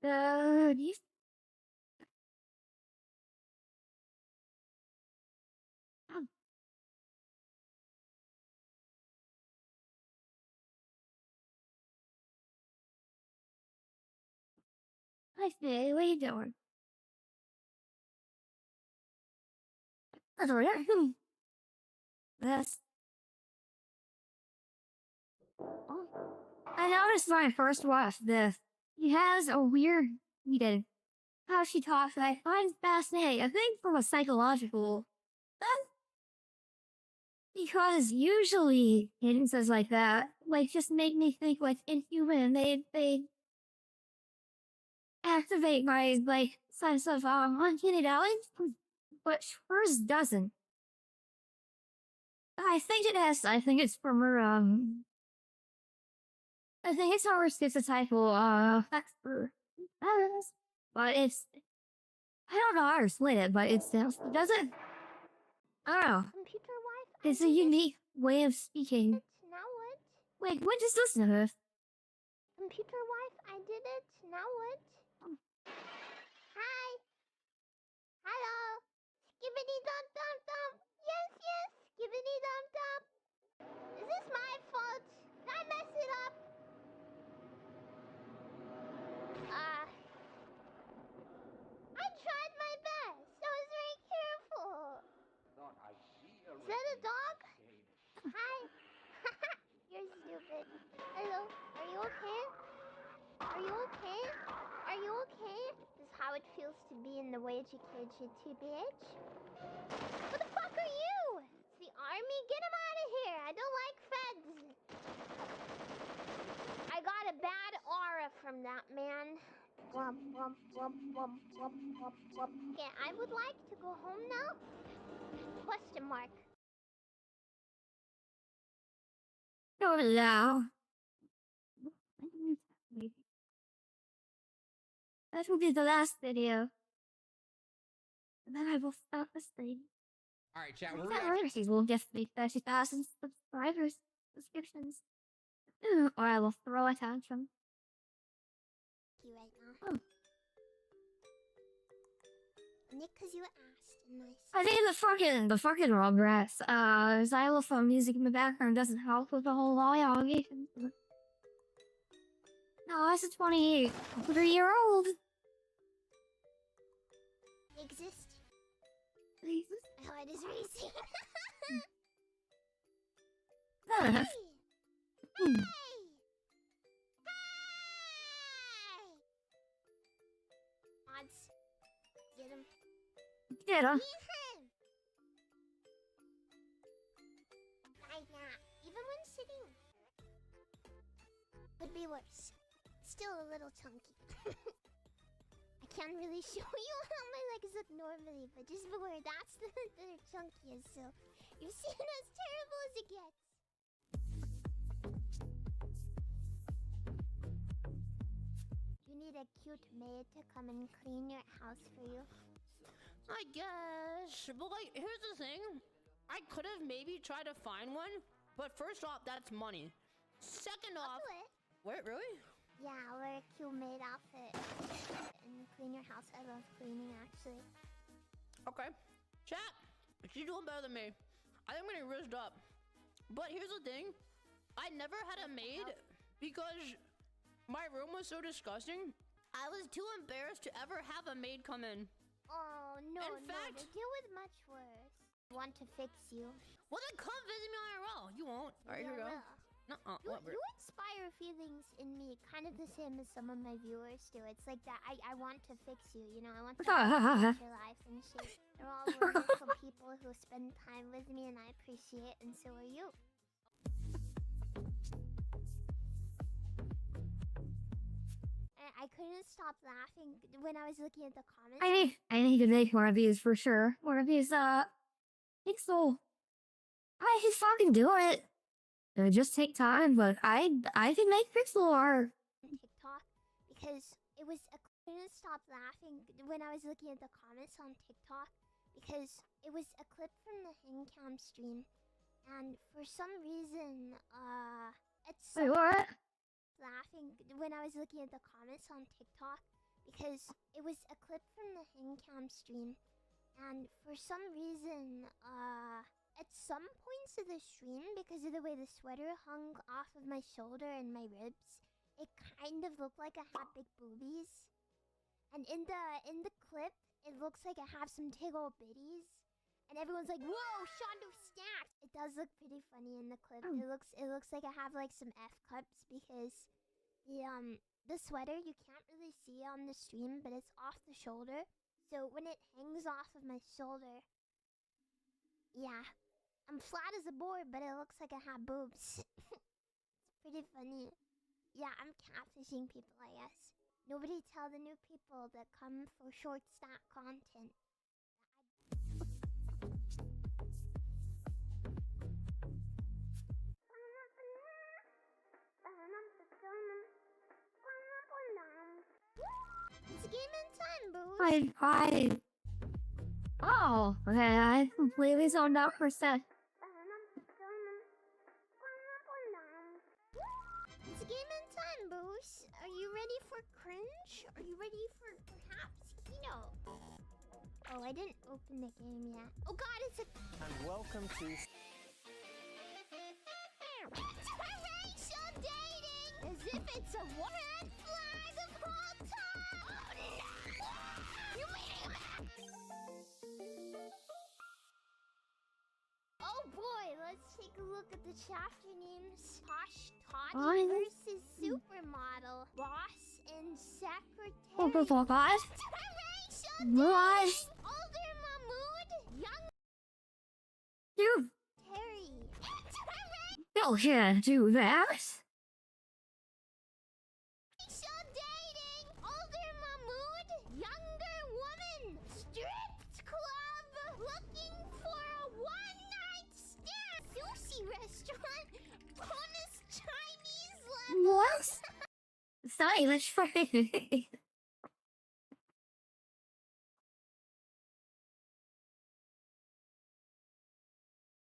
Hi, Faye. What are you doing? That's all right. That's. I noticed when I first watched this, she has a weird reading. How she talks, I find fascinating. I think from a psychological. Because usually cadences like that, like, just make me think like Inhuman. They activate my like sense of uncanny, but hers doesn't. I think it has. I think it's from her. I think it's how her schizotypal factor. But it's. I don't know how to explain it, but it doesn't. I don't know. Computer wife. It's a unique way of speaking. Now what? Wait, what is this to this? Computer wife, I did it. Now what? Hi. Hello. Skibbity dum dum dum. Yes, yes. Skibbity dum dum. Is this my fault? Did I mess it up? I tried my best. I was very careful. Is that a dog? Hi. You're stupid. Hello. Are you okay? Are you okay? Are you okay? This is how it feels to be in the WGKG2, bitch. What the fuck are you? It's the army? Get him out of here. I don't like feds. I got a bad aura from that man. Wump, wump, wump, wump, wump, wump, wump. Okay, I would like to go home now. Question mark. Oh no. That will be the last video. And then I will stop this thing. Alright, chat, we're reacting. Will gift me 30,000 subscribers, subscriptions. Or I will throw a tantrum. You right now. Nick, cause you asked and I I think the fucking Rugrats, xylophone music in the background doesn't help with the whole lie allegation. No, that's a 23-year-old. exist. Please. Oh, it is racing. Hey. Hey! Odds. Get him. Get him. Like that. Even when sitting. Could be worse. Still a little chunky. I can't really show you how my legs look normally, but just beware, that's the chunkiest, so you've seen as terrible as it gets. You need a cute maid to come and clean your house for you. I guess. But like, here's the thing. I could have maybe tried to find one, but first off, that's money. Second off, wait, really? Yeah, I'll wear a cute maid outfit and clean your house. I love cleaning, actually. Okay. Chat, she's doing better than me. I think I'm getting rizzed up. But here's the thing. I never had a maid because my room was so disgusting. I was too embarrassed to ever have a maid come in. Oh, no, In fact, they deal with much worse. Want to fix you. Well, then come visit me IRL. You won't. All right, here we go. You inspire feelings in me, kind of the same as some of my viewers do. It's like that. I want to fix you, you know. I want to fix your life and shit. They're all wonderful people who spend time with me, and I appreciate, and so are you. I couldn't stop laughing when I was looking at the comments. I need to make more of these for sure. More of these, Pixel. I can fucking do it. It'll just take time, but I can make pixel art. TikTok, because it was I couldn't stop laughing when I was looking at the comments on TikTok, because it was a clip from the Hangcam stream, and for some reason, it's Wait, what? Laughing when I was looking at the comments on TikTok, because it was a clip from the Hangcam stream, and for some reason, at some points of the stream, because of the way the sweater hung off of my shoulder and my ribs, it kind of looked like I had big boobies. And in the clip, it looks like I have some tiggle bitties. And everyone's like, "Whoa, Shondo stacked!" It does look pretty funny in the clip. It looks like I have like some F cups, because the sweater you can't really see on the stream, but it's off the shoulder. So when it hangs off of my shoulder, yeah, I'm flat as a board, but it looks like I have boobs. It's pretty funny. Yeah, I'm catfishing people, I guess. Nobody tell the new people that come for short stack content. It's gaming time, boo. Oh, okay, I completely zoned out for a sec. It's gaming time, boos. Are you ready for cringe? Are you ready for perhaps Kino? Oh, I didn't open the game yet. Oh god, it's a... And welcome to... Interracial dating! As if it's a red flag of all time! Oh no! You mean Oh boy, let's take a look at the chapter names. Posh Toddy versus Supermodel. Boss and Secretary. Oh, my God. What? Older Mahmood. Young You Terry. still can't do that. Dating. Older Mahmood. Younger woman. Stripped club. Looking for a one-night stand. Sushi restaurant. Bonus Chinese level. What? It's not even funny.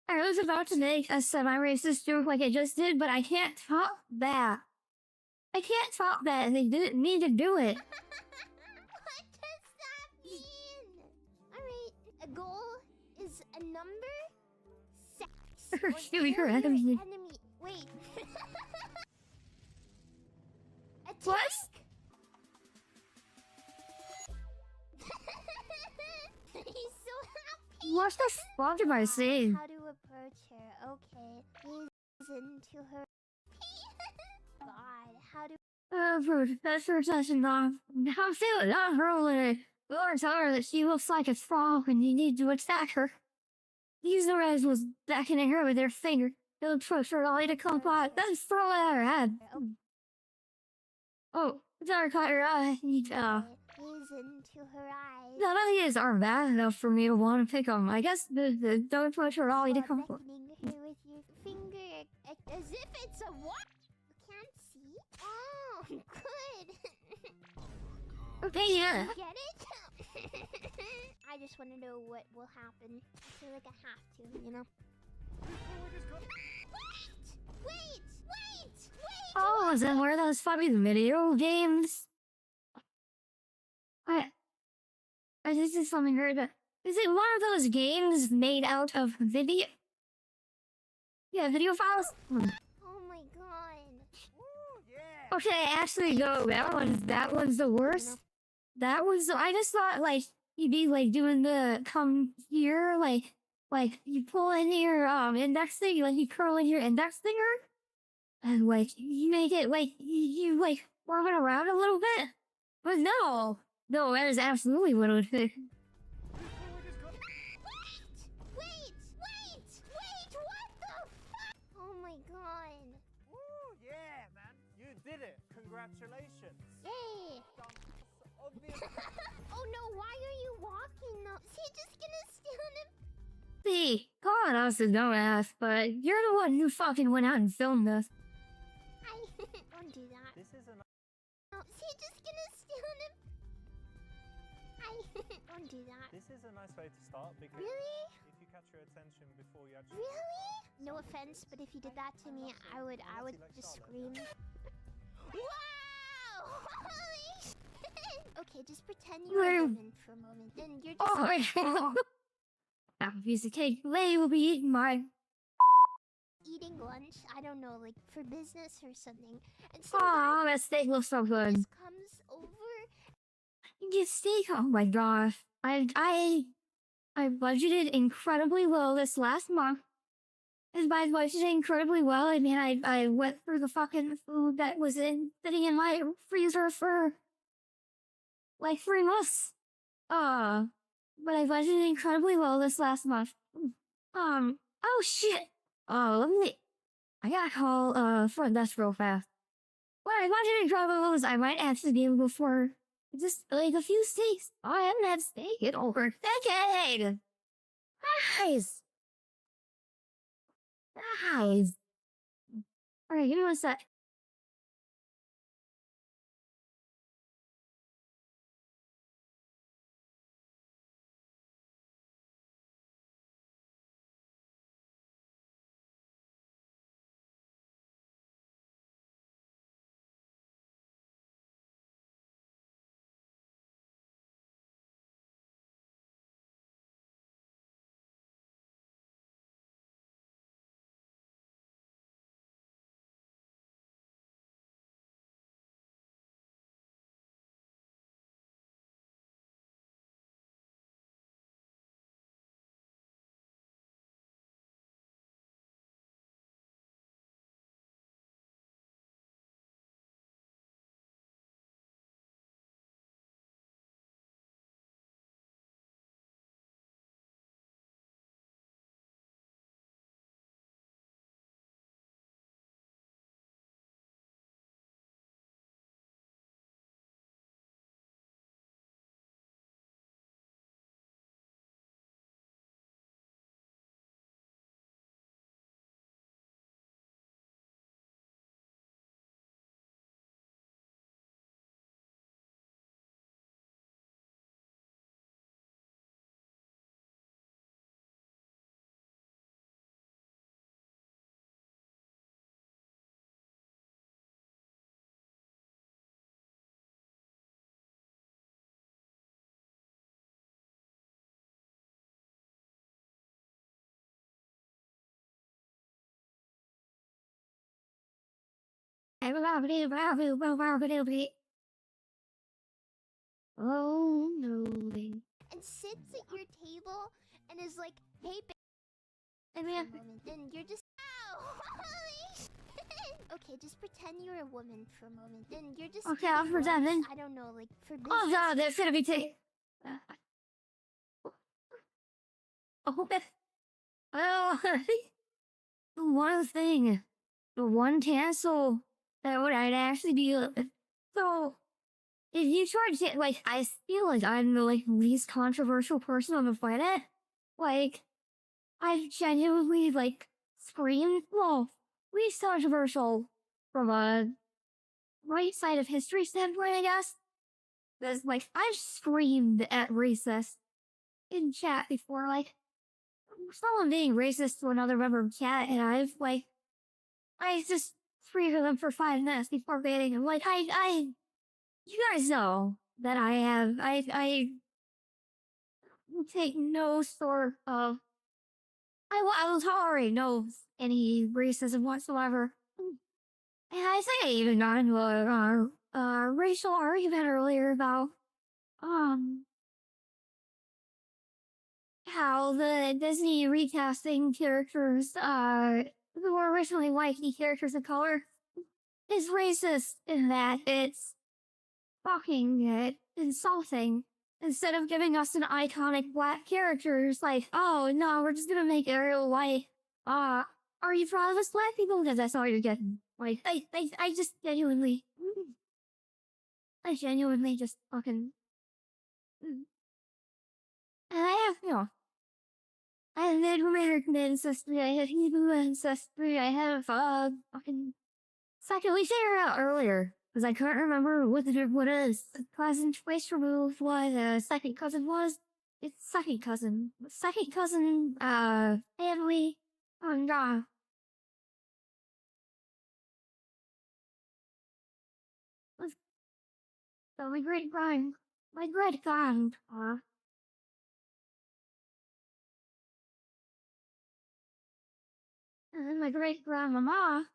I was about to make a semi-racist joke like I just did, but I can't top that. I can't top that. They didn't need to do it. What does that mean? Alright, a goal is a number, sex, or Shoot your kill enemy. Wait. A What? tank? He's so happy. What the fuck am I saying? How to approach her? Okay, he's into her. God, how to... Professor session off. Now feeling not her limit. Or tell her that she looks like a frog and you need to attack her. Use the res was beckoning her with their finger. Don't push her all to come by. Then throw it at her head. Oh, sorry, caught your eye. He's glances into her eyes. None of these are bad enough for me to want to pick them. I guess the don't push her all to come. Beckoning her with your finger, as if it's a what? You can't see? Oh, good. Okay, yeah. You get it? I just want to know what will happen. I feel like I have to, you know? Wait! Oh, is that one of those fucking video games? I this is something heard. Is it one of those games made out of video? Yeah, video files. Oh my god. Okay, actually, no, that was the worst. That was, I just thought, like, you'd be, like, doing the come here, like, you pull in your, index thing, like, you curl in your index finger, and, like, you make it, like, you like, warm it around a little bit. But no, that is absolutely what it would be. Wait, what the fuck? Oh my god. Ooh, yeah, man. You did it. Congratulations. Yay. Oh no, why are you walking though? Is he just gonna stand him? See, calling us is no ass, but you're the one who fucking went out and filmed this. Don't do that. This is a No, is he just gonna stand him? Don't do that. This is a nice way to start because Really? if you catch her attention before you actually Really? No offense, but if you did that to me, I would just scream. Wow! Holy shit! Okay, just pretend you're a woman for a moment. Then you're just. Oh, that piece of cake. They will be eating my. Eating lunch, I don't know, like for business or something. And Oh, that steak looks so good. just comes over. You get steak. Oh my gosh. I budgeted incredibly well this last month. And by budgeting incredibly well, I mean I went through the fucking food that was sitting in my freezer for like 3 months. But I budgeted incredibly well this last month. Oh shit. I gotta call front desk real fast. What I budgeted incredibly well is I might actually be able to afford just like a few steaks. I haven't had steak in over a decade. Guys. Alright, give me 1 sec. Oh no. And sits at your table and is like, hey, I mean, then you're just. Ow! Holy shit! Okay, just pretend you're a woman for a moment. Then you're just. Okay, I'll pretend then. I don't know, like for business. Oh god, there's gonna be Oh, one thing, the one cancel that would I'd actually be so if you try to get, like, I feel like I'm the, like, least controversial person on the planet. Like, I've genuinely, like, screamed, well, least controversial from a right side of history standpoint, I guess. Because, like, I've screamed at racist in chat before, like, someone being racist to another member of chat, and I just screamed at them for 5 minutes before banning him. Like, you guys know that I take no sort of, I will tolerate no any racism whatsoever. And I think I even got into a racial argument earlier about, how the Disney recasting characters, who were originally white characters of color is racist in that it's fucking insulting. Instead of giving us an iconic black characters, like, oh no, we're just gonna make Ariel white. Are you proud of us black people? Because that's all you're getting. Like, I just genuinely, just fucking, and I have, I have Native American ancestry, I have Hebrew ancestry, I have, fucking, second, we figured out earlier, because I couldn't remember what a cousin twice removed what a second cousin was. It's second cousin. Second cousin, family, so my great grandpa, and then my great grandmama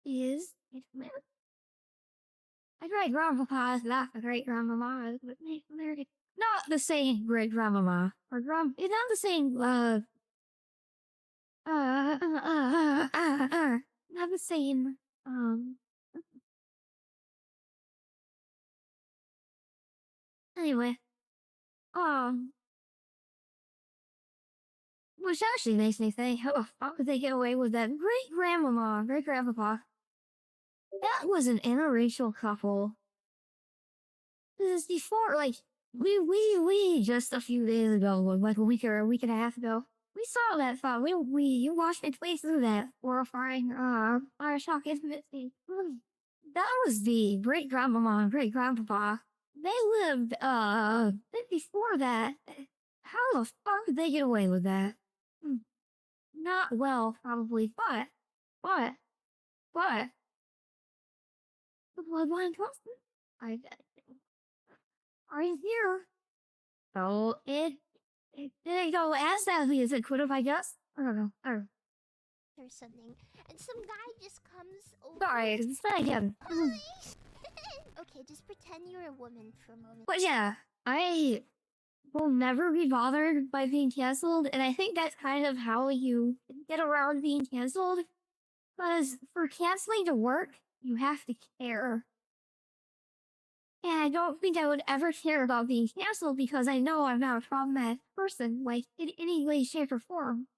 is my great grandpapa is not a great grandmama, but they're not the same great grandmama or it's not the same not the same anyway, which actually makes me think, how the fuck did they get away with that great grandmama, great grandpapa? That was an interracial couple. This is before, like, we just a few days ago, like a week or a week and a half ago, we saw that thought. You watched me play through that horrifying, Bioshock Infinite scene. That was the great grandmama and great grandpapa. They lived, before that. How the fuck did they get away with that? Not well, probably, but, the bloodline constant, are you here? So it didn't go as badly as it could have, I guess. I don't know. Or something, and some guy just comes over. Sorry, it's not again. Okay, just pretend you're a woman for a moment. But yeah, I will never be bothered by being canceled, and I think that's kind of how you get around being canceled. Because for canceling to work, you have to care. And I don't think I would ever care about being canceled because I know I'm not a problematic person, like, in any way, shape, or form.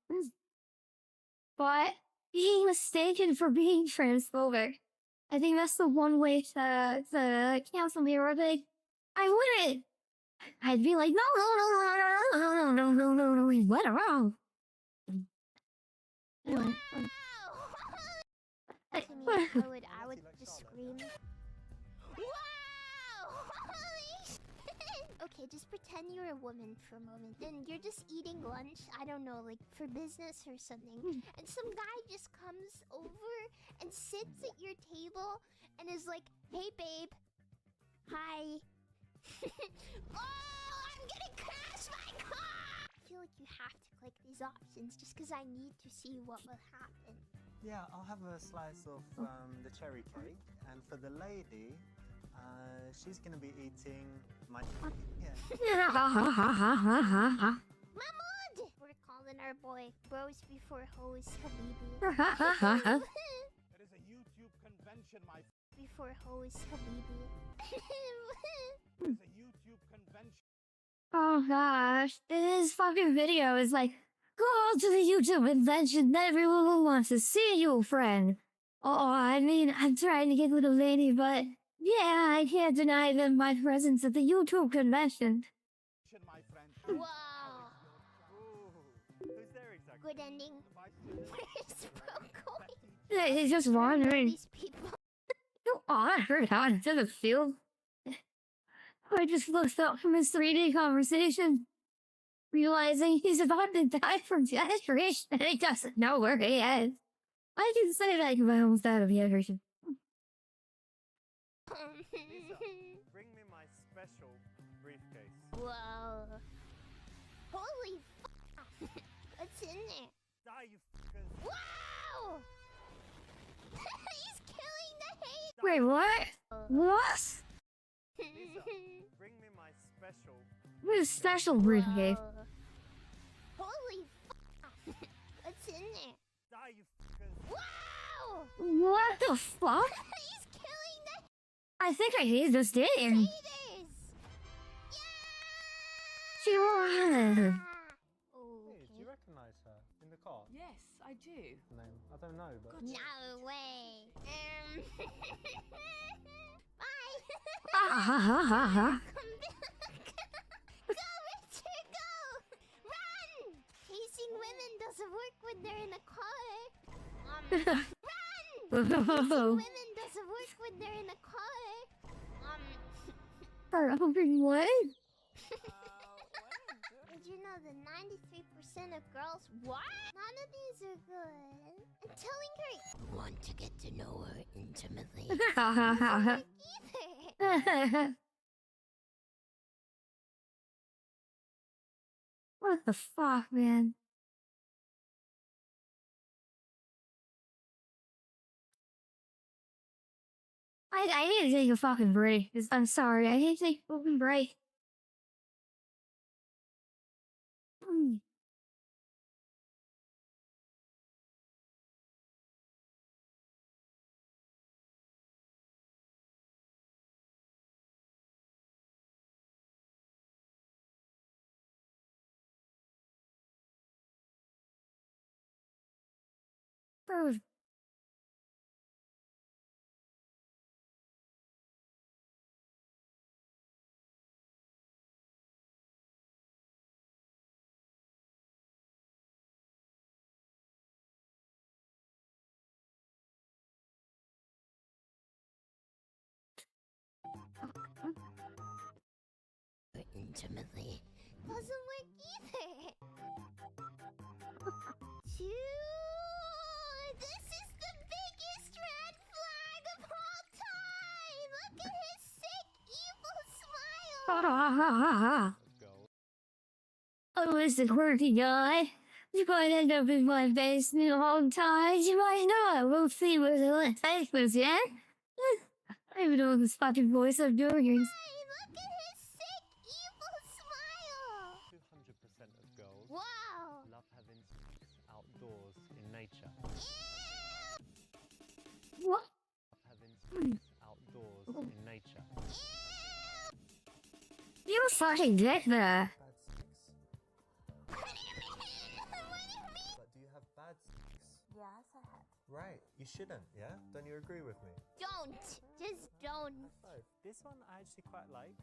But being mistaken for being transphobic, I think that's the one way to cancel me, or like, I wouldn't. I'd be like, no, what wrong? Anyway, I would just scream. Okay, just pretend you're a woman for a moment. And you're just eating lunch, I don't know, like for business or something. And some guy just comes over and sits at your table and is like, hey babe. Hi. Oh, I'm gonna crash my car! I feel like you have to click these options just because I need to see what will happen. Yeah, I'll have a slice of the cherry cake. And for the lady, she's gonna be eating my... Yeah. Mahmoud! We're calling our boy Bros Before Hoes Habibi. That is a YouTube convention, my... Before Hoes Habibi. That is a YouTube convention. oh gosh, this fucking video is like, go to the YouTube convention, everyone wants to see you, friend. Oh, I mean, I'm trying to get little lady, but Yeah, I can't deny them my presence at the YouTube convention. Wow. Good ending. Where's Bro going? He's just wandering. These people. Oh, I heard how it doesn't feel. I just looked up from his 3D conversation, realizing he's about to die from dehydration and he doesn't know where he is. I can say that I almost out of dehydration. Bring me my special briefcase. Whoa. Holy f***. What's in there? Die, you fuckers. Wow! He's killing the hate. Wait, what? What? Lisa, bring me my special. What is special briefcase? Holy f***. What's in there? Die, you fuckers. Wow! What the fuck? He's killing the I think he's just dead. haters. She won. Hey, do you recognize her in the car? Yes, I do. Name? I don't know, but. No way. Bye. Ha ha ha ha ha. Go, Richard, go! Run! Chasing women doesn't work when they're in a car. Run! Chasing women doesn't work when they're in a car. What? Did you know that 93% of girls... What? None of these are good. I'm telling her... Want to get to know her intimately. Doesn't work either. What the fuck, man? I need to take a fucking break. I'm sorry, I need to take a fucking break. Bro. Intimately. Doesn't work either. Dude, this is the biggest red flag of all time. Look at his sick, evil smile. I was the quirky guy. You might end up in my basement all the time. You might not. We'll see what the face was, yeah? I don't even know this fucking voice I'm doing. Look at his sick, evil smile. 200% of girls Wow. love having sex outdoors in nature. What? Having sex outdoors in nature. You fucking dick there. But do you have bad sex? Yes, I have. Right, you shouldn't, yeah? Don't you agree with me? Don't. Just don't. High five. This one I actually quite like.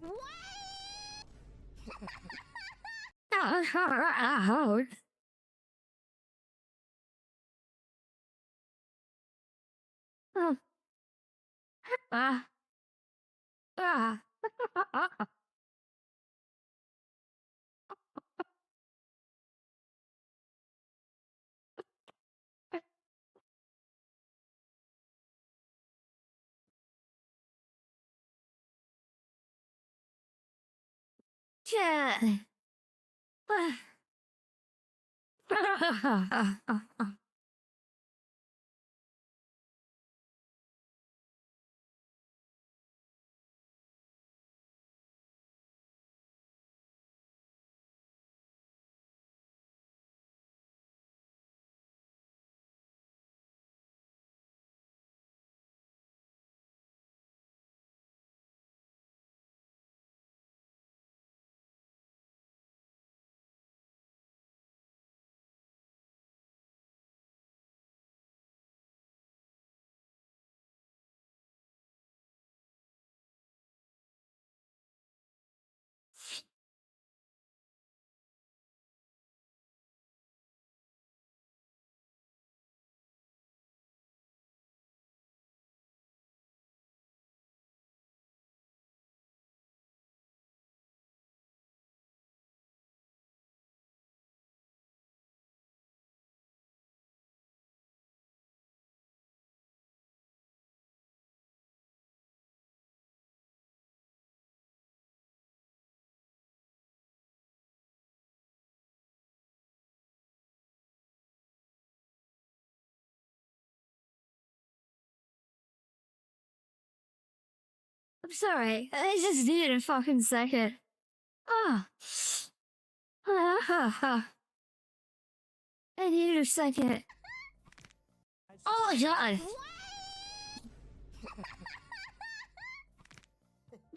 Yeah. sorry. I just needed a fucking second. Ah. I needed a second. Oh my god.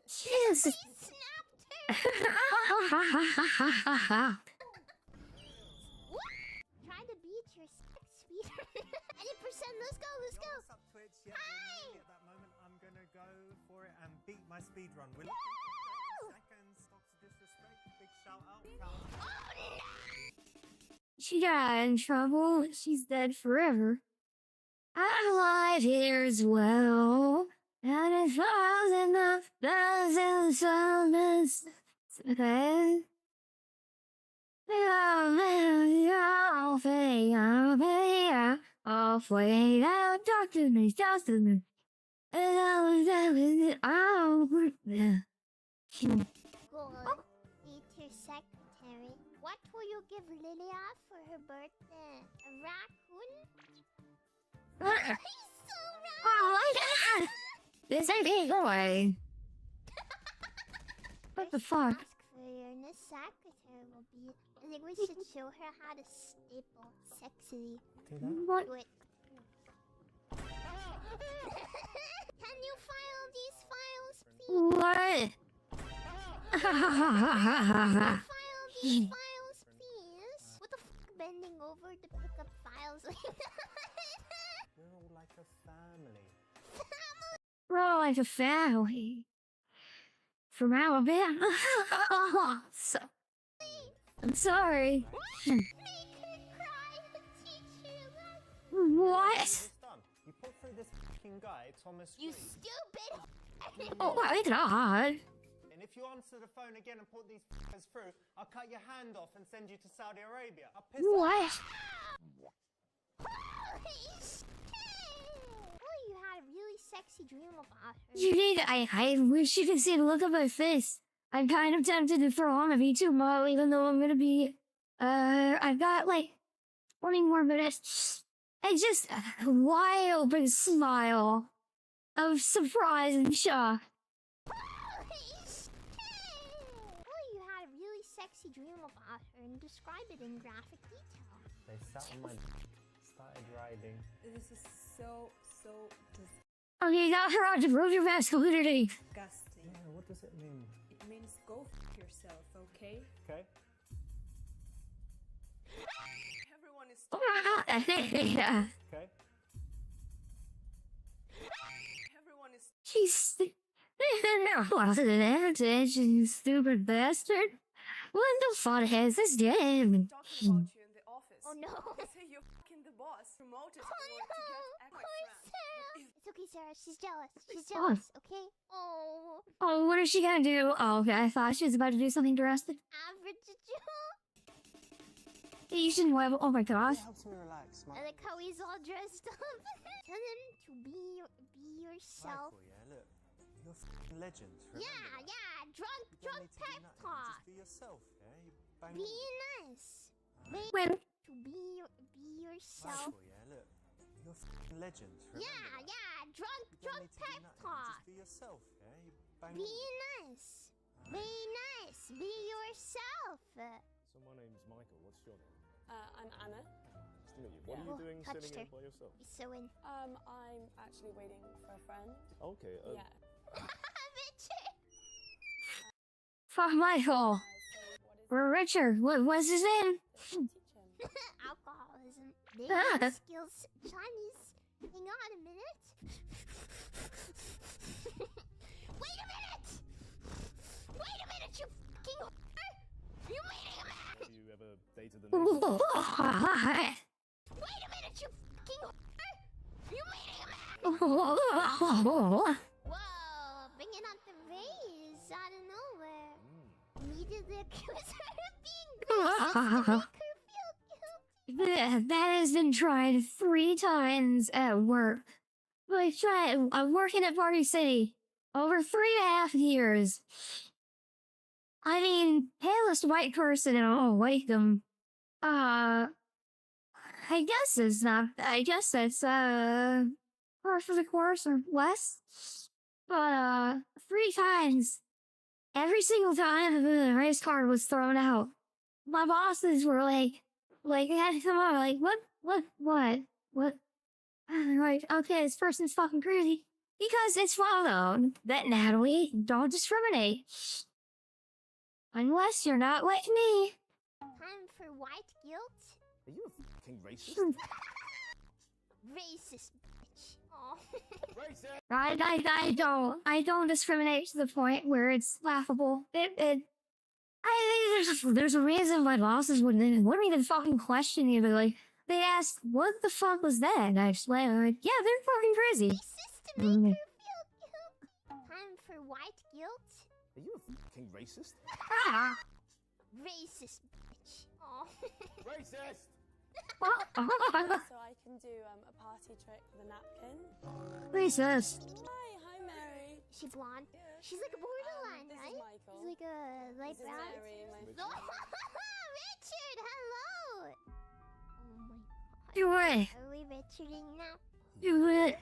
Jesus. Trying to beat your sex speeder. 80%, let's go, let's go. What's up, Twitch? Yeah, we're nearly at that moment. I'm gonna go for it and beat my speed run. We're looking for 30 seconds. Stocks of disrespect. Big shout out. She got in trouble. She's dead forever. I'm alive here as well. And it falls in the thousands of this. Okay. I'll fade out, talk to me, talk to me. Gold, eat your secretary. What will you give Lilia for her birthday? A raccoon? He's so Oh my god! This ain't it, boy. What the fuck? Ask for your new secretary will be. I think we should show her how to staple sexily. What? Do it. Can you file these files, please? What? File these files, please. What the fuck? Bending over to pick up files like that. We're all like a family. We're all like a family. From Alabama. So, I'm sorry. What? You put through this fucking guy, Thomas. You stupid! Oh my god. And if you answer the phone again and put these f***ers through, I'll cut your hand off and send you to Saudi Arabia. I'll piss What? Oh, you had a really sexy dream about her. You need. I wish you could see the look on my face. I'm kind of tempted to throw on a V2 model, even though I'm gonna be. I've got like 20 more minutes. And just a wide open smile of surprise and shock. Oh, you had a really sexy dream about her and describe it in graphic detail. They sat on my started riding. This is so Okay, now her on to prove your masculinity. disgusting. Yeah, what does it mean? It means go f yourself, okay? Okay. Everyone is Yeah. Okay. everyone is She's. What's an advantage, you stupid bastard? What the fuck has this game? talking about you in the office. Oh no. They say you're fucking the boss. Promoted Oh in order to no! get Poor extra. Sarah. It's okay, Sarah. She's jealous. She's Oh. jealous, okay? Oh. Oh, what is she gonna do? Oh, okay, I thought she was about to do something drastic. Average You shouldn't have. Oh my gosh. It helps me relax. I like how he's all dressed up. Tell him to be yourself. Michael, yeah, look. You're a f***ing legend. Remember Yeah, that. yeah. Drunk You don't need to be pep nothing, talk. Just be yourself, yeah? You bang Be on. nice. Wait. When To be yourself. Michael, yeah, look. You're a f***ing legend. Remember Yeah, that. yeah. Drunk You don't need to be pep nothing, talk. Just be yourself, yeah? You bang Be on. nice. Be nice. Be yourself. So my name's Michael. What's your name? I'm Anna. Nice to meet you. What Yeah. are Oh, you doing touched sitting her. in by yourself? He's so in. I'm actually waiting for a friend. Okay. Yeah. fuck Michael. We're Richard. What's his name? Alcoholism. Ah. Dating skills. Chinese. Hang on a minute. Wait a minute! Wait a minute, you fucking whore! You meeting a man? Have you ever dated an Wait Wait a minute, you fucking whore! You meeting a man? a Whoa, bringing out the rays out of nowhere. Immediately accuse her of being racist to make her feel guilty. That has been tried 3 times at work. I'm working at Party City over 3.5 years. I mean, palest white person, and I'll like them. I guess it's not. I guess that's par for the course or less. But 3 times, every single time the race card was thrown out, my bosses were like, they had to come out, like, what? Right, okay, this person's fucking crazy. Because it's well known that Natalie don't discriminate. Unless you're not like me. Time for white guilt? Are you a fucking racist? Racist bitch. Oh. I don't discriminate to the point where it's laughable. I think there's a reason why bosses wouldn't even fucking question you. But like, they asked, what the fuck was that? And I explained, like, yeah, they're fucking crazy. Racist to make her feel guilt. Time for white guilt? Are you a fucking racist? Racist bitch. Oh. Racist! So I can do a party trick with a napkin. Racist. Hi Mary. She blonde? She's like a borderline, this right? Is Michael. She's like a light This is brown. Mary, my Richard, hello! Oh my god. Do it. Are we Richarding now? Do it.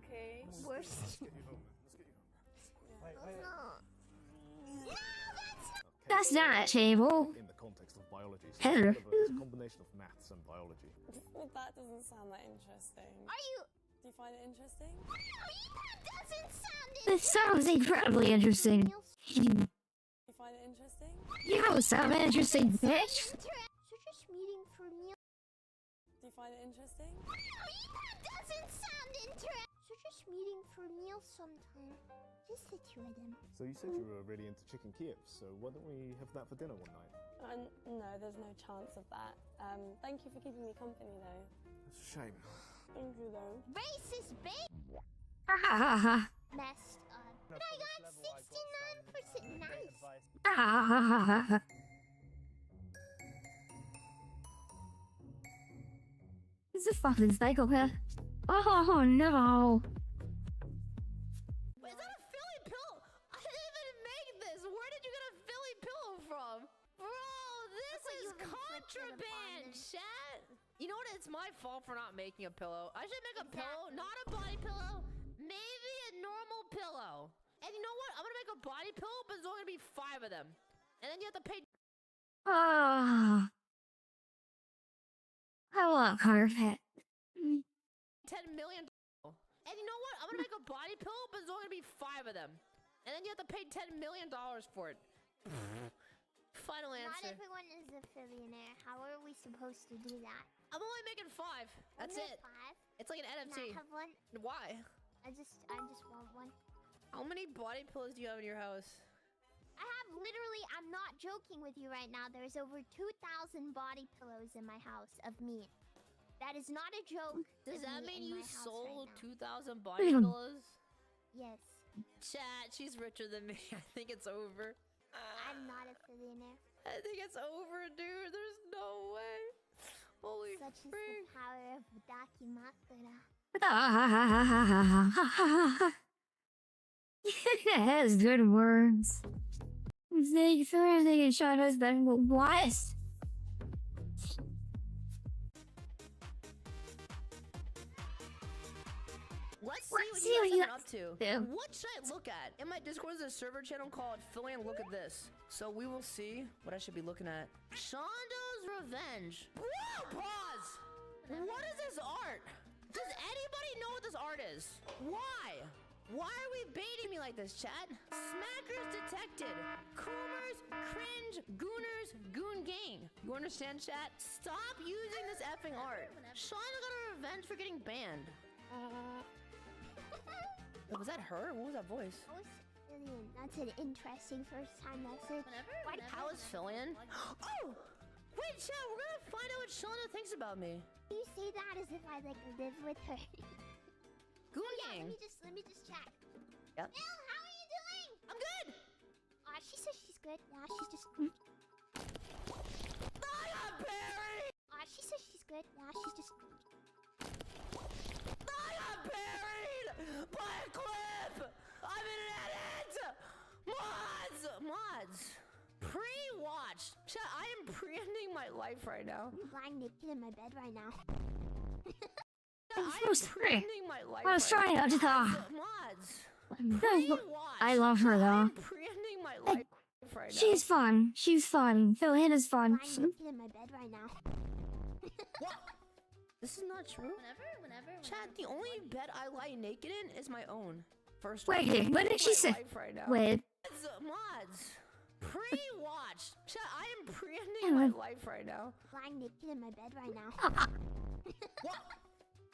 Okay. Worst. Let's get you home, man. Let's get you home. No, That's not a table. In the context of biology, so Heather. it's a combination of maths and biology. That doesn't sound that interesting. Are you? Do you find it interesting? That doesn't sound This sounds incredibly interesting. Do you find it interesting? You don't sound interesting, bitch. So just meeting for meal. Do you find it interesting? That doesn't sound interesting. So just meeting for meal sometime. Just the two of them. So you said you were really into chicken Kiev, so why don't we have that for dinner one night? No, there's no chance of that. Thank you for keeping me company though. It's a shame. Thank you though. Racist bitch. Ah. Messed up. But I got 69% nice. Ah. He's a fucking psychopath. Oh no. Is that a Philly pillow? I didn't even make this. Where did you get a Philly pillow from? Bro, this is contraband, chat. You know what? It's my fault for not making a pillow. I should make a pillow, not a body pillow. Maybe a normal pillow. And you know what? I'm gonna make a body pillow, but there's only gonna be 5 of them. And then you have to pay. Ah. I want carpet. 10 million. And you know what? I'm gonna make a body pillow, but there's only gonna be 5 of them. And then you have to pay $10 million for it. Final answer. Not everyone is a billionaire. How are we supposed to do that? I'm only making 5. That's Only it. 5? It's like an NFT. Not have one? Why? I just want one. How many body pillows do you have in your house? I have literally, I'm not joking with you right now. There's over 2,000 body pillows in my house of me. That is not a joke. Does that mean you sold 2,000 body Damn. pillows? Yes. Chat, she's richer than me. I think it's over. I'm not a billionaire. I think it's over, dude. There's no way. Holy Such is frig. the power of Dakimakura. It has good words. Thank you for everything, Shadow's better. What? Let's see what you guys have been up to. What should I look at? In my Discord, there's a server channel called Philly, look at this. So we will see what I should be looking at. Shondo's Revenge. Whoa, pause! What is this art? Does anybody know what this art is? Why? Why are we baiting me like this, chat? Smackers detected. Coomers, cringe, gooners, goon gang. You understand, chat? Stop using this effing art. Shondo got a revenge for getting banned. Was that her? What was that voice? That's an interesting first time message. White Palace fill-in? Oh! Wait, chat, we're gonna find out what Shondo thinks about me. You say that as if I like live with her. Goon Yeah, gang. let me just check. Yep. Bill, how are you doing? I'm good. She says she's good. Yeah, she's just. I got buried. She says she's good. Yeah, she's just. I got buried by a cliff. I'm in an edit. Mods. Pre-watch. Chat, I am pre-ending my life right now. I'm lying naked in my bed right now. I am pre-ending my life. I was trying not to talk. Mods. I love her though. I'm branding my life right now. She's fun. She's fun. Philana's fun. I'm naked in my bed right now. This is not true. Chat, the only bed I lie naked in is my own. First Wait, what did she say? Right now. Wait. Mods. Pre-watch. Chat, I am branding my life right now. Lying naked in my bed right now.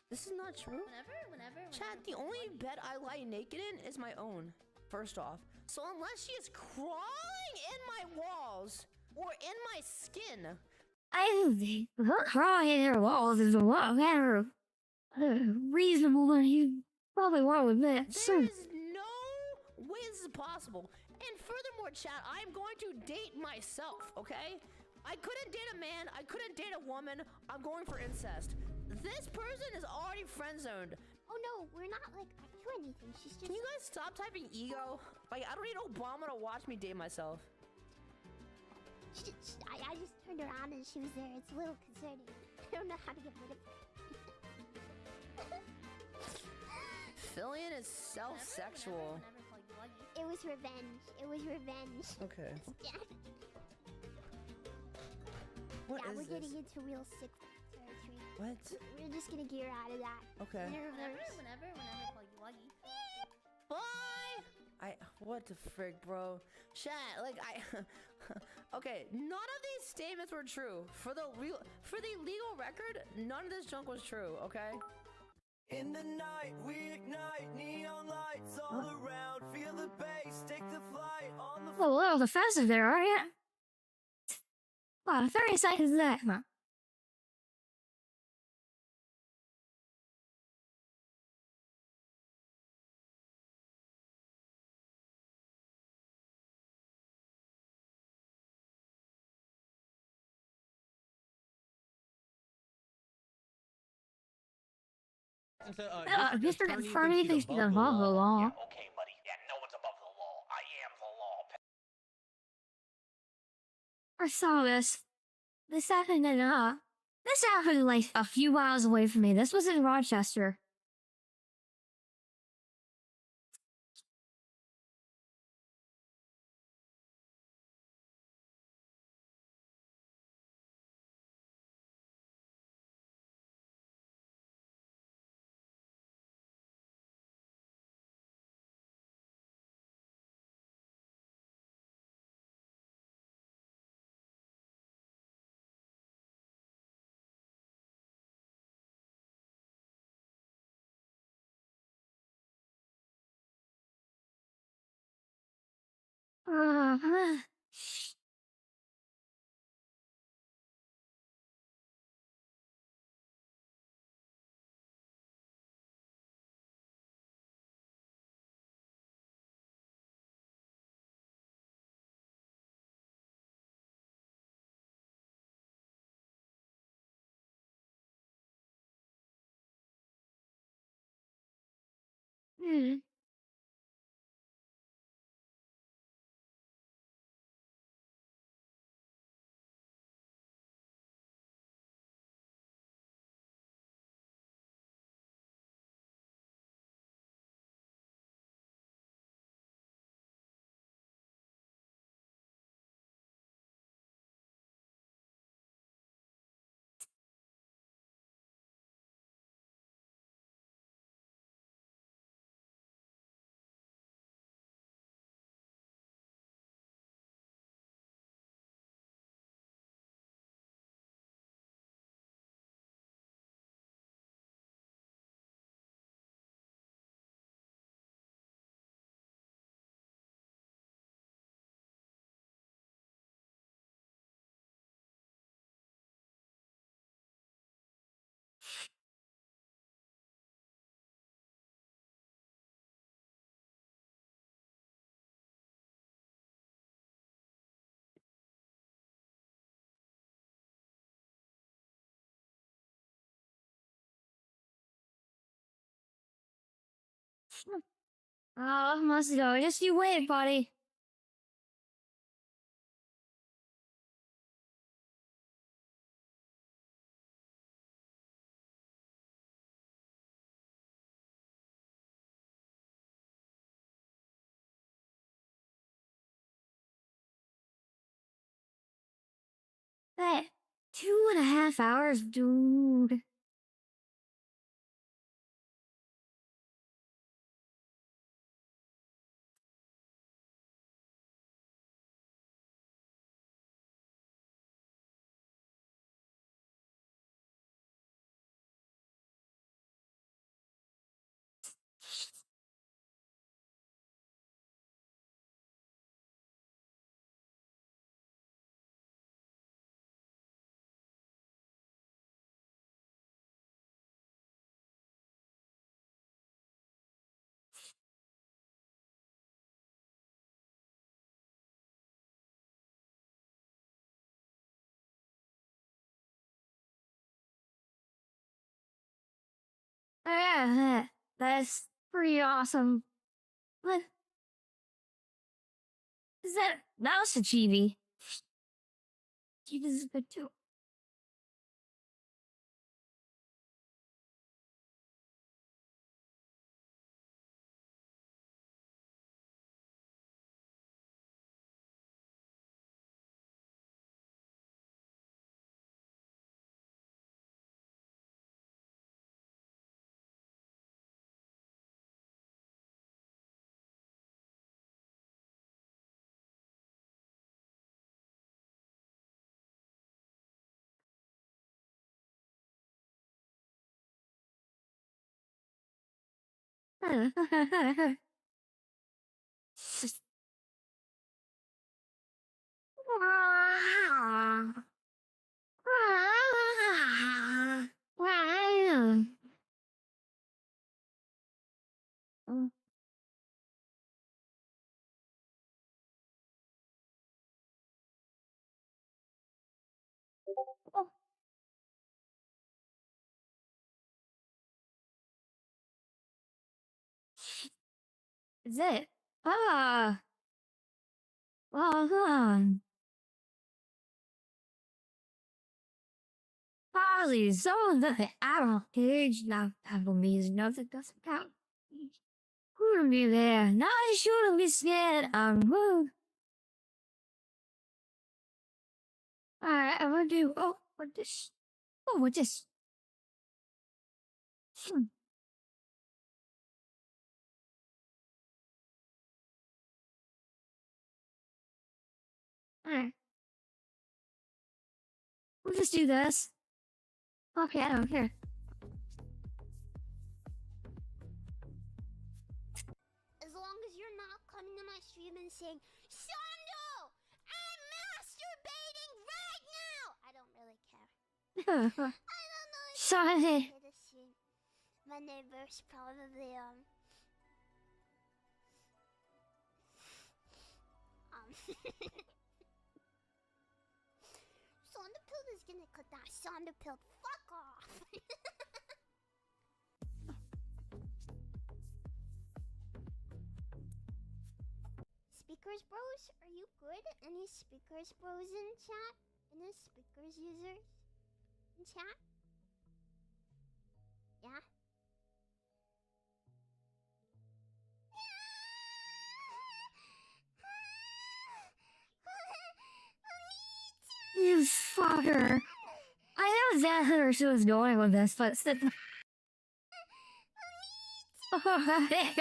This is not true. Chat, the only bed I lie naked in is my own. First off. So unless she is crawling in my walls or in my skin. Her crawling in your walls is a lot better. Reasonable than you probably want with this. There is no way this is possible. And furthermore, chat, I'm going to date myself, okay? I couldn't date a man. I couldn't date a woman. I'm going for incest. This person is already friend-zoned. Oh no, we're not like up to anything. She's just. Can you guys stop typing ego? Like, I don't need Obama to watch me date myself. I just turned around and she was there. It's a little concerning. I don't know how to get rid of her. Fillion is self-sexual. It was revenge. It was revenge. Okay. Yeah, What is we're this? getting into real sick territory. What? We're just gonna gear out of that. Okay. Whenever. Bye! What the frick, bro? Chat, like, okay, none of these statements were true. For the legal record, none of this junk was true, okay? In the night, we ignite neon lights all around. Feel the bass, take the flight on the. A little defensive there, are you? Wow, 30 seconds left, huh? Mr. Confirming thinks he's above the law. Okay, buddy. Yeah, no one's above the law. I am the law. I saw this. This happened this happened like a few miles away from me. This was in Rochester. Oh, must go. Just you wait, buddy. 2.5 hours, dude. Oh, yeah, that's pretty awesome. What? Is that was a chibi. Chibi is good too. Is it? Ah. Well, Polly, some of the adult page now have amazing nothing doesn't count. Couldn't be there. Now I shouldn't be scared. Woo. Alright, I'm gonna do. Oh, what this? Oh, what this? Alright. We'll just do this. Okay, I don't care. As long as you're not coming to my stream and saying, Sando, I'm masturbating right now! I don't really care. I don't know if Sorry. you this stream. My neighbor's probably, Sonderpill is gonna cut that Sonderpill. Fuck off! Speakers bros, are you good? Any speakers bros in chat? Any speakers users in chat? Yeah? You fucker. I know exactly where she was going with this, but still. Okay.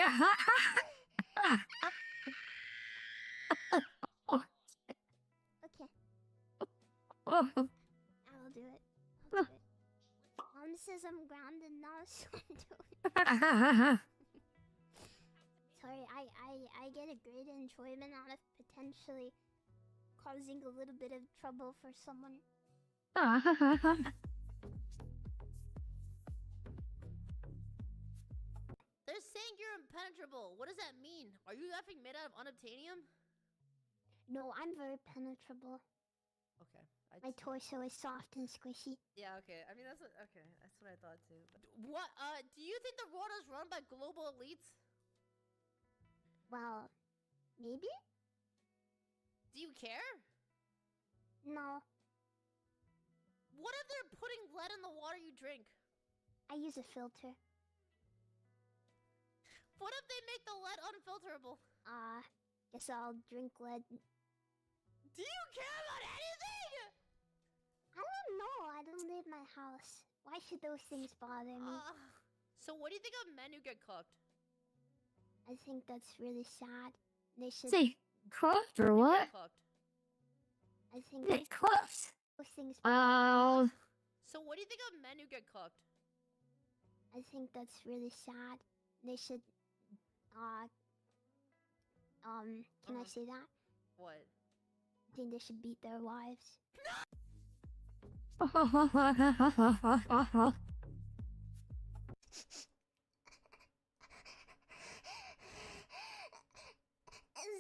I'll do it. I'll do it. Mom says I'm grounded now, so I'm doing it. Sorry, I get a great enjoyment out of potentially causing a little bit of trouble for someone. They're saying you're impenetrable. What does that mean? Are you effing made out of unobtainium? No, I'm very penetrable. Okay. My torso is soft and squishy. Yeah, okay. I mean, that's what I thought too. But what? Do you think the world is run by global elites? Well, maybe? Do you care? No. What if they're putting lead in the water you drink? I use a filter. What if they make the lead unfilterable? Guess I'll drink lead. Do you care about anything? I don't know. I my house. Why should those things bother me? So what do you think of men who get cooked? I think that's really sad. They should. Say, cooked or what? Cooked. I think They cooked. those things. Oh. So what do you think of men who get cooked? I think that's really sad. They should. Can I say that? What? I think they should beat their wives. Is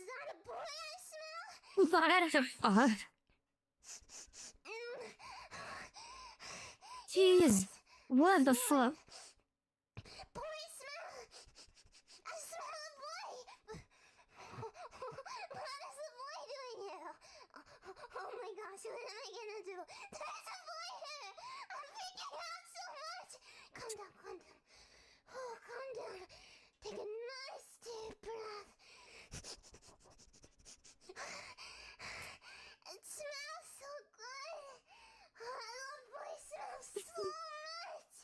that a boy I smell? What the fuck? Jeez, what the fuck? Boy smell! I smell a boy! What is the boy doing here? Oh my gosh, what am I gonna do? There's a boy here! I'm freaking out so much! Calm down, calm down. Oh, calm down. Take a nice deep breath. It smells so good! Oh, I love boy smells so much!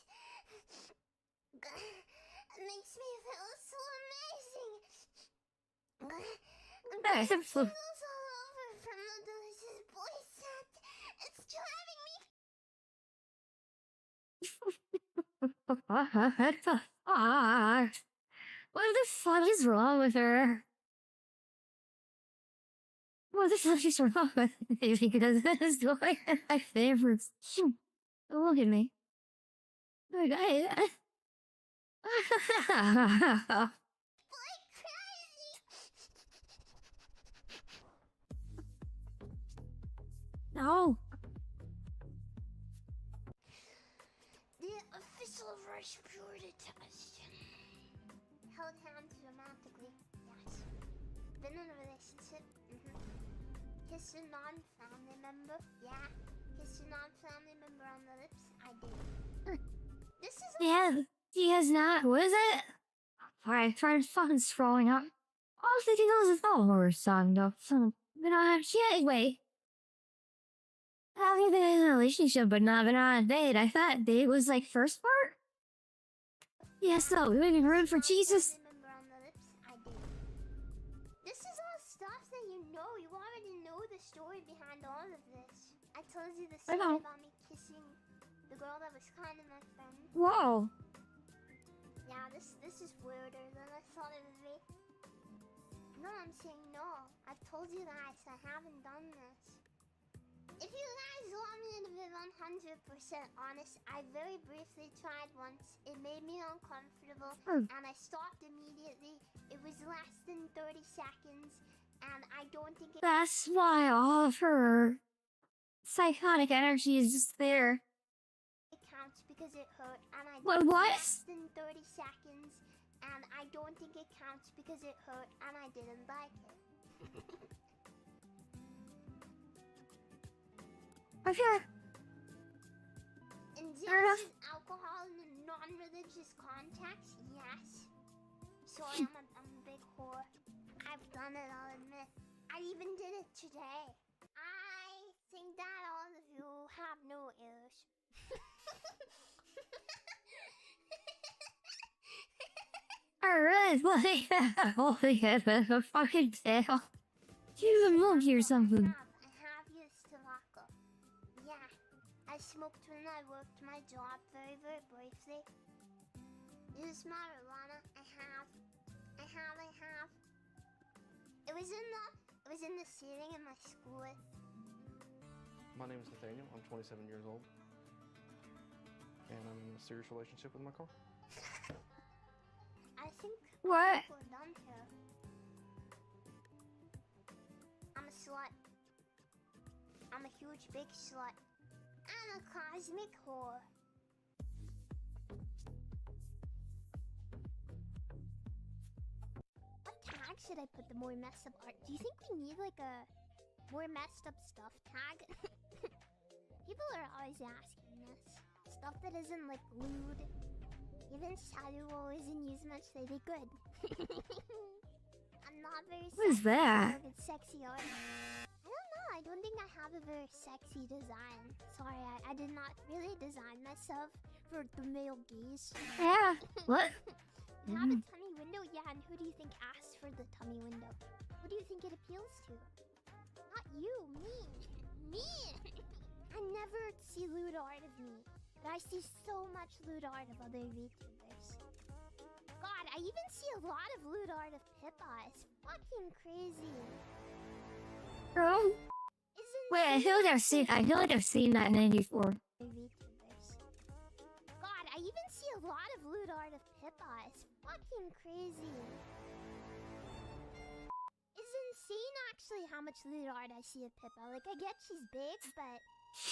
It makes me feel so amazing! I'm getting tingles all over from the delicious boy scent! It's driving me. What the fuck? What the fuck is wrong with her? What the fuck is wrong with me? Because this is going in my favorites. Look at me. Like, no. The official rush purity test. Held hands romantically. Yes. Been in a relationship. Kissed a non-family member. Yeah. Kissed a non-family member on the lips. I did. This is. Yeah, he has not. What is it? Alright, trying to fucking scrolling up. I was thinking it was a horror song, though. But yeah, wait. I've been in a relationship, but not been on a date. I thought date was like first part. Yes, no, we making room for Jesus. This is all stuff that you know. You already know the story behind all of this. I told you the story about me kissing the girl that was kind of my friend. Whoa. Yeah, this is weirder than I thought it would be. No, I'm saying no. I've told you guys I haven't done this. If you guys want me to be 100% honest, I very briefly tried once. It made me uncomfortable, and I stopped immediately. It was less than 30 seconds, and I don't think it— That's why all of her psychotic energy is just there. It counts because it hurt, and I What? less than 30 seconds, and I don't think it counts because it hurt, and I didn't like it. For sure. Ingested alcohol in a non-religious context? Yes. Sorry, I'm a big whore. I've done it, I'll admit. I even did it today. I think that all of you have no ears. Alright, holy head, a fucking tail. You even moved here something. I have used tobacco. Yeah, I smoked when I worked my job very, very briefly. Used marijuana. I have. It was in the ceiling in my school. My name is Nathaniel. I'm 27 years old. And I'm in a serious relationship with my car. I think what? We're done here. I'm a slut. I'm a huge big slut. I'm a cosmic whore. What tag should I put the more messed up art? Do you think we need like a more messed up stuff tag? People are always asking this. Stuff that isn't like lewd. Even Shadow isn't used much, they be good. I'm not very What is that? It's sexy art. I don't know, I I don't think I have a very sexy design. Sorry, I did not really design myself for the male gaze. Yeah. What? You have a tummy window? Yeah, and who do you think asked for the tummy window? Who do you think it appeals to? Not you, me. Me! I never see lewd art of me, but I see so much lewd art of other VTubers. God, I even see a lot of lewd art of Pippa. It's fucking crazy. Bro? Wait, I feel like I've seen that in 94. VTubers. God, I even see a lot of lewd art of Pippa. It's fucking crazy. It's insane actually how much lewd art I see of Pippa. Like, I get she's big, but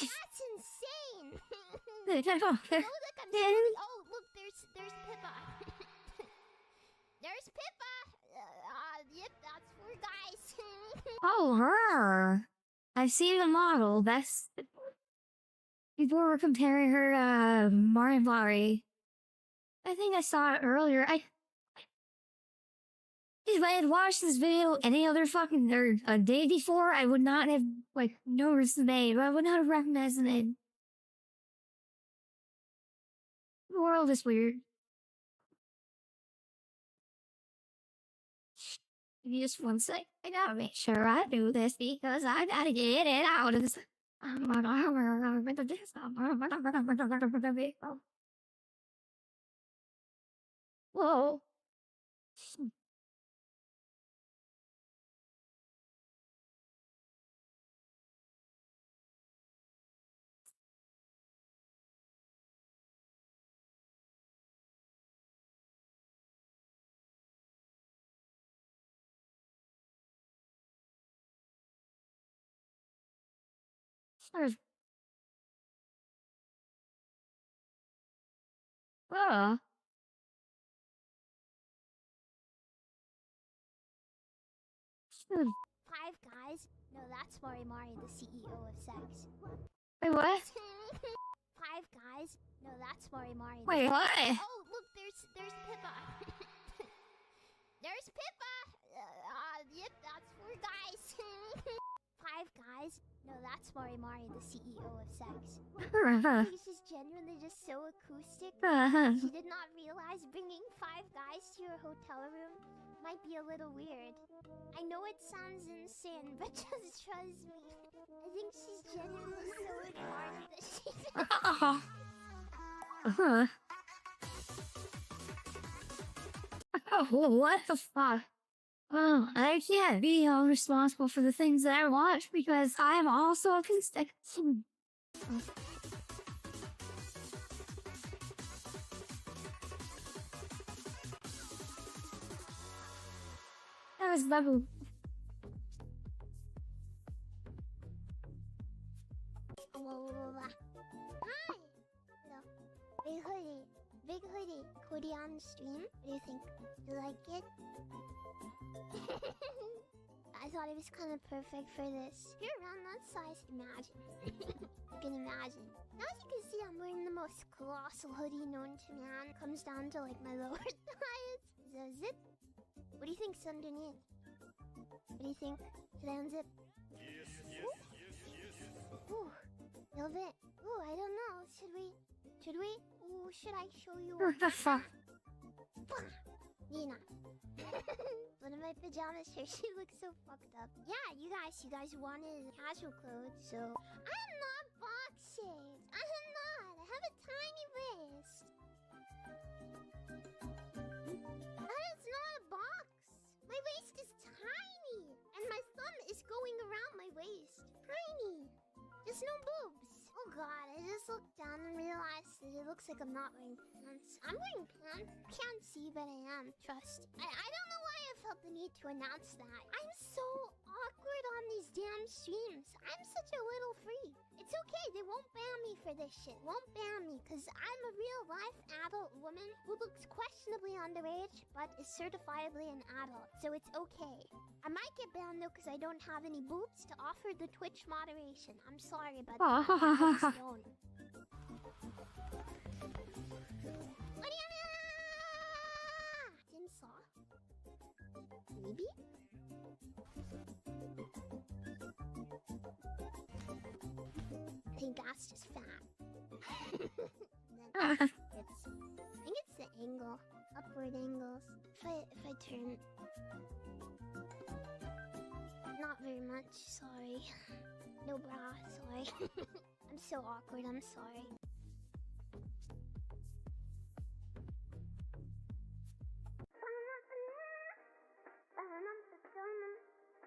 that's insane. Oh, look, I'm sorry. Oh, look, there's Pippa. There's Pippa. Yep, that's for guys. Oh, her. I've seen the model. That's people were comparing her to Mari. I think I saw it earlier. If I had watched this video any other fucking or a day before, I would not have like noticed the name. I would not have recognized the name. The world is weird. Give me just one sec. I gotta make sure I do this because I gotta get it out of this. Whoa. Oh. Five Guys? No, that's Mari, the CEO of sex. Wait, what? Five Guys? No, that's Mari. Wait, what? Oh, look, there's Pippa. There's Pippa. Yep, that's for guys. Five Guys? No, that's Mari, the CEO of sex. She's genuinely just so acoustic. She did not realize bringing Five Guys to her hotel room might be a little weird. I know it sounds insane, but just trust me. I think she's genuinely so retarded that she's... Oh, what the fuck? Oh, I can't be responsible for the things that I watch because I'm also acoustic. That was level. Hi! Hello. Big hoodie. Cody on stream. What do you think? You like it? I thought it was kind of perfect for this. If you're around that size, imagine. You can imagine. Now as you can see, I'm wearing the most colossal hoodie known to man. It comes down to like my lower thighs. Is that a zip? What do you think's underneath? What do you think? Should I unzip? Yes. Ooh, a little bit. Ooh, I don't know. Should we? Ooh, should I show you? What the fuck? Nina. One of my pajamas here, she looks so fucked up. Yeah, you guys wanted casual clothes, so I'm not box shaped. I am not. I have a tiny waist. That is not a box. My waist is tiny, and my thumb is going around my waist. Tiny. Just no boobs. Oh god, I just looked down and realized that it looks like I'm not wearing pants. I'm wearing pants. Can't see, but I am. Trust. I don't know why I felt the need to announce that. I'm so awkward on these damn streams. I'm such a little freak. It's okay, they won't ban me for this shit. Won't ban me, because I'm a real-life adult woman who looks questionably underage, but is certifiably an adult, so it's okay. I might get banned though, because I don't have any boobs to offer the Twitch moderation. I'm sorry, but I just don't. Dim saw? Maybe? think that's just fat. I think it's the angle, upward angles. If I turn, not very much. Sorry. No bra. Sorry. I'm so awkward. I'm sorry.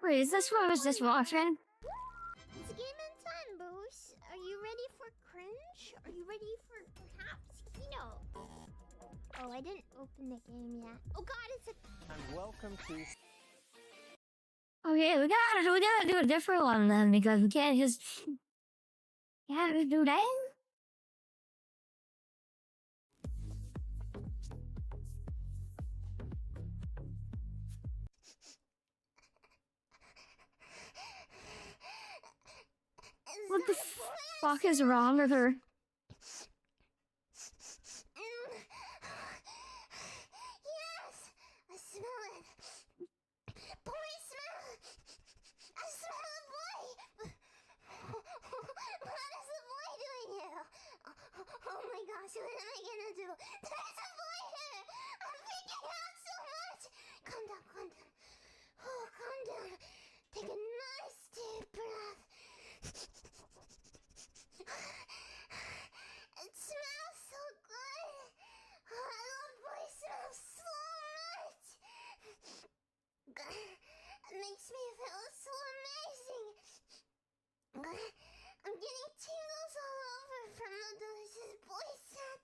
Wait, is this what I was just watching? It's gaming time, Bruce. Are you ready for cringe? Are you ready for cappuccino? Oh, I didn't open the game yet. Oh God, it's a. And welcome to. Okay, we gotta do a different one then because we can't just do that. What the fuck is wrong with her? Yes, I smell it. Boy smell. I smell a boy. What is the boy doing here? Oh my gosh, what am I gonna do? There's a boy here. I'm freaking out so much. Calm down, calm down. Oh, calm down. Take a nice deep breath. It smells so good. Oh, I love boy smells so much. It makes me feel so amazing. I'm getting tingles all over from the delicious boy scent.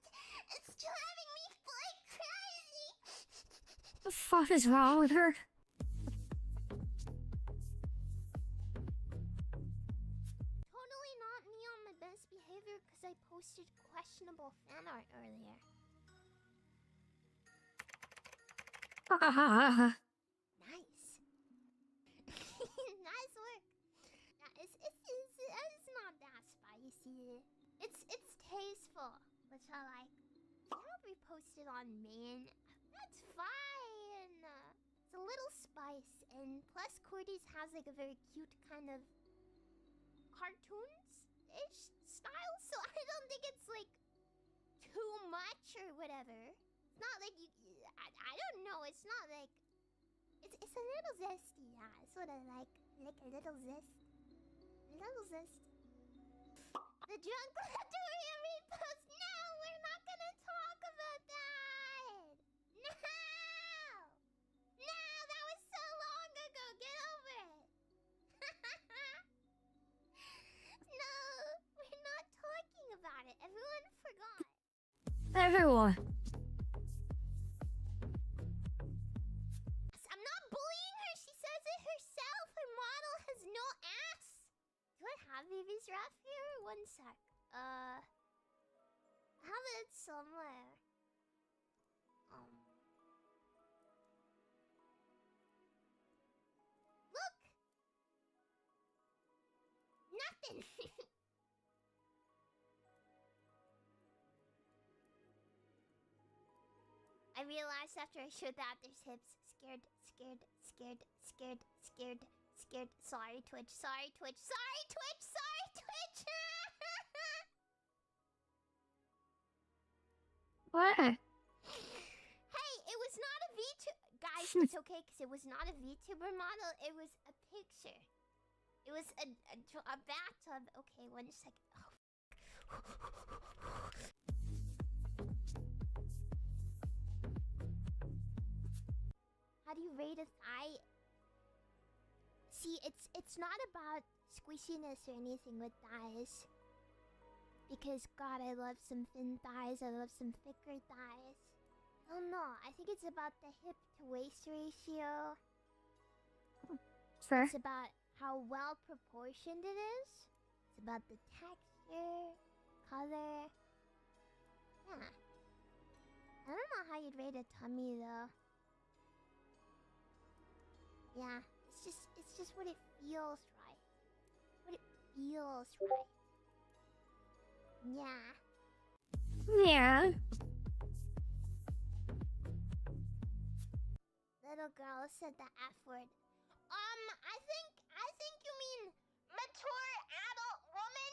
It's driving me like crazy. What the fuck is wrong with her? Totally not me on my best behavior because I posted questionable fan art earlier. Nice. Nice work. It's not that spicy. It's tasteful, which I like. I'll repost it on main. That's fine. It's a little spice, and plus Cordy's has like a very cute kind of cartoons-ish style, so I don't think it's like too much or whatever. It's not like you. I don't know. It's not like. It's a little zesty, yeah. It's what I like a little zest. A little zest. The drunk Latoria repost. No, we're not gonna talk about that. No, no, that was so long ago. Get over it. No, we're not talking about it. Everyone forgot. Everyone. I'm not bullying her. She says it herself. Her model has no ass. Do I have baby's ref here? One sec. I have it somewhere. Look. Nothing. I realized after I showed that there's hips. Scared. Sorry, Twitch. Sorry, Twitch. What? Hey, it was not a VTuber. Guys, it's okay because it was not a VTuber model. It was a picture. It was a bathtub. Okay, 1 second. Oh. How do you rate a thigh? See, it's not about squishiness or anything with thighs. Because God, I love some thin thighs. I love some thicker thighs. I don't know. I think it's about the hip to waist ratio. Fair. It's about how well proportioned it is. It's about the texture, color. Yeah. I don't know how you'd rate a tummy though. Yeah, it's just what it feels right. What it feels right. Yeah. Yeah. Little girl said the F word. I think you mean mature adult woman.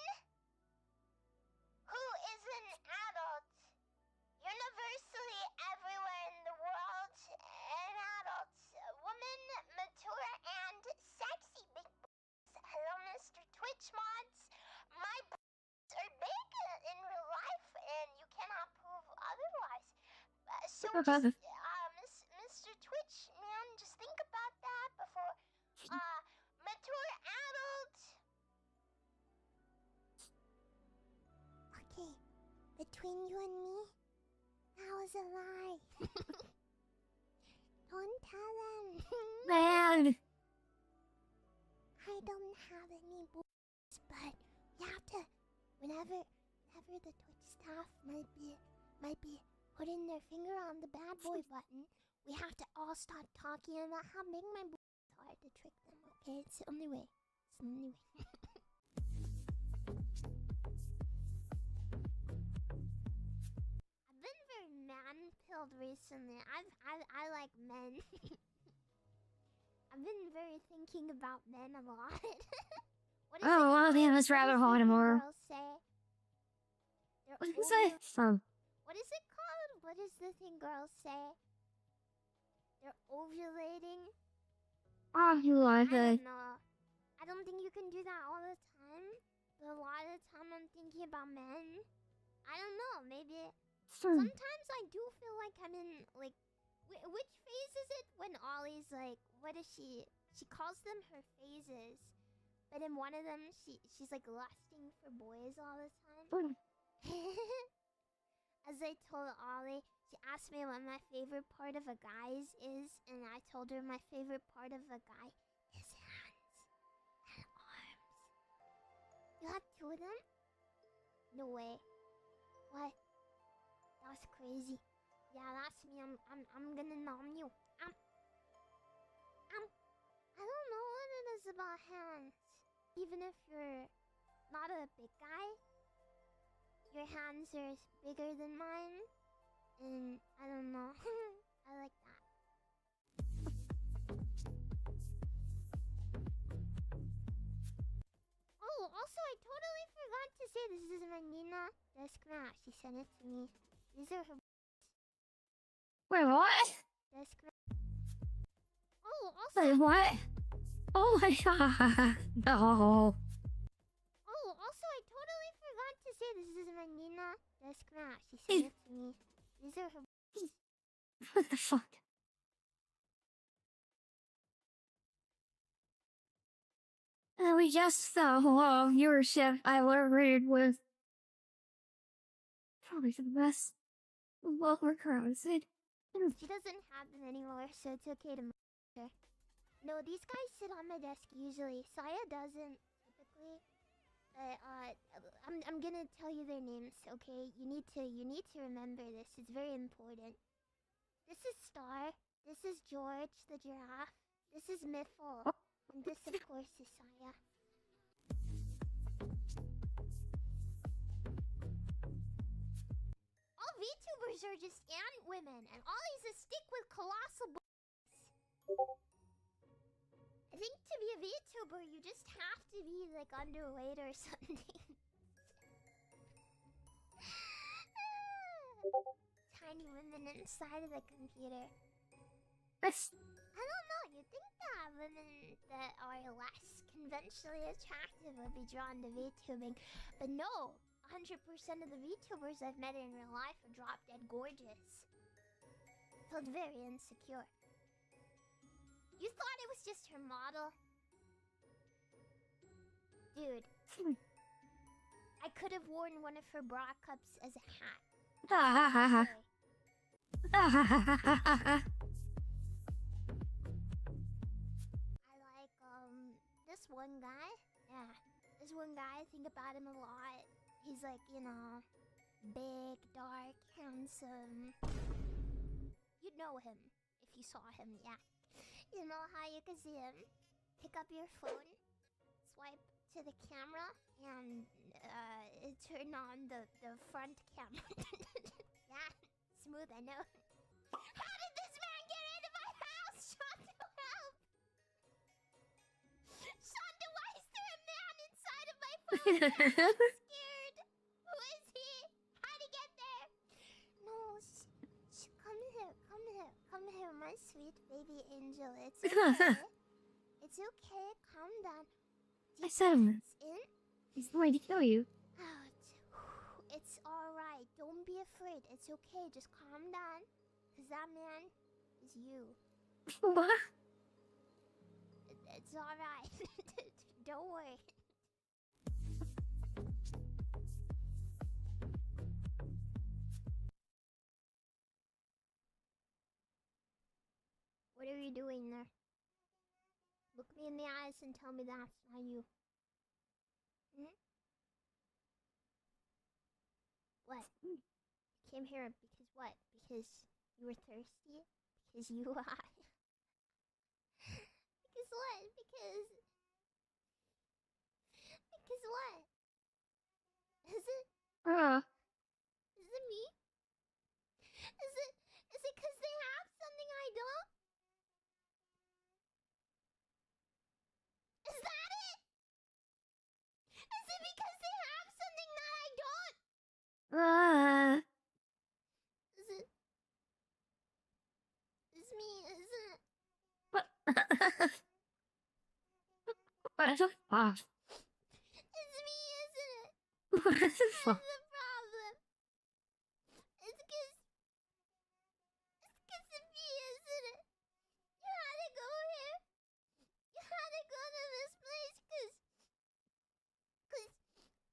Mr. Twitch, man, just think about that before, mature adult. Okay, between you and me, that was a lie. Don't tell them. Man. I don't have any boys, but you have to, whenever the Twitch staff might be putting their finger on the bad boy button, we have to all start talking about how big my boys are to trick them, okay? It's the only way. It's the only way. I've been very man-pilled recently. I like men. I've been very thinking about men a lot. Oh, well, damn, that's rather hot anymore. Girls say? What did it say? What is it called? What is the thing girls say? They're ovulating? Oh, you like I it. don't know. I don't think you can do that all the time. But a lot of the time I'm thinking about men. I don't know, maybe. Sometimes I do feel like I'm in, like, which phase is it when Ollie's like, what is she? She calls them her phases. But in one of them, she's like lusting for boys all the time. As I told Ollie, she asked me what my favorite part of a guy's is, and I told her my favorite part of a guy is hands and arms. You have two of them? No way. What? That was crazy. Yeah, that's me. I'm gonna nom you. I don't know what it is about hands. Even if you're not a big guy, your hands are bigger than mine, and I don't know. I like that. Oh, also, I totally forgot to say this is my Nina desk mat. She sent it to me. These are her. Wait, what? Desk mat. Oh, also. Wait, what? Oh my god. No. Oh, also, I totally forgot to say this is my Nina desk mat. She sent it to me. These are her. What the fuck? We just saw low viewership I worried with. Probably the best. Lower crowds. She doesn't have them anymore, so it's okay to move her. No, these guys sit on my desk usually. Saya doesn't typically. But I'm gonna tell you their names, okay? You need to remember this. It's very important. This is Star. This is George the giraffe. This is Miffle. And this, of course, is Saya. All VTubers are just ant women, and Ollie's a stick with colossal I think to be a VTuber, you just have to be, like, underweight or something. Tiny women inside of the computer. I don't know, you'd think that women that are less conventionally attractive would be drawn to VTubing. But no, 100% of the VTubers I've met in real life are drop dead gorgeous. Felt very insecure. You thought it was just her model? Dude. I could have worn one of her bra cups as a hat. I like, this one guy. Yeah. This one guy, I think about him a lot. He's like, you know, big, dark, handsome. You'd know him if you saw him, yeah. You know how you can see him? Pick up your phone, swipe to the camera, and turn on the front camera. Yeah, smooth, I know. How did this man get into my house? Shonda, help! Shonda, why is there a man inside of my phone? I'm scared. Who is he? How'd he get there? No, come here, my sweet baby angel. It's okay. It's okay. Calm down. I said him. He's going to kill you. It's alright. Don't be afraid. It's okay. Just calm down. Cause that man is you. What? It's alright. Don't worry. What are you doing there? Look me in the eyes and tell me that's not you. Hmm? What? You came here because what? Because you were thirsty? Because you are. Because what? Because what? Is it? Is it me? Is it because they have something I don't? Is that it? Is it because they have something that I don't? Is it? It's me, isn't it? What? What is it? It's me, isn't it? What is it? That's the problem. It's because of me, isn't it? You had to go here. You had to go to this place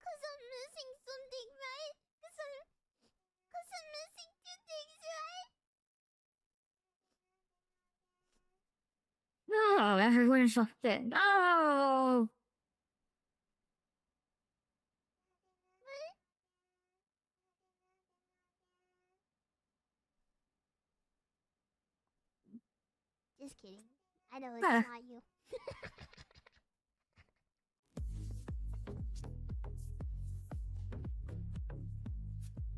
cause I'm missing something, right? Cause I'm missing two things, right? No, everyone's something. No. Just kidding. I know it's not you.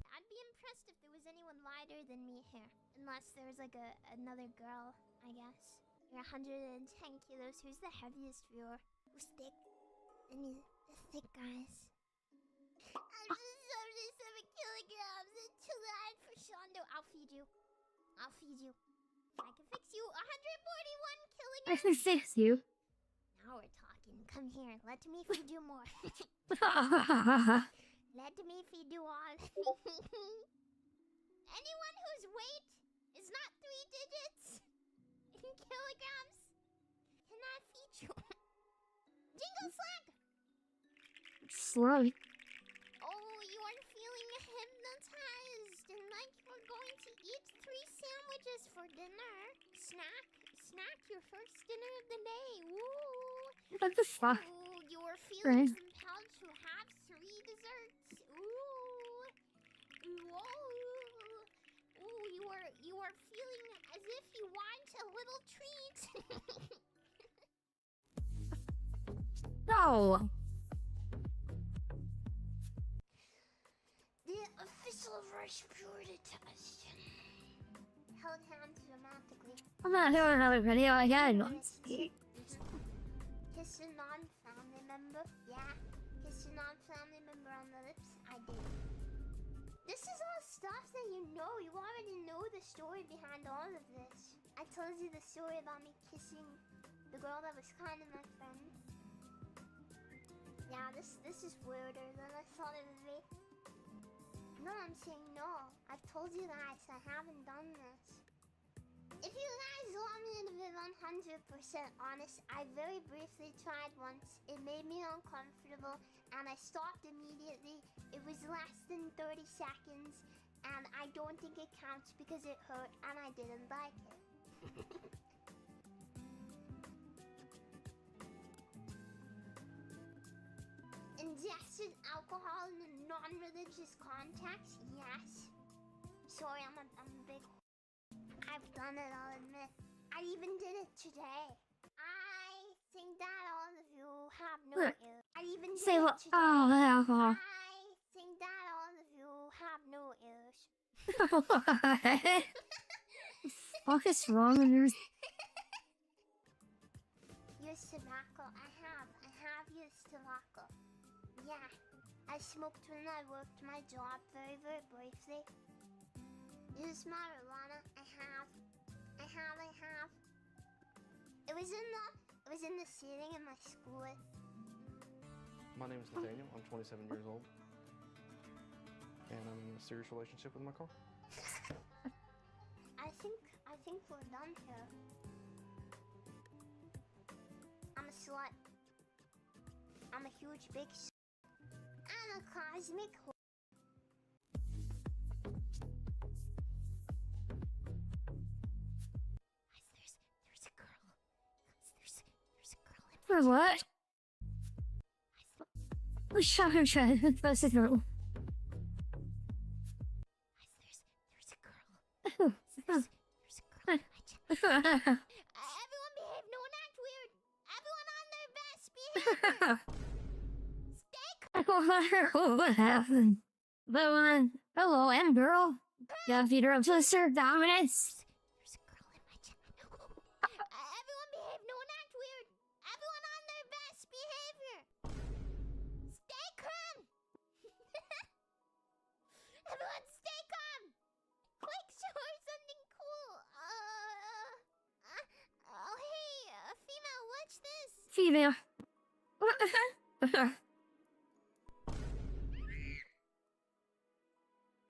I'd be impressed if there was anyone lighter than me here. Unless there was like another girl, I guess. You're 110 kilos. Who's the heaviest viewer? Who's thick? I mean, the thick guys. I'm just 77 kilograms. It's too light for Shondo. I'll feed you. I'll feed you. I can fix you. 141 kilograms. I can fix you. Now we're talking. Come here. Let me feed you more. Let me feed you all. Anyone whose weight is not 3 digits in kilograms, can I feed you? Jingle slag! Slow. Oh, you are feeling hypnotized and like you're going to eat 3 sandwiches for dinner. Snack your first dinner of the day. Ooh. What the fuck? Ooh, you're feeling Right. compelled to have 3 desserts. Ooh. Whoa. Ooh, you are feeling as if you want a little treat. No. The official rush purity test. Held hands dramatically. I'm not doing another video again. Kiss a non-family member. Yeah. Kiss a non-family member on the lips. I did. This is all stuff that you know. You already know the story behind all of this. I told you the story about me kissing the girl that was kind of my friend. Yeah, this is weirder than I thought it would be. No, I'm saying no. I've told you guys I haven't done this. If you guys want me to be 100% honest, I very briefly tried once. It made me uncomfortable, and I stopped immediately. It was less than 30 seconds, and I don't think it counts because it hurt, and I didn't like it. Ingested alcohol in a non-religious context? Yes. Sorry, I'm a big... I've done it, I'll admit. I even did it today. I think that all of you have no ears. I even did Say it what? today. Oh, alcohol. I think that all of you have no ears. What the fuck is wrong with yours? Used tobacco. I have used tobacco. Yeah. I smoked when I worked my job very, very briefly. Used marijuana. I have. It was in the ceiling in my school. My name is Nathaniel. I'm 27 years old. And I'm in a serious relationship with my car. I think we're done here. I'm a slut. I'm a huge big slut. I'm a cosmic whore. There's a girl. There's a girl in For what? We shot her trying to bust it through. There's a girl. There's a girl. Everyone behave. No one act weird. Everyone on their best behavior. What happened? But hello, M girl. Yeah, feed her up to assert dominance. There's a girl in my chat. Everyone behave. No one act weird. Everyone on their best behavior. Stay calm. Everyone stay calm. Quick, show her something cool. Oh, hey, female, watch this. Female.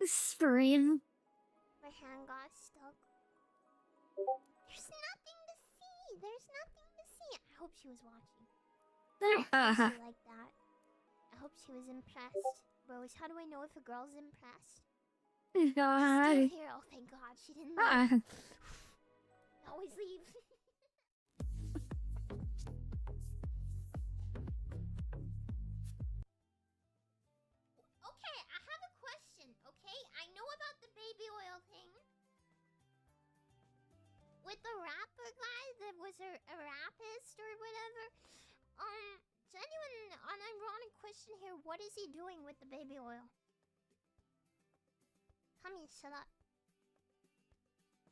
Scream. My hand got stuck. There's nothing to see. There's nothing to see. I hope she was watching. I hope she liked that. I hope she was impressed. Bros, how do I know if a girl's impressed? She's still here. Oh, thank God. She didn't leave. Always leave. Okay, I have a question, okay? I know about the baby oil thing. With the rapper guy that was a rapist or whatever. Genuine, unironic question here. What is he doing with the baby oil? Come here, shut up.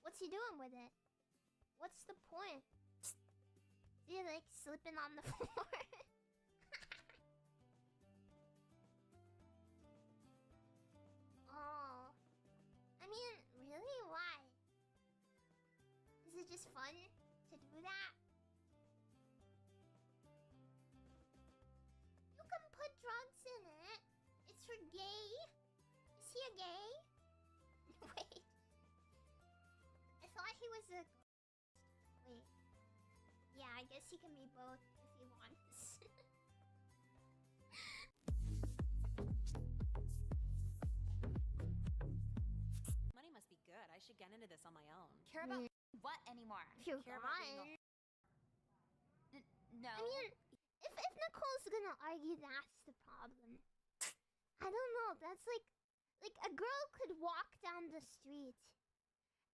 What's he doing with it? What's the point? Is he like slipping on the floor? Oh. I mean, really? Why? Is it just fun to do that? You can put drugs in it. It's for gay. Is he a gay? Wait. I thought he was a... Wait. Yeah, I guess he can be both if he wants. Money must be good. I should get into this on my own. Care about what anymore? You're Care about being no. I mean, if Nicole's gonna argue, that's the problem. I don't know. That's like a girl could walk down the street,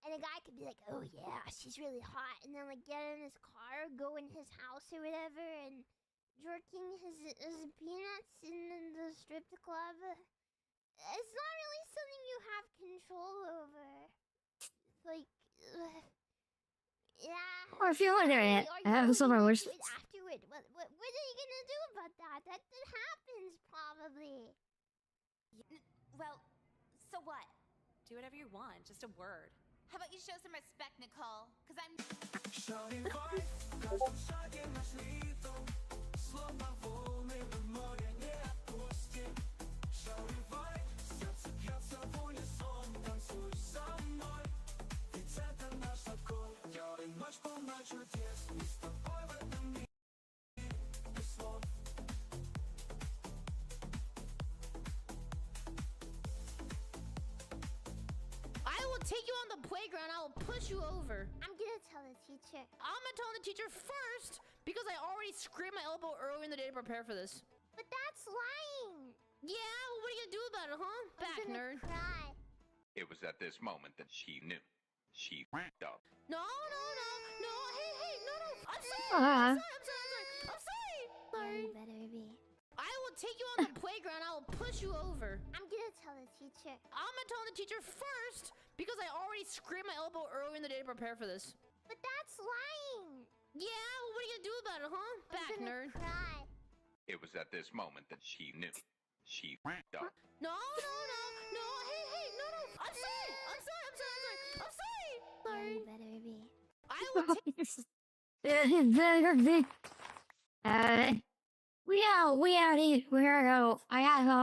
and a guy could be like, "Oh yeah, she's really hot," and then like get in his car, go in his house or whatever, and jerking his peanuts in the strip club. It's not really something you have control over. Like, yeah. Or if you're wondering it, I have some more words. Afterward, what are you gonna do about that? That happens probably. Well, so what? Do whatever you want. Just a word. How about you show some respect, Nicole? Cause I'm... I will take you on the playground. I will push you over. I'm gonna tell the teacher. I'm gonna tell the teacher first because I already scraped my elbow earlier in the day to prepare for this. But that's lying. Yeah, well, what are you gonna do about it, huh? Back, nerd. Cry. It was at this moment that she knew. She f***ed up. No. Hey, no. I'm sorry. I'm sorry. Yeah, you better be. I will take you on the playground. I will push you over. I'm gonna tell the teacher. I'm gonna tell the teacher first because I already scraped my elbow earlier in the day to prepare for this. But that's lying. Yeah, well, what are you gonna do about it, huh? Back, nerd. Cry. It was at this moment that she knew. She f***ed up. No. Hey, no. I'm sorry. Yeah, you better be. I will take... We out. I gotta go.